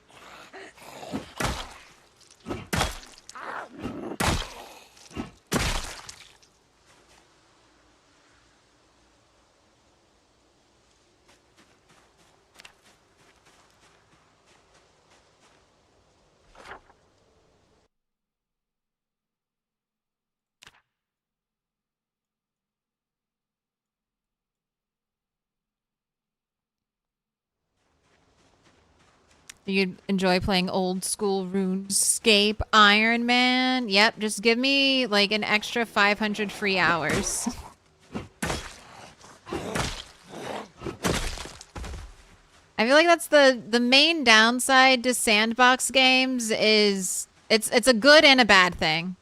You'd enjoy playing old school RuneScape Iron Man? Yep, just give me like an extra 500 free hours. I feel like that's the main downside to sandbox games is it's a good and a bad thing.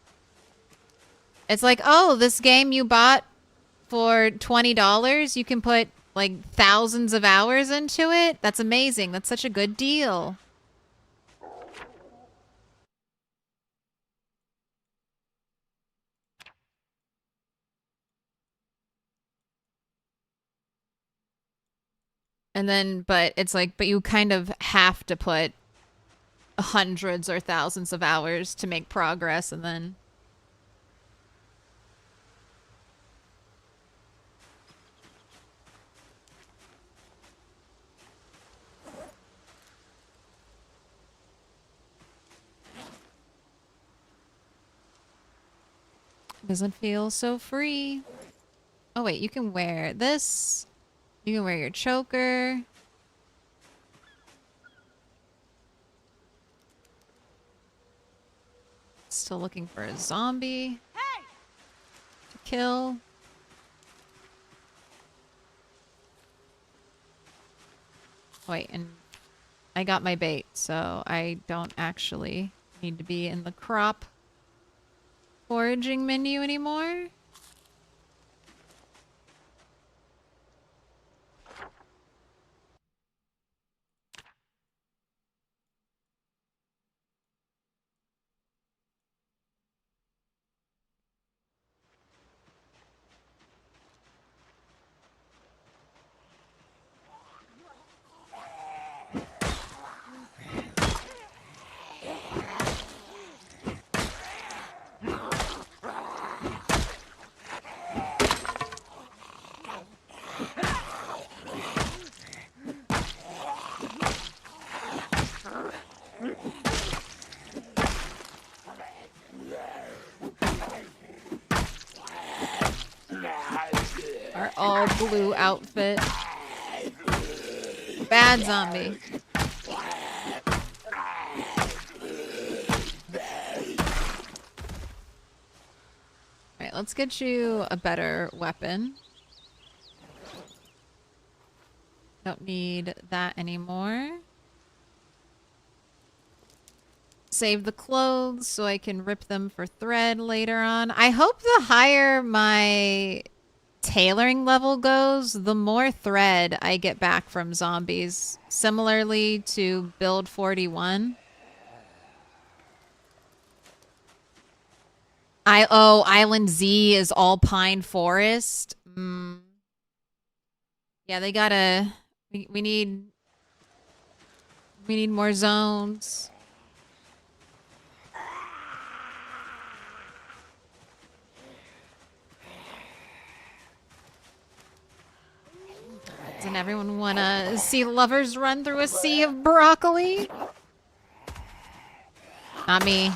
It's like, oh, this game you bought for $20, you can put like thousands of hours into it. That's amazing. That's such a good deal. And then, but it's like, but you kind of have to put hundreds or thousands of hours to make progress, and then it doesn't feel so free. Oh wait, you can wear this. You can wear your choker. Still looking for a zombie to kill. Wait, and I got my bait, so I don't actually need to be in the crop foraging menu anymore. Our all blue outfit. Bad zombie. Alright, let's get you a better weapon. Don't need that anymore. Save the clothes so I can rip them for thread later on. I hope the higher my tailoring level goes, the more thread I get back from zombies. Similarly to build 41. Island Z is all pine forest. Yeah, they gotta... We need more zones. Doesn't everyone want to see lovers run through a sea of broccoli? Not me.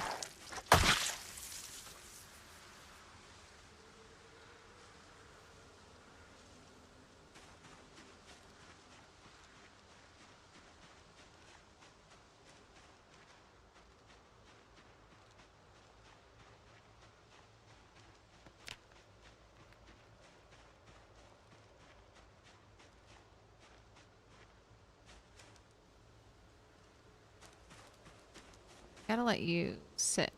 Gotta let you sit.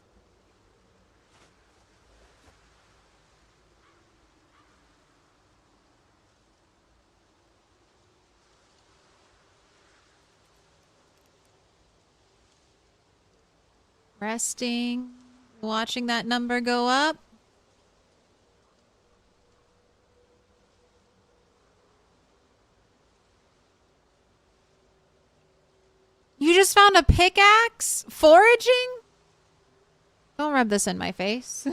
Resting, watching that number go up. You just found a pickaxe? Foraging? Don't rub this in my face.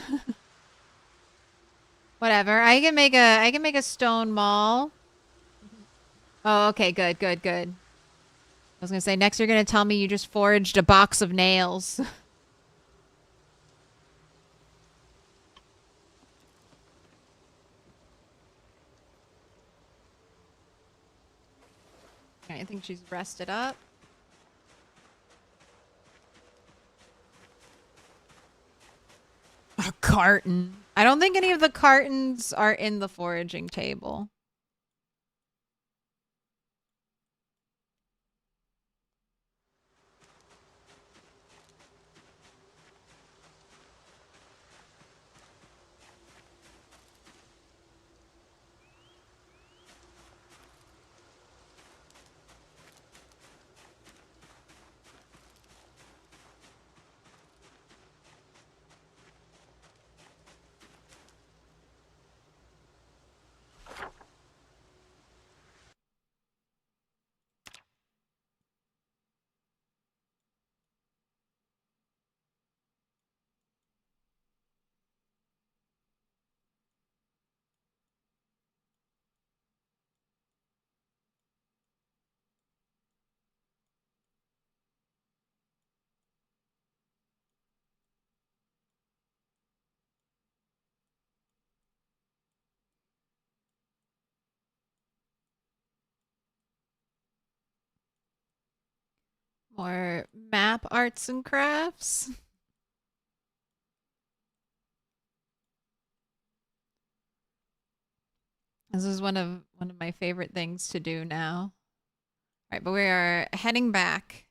Whatever. I can make a stone maul. Oh, okay, good. I was gonna say, next you're gonna tell me you just foraged a box of nails. I think she's rested up. A carton. I don't think any of the cartons are in the foraging table. More map arts and crafts. This is one of my favorite things to do now. All right, but we are heading back.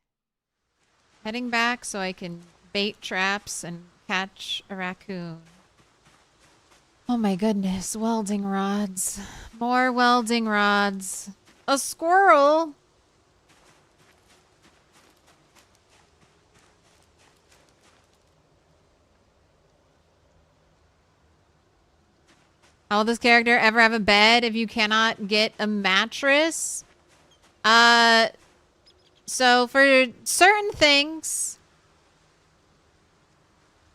Heading back so I can bait traps and catch a raccoon. Oh my goodness, welding rods. More welding rods. A squirrel. How will this character ever have a bed if you cannot get a mattress? So for certain things,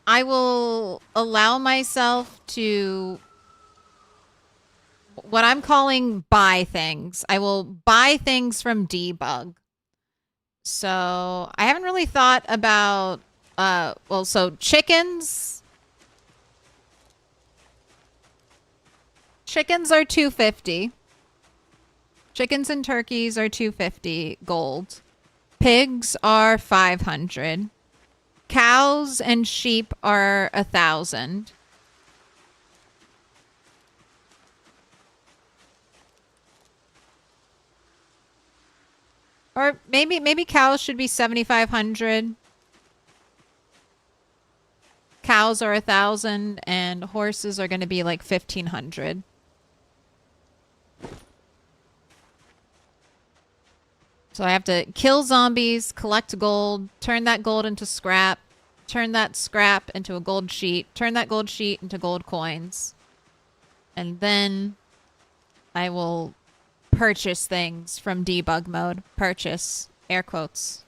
I will allow myself to what I'm calling buy things. I will buy things from Debug. So I haven't really thought about, well, so chickens. Chickens are $250. Chickens and turkeys are $250 gold. Pigs are $500. Cows and sheep are $1,000. Or maybe cows should be 7,500. Cows are 1,000 and horses are going to be like 1,500. So I have to kill zombies, collect gold, turn that gold into scrap, turn that scrap into a gold sheet, turn that gold sheet into gold coins. And then I will purchase things from debug mode. Purchase. Air quotes.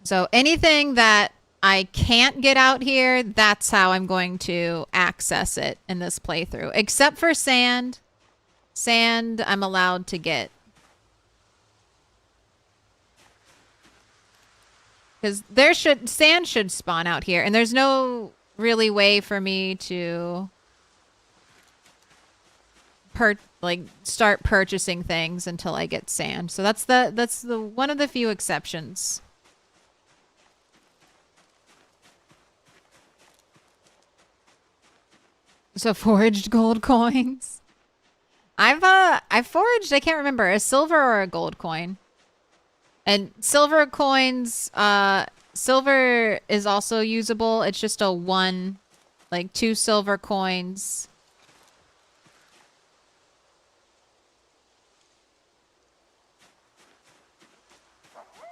So anything that I can't get out here, that's how I'm going to access it in this playthrough. Except for sand. Sand, I'm allowed to get. Because sand should spawn out here. And there's no really way for me to start purchasing things until I get sand. So that's the one of the few exceptions. So foraged gold coins. I've foraged, I can't remember, a silver or a gold coin. And silver coins, silver is also usable. It's just a 1, like 2 silver coins.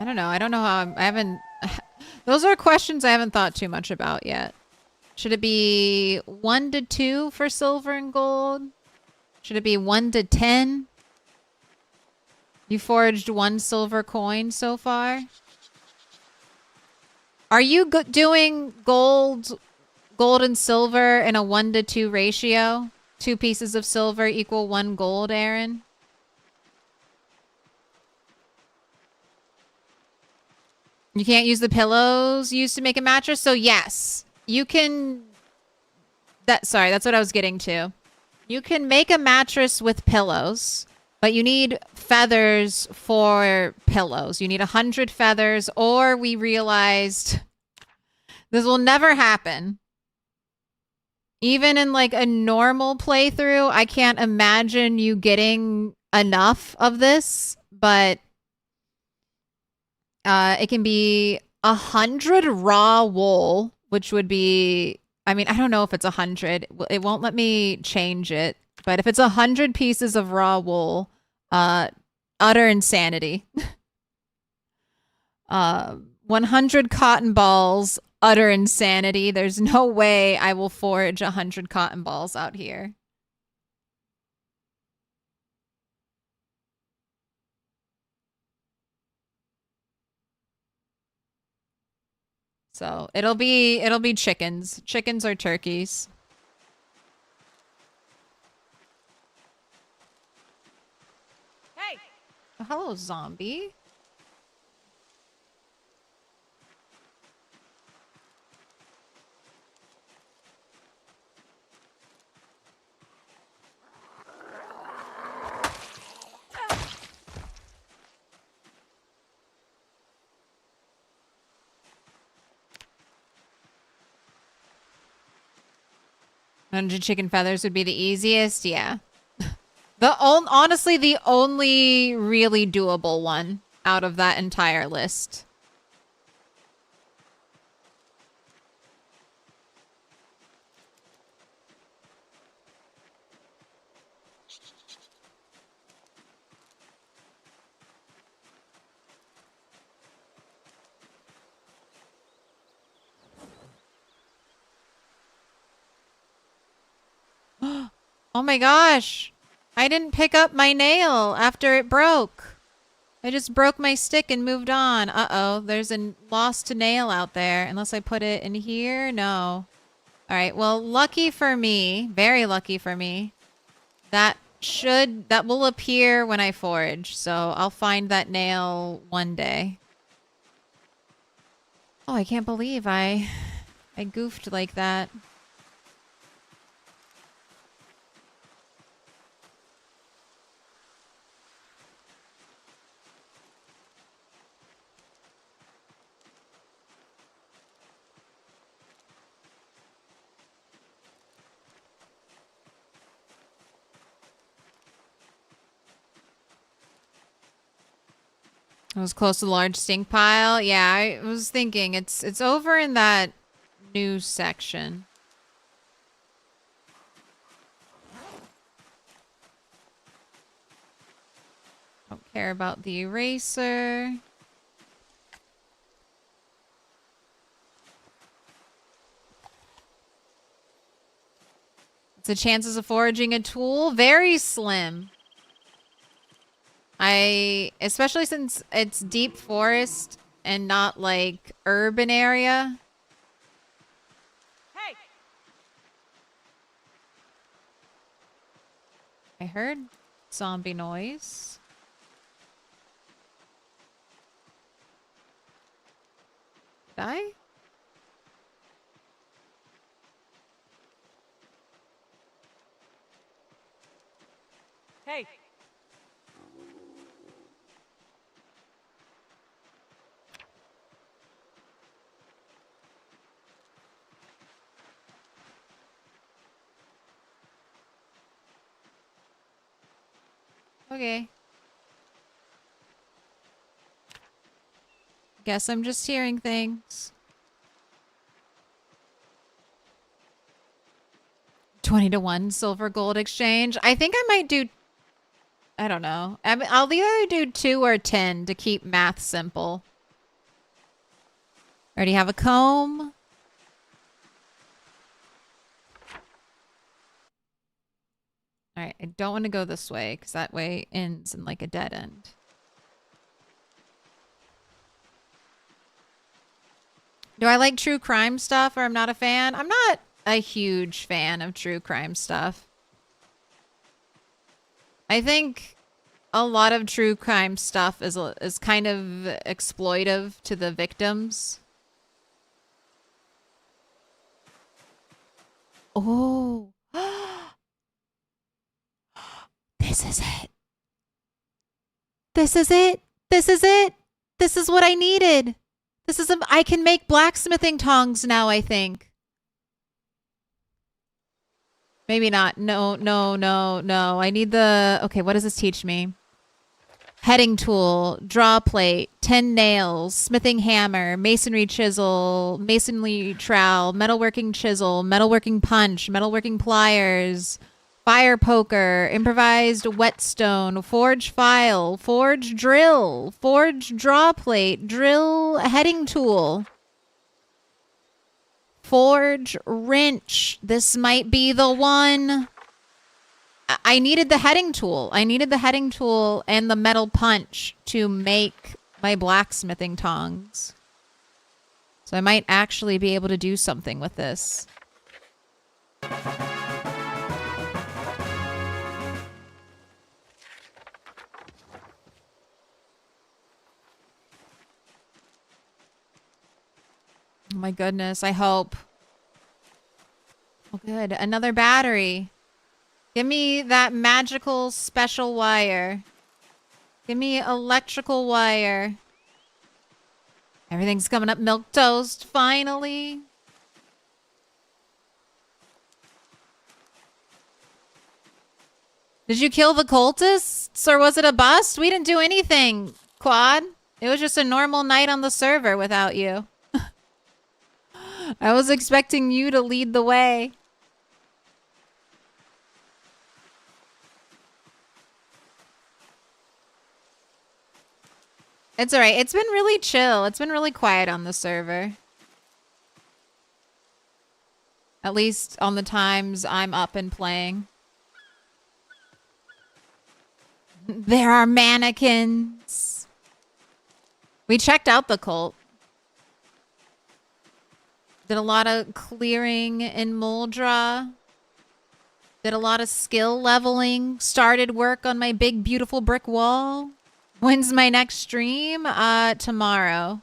I don't know. I don't know how I haven't, those are questions I haven't thought too much about yet. Should it be 1 to 2 for silver and gold? Should it be 1 to 10? You foraged 1 silver coin so far? Are you doing gold and silver in a 1 to 2 ratio? 2 pieces of silver equal 1 gold, Aaron? You can't use the pillows used to make a mattress? So yes. You can... Sorry, that's what I was getting to. You can make a mattress with pillows, but you need feathers for pillows. You need 100 feathers, or we realized this will never happen. Even in like a normal playthrough, I can't imagine you getting enough of this, but it can be 100 raw wool, which would be, I mean, I don't know if it's 100. It won't let me change it. But if it's 100 pieces of raw wool, utter insanity. 100 cotton balls, utter insanity. There's no way I will forage 100 cotton balls out here. So it'll be chickens. Chickens or turkeys. Hey! Oh, hello, zombie. 100 chicken feathers would be the easiest. Yeah. Honestly, the only really doable one out of that entire list. Oh my gosh. I didn't pick up my nail after it broke. I just broke my stick and moved on. Uh-oh, there's a lost nail out there. Unless I put it in here? No. Alright, well, lucky for me, very lucky for me, that will appear when I forage. So I'll find that nail one day. Oh, I can't believe I goofed like that. I was close to the large stink pile. Yeah, I was thinking it's over in that news section. Don't care about the eraser. The chances of foraging a tool very slim. Especially since it's deep forest and not like urban area. Hey! I heard zombie noise. Did I? Hey! Okay. Guess I'm just hearing things. 20-to-1 silver gold exchange. I think I might do... I don't know. I'll either do 2 or 10 to keep math simple. Already have a comb. Alright, I don't want to go this way, because that way ends in like a dead end. Do I like true crime stuff or I'm not a fan? I'm not a huge fan of true crime stuff. I think a lot of true crime stuff is kind of exploitive to the victims. Oh. This is it. This is it. This is it. This is what I needed. I can make blacksmithing tongs now, I think. Maybe not. No. I need the... Okay, what does this teach me? Heading tool, draw plate, 10 nails, smithing hammer, masonry chisel, masonry trowel, metalworking chisel, metalworking punch, metalworking pliers, fire poker, improvised whetstone, forge file, forge drill, forge draw plate, drill heading tool, forge wrench. This might be the one. I needed the heading tool. I needed the heading tool and the metal punch to make my blacksmithing tongs. So I might actually be able to do something with this. Oh my goodness, I hope. Oh good, another battery. Give me that magical special wire. Give me electrical wire. Everything's coming up Milquetoast, finally. Did you kill the cultists or was it a bust? We didn't do anything, Quad. It was just a normal night on the server without you. I was expecting you to lead the way. It's alright. It's been really chill. It's been really quiet on the server. At least on the times I'm up and playing. There are mannequins. We checked out the cult. Did a lot of clearing in Muldra. Did a lot of skill leveling. Started work on my big, beautiful brick wall. When's my next stream? Tomorrow.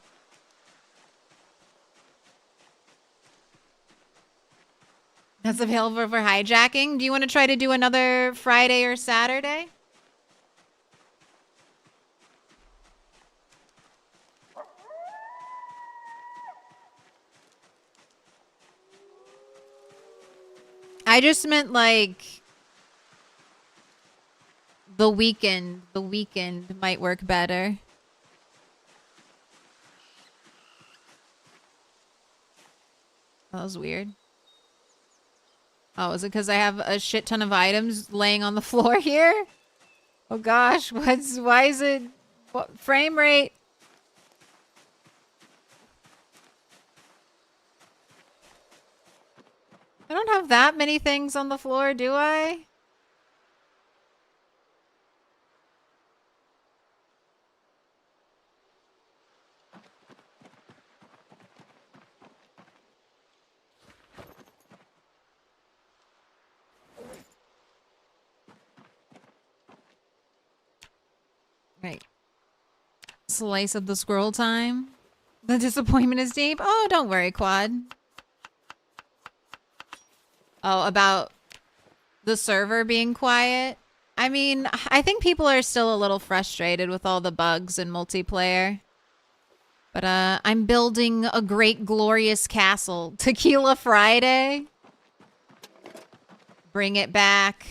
That's available for hijacking. Do you want to try to do another Friday or Saturday? I just meant like the weekend. The weekend might work better. That was weird. Oh, is it because I have a shit ton of items laying on the floor here? Oh gosh, why is it, what frame rate? I don't have that many things on the floor, do I? Right. Slice of the scroll time. The disappointment is deep. Oh, don't worry, Quad. Oh, about the server being quiet. I mean, I think people are still a little frustrated with all the bugs in multiplayer. But I'm building a great, glorious castle. Tequila Friday. Bring it back.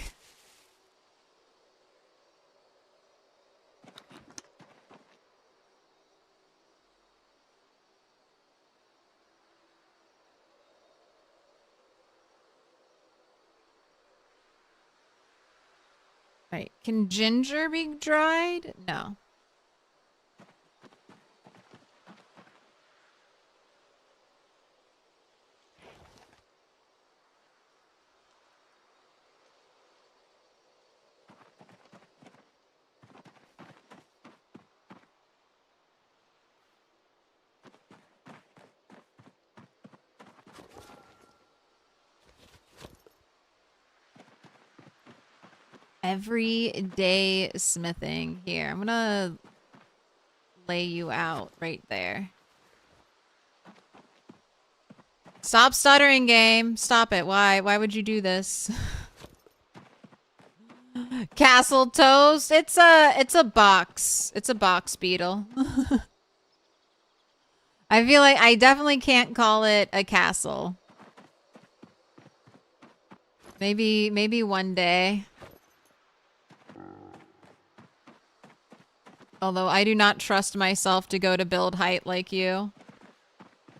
Right. Can ginger be dried? No. Everyday smithing. Here, I'm gonna lay you out right there. Stop stuttering, game. Stop it. Why? Why would you do this? Castle toast. It's a box. It's a box beetle. I feel like I definitely can't call it a castle. Maybe one day. Although I do not trust myself to go to build height like you.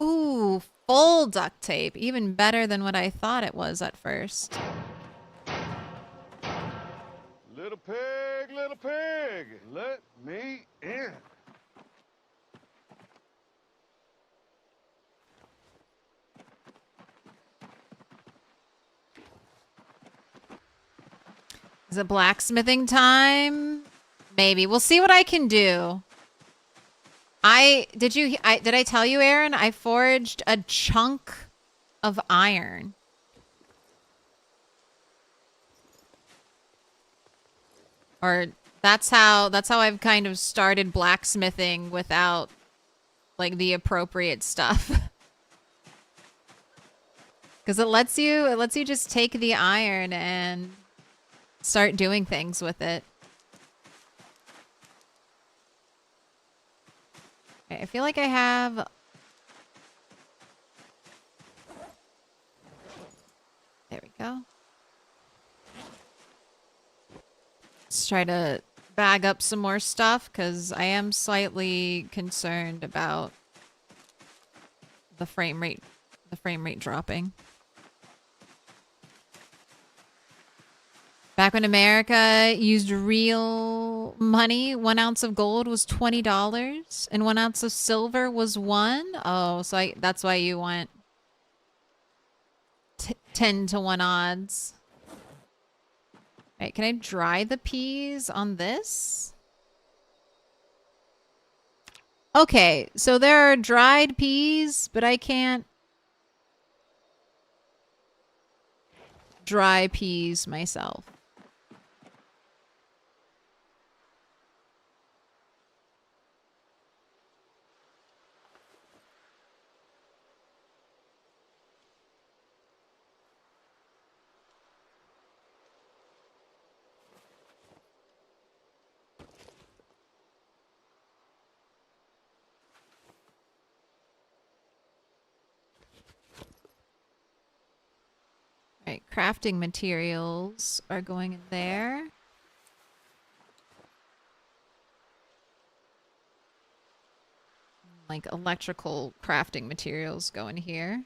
Ooh, full duct tape. Even better than what I thought it was at first. Little pig, let me in. Is it blacksmithing time? Maybe. We'll see what I can do. Did I tell you, Aaron? I forged a chunk of iron. Or that's how I've kind of started blacksmithing without like the appropriate stuff. Cuz it lets you just take the iron and start doing things with it. Okay, I feel like I have... There we go. Let's try to bag up some more stuff because I am slightly concerned about the frame rate dropping. Back when America used real money, 1 ounce of gold was $20 and 1 ounce of silver was 1. Oh, so that's why you want 10 to 1 odds. All right, can I dry the peas on this? Okay, so there are dried peas, but I can't dry peas myself. Alright, crafting materials are going in there. Like electrical crafting materials go in here.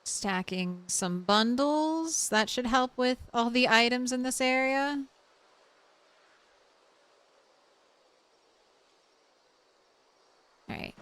Stacking some bundles. That should help with all the items in this area. All right.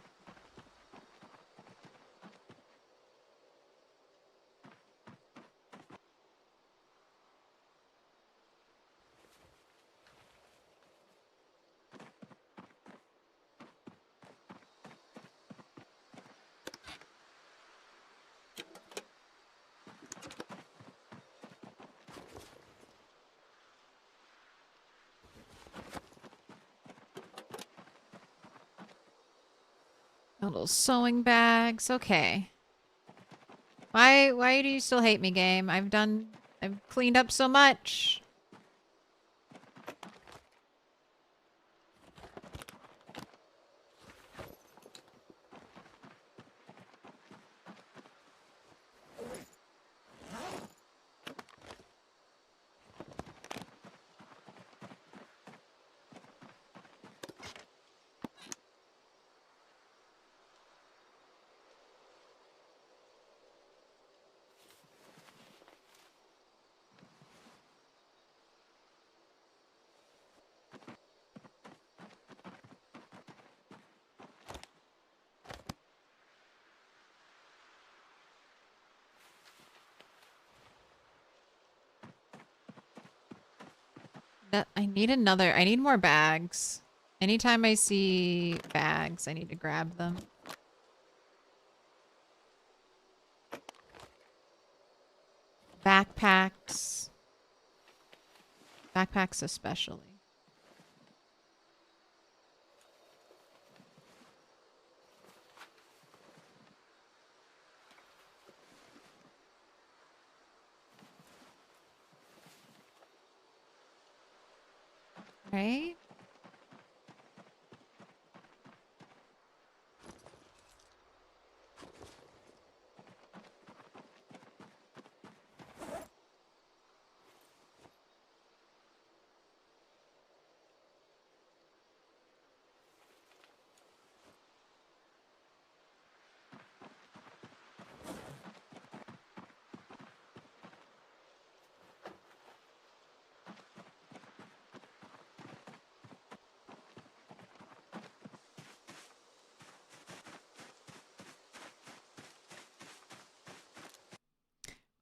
Little sewing bags. Okay. Why do you still hate me, game? I've cleaned up so much. I need more bags. Anytime I see bags, I need to grab them. Backpacks. Backpacks especially. Right?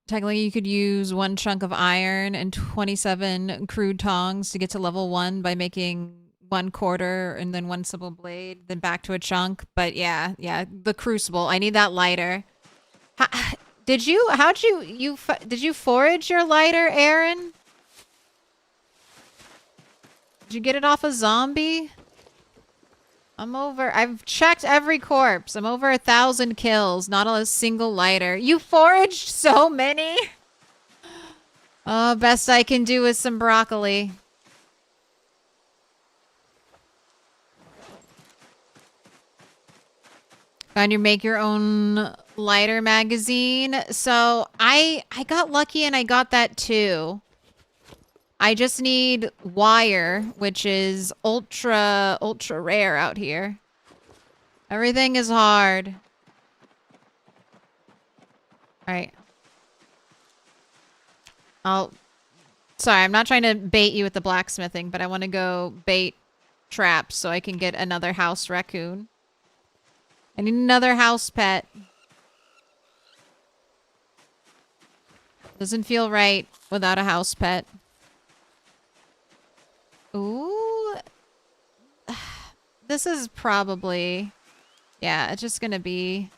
Technically, you could use 1 chunk of iron and 27 crude tongs to get to level 1 by making 1 quarter and then 1 simple blade, then back to a chunk. But yeah, the crucible. I need that lighter. Did you forage your lighter, Aaron? Did you get it off a zombie? I've checked every corpse. I'm over 1,000 kills. Not a single lighter. You foraged so many? Oh, best I can do is some broccoli. Found your make your own lighter magazine. So I got lucky and I got that too. I just need wire, which is ultra rare out here. Everything is hard. Alright. Sorry, I'm not trying to bait you with the blacksmithing, but I want to go bait traps so I can get another house raccoon. I need another house pet. Doesn't feel right without a house pet. Ooh. This is probably... Yeah, it's just gonna be...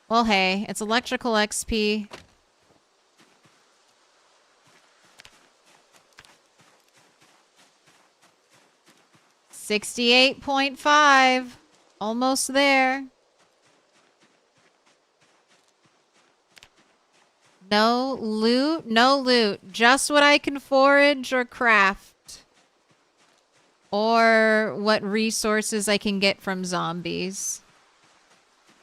Well, hey, it's electrical XP. $68.5. Almost there. No loot, no loot. Just what I can forage or craft. Or what resources I can get from zombies.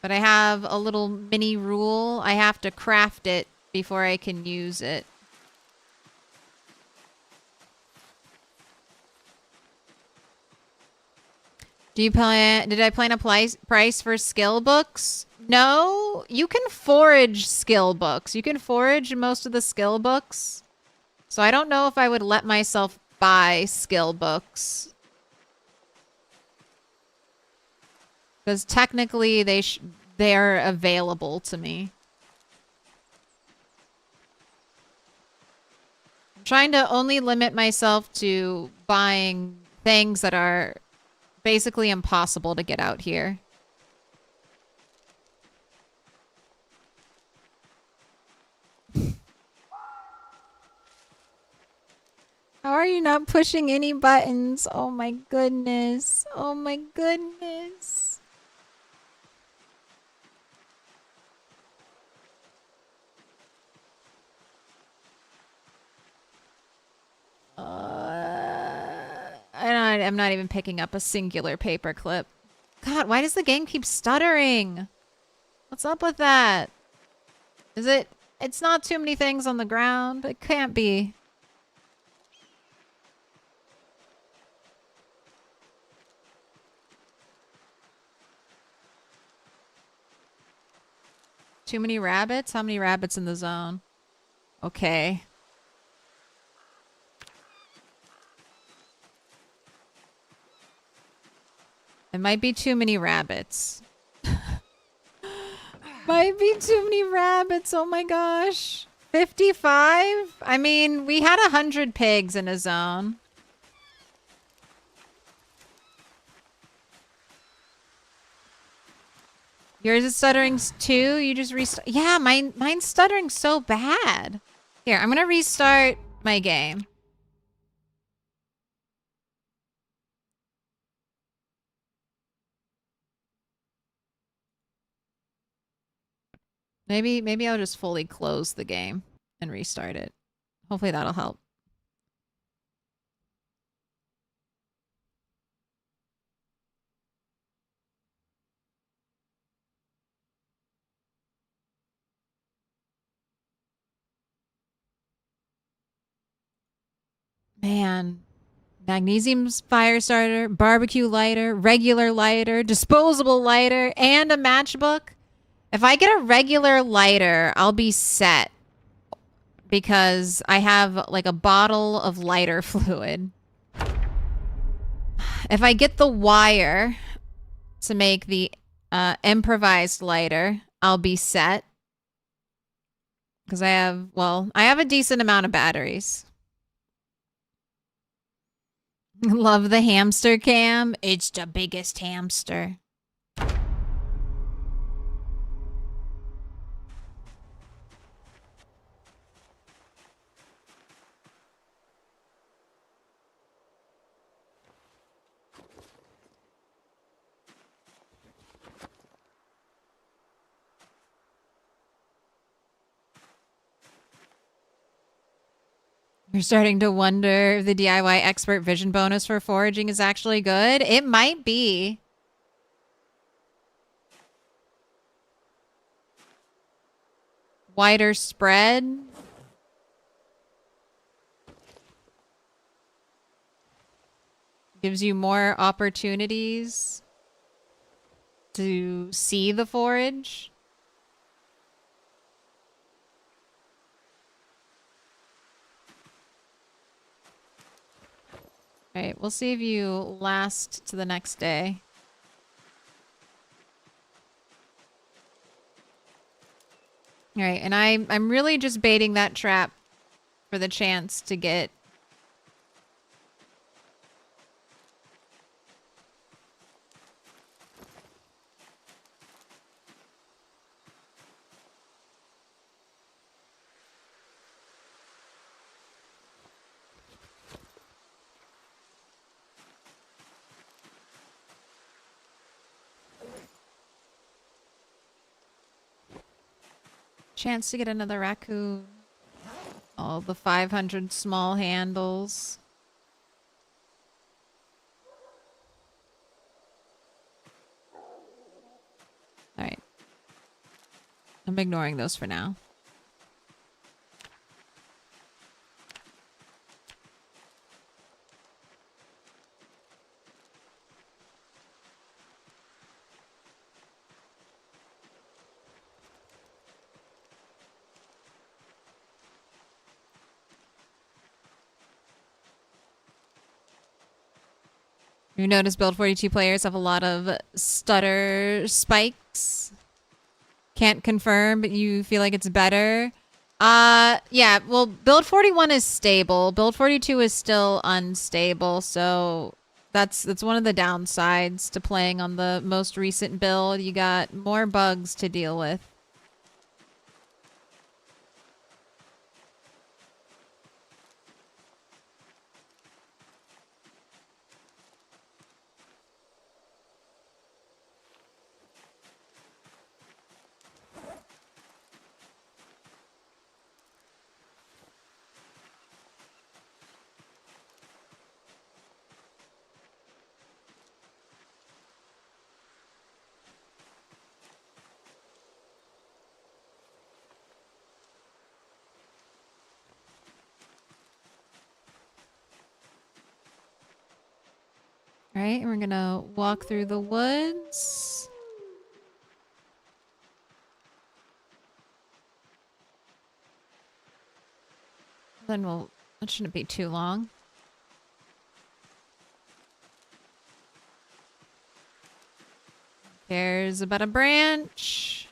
But I have a little mini rule. I have to craft it before I can use it. Did I plan a price for skill books? No, you can forage skill books. You can forage most of the skill books. So I don't know if I would let myself buy skill books. Because technically they're available to me. I'm trying to only limit myself to buying things that are basically impossible to get out here. How are you not pushing any buttons? Oh my goodness. Oh my goodness. I'm not even picking up a singular paperclip. God, why does the game keep stuttering? What's up with that? Is it... It's not too many things on the ground. It can't be. Too many rabbits? How many rabbits in the zone? Okay. It might be too many rabbits. Might be too many rabbits. Oh my gosh. 55? I mean, we had 100 pigs in a zone. Yours is stuttering too? You just restart? Yeah, mine's stuttering so bad. Here, I'm gonna restart my game. Maybe I'll just fully close the game and restart it. Hopefully that'll help. Man. Magnesium fire starter, barbecue lighter, regular lighter, disposable lighter, and a matchbook. If I get a regular lighter, I'll be set. Because I have like a bottle of lighter fluid. If I get the wire to make the improvised lighter, I'll be set. Because I have a decent amount of batteries. Love the hamster cam. It's the biggest hamster. You're starting to wonder if the DIY expert vision bonus for foraging is actually good. It might be. Wider spread. Gives you more opportunities to see the forage. Alright, we'll see if you last to the next day. Alright, and I'm really just baiting that trap for the chance to get chance to get another raccoon. All the 500 small handles. Alright. I'm ignoring those for now. You notice Build 42 players have a lot of stutter spikes. Can't confirm, but you feel like it's better. Yeah, well, Build 41 is stable. Build 42 is still unstable, so that's one of the downsides to playing on the most recent build. You got more bugs to deal with. All right, and we're gonna walk through the woods. Then that shouldn't be too long. Cares about a branch.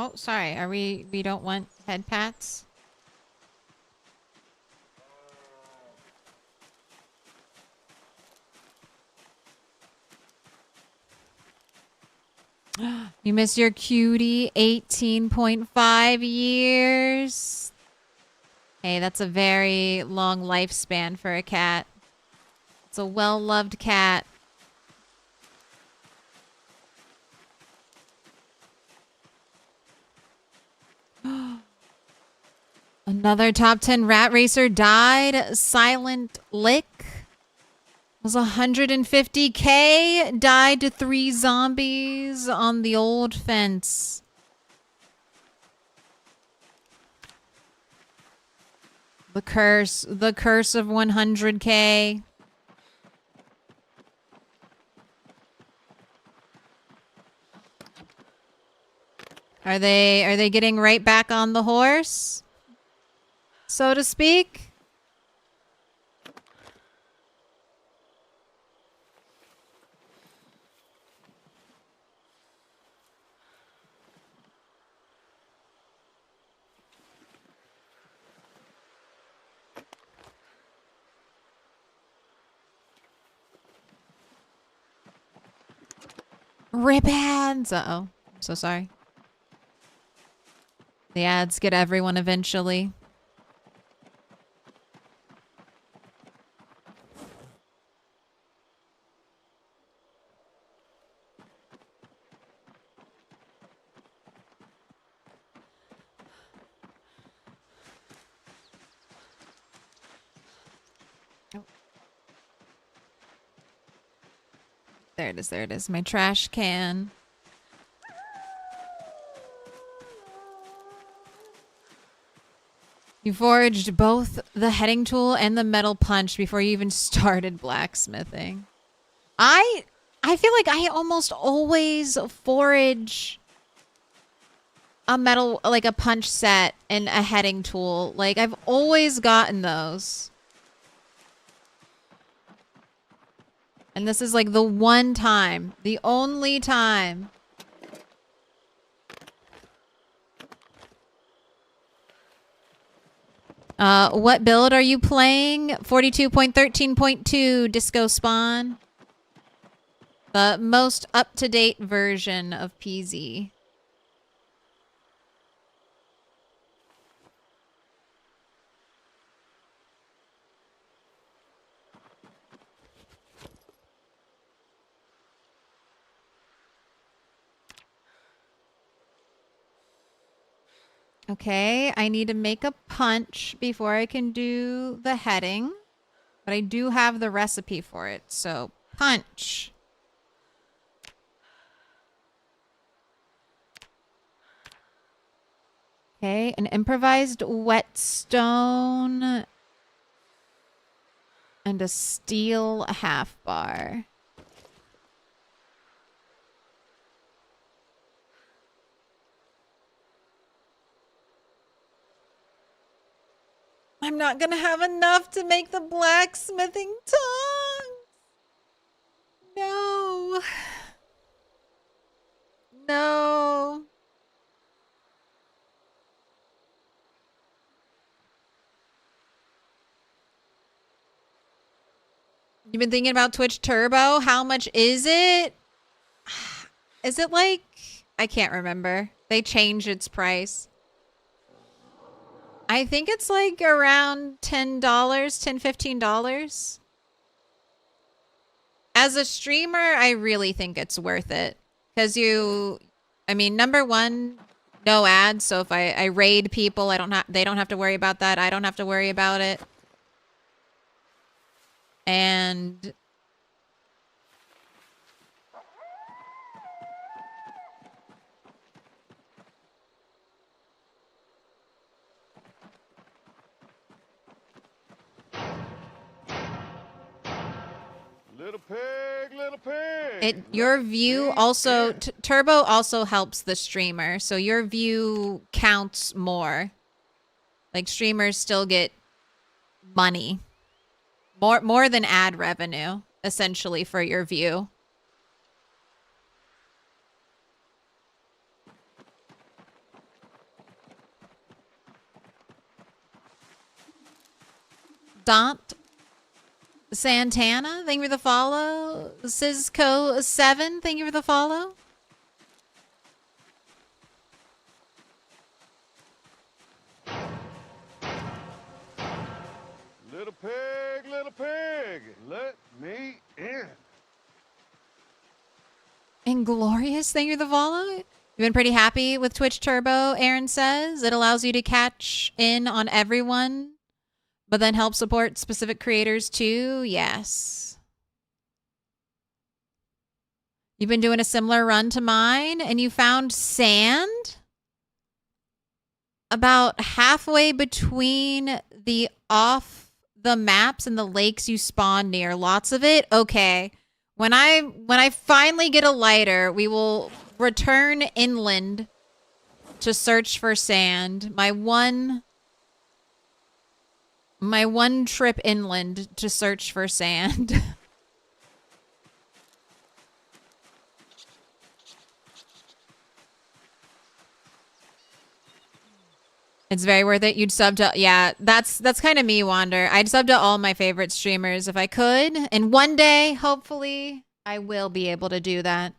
Oh, sorry. We don't want head pats? You miss your cutie, 18.5 years. Hey, that's a very long lifespan for a cat. It's a well-loved cat. Another top 10 rat racer died. Silent Lick was 150K. Died to 3 zombies on the old fence. The curse of 100K. Are they getting right back on the horse, so to speak? Rip ads. Uh-oh. I'm so sorry. The ads get everyone eventually. There it is, there it is. My trash can. You forged both the heading tool and the metal punch before you even started blacksmithing. I feel like I almost always forage a metal, like a punch set and a heading tool. Like, I've always gotten those. And this is like the one time, the only time. What build are you playing? 42.13.2 Disco Spawn. The most up-to-date version of PZ. Okay, I need to make a punch before I can do the heading. But I do have the recipe for it, so punch. Okay, an improvised whetstone and a steel half bar. I'm not gonna have enough to make the blacksmithing tongs. No. No. You've been thinking about Twitch Turbo? How much is it? Is it like... I can't remember. They changed its price. I think it's like around $10, $10, $15. As a streamer, I really think it's worth it. Because I mean, number one, no ads. So if I raid people, they don't have to worry about that. I don't have to worry about it. And Little pig, little pig. your view also Turbo also helps the streamer, so your view counts more. Like, streamers still get money. More than ad revenue, essentially, for your view. Dant Santana, thank you for the follow. Cisco7, thank you for the follow. Little pig, let me in. Inglorious, thank you for the follow. You've been pretty happy with Twitch Turbo, Aaron says. It allows you to catch in on everyone, but then help support specific creators too. Yes. You've been doing a similar run to mine, and you found sand about halfway between the maps and the lakes you spawn near. Lots of it. Okay. When I finally get a lighter, we will return inland to search for sand. My one trip inland to search for sand. It's very worth it. You'd sub to... Yeah, that's kind of me, Wander. I'd sub to all my favorite streamers if I could. And one day, hopefully, I will be able to do that.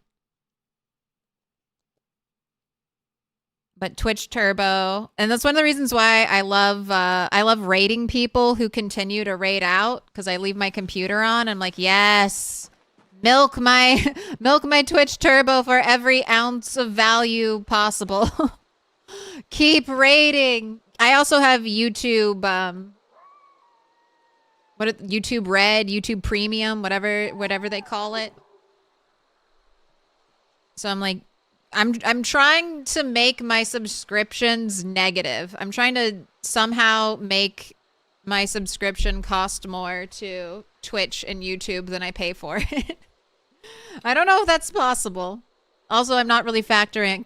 But Twitch Turbo, and that's one of the reasons why I love raiding people who continue to raid out, because I leave my computer on. I'm like, yes, milk my Twitch Turbo for every ounce of value possible. Keep raiding. I also have YouTube, YouTube Red, YouTube Premium, whatever they call it. So I'm like, I'm trying to make my subscriptions negative. I'm trying to somehow make my subscription cost more to Twitch and YouTube than I pay for it. I don't know if that's possible. Also, I'm not really factoring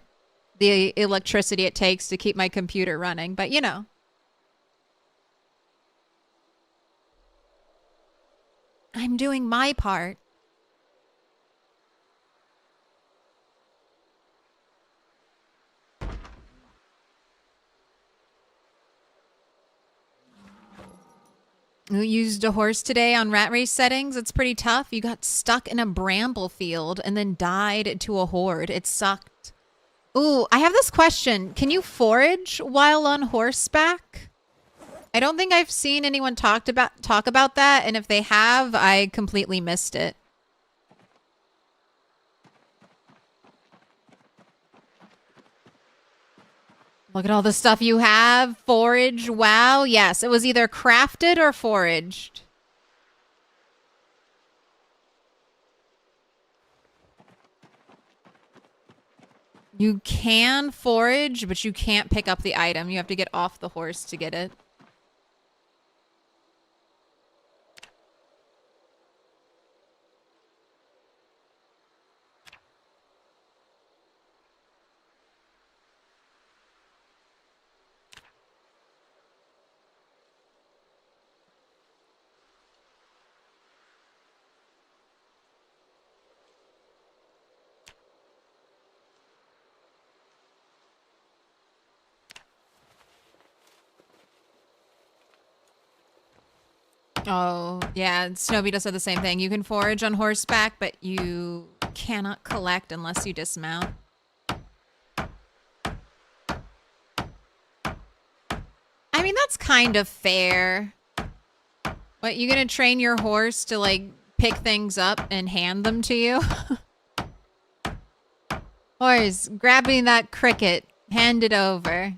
the electricity it takes to keep my computer running, but you know. I'm doing my part. You used a horse today on rat race settings. It's pretty tough. You got stuck in a bramble field and then died to a horde. It sucked. Ooh, I have this question. Can you forage while on horseback? I don't think I've seen anyone talk about that, and if they have, I completely missed it. Look at all the stuff you have. Forage. Wow. Yes, it was either crafted or foraged. You can forage, but you can't pick up the item. You have to get off the horse to get it. Oh, yeah. Snowbee does the same thing. You can forage on horseback, but you cannot collect unless you dismount. I mean, that's kind of fair. What, you gonna train your horse to, like, pick things up and hand them to you? Horse, grabbing that cricket. Hand it over.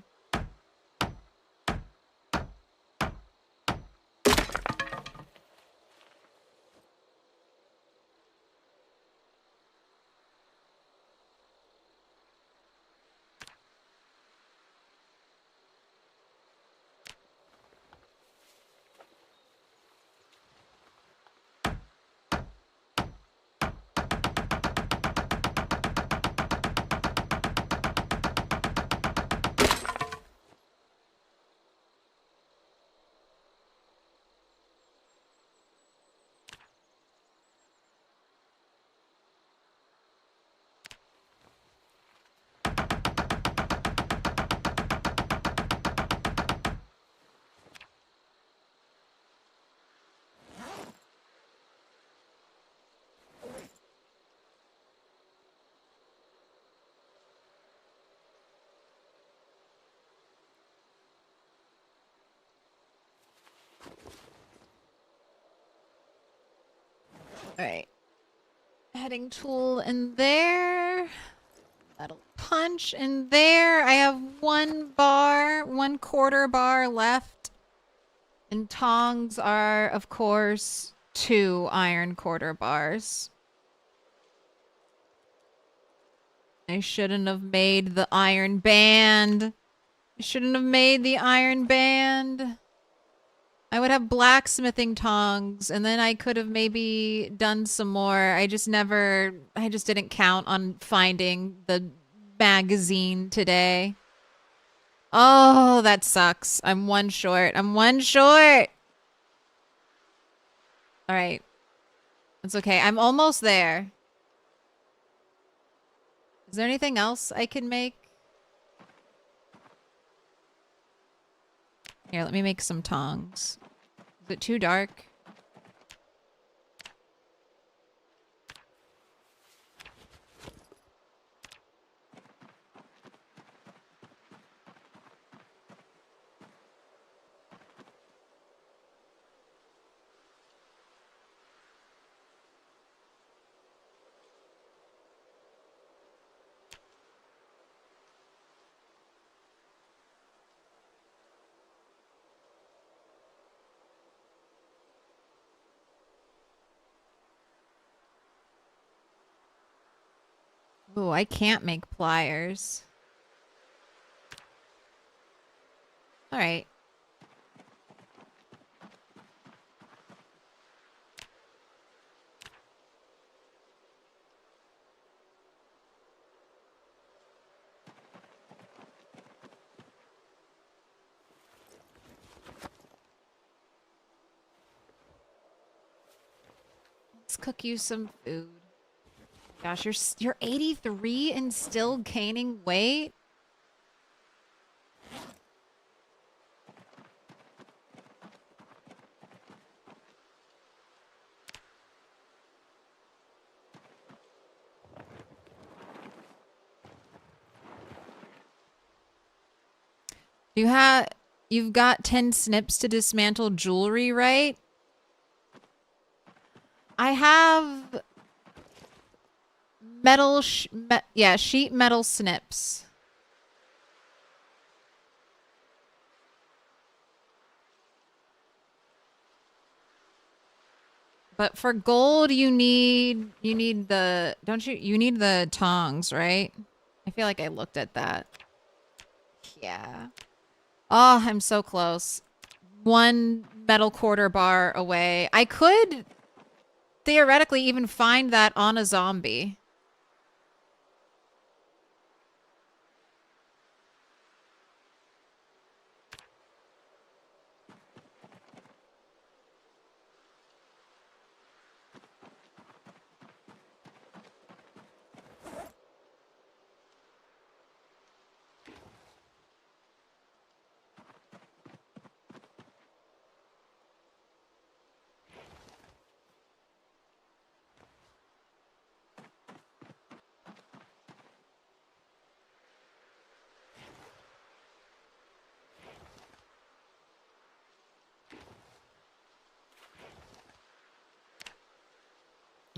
Alright. Heading tool in there. That'll punch in there. I have 1 bar left. And tongs are, of course, 2 iron quarter bars. I shouldn't have made the iron band. I shouldn't have made the iron band. I would have blacksmithing tongs, and then I could have maybe done some more. I just didn't count on finding the magazine today. Oh, that sucks. I'm 1 short. I'm 1 short. All right. It's okay. I'm almost there. Is there anything else I can make? Here, let me make some tongs. Is it too dark? Oh, I can't make pliers. All right. Let's cook you some food. Gosh, you're 83 and still gaining weight? You've got 10 snips to dismantle jewelry, right? I have sheet metal snips. But for gold, you need the, don't you? You need the tongs, right? I feel like I looked at that. Yeah. Oh, I'm so close. One metal quarter bar away. I could theoretically even find that on a zombie.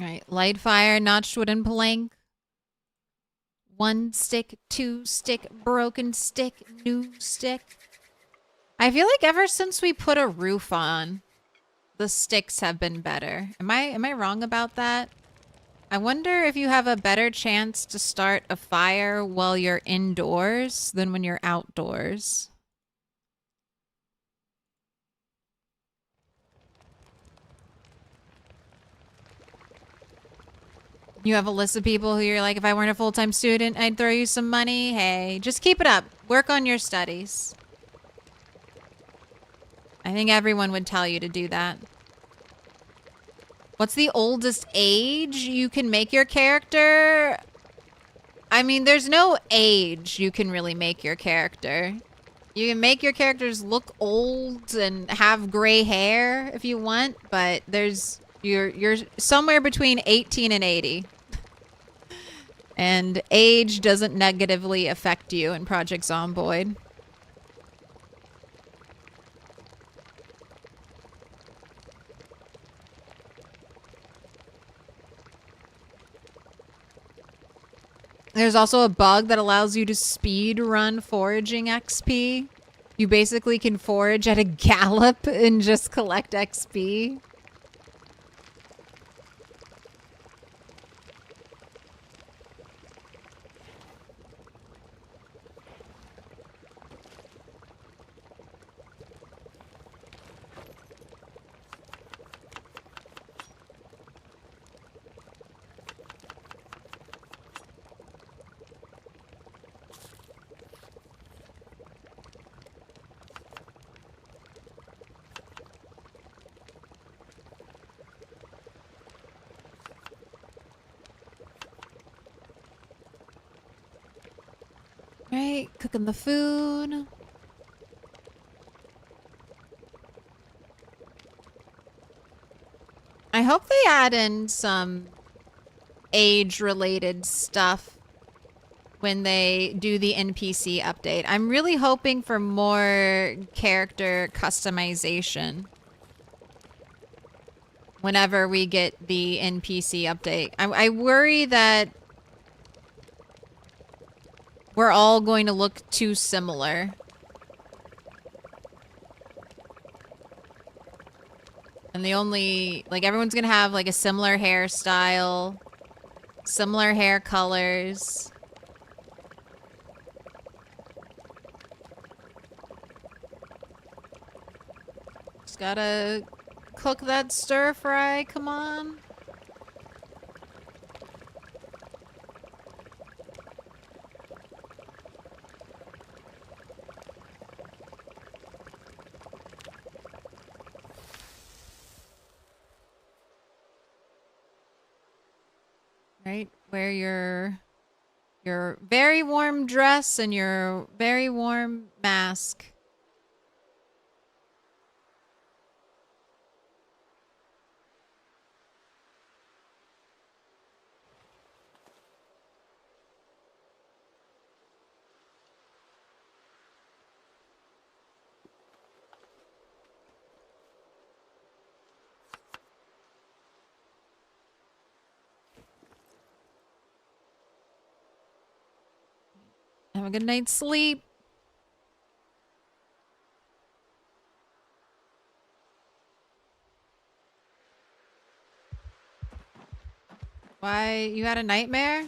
All right, light fire, notched wooden plank. 1 stick, 2 stick, broken stick, new stick. I feel like ever since we put a roof on, the sticks have been better. Am I wrong about that? I wonder if you have a better chance to start a fire while you're indoors than when you're outdoors. You have a list of people who you're like, if I weren't a full-time student, I'd throw you some money. Hey, just keep it up. Work on your studies. I think everyone would tell you to do that. What's the oldest age you can make your character? I mean, there's no age you can really make your character. You can make your characters look old and have gray hair if you want, but you're somewhere between 18 and 80. And age doesn't negatively affect you in Project Zomboid. There's also a bug that allows you to speed run foraging XP. You basically can forage at a gallop and just collect XP. Right, cooking the food. I hope they add in some age-related stuff when they do the NPC update. I'm really hoping for more character customization whenever we get the NPC update. I worry that we're all going to look too similar. And everyone's gonna have like a similar hairstyle, Similar hair colors. Just gotta cook that stir fry, come on. Right, wear your very warm dress and your very warm mask. Have a good night's sleep. Why, you had a nightmare?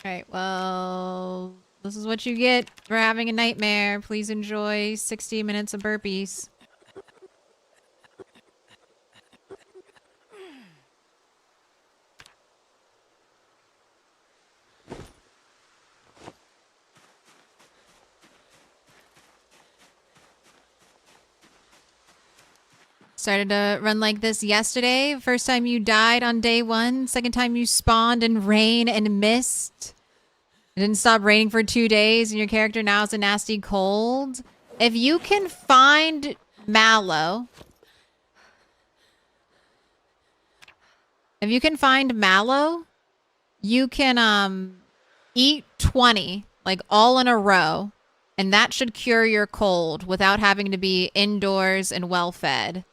Alright, well, this is what you get for having a nightmare. Please enjoy 60 minutes of burpees. Started to run like this yesterday. First time you died on day 1. Second time you spawned in rain and mist. It didn't stop raining for 2 days and your character now is a nasty cold. If you can find mallow. If you can find mallow, you can eat 20, like all in a row. And that should cure your cold without having to be indoors and well fed.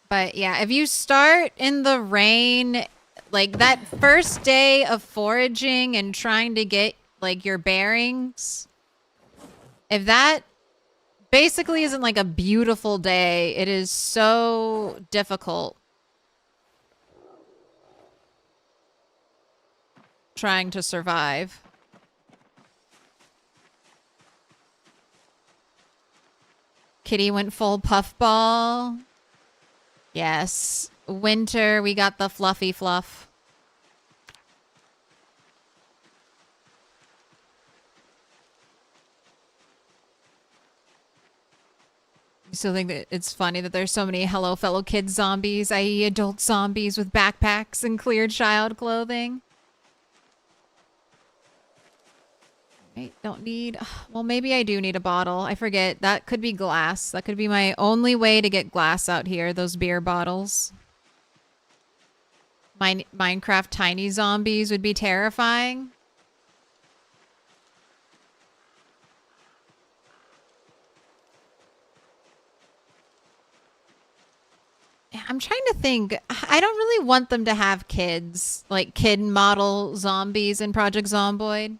But yeah, if you start in the rain, like that first day of foraging and trying to get like your bearings, if that basically isn't like a beautiful day, it is so difficult trying to survive. Kitty went full puffball. Yes. Winter, we got the fluffy fluff. I still think that it's funny that there's so many Hello Fellow Kids zombies, i.e. adult zombies with backpacks and clear child clothing. Right, don't need... Well, maybe I do need a bottle. I forget. That could be glass. That could be my only way to get glass out here, those beer bottles. Minecraft tiny zombies would be terrifying. I'm trying to think. I don't really want them to have kids. Like kid model zombies in Project Zomboid.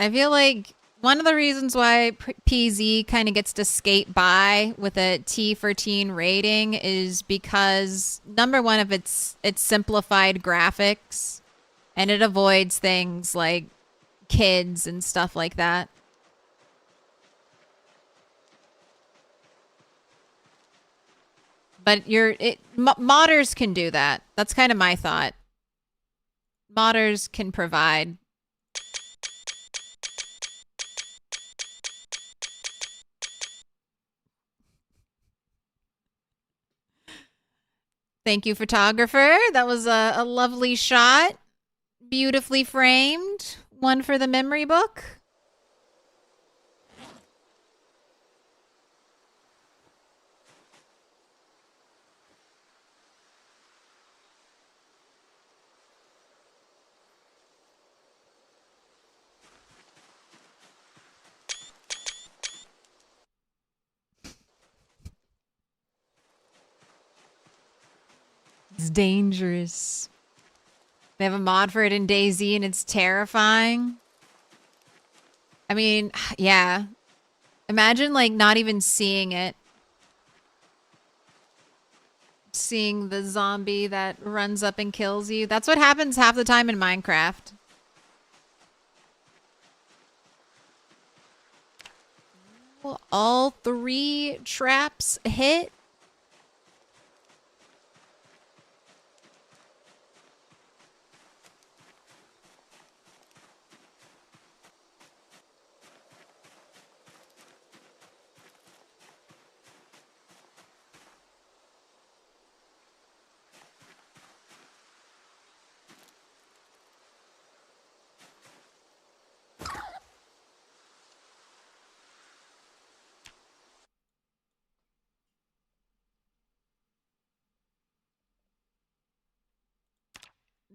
I feel like one of the reasons why PZ kind of gets to skate by with a T for teen rating is because number one of its simplified graphics, and it avoids things like kids and stuff like that. But modders can do that. That's kind of my thought. Modders can provide. Thank you, photographer. That was a lovely shot. Beautifully framed. One for the memory book. It's dangerous. They have a mod for it in DayZ and it's terrifying. I mean, yeah. Imagine like not even seeing it. Seeing the zombie that runs up and kills you. That's what happens half the time in Minecraft. Will all 3 traps hit?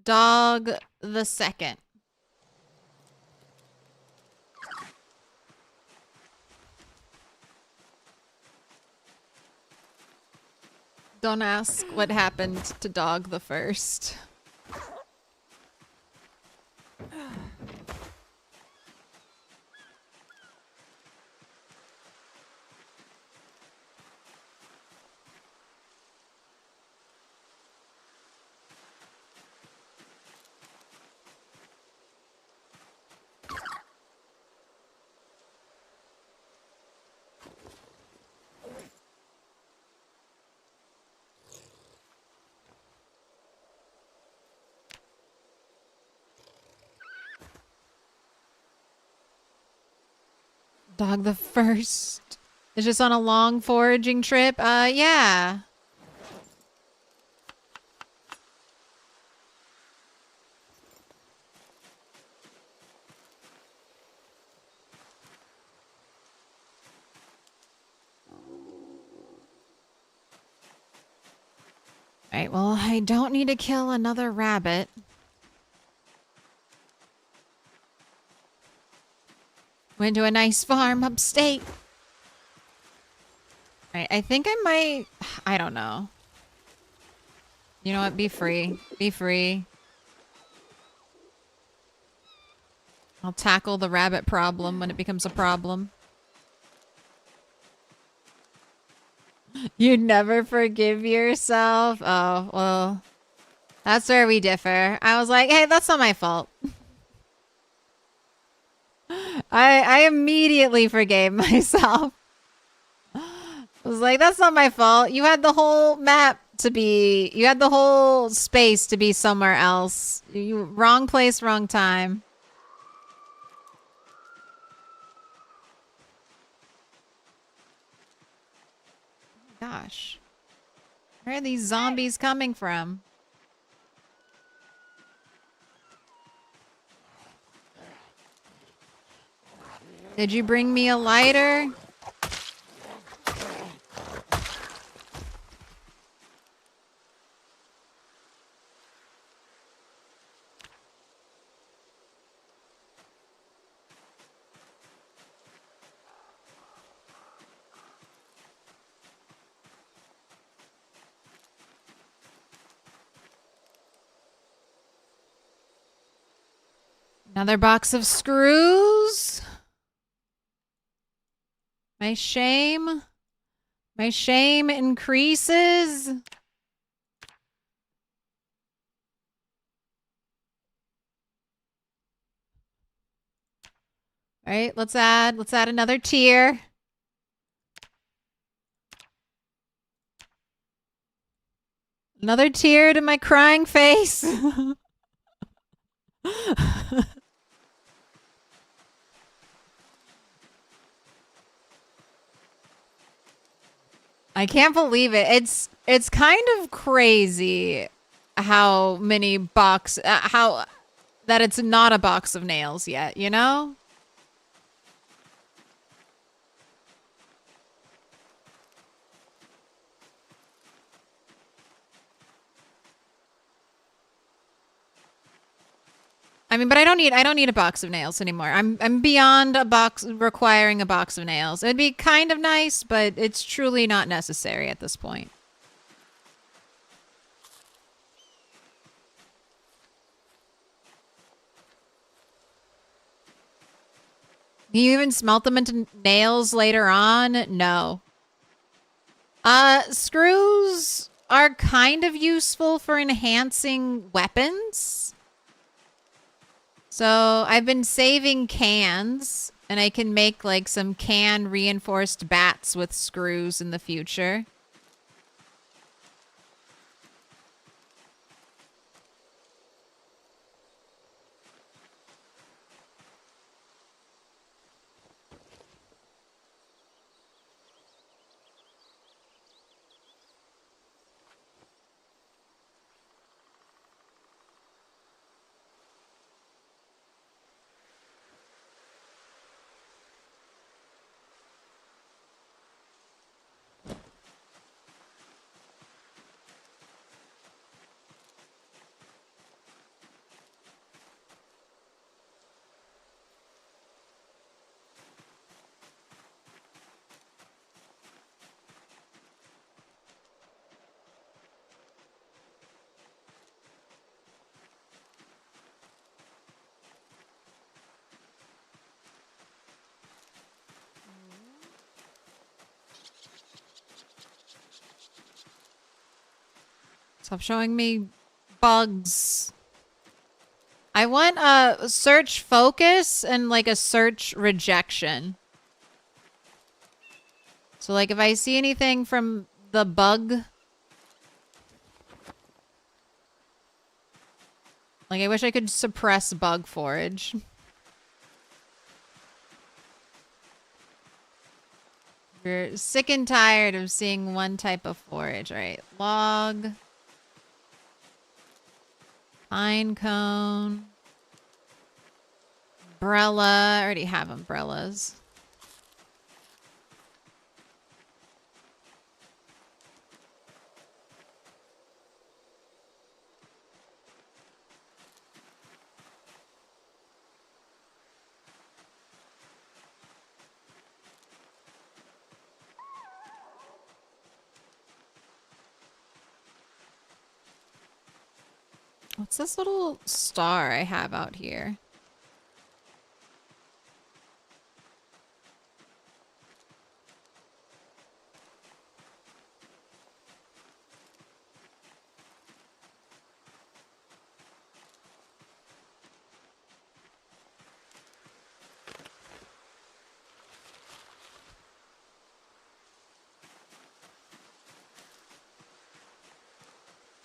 Dog the second. Don't ask what happened to Dog the first. Dog the first is just on a long foraging trip. Yeah. Alright, well, I don't need to kill another rabbit. Went to a nice farm upstate. Alright, I think I might... I don't know. You know what? Be free. Be free. I'll tackle the rabbit problem when it becomes a problem. You'd never forgive yourself? Oh, well... That's where we differ. I was like, hey, that's not my fault. I immediately forgave myself. I was like, that's not my fault. You had the whole map to be... You had the whole space to be somewhere else. You wrong place, wrong time. Gosh. Where are these zombies coming from? Did you bring me a lighter? Another box of screws. My shame increases. All right, let's add another tier. Another tear to my crying face. I can't believe it. It's kind of crazy how many how that it's not a box of nails yet, you know? I mean, but I don't need a box of nails anymore. I'm beyond a box requiring a box of nails. It'd be kind of nice, but it's truly not necessary at this point. Can you even smelt them into nails later on? No. Screws are kind of useful for enhancing weapons. So I've been saving cans, and I can make like some can reinforced bats with screws in the future. Stop showing me bugs. I want a search focus and like a search rejection. So like if I see anything from the bug, like I wish I could suppress bug forage. We're sick and tired of seeing one type of forage. All right, log. Pine cone. Umbrella. I already have umbrellas. What's this little star I have out here?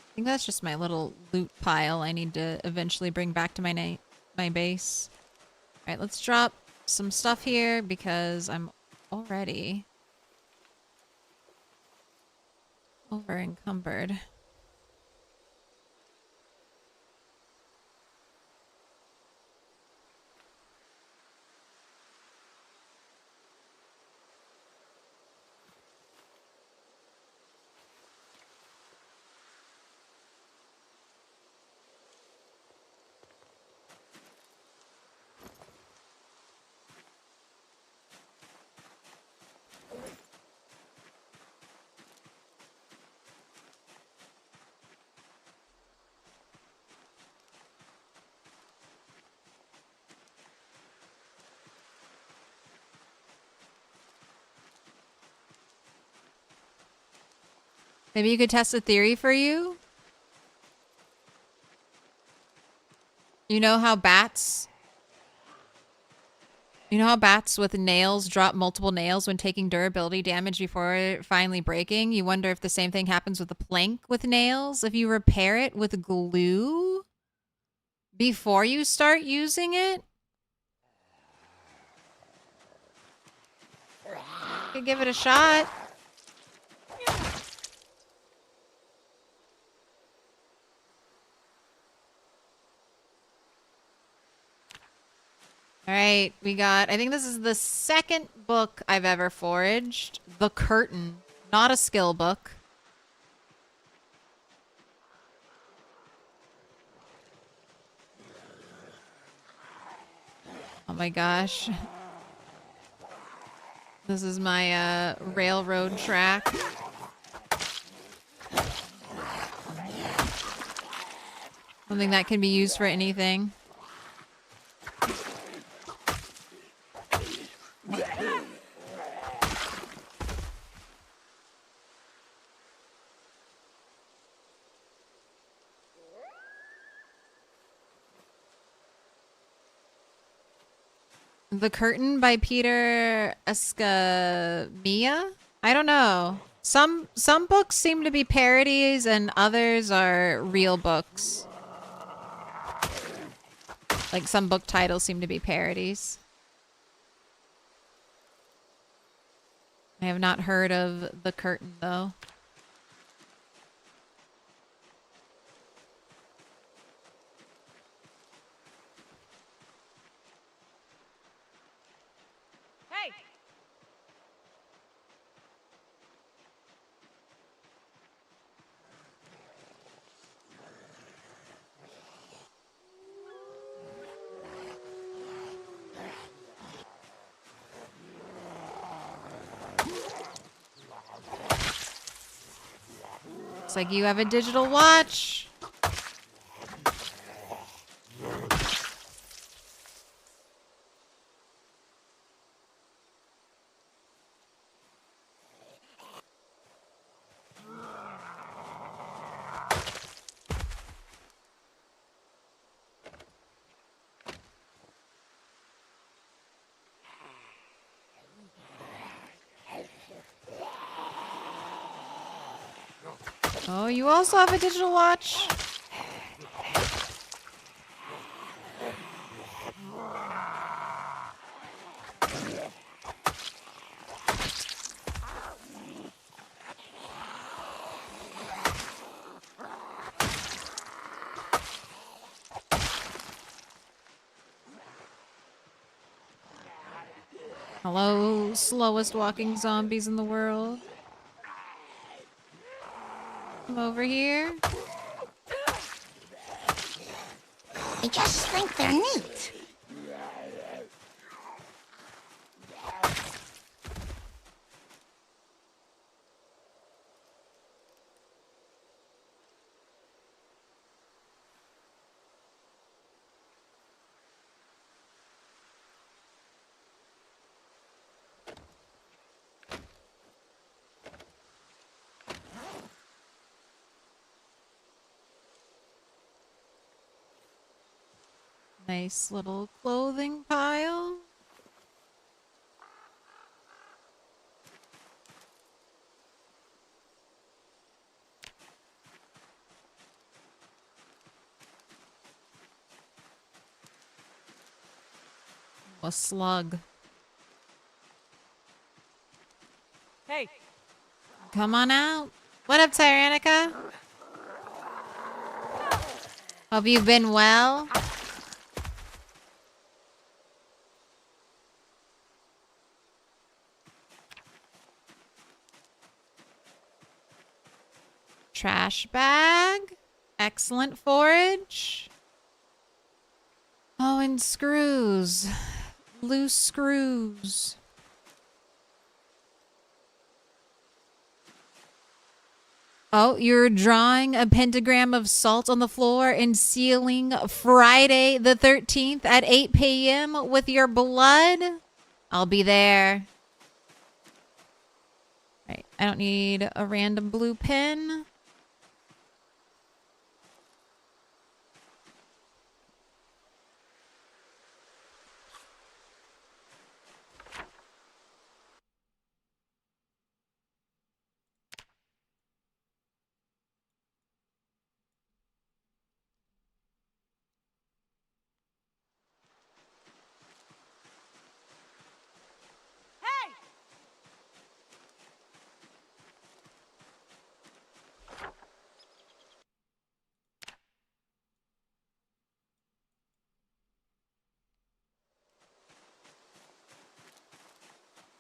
I think that's just my little loot pile I need to eventually bring back to my base. Alright, let's drop some stuff here because I'm already over encumbered. Maybe you could test a theory for you? You know how bats with nails drop multiple nails when taking durability damage before finally breaking? You wonder if the same thing happens with a plank with nails? If you repair it with glue before you start using it? Could give it a shot. All right, we got, I think this is the second book I've ever foraged. The Curtain, not a skill book. Oh my gosh. This is my railroad track. Something that can be used for anything. The Curtain by Peter Escamilla? I don't know. Some books seem to be parodies and others are real books. Like some book titles seem to be parodies. I have not heard of The Curtain though. Hey! Looks like you have a digital watch. Oh, you also have a digital watch? Hello, slowest walking zombies in the world. Come over here. I just think they're neat. Nice little clothing pile. A slug. Hey! Come on out. What up, Tyrannica? Hope you've been well. Trash bag. Excellent forage. Oh, and screws. Loose screws. Oh, you're drawing a pentagram of salt on the floor and sealing Friday the 13th at 8 p.m. with your blood? I'll be there. Right, I don't need a random blue pin.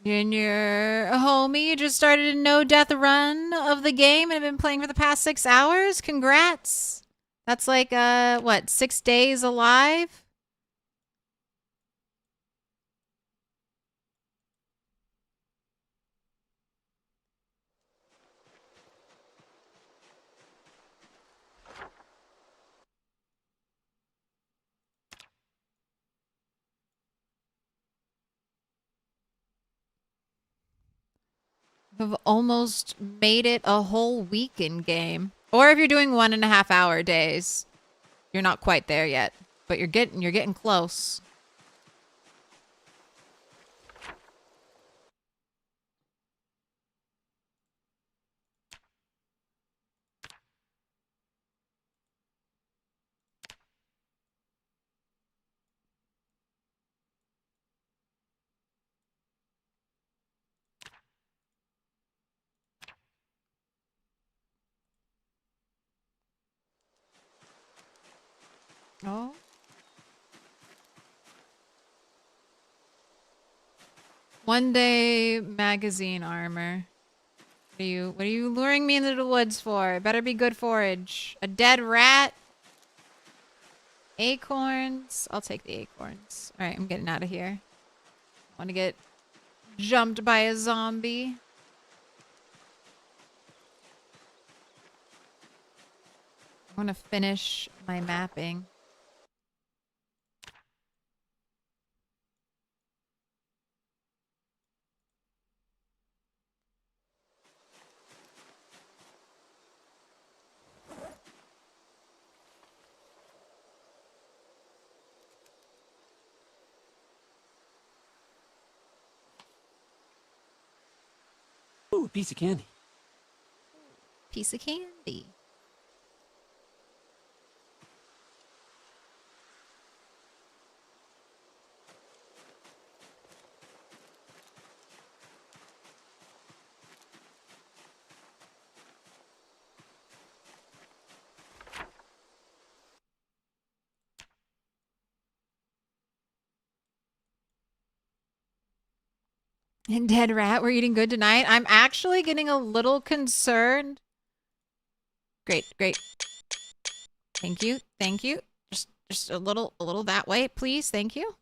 And your homie, you just started a no-death run of the game and have been playing for the past 6 hours? Congrats. That's like, what, 6 days alive? Have almost made it a whole week in game. Or if you're doing 1.5 hour days, you're not quite there yet, but you're getting close. Oh. One day magazine armor. What are you luring me into the woods for? It better be good forage. A dead rat? Acorns? I'll take the acorns. Alright, I'm getting out of here. I want to get jumped by a zombie. I want to finish my mapping. Ooh, a piece of candy. Piece of candy. And dead rat, we're eating good tonight. I'm actually getting a little concerned. Great, great. Thank you, thank you. Just a little that way, please. Thank you.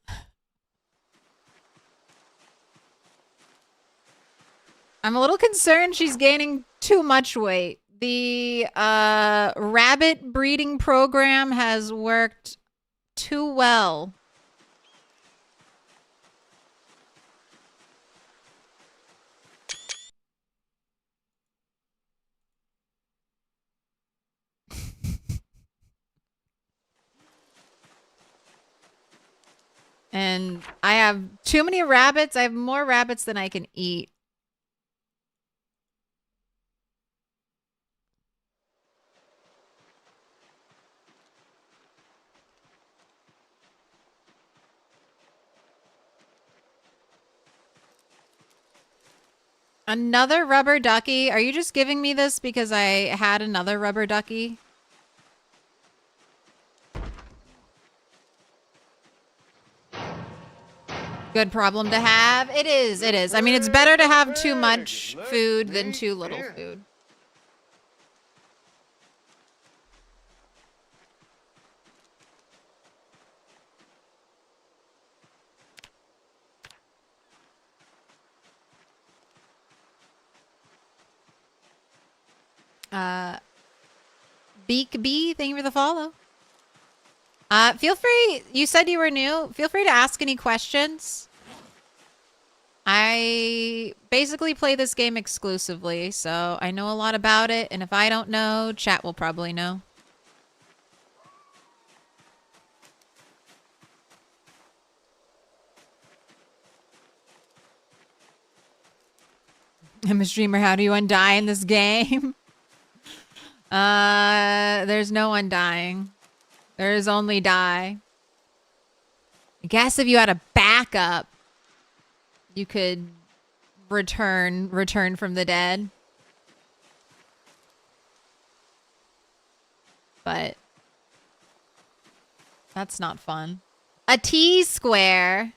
I'm a little concerned she's gaining too much weight. The rabbit breeding program has worked too well. And I have too many rabbits. I have more rabbits than I can eat. Another rubber ducky? Are you just giving me this because I had another rubber ducky? Good problem to have. It is, it is. I mean, it's better to have too much food than too little food. Beak Bee, thank you for the follow. Feel free, you said you were new. Feel free to ask any questions. I basically play this game exclusively, so I know a lot about it, and if I don't know, chat will probably know. I'm a streamer, how do you undie in this game? There's no undying. There is only die. I guess if you had a backup, you could return from the dead. But that's not fun. A T-square.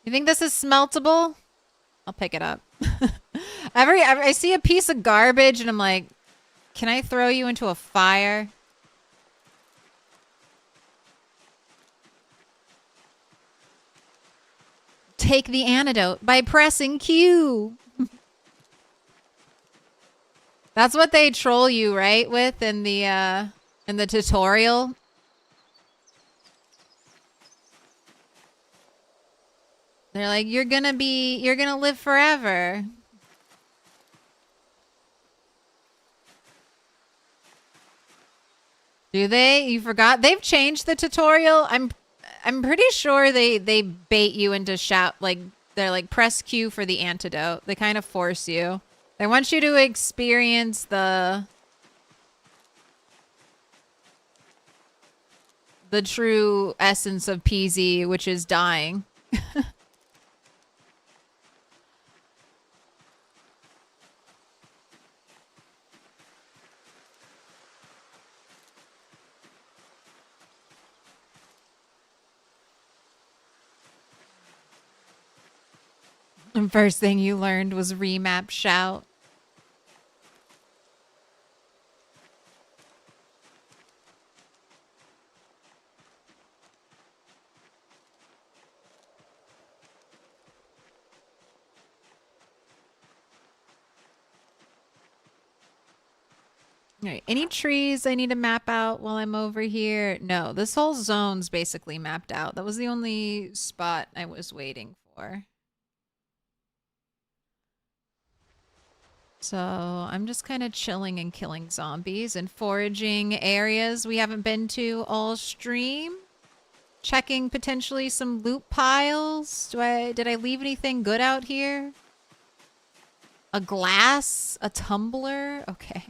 You think this is smeltable? I'll pick it up. I see a piece of garbage and I'm like, can I throw you into a fire? Take the antidote by pressing Q. That's what they troll you, right, with in the tutorial. They're like, you're gonna live forever. Do they? You forgot? They've changed the tutorial. I'm pretty sure they bait you into they're like press Q for the antidote. They kind of force you. They want you to experience the true essence of PZ, which is dying. And first thing you learned was remap shout. All right, any trees I need to map out while I'm over here? No, this whole zone's basically mapped out. That was the only spot I was waiting for. So I'm just kind of chilling and killing zombies and foraging areas we haven't been to all stream. Checking potentially some loot piles. Did I leave anything good out here? A glass? A tumbler? Okay.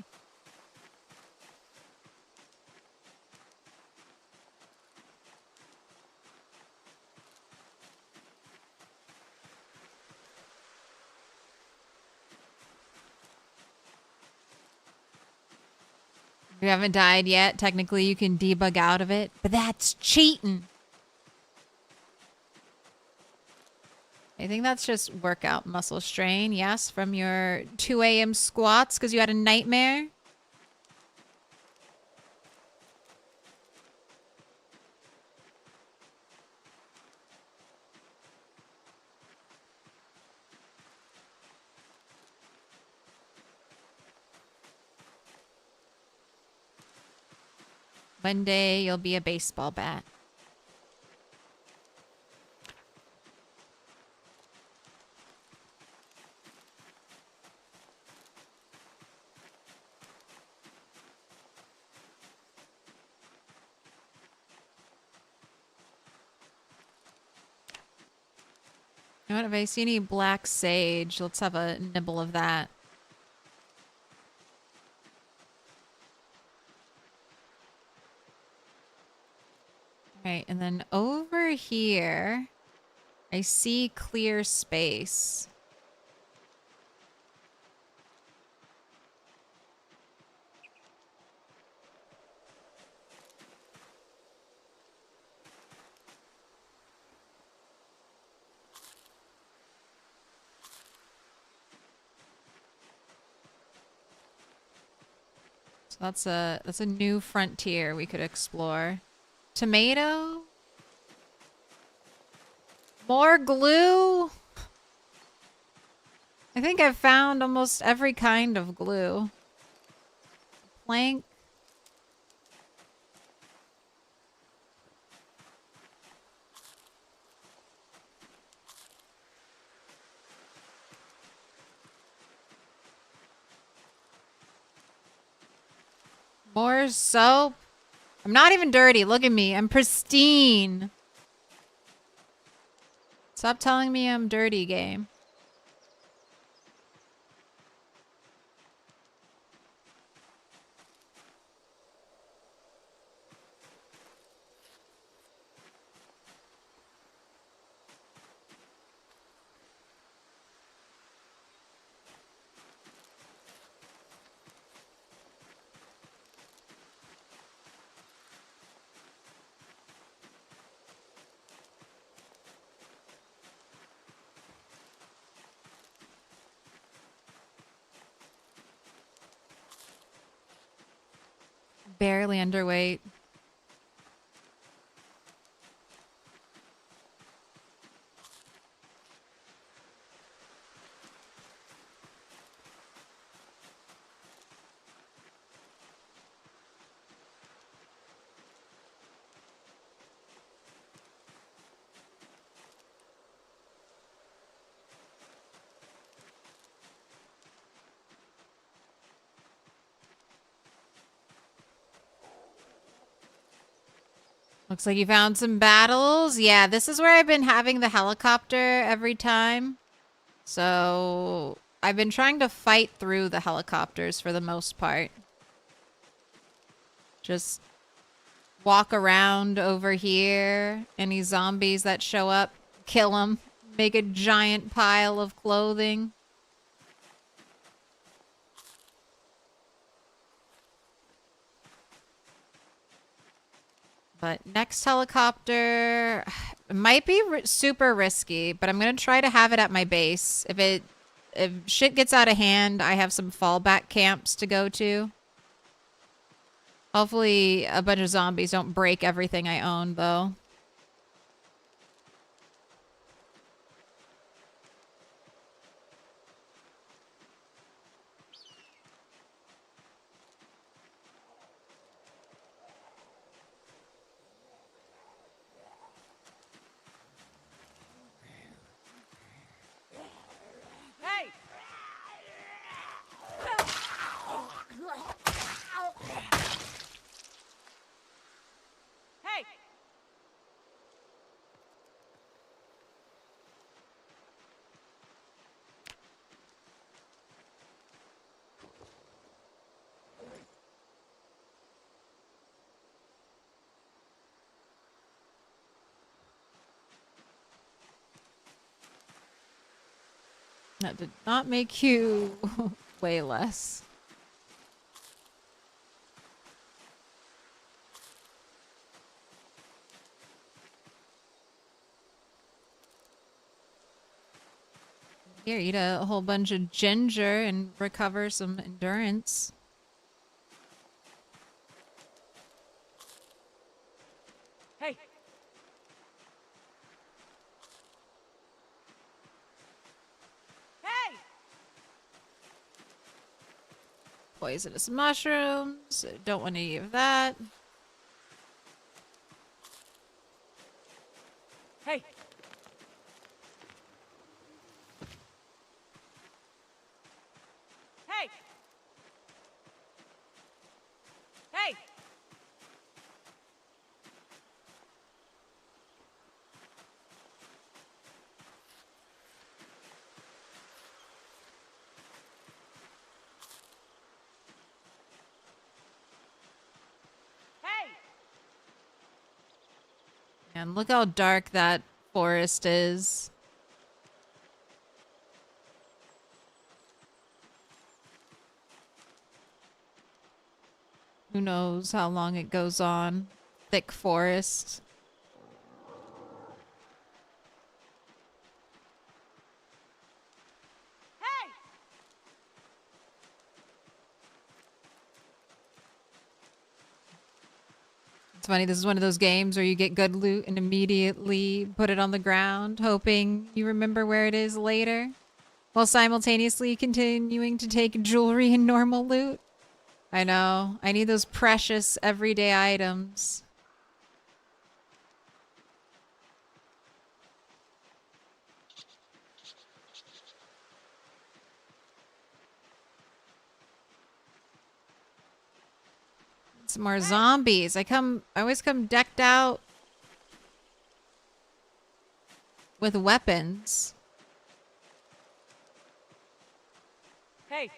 If you haven't died yet, technically you can debug out of it, but that's cheating. I think that's just workout muscle strain, yes, from your 2 a.m. squats because you had a nightmare. One day you'll be a baseball bat. You know what, if I see any black sage, let's have a nibble of that. Right, and then over here, I see clear space. So that's a new frontier we could explore. Tomato? More glue? I think I've found almost every kind of glue. Plank. More soap. I'm not even dirty. Look at me. I'm pristine. Stop telling me I'm dirty, game. Barely underweight. Looks like you found some battles. Yeah, this is where I've been having the helicopter every time. So I've been trying to fight through the helicopters for the most part. Just walk around over here. Any zombies that show up, kill them. Make a giant pile of clothing. But next helicopter, It might be super risky, but I'm gonna try to have it at my base. If shit gets out of hand, I have some fallback camps to go to. Hopefully a bunch of zombies don't break everything I own, though. Hey! Hey! That did not make you way less. Here, eat a whole bunch of ginger and recover some endurance. Hey! Hey! Poisonous mushrooms. Don't want any of that. Hey! Hey! Hey! Hey! And look how dark that forest is. Who knows how long it goes on. Thick forest. Hey! It's funny, this is one of those games where you get good loot and immediately put it on the ground, hoping you remember where it is later, while simultaneously continuing to take jewelry and normal loot. I know. I need those precious everyday items. Some more zombies. I always come decked out with weapons. Hey!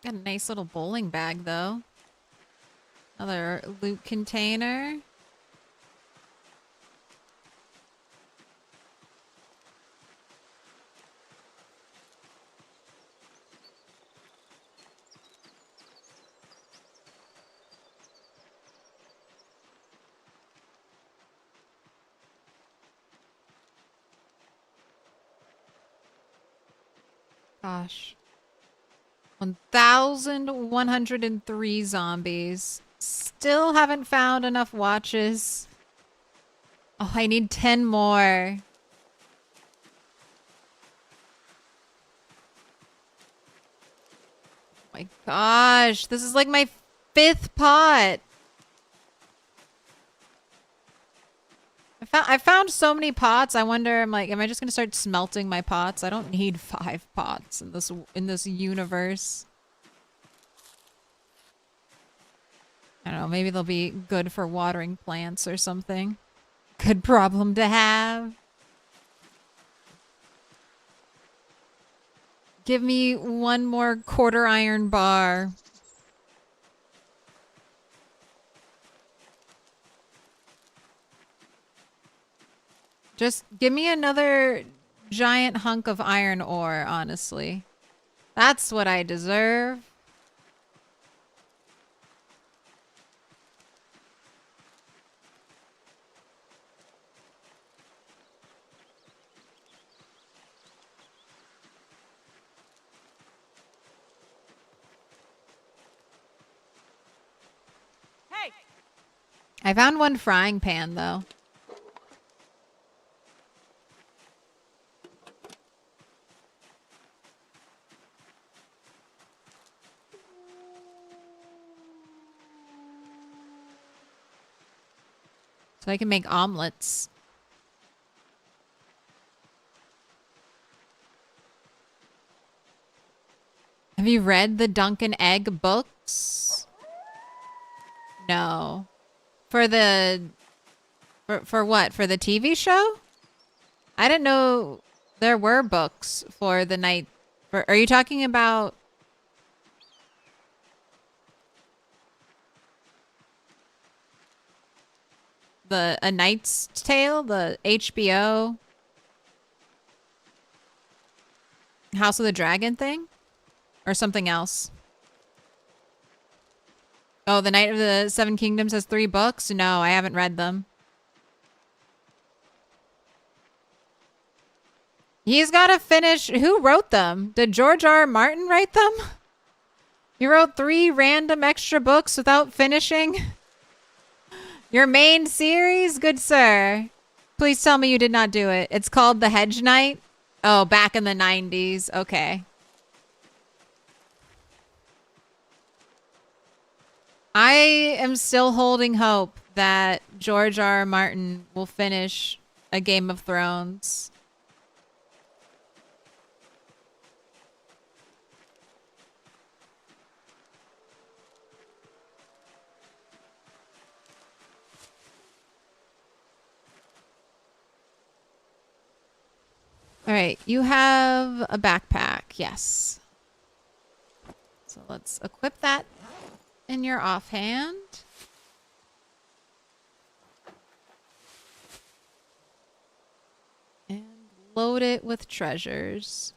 Got a nice little bowling bag, though. Another loot container. Gosh. 1,103 zombies. Still haven't found enough watches. Oh, I need 10 more. Oh my gosh, this is like my 5th pot. I found so many pots. I wonder, I'm like, am I just gonna start smelting my pots? I don't need 5 pots in this universe. I don't know, maybe they'll be good for watering plants or something. Good problem to have. Give me one more quarter iron bar. Just give me another giant hunk of iron ore, honestly. That's what I deserve. Hey! I found one frying pan, though. So I can make omelets. Have you read the Duncan Egg books? No. For the... For what? For the TV show? I didn't know there were books for the night... are you talking about... A Knight's Tale? The HBO... House of the Dragon thing? Or something else? Oh, the Knight of the Seven Kingdoms has 3 books? No, I haven't read them. He's got to finish... Who wrote them? Did George R. R. Martin write them? You wrote 3 random extra books without finishing your main series? Good sir. Please tell me you did not do it. It's called The Hedge Knight? Oh, back in the 90s. Okay. I am still holding hope that George R. R. Martin will finish a Game of Thrones. All right, you have a backpack. Yes. So let's equip that in your offhand. And load it with treasures.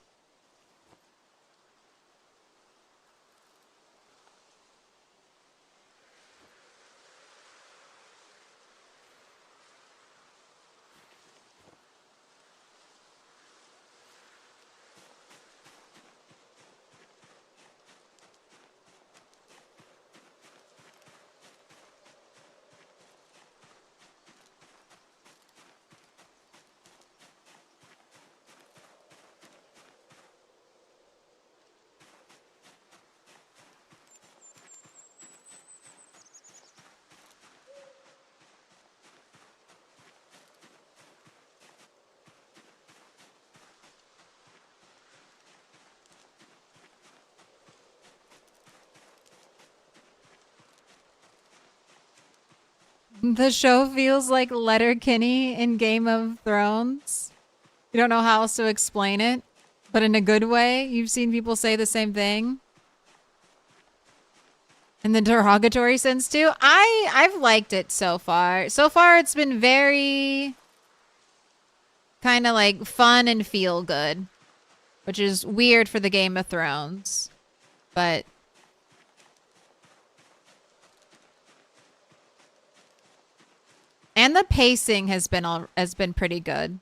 The show feels like Letterkenny in Game of Thrones. You don't know how else to explain it, but in a good way. You've seen people say the same thing. In the derogatory sense too. I've liked it so far. So far it's been very kind of like fun and feel good, which is weird for the Game of Thrones. But and the pacing has been pretty good.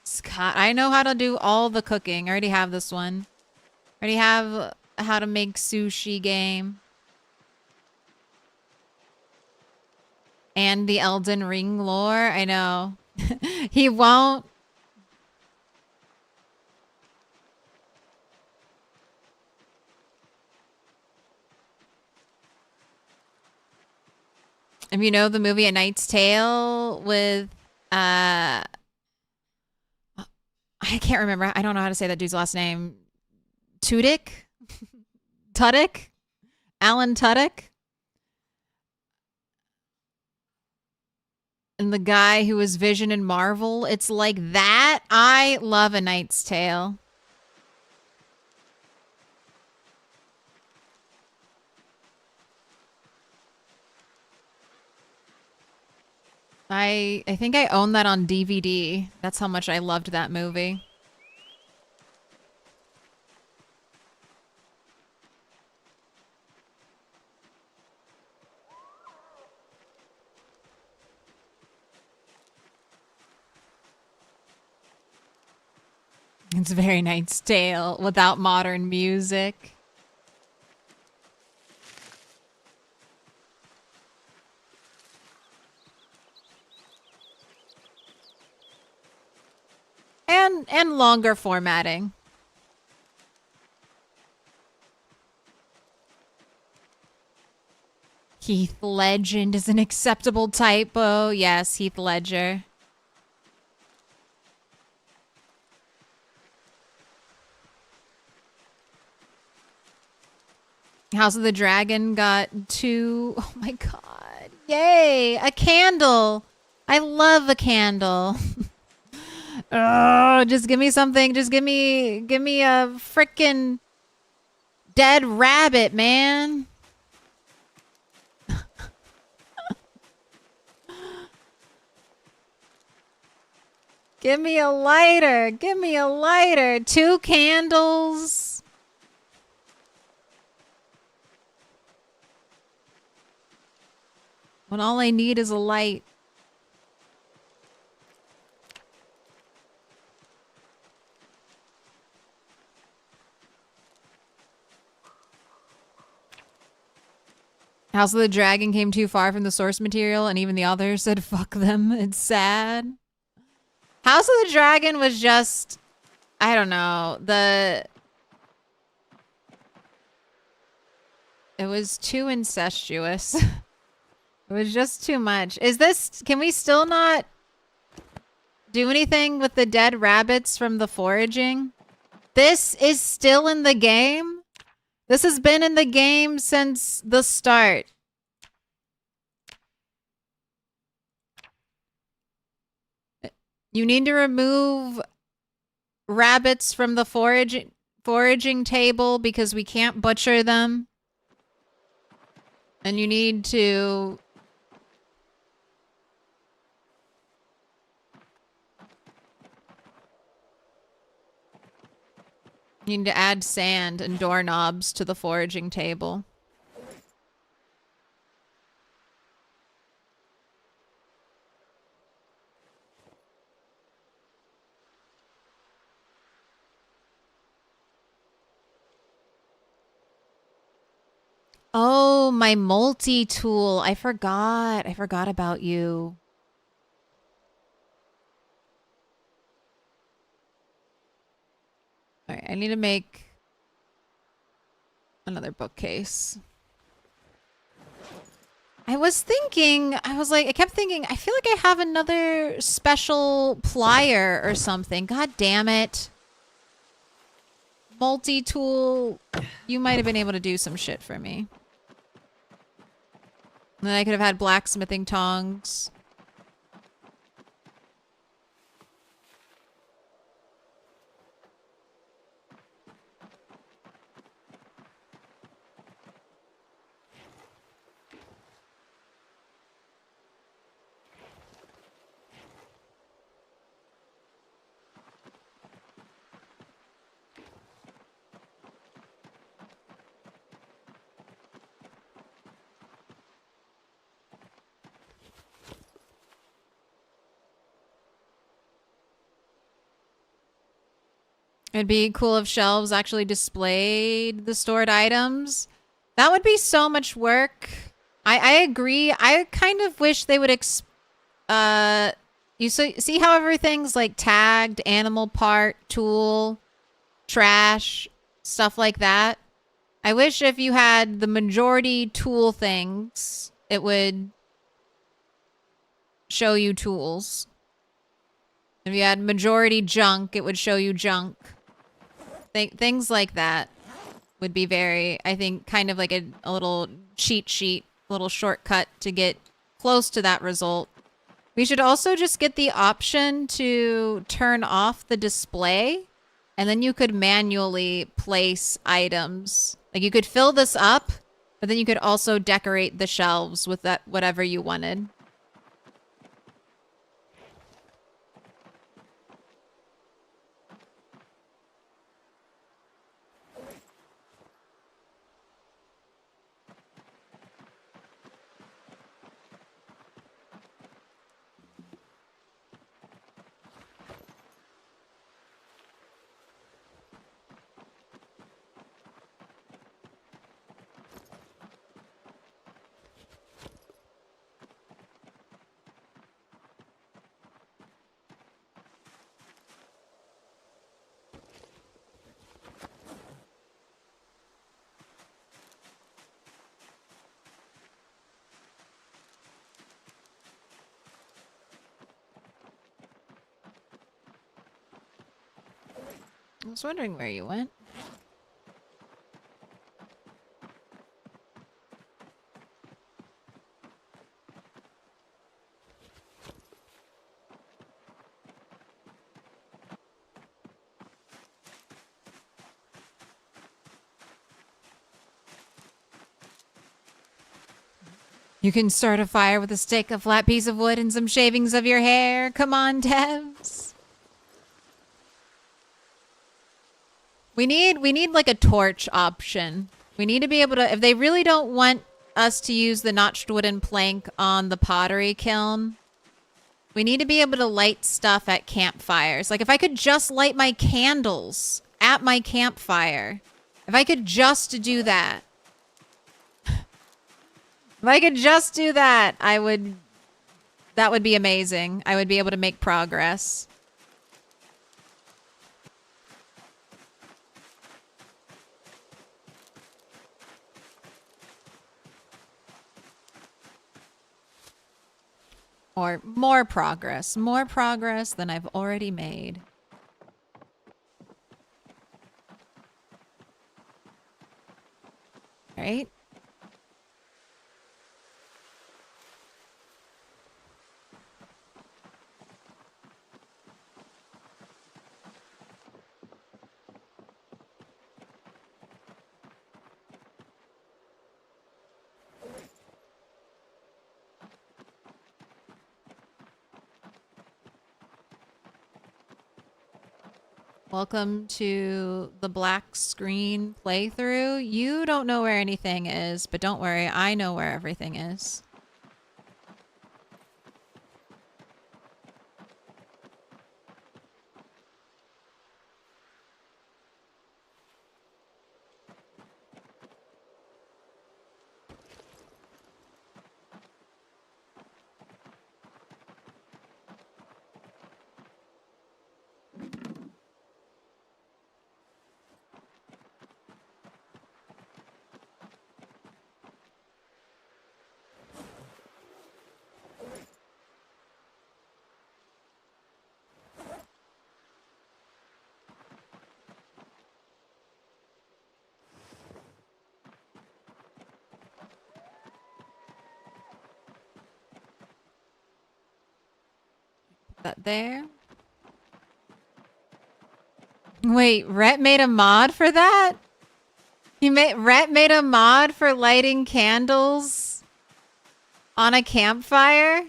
Scott, I know how to do all the cooking. I already have this one. I already have how to make sushi game. And the Elden Ring lore. I know. He won't. If you know the movie A Knight's Tale with I can't remember. I don't know how to say that dude's last name. Tudyk? Tudyk? Alan Tudyk? And the guy who was Vision in Marvel. It's like that. I love A Knight's Tale. I think I own that on DVD. That's how much I loved that movie. It's a very Knight's Tale without modern music. And longer formatting. Heath Legend is an acceptable typo. Yes, Heath Ledger. House of the Dragon got 2. Oh my god. Yay! A candle! I love a candle. Oh, just give me something. Just give me a frickin' dead rabbit, man. Give me a lighter. Give me a lighter. 2 candles. When all I need is a light. House of the Dragon came too far from the source material, and even the author said, fuck them. It's sad. House of the Dragon was just, I don't know, it was too incestuous. It was just too much. Can we still not do anything with the dead rabbits from the foraging? This is still in the game? This has been in the game since the start. You need to remove rabbits from the foraging table because we can't butcher them. And you need to add sand and doorknobs to the foraging table. Oh, my multi-tool. I forgot. I forgot about you. All right, I need to make another bookcase. I kept thinking, I feel like I have another special plier or something. God damn it. Multi-tool, you might have been able to do some shit for me. And then I could have had blacksmithing tongs. It'd be cool if shelves actually displayed the stored items. That would be so much work. I agree. I kind of wish they would you see how everything's like tagged, animal part, tool, trash, stuff like that? I wish if you had the majority tool things, it would show you tools. If you had majority junk, it would show you junk. Things like that would be very, I think, kind of like a little cheat sheet, a little shortcut to get close to that result. We should also just get the option to turn off the display, and then you could manually place items. Like you could fill this up, but then you could also decorate the shelves with that whatever you wanted. I was wondering where you went. You can start a fire with a stick, a flat piece of wood, and some shavings of your hair. Come on, devs. We need like a torch option. We need to be able to, if they really don't want us to use the notched wooden plank on the pottery kiln, we need to be able to light stuff at campfires. Like if I could just light my candles at my campfire, if I could just do that, if I could just do that, that would be amazing. I would be able to make progress. Or more progress than I've already made. Right? Welcome to the black screen playthrough. You don't know where anything is, but don't worry, I know where everything is. That there. Wait, Rhett made a mod for that? Rhett made a mod for lighting candles on a campfire?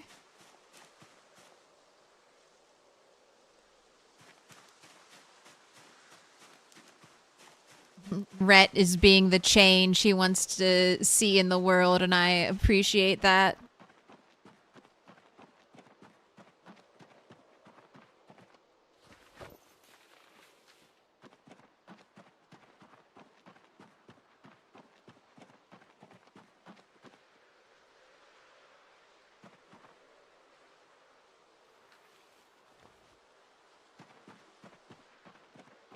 Rhett is being the change he wants to see in the world, and I appreciate that.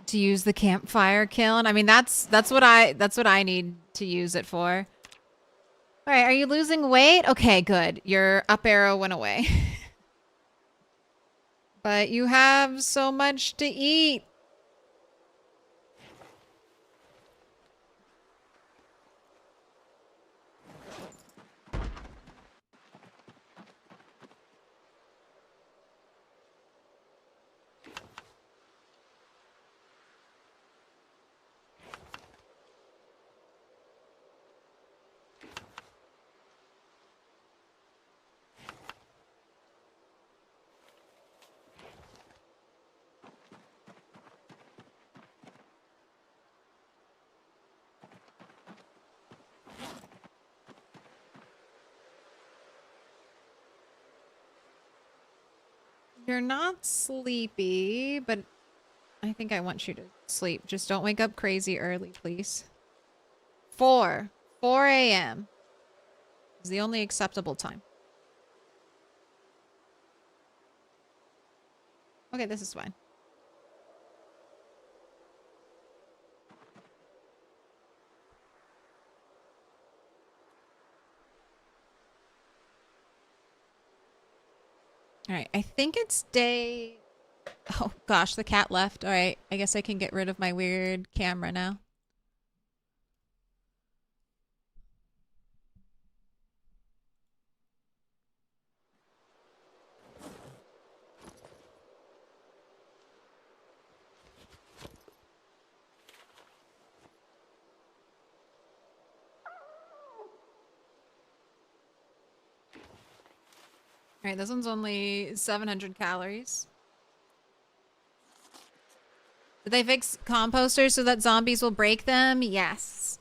To use the campfire kiln. I mean, that's what I need to use it for. All right, are you losing weight? Okay, good. Your up arrow went away. But you have so much to eat. You're not sleepy, but I think I want you to sleep. Just don't wake up crazy early, please. 4 a.m. is the only acceptable time. Okay, this is fine. All right, I think it's day... Oh gosh, the cat left. All right, I guess I can get rid of my weird camera now. All right, this one's only 700 calories. Did they fix composters so that zombies will break them? Yes.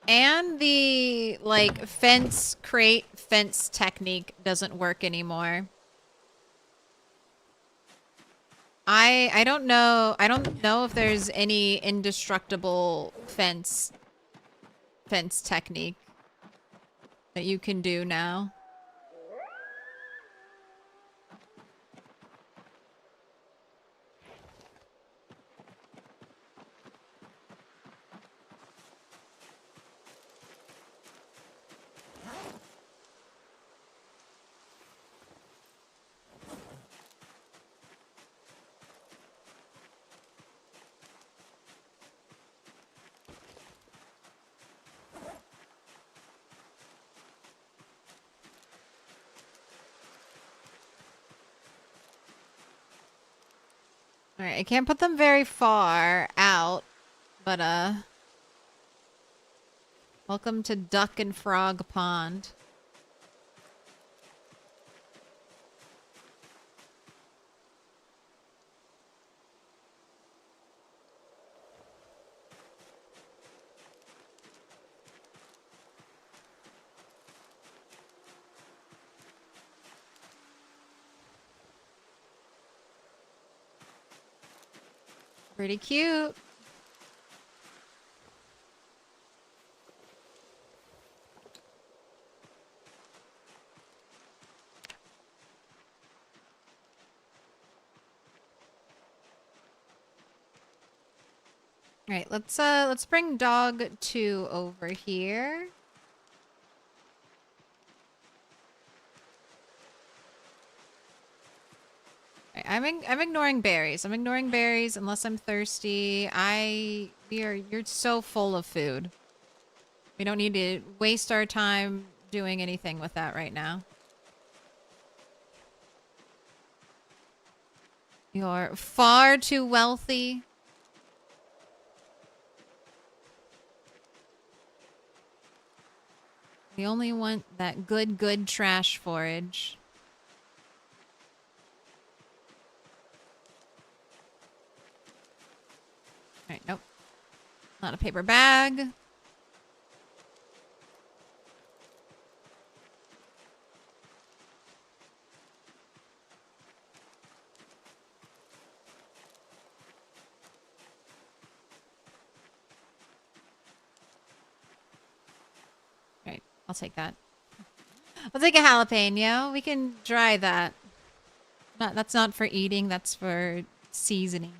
And the, like, crate fence technique doesn't work anymore. I don't know. I don't know if there's any indestructible fence technique that you can do now. Alright, I can't put them very far out, but, welcome to Duck and Frog Pond. Pretty cute. All right, let's bring dog 2 over here. All right, I'm ignoring berries. I'm ignoring berries unless I'm thirsty. You're so full of food. We don't need to waste our time doing anything with that right now. You're far too wealthy. We only want that good trash forage. Alright, nope. Not a paper bag. Alright, I'll take that. I'll take a jalapeno. We can dry that. That's not for eating, that's for seasoning.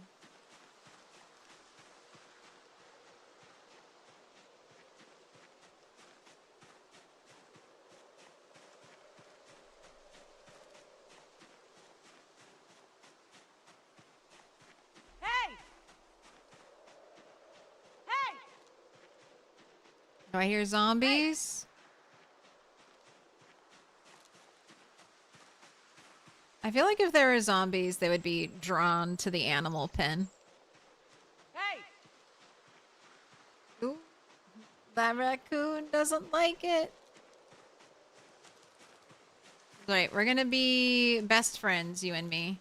Do I hear zombies? I feel like if there were zombies, they would be drawn to the animal pen. Hey! Ooh, that raccoon doesn't like it. Wait, we're gonna be best friends, you and me.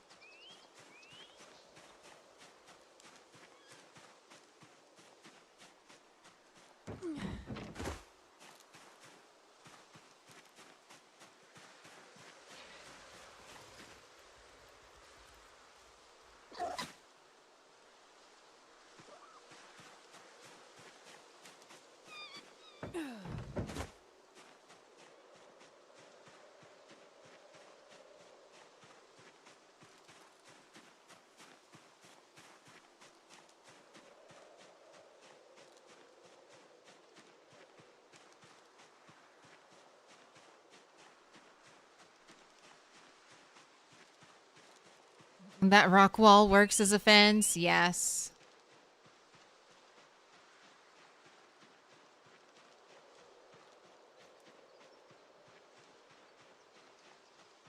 That rock wall works as a fence? Yes.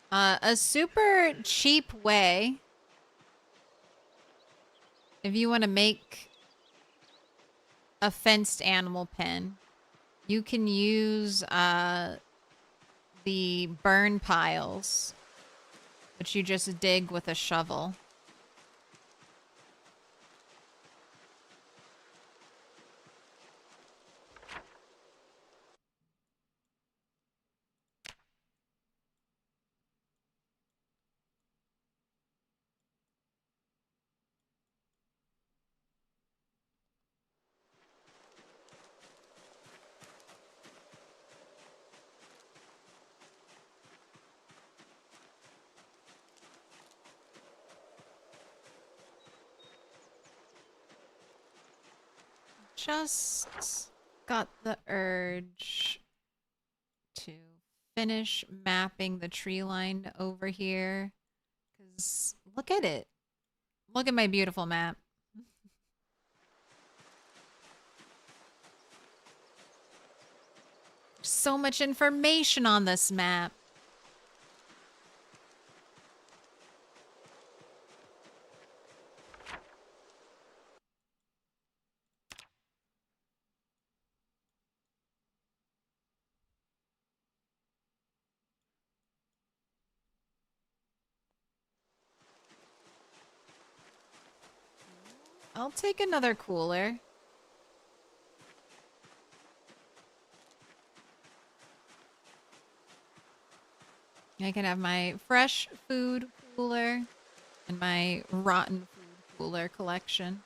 A super cheap way, if you want to make a fenced animal pen, you can use the burn piles, which you just dig with a shovel. Just got the urge to finish mapping the tree line over here. Because look at it. Look at my beautiful map. So much information on this map. I'll take another cooler. I can have my fresh food cooler and my rotten food cooler collection.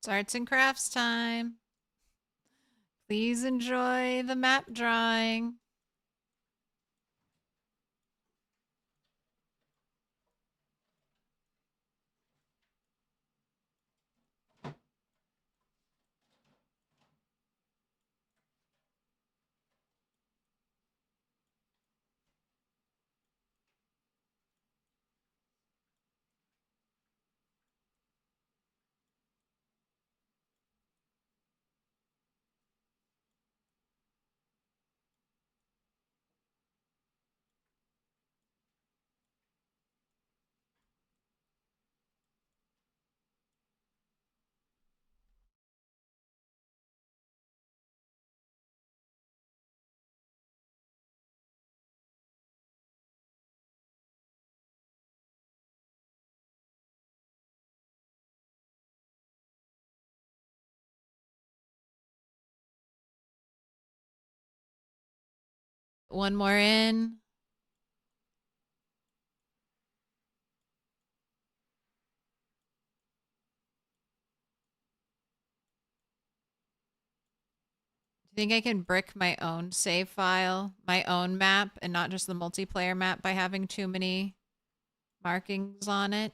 It's arts and crafts time. Please enjoy the map drawing. one more in. Do you think I can brick my own save file, my own map, and not just the multiplayer map by having too many markings on it?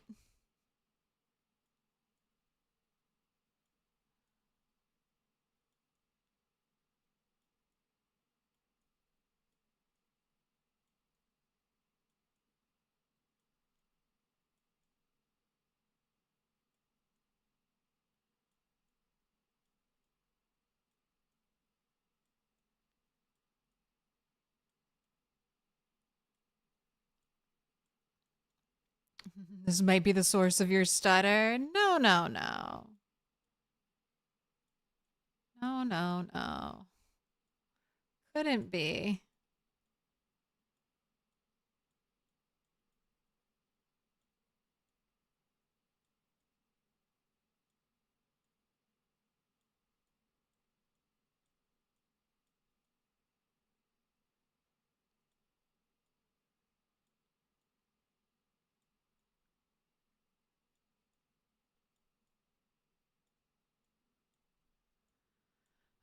This might be the source of your stutter. No, no, no. No, no, no. Couldn't be.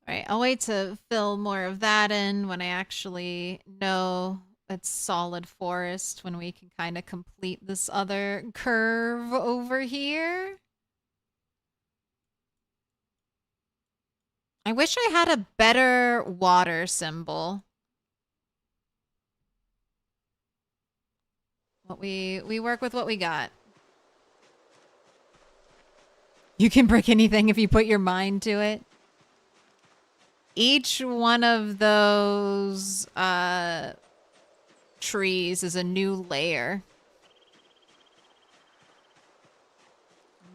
All right, I'll wait to fill more of that in when I actually know it's solid forest, when we can kind of complete this other curve over here. I wish I had a better water symbol. What we work with what we got. You can break anything if you put your mind to it. Each one of those trees is a new layer.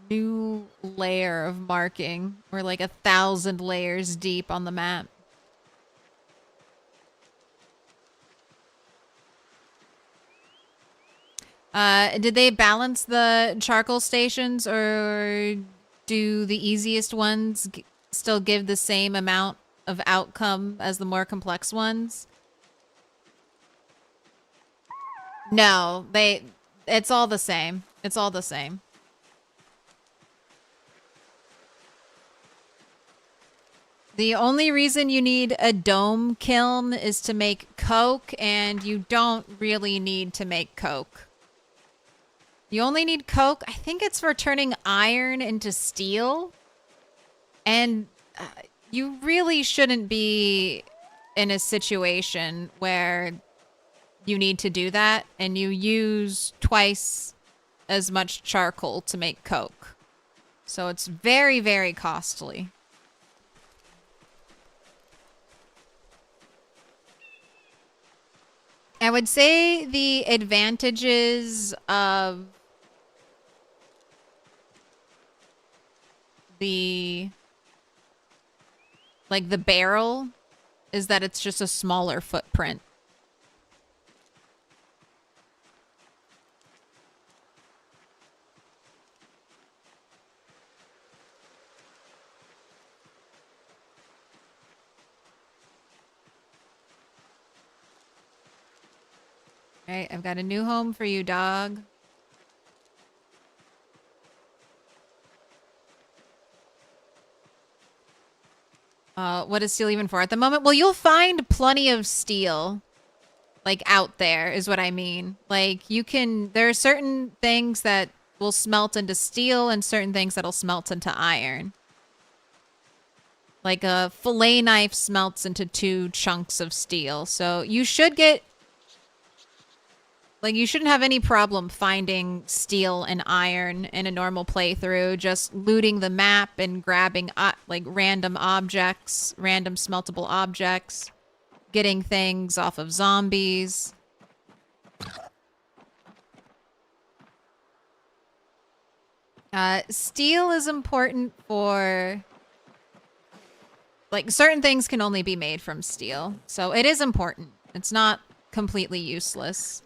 New layer of marking. We're like 1,000 layers deep on the map. Did they balance the charcoal stations, or do the easiest ones still give the same amount of outcome as the more complex ones? No, it's all the same. It's all the same. The only reason you need a dome kiln is to make coke, and you don't really need to make coke. You only need coke. I think it's for turning iron into steel. And you really shouldn't be in a situation where you need to do that and you use twice as much charcoal to make coke. So it's very, very costly. I would say the advantages of the barrel is that it's just a smaller footprint. All right, I've got a new home for you, dog. What is steel even for at the moment? Well, you'll find plenty of steel, like, out there, is what I mean. Like, there are certain things that will smelt into steel and certain things that'll smelt into iron. Like, a fillet knife smelts into 2 chunks of steel. So you should get... Like, you shouldn't have any problem finding steel and iron in a normal playthrough. Just looting the map and grabbing, like, random objects, random smeltable objects. Getting things off of zombies. Steel is important for... Like, certain things can only be made from steel. So it is important. It's not completely useless.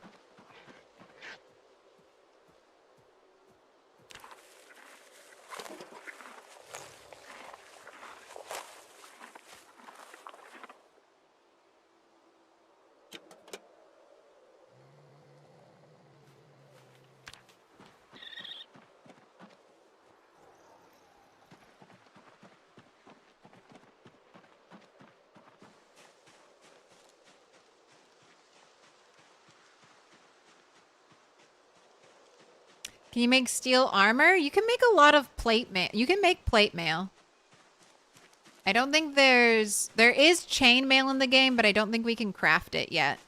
Can you make steel armor? You can make a lot of plate mail. You can make plate mail. I don't think there is chain mail in the game, but I don't think we can craft it yet.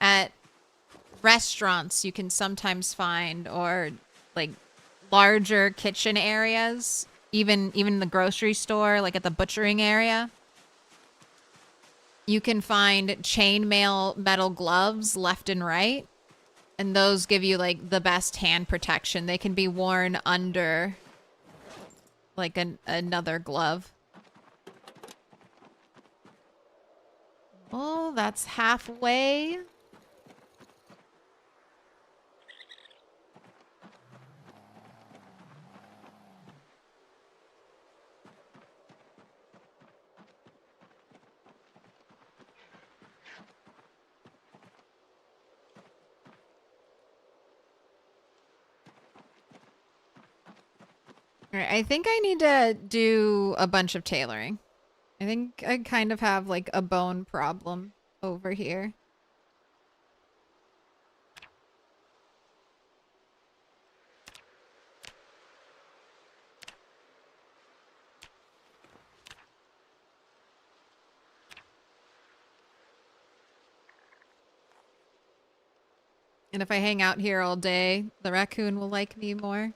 At restaurants, you can sometimes find, or like larger kitchen areas, even the grocery store, like at the butchering area. You can find chainmail metal gloves left and right, and those give you like the best hand protection. They can be worn under like another glove. Oh, that's halfway. All right, I think I need to do a bunch of tailoring. I think I kind of have like a bone problem over here. And if I hang out here all day, the raccoon will like me more.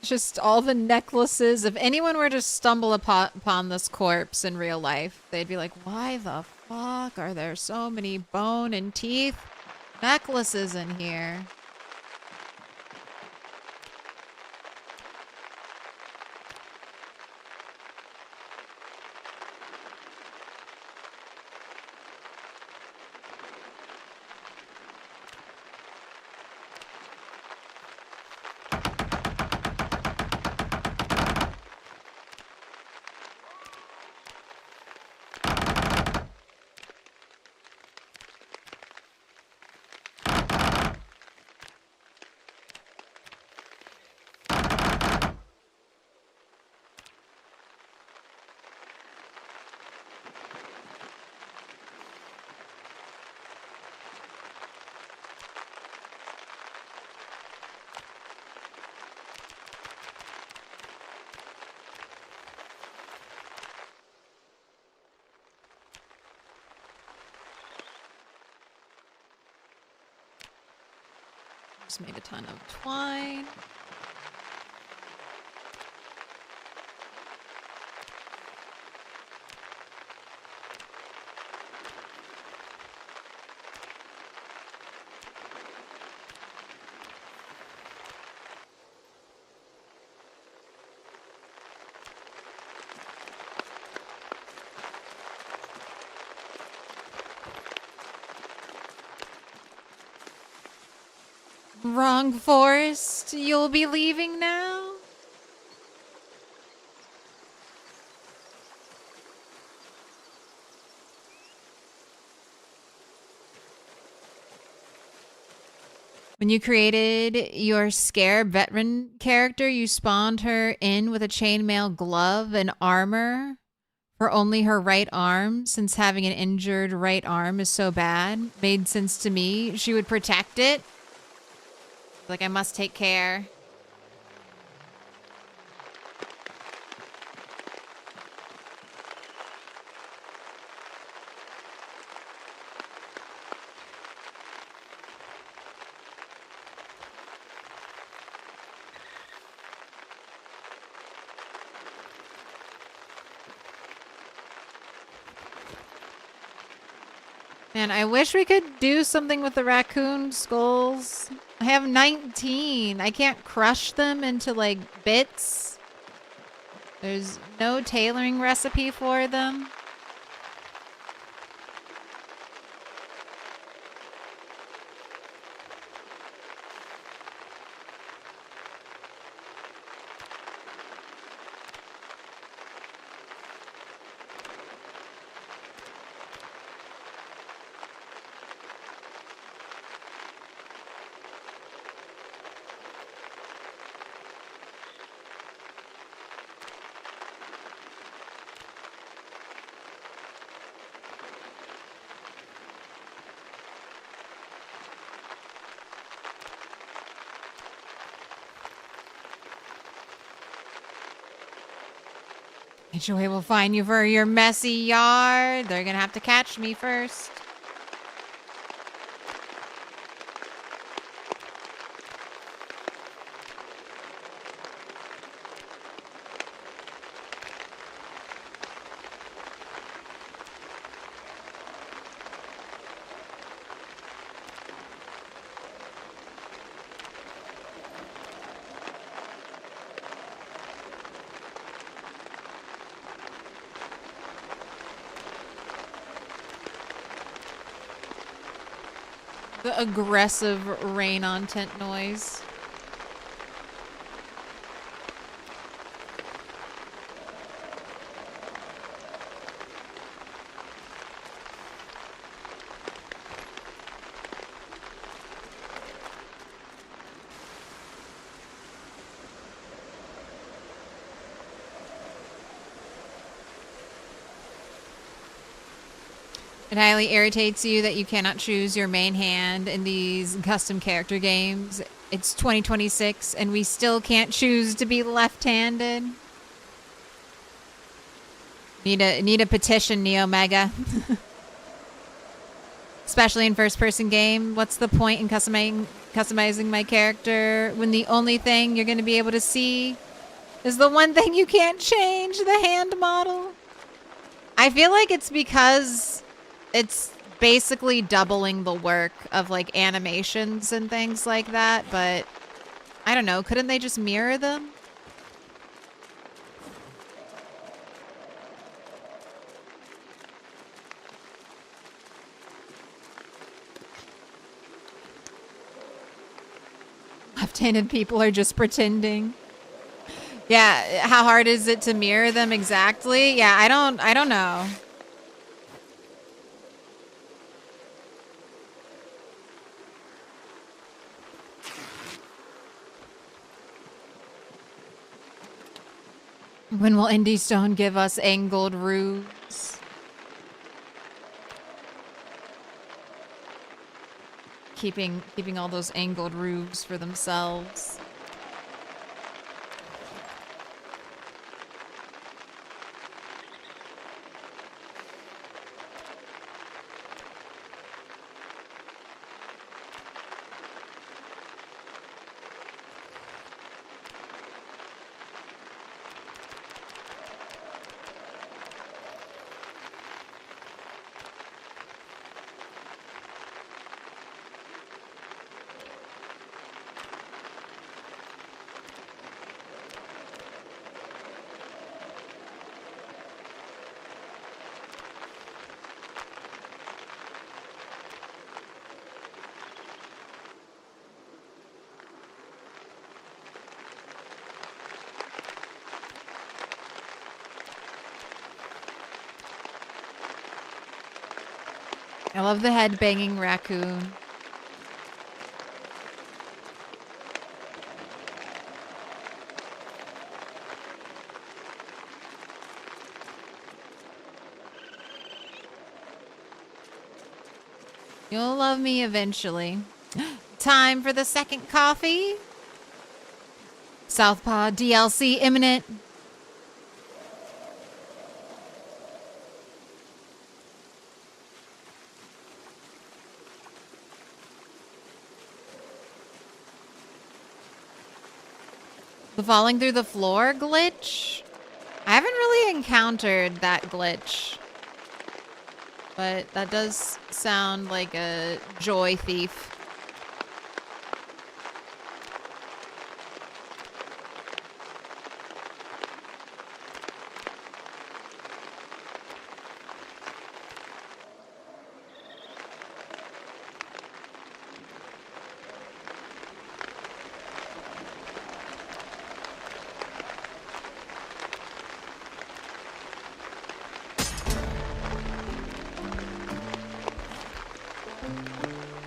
Just all the necklaces. If anyone were to stumble upon this corpse in real life, they'd be like, why the fuck are there so many bone and teeth necklaces in here? Just made a ton of twine. Wrong forest. You'll be leaving now? When you created your Scare veteran character, you spawned her in with a chainmail glove and armor for only her right arm, since having an injured right arm is so bad. Made sense to me. She would protect it. Like, I must take care. Man, I wish we could do something with the raccoon skulls. I have 19. I can't crush them into, like, bits. There's no tailoring recipe for them. HOA will fine you for your messy yard. They're gonna have to catch me first. The aggressive rain on tent noise. It highly irritates you that you cannot choose your main hand in these custom character games. It's 2026 and we still can't choose to be left-handed. Need a petition, Neo Mega. Especially in first-person game. What's the point in customizing my character when the only thing you're going to be able to see is the one thing you can't change, the hand model? I feel like it's because it's basically doubling the work of like animations and things like that, but I don't know, couldn't they just mirror them? Left-handed people are just pretending. Yeah, how hard is it to mirror them exactly? Yeah, I don't know. When will Indie Stone give us angled roofs? Keeping all those angled roofs for themselves. I love the head-banging raccoon. You'll love me eventually. Time for the second coffee. Southpaw DLC imminent. The falling through the floor glitch? I haven't really encountered that glitch. But that does sound like a joy thief.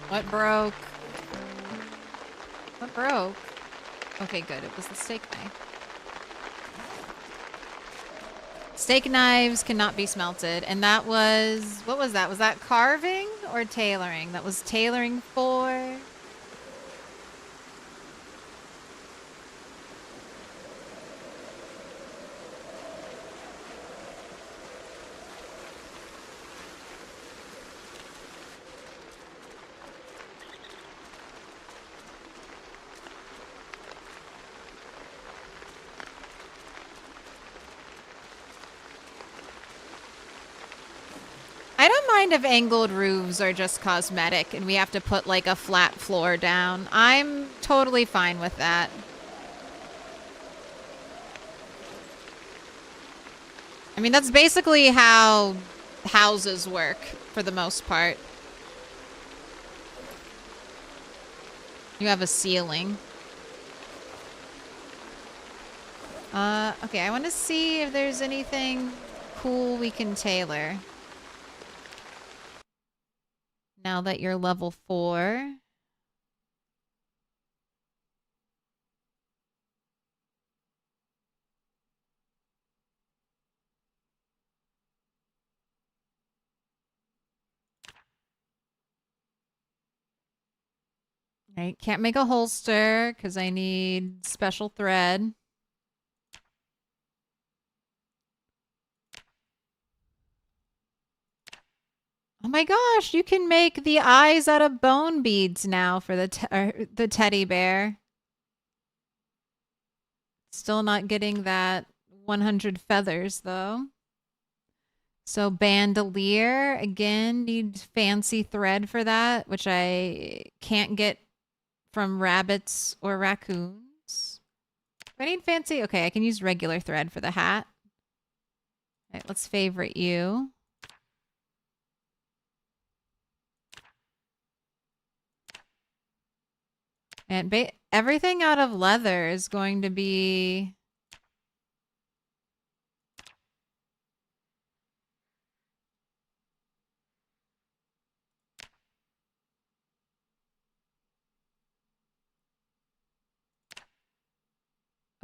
What broke? What broke? Okay, good. It was the steak knife. Steak knives cannot be smelted. And that was... What was that? Was that carving or tailoring? That was tailoring for... mind if angled roofs are just cosmetic and we have to put like a flat floor down. I'm totally fine with that. I mean, that's basically how houses work for the most part. You have a ceiling. Okay, I want to see if there's anything cool we can tailor. Now that you're level 4. Right, can't make a holster because I need special thread. Oh my gosh, you can make the eyes out of bone beads now for the teddy bear. Still not getting that 100 feathers though. So bandolier, again, need fancy thread for that, which I can't get from rabbits or raccoons. Do I need fancy? Okay, I can use regular thread for the hat. All right, let's favorite you. And everything out of leather is going to be...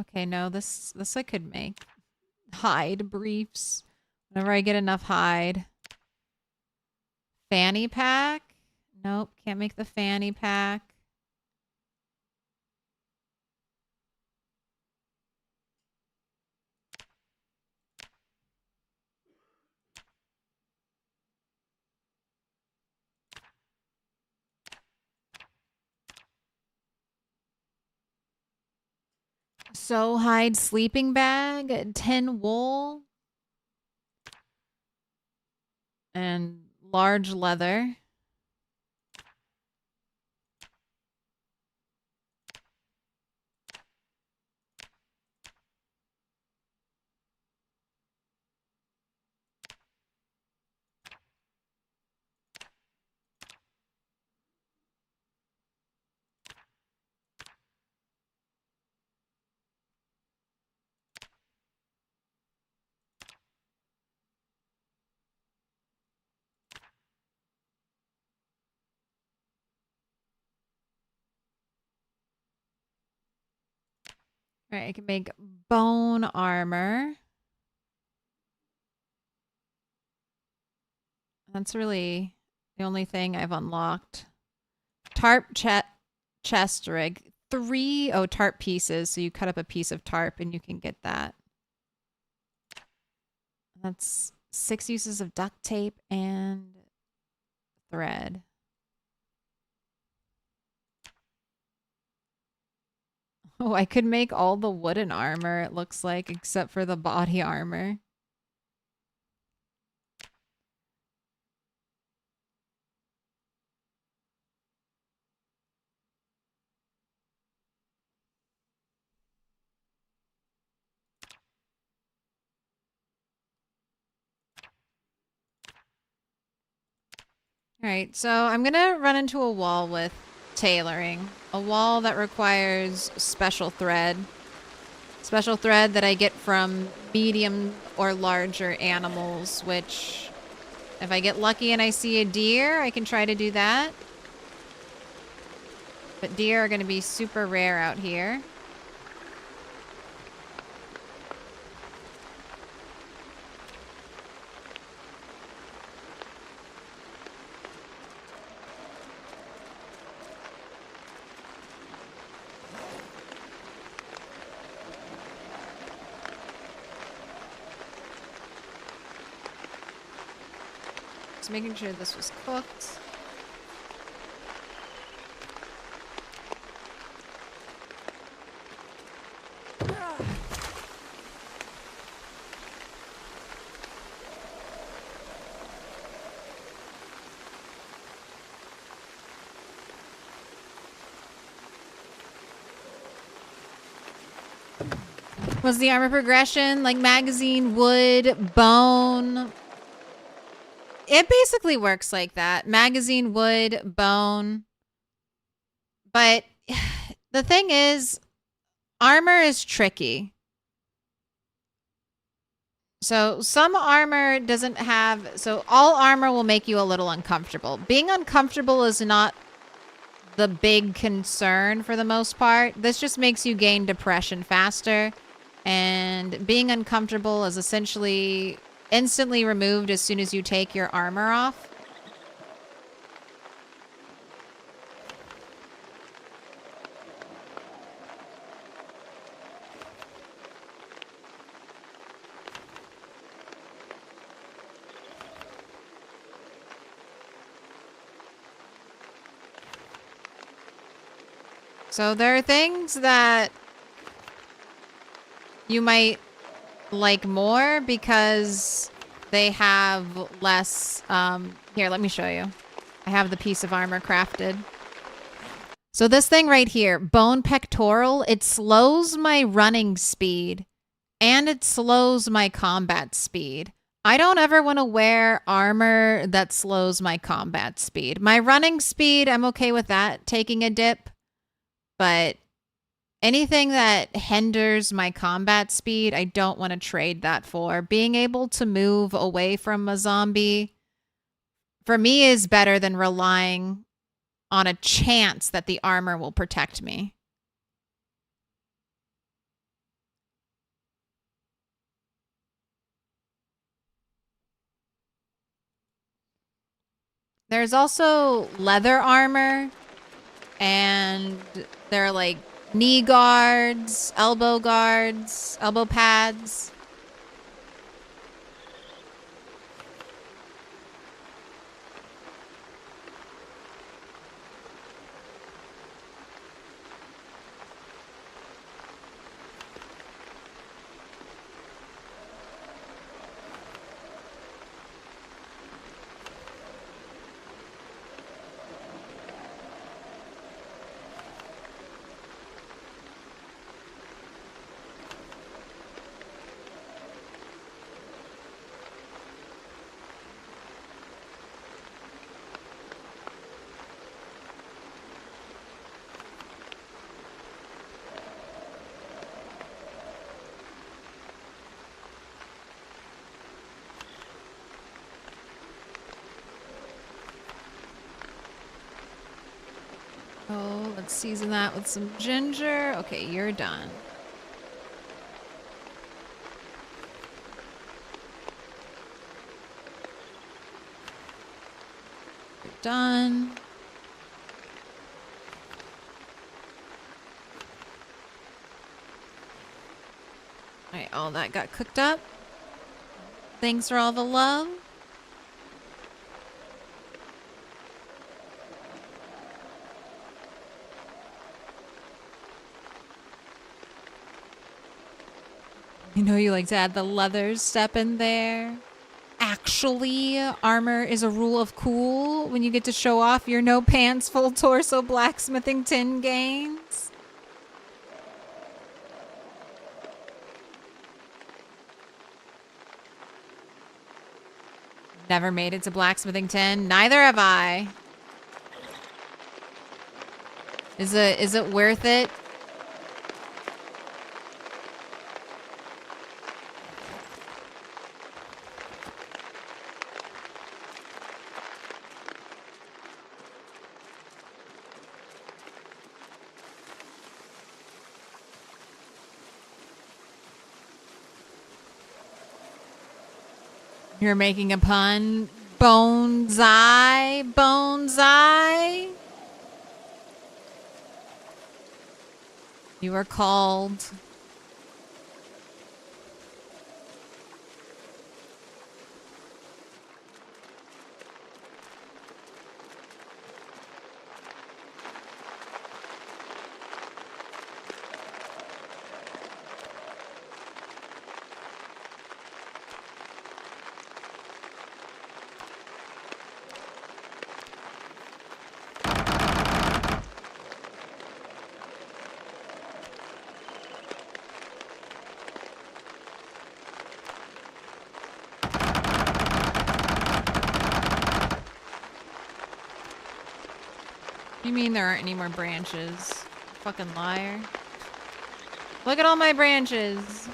Okay, no, this I could make. Hide briefs. Whenever I get enough hide. Fanny pack? Nope, can't make the fanny pack. So hide sleeping bag, 10 wool, and large leather. All right, I can make bone armor. That's really the only thing I've unlocked. Tarp chest rig. 3 tarp pieces. So you cut up a piece of tarp and you can get that. That's 6 uses of duct tape and thread. Oh, I could make all the wooden armor, it looks like, except for the body armor. All right, so I'm going to run into a wall with tailoring. A wall that requires special thread. Special thread that I get from medium or larger animals, which if I get lucky and I see a deer, I can try to do that. But deer are going to be super rare out here. Just making sure this was cooked. Was the armor progression like magazine, wood, bone? It basically works like that. Magazine, wood, bone. But the thing is, armor is tricky. So some armor doesn't have... So all armor will make you a little uncomfortable. Being uncomfortable is not the big concern for the most part. This just makes you gain depression faster. And being uncomfortable is essentially instantly removed as soon as you take your armor off. So there are things that you might like more because they have less... Here, let me show you. I have the piece of armor crafted. So this thing right here, bone pectoral, it slows my running speed and it slows my combat speed. I don't ever want to wear armor that slows my combat speed. My running speed, I'm okay with that, taking a dip. But anything that hinders my combat speed, I don't want to trade that for. Being able to move away from a zombie, for me, is better than relying on a chance that the armor will protect me. There's also leather armor, and there are like knee guards, elbow pads. Oh, let's season that with some ginger. Okay, you're done. You're done. All right, all that got cooked up. Thanks for all the love. You know you like to add the leather step in there. Actually, armor is a rule of cool when you get to show off your no pants, full torso blacksmithing tin gains. Never made it to blacksmithing 10. Neither have I. Is it worth it? You're making a pun. Bonsai. Bonsai. You are called. You mean there aren't any more branches? Fucking liar. Look at all my branches.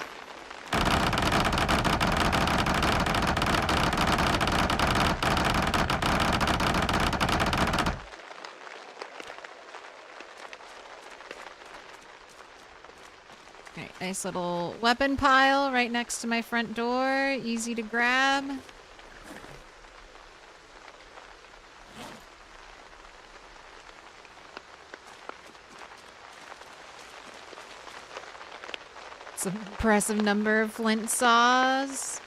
Alright, nice little weapon pile right next to my front door. Easy to grab. It's an impressive number of flint saws.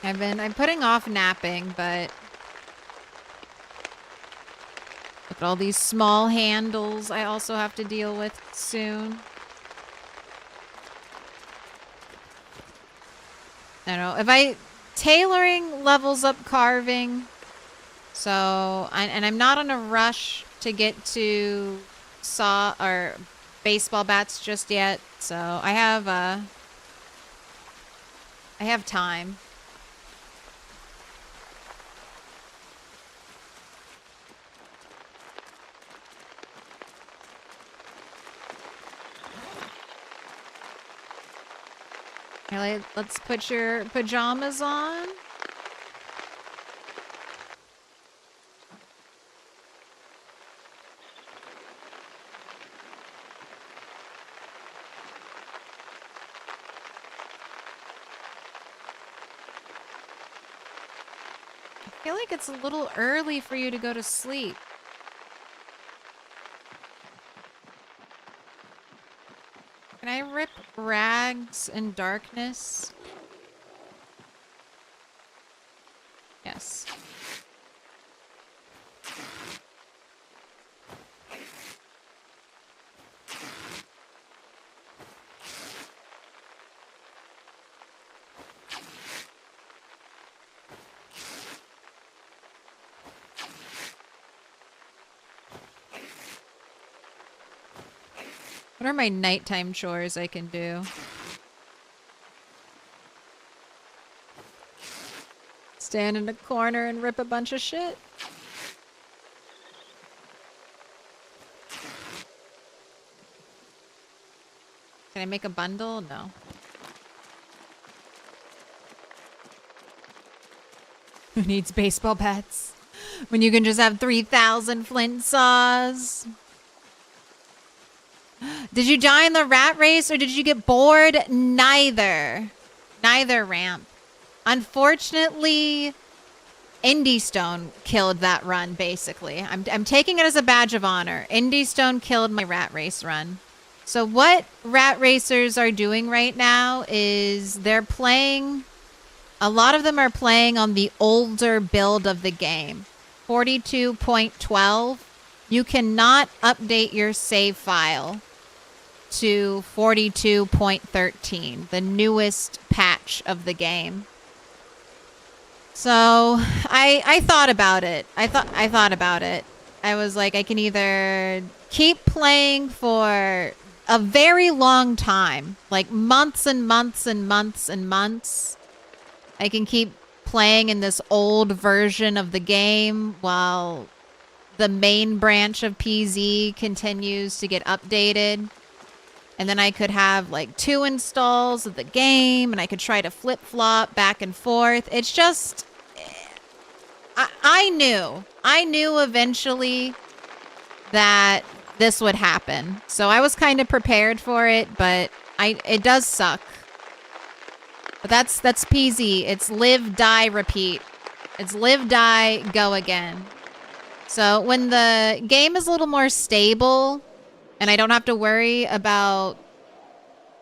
I'm putting off napping, but look at all these small handles I also have to deal with soon. I don't know if tailoring levels up carving. So, and I'm not in a rush to get to saw or baseball bats just yet. So I have time. Let's put your pajamas on. I feel like it's a little early for you to go to sleep. Can I rip rags in darkness? Yes. What are my nighttime chores I can do? Stand in a corner and rip a bunch of shit? Can I make a bundle? No. Who needs baseball bats? When you can just have 3,000 flint saws? Did you die in the rat race or did you get bored? Neither. Neither, Ramp. Unfortunately, Indie Stone killed that run, basically. I'm taking it as a badge of honor. Indie Stone killed my rat race run. So what rat racers are doing right now is they're playing... A lot of them are playing on the older build of the game. 42.12. You cannot update your save file to 42.13, the newest patch of the game. So I thought about it. I thought about it. I was like, I can either keep playing for a very long time, like months and months and months and months. I can keep playing in this old version of the game while the main branch of PZ continues to get updated. And then I could have like 2 installs of the game and I could try to flip-flop back and forth. It's just... I knew eventually that this would happen. So I was kind of prepared for it, but it does suck. But that's PZ. It's live, die, repeat. It's live, die, go again. So when the game is a little more stable and I don't have to worry about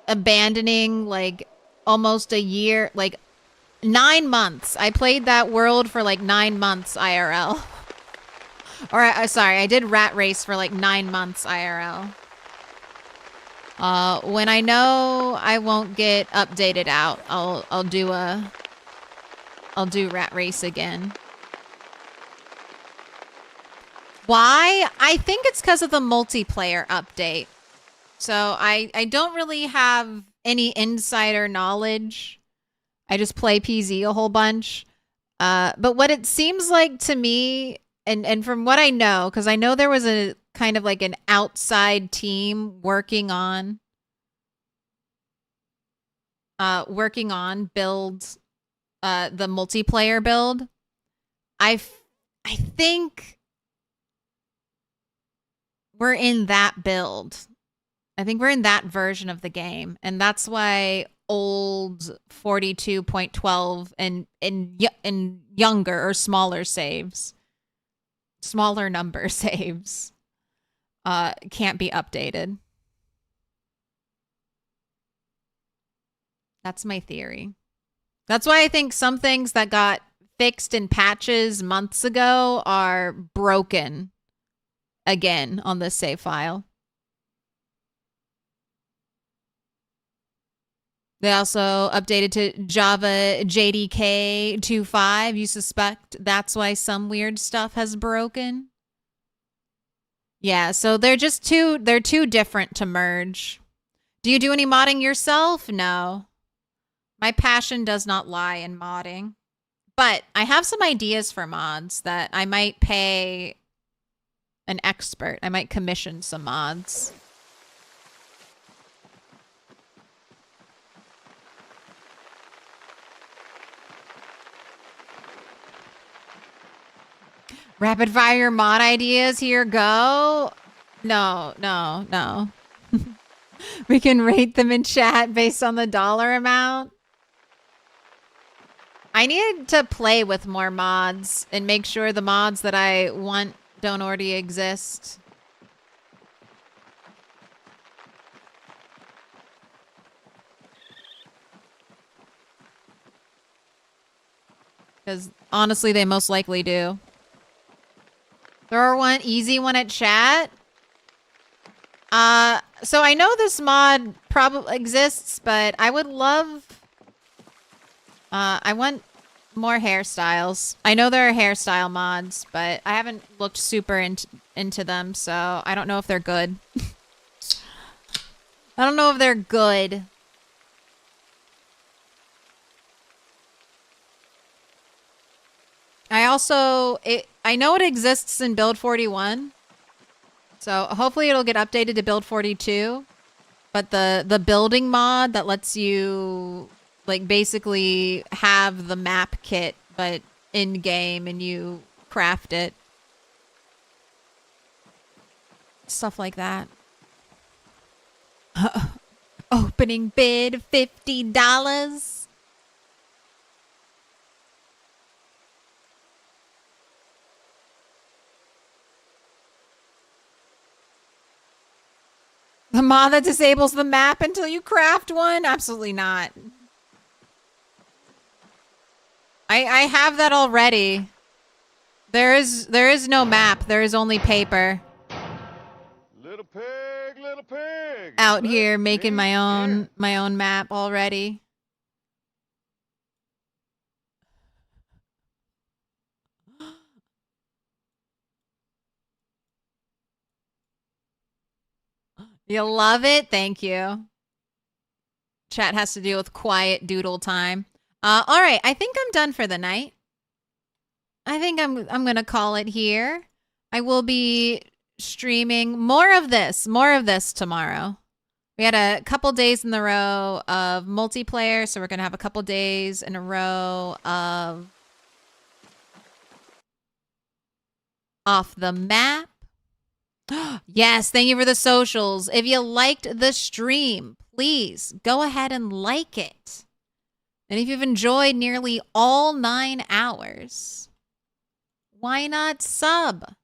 abandoning like almost a year, like 9 months. I played that world for like 9 months IRL. Or sorry, I did rat race for like 9 months IRL. When I know I won't get updated out, I'll do rat race again. Why? I think it's because of the multiplayer update. So I don't really have any insider knowledge. I just play PZ a whole bunch. But what it seems like to me, and from what I know, because I know there was a kind of like an outside team working on build, the multiplayer build. I think we're in that build. I think we're in that version of the game, and that's why old 42.12 and younger or smaller saves, smaller number saves, can't be updated. That's my theory. That's why I think some things that got fixed in patches months ago are broken again on this save file. They also updated to Java JDK 2.5. You suspect that's why some weird stuff has broken? Yeah, so they're too different to merge. Do you do any modding yourself? No. My passion does not lie in modding. But I have some ideas for mods that I might pay an expert. I might commission some mods. Rapid fire mod ideas, here go. No. We can rate them in chat based on the dollar amount. I need to play with more mods and make sure the mods that I want don't already exist. Because honestly, they most likely do. Throw one easy one at chat. So I know this mod probably exists, but I would love... I want more hairstyles. I know there are hairstyle mods, but I haven't looked super into them, so I don't know if they're good. I don't know if they're good. I know it exists in build 41. So hopefully it'll get updated to build 42. But the building mod that lets you like basically have the map kit but in game and you craft it. Stuff like that. Opening bid $50. The mod that disables the map until you craft one? Absolutely not. I have that already. There is no map. There is only paper. Little pig. Out here making my own map already. You love it? Thank you. Chat has to deal with quiet doodle time. All right, I think I'm done for the night. I think I'm gonna call it here. I will be streaming more of this tomorrow. We had a couple days in a row of multiplayer, so we're gonna have a couple days in a row of off the map. Yes, thank you for the socials. If you liked the stream, please go ahead and like it. And if you've enjoyed nearly all 9 hours, why not sub?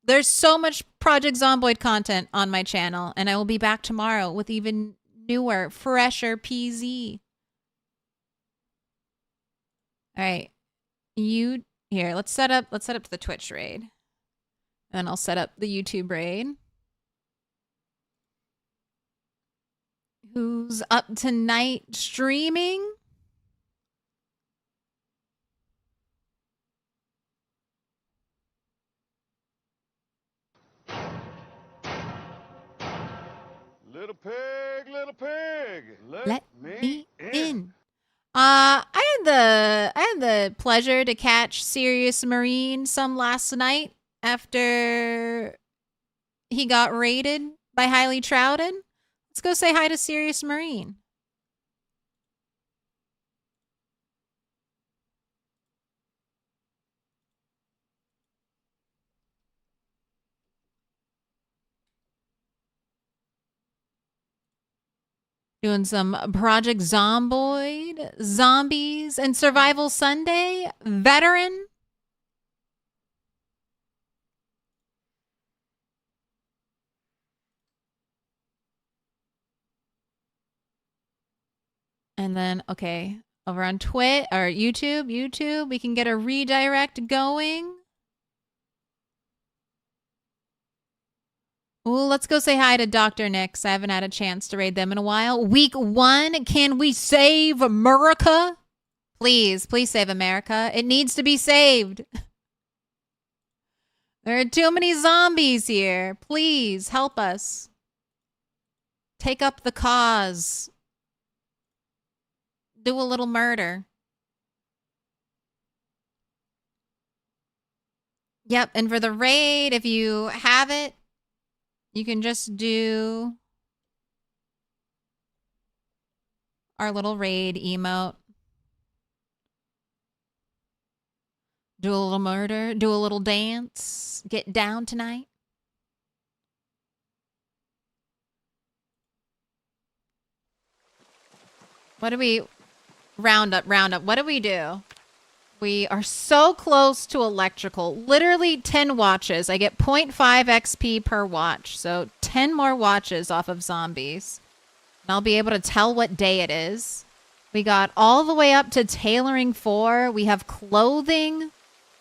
There's so much Project Zomboid content on my channel, and I will be back tomorrow with even newer, fresher PZ. All right. Here, let's set up the Twitch raid. And I'll set up the YouTube raid. Who's up tonight streaming? I had the pleasure to catch Sirius Marine some last night after he got raided by Highly Trouted. Let's go say hi to Sirius Marine. Doing some Project Zomboid, Zombies, and Survival Sunday. Veteran. And then, okay, over on Twit or YouTube, we can get a redirect going. Ooh, let's go say hi to Dr. Nix. I haven't had a chance to raid them in a while. Week 1, can we save America? Please, please save America. It needs to be saved. There are too many zombies here. Please, help us. Take up the cause. Do a little murder. Yep, and for the raid, if you have it, you can just do our little raid emote. Do a little murder, do a little dance, get down tonight. What do we... Round up. What do we do? We are so close to electrical. Literally 10 watches. I get 0.5 XP per watch. So 10 more watches off of zombies. And I'll be able to tell what day it is. We got all the way up to tailoring 4. We have clothing.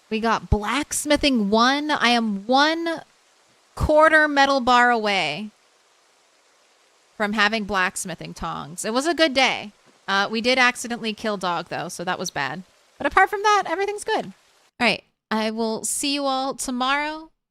We got blacksmithing 1. I am 1/4 metal bar away from having blacksmithing tongs. It was a good day. We did accidentally kill dog, though, so that was bad. But apart from that, everything's good. All right. I will see you all tomorrow.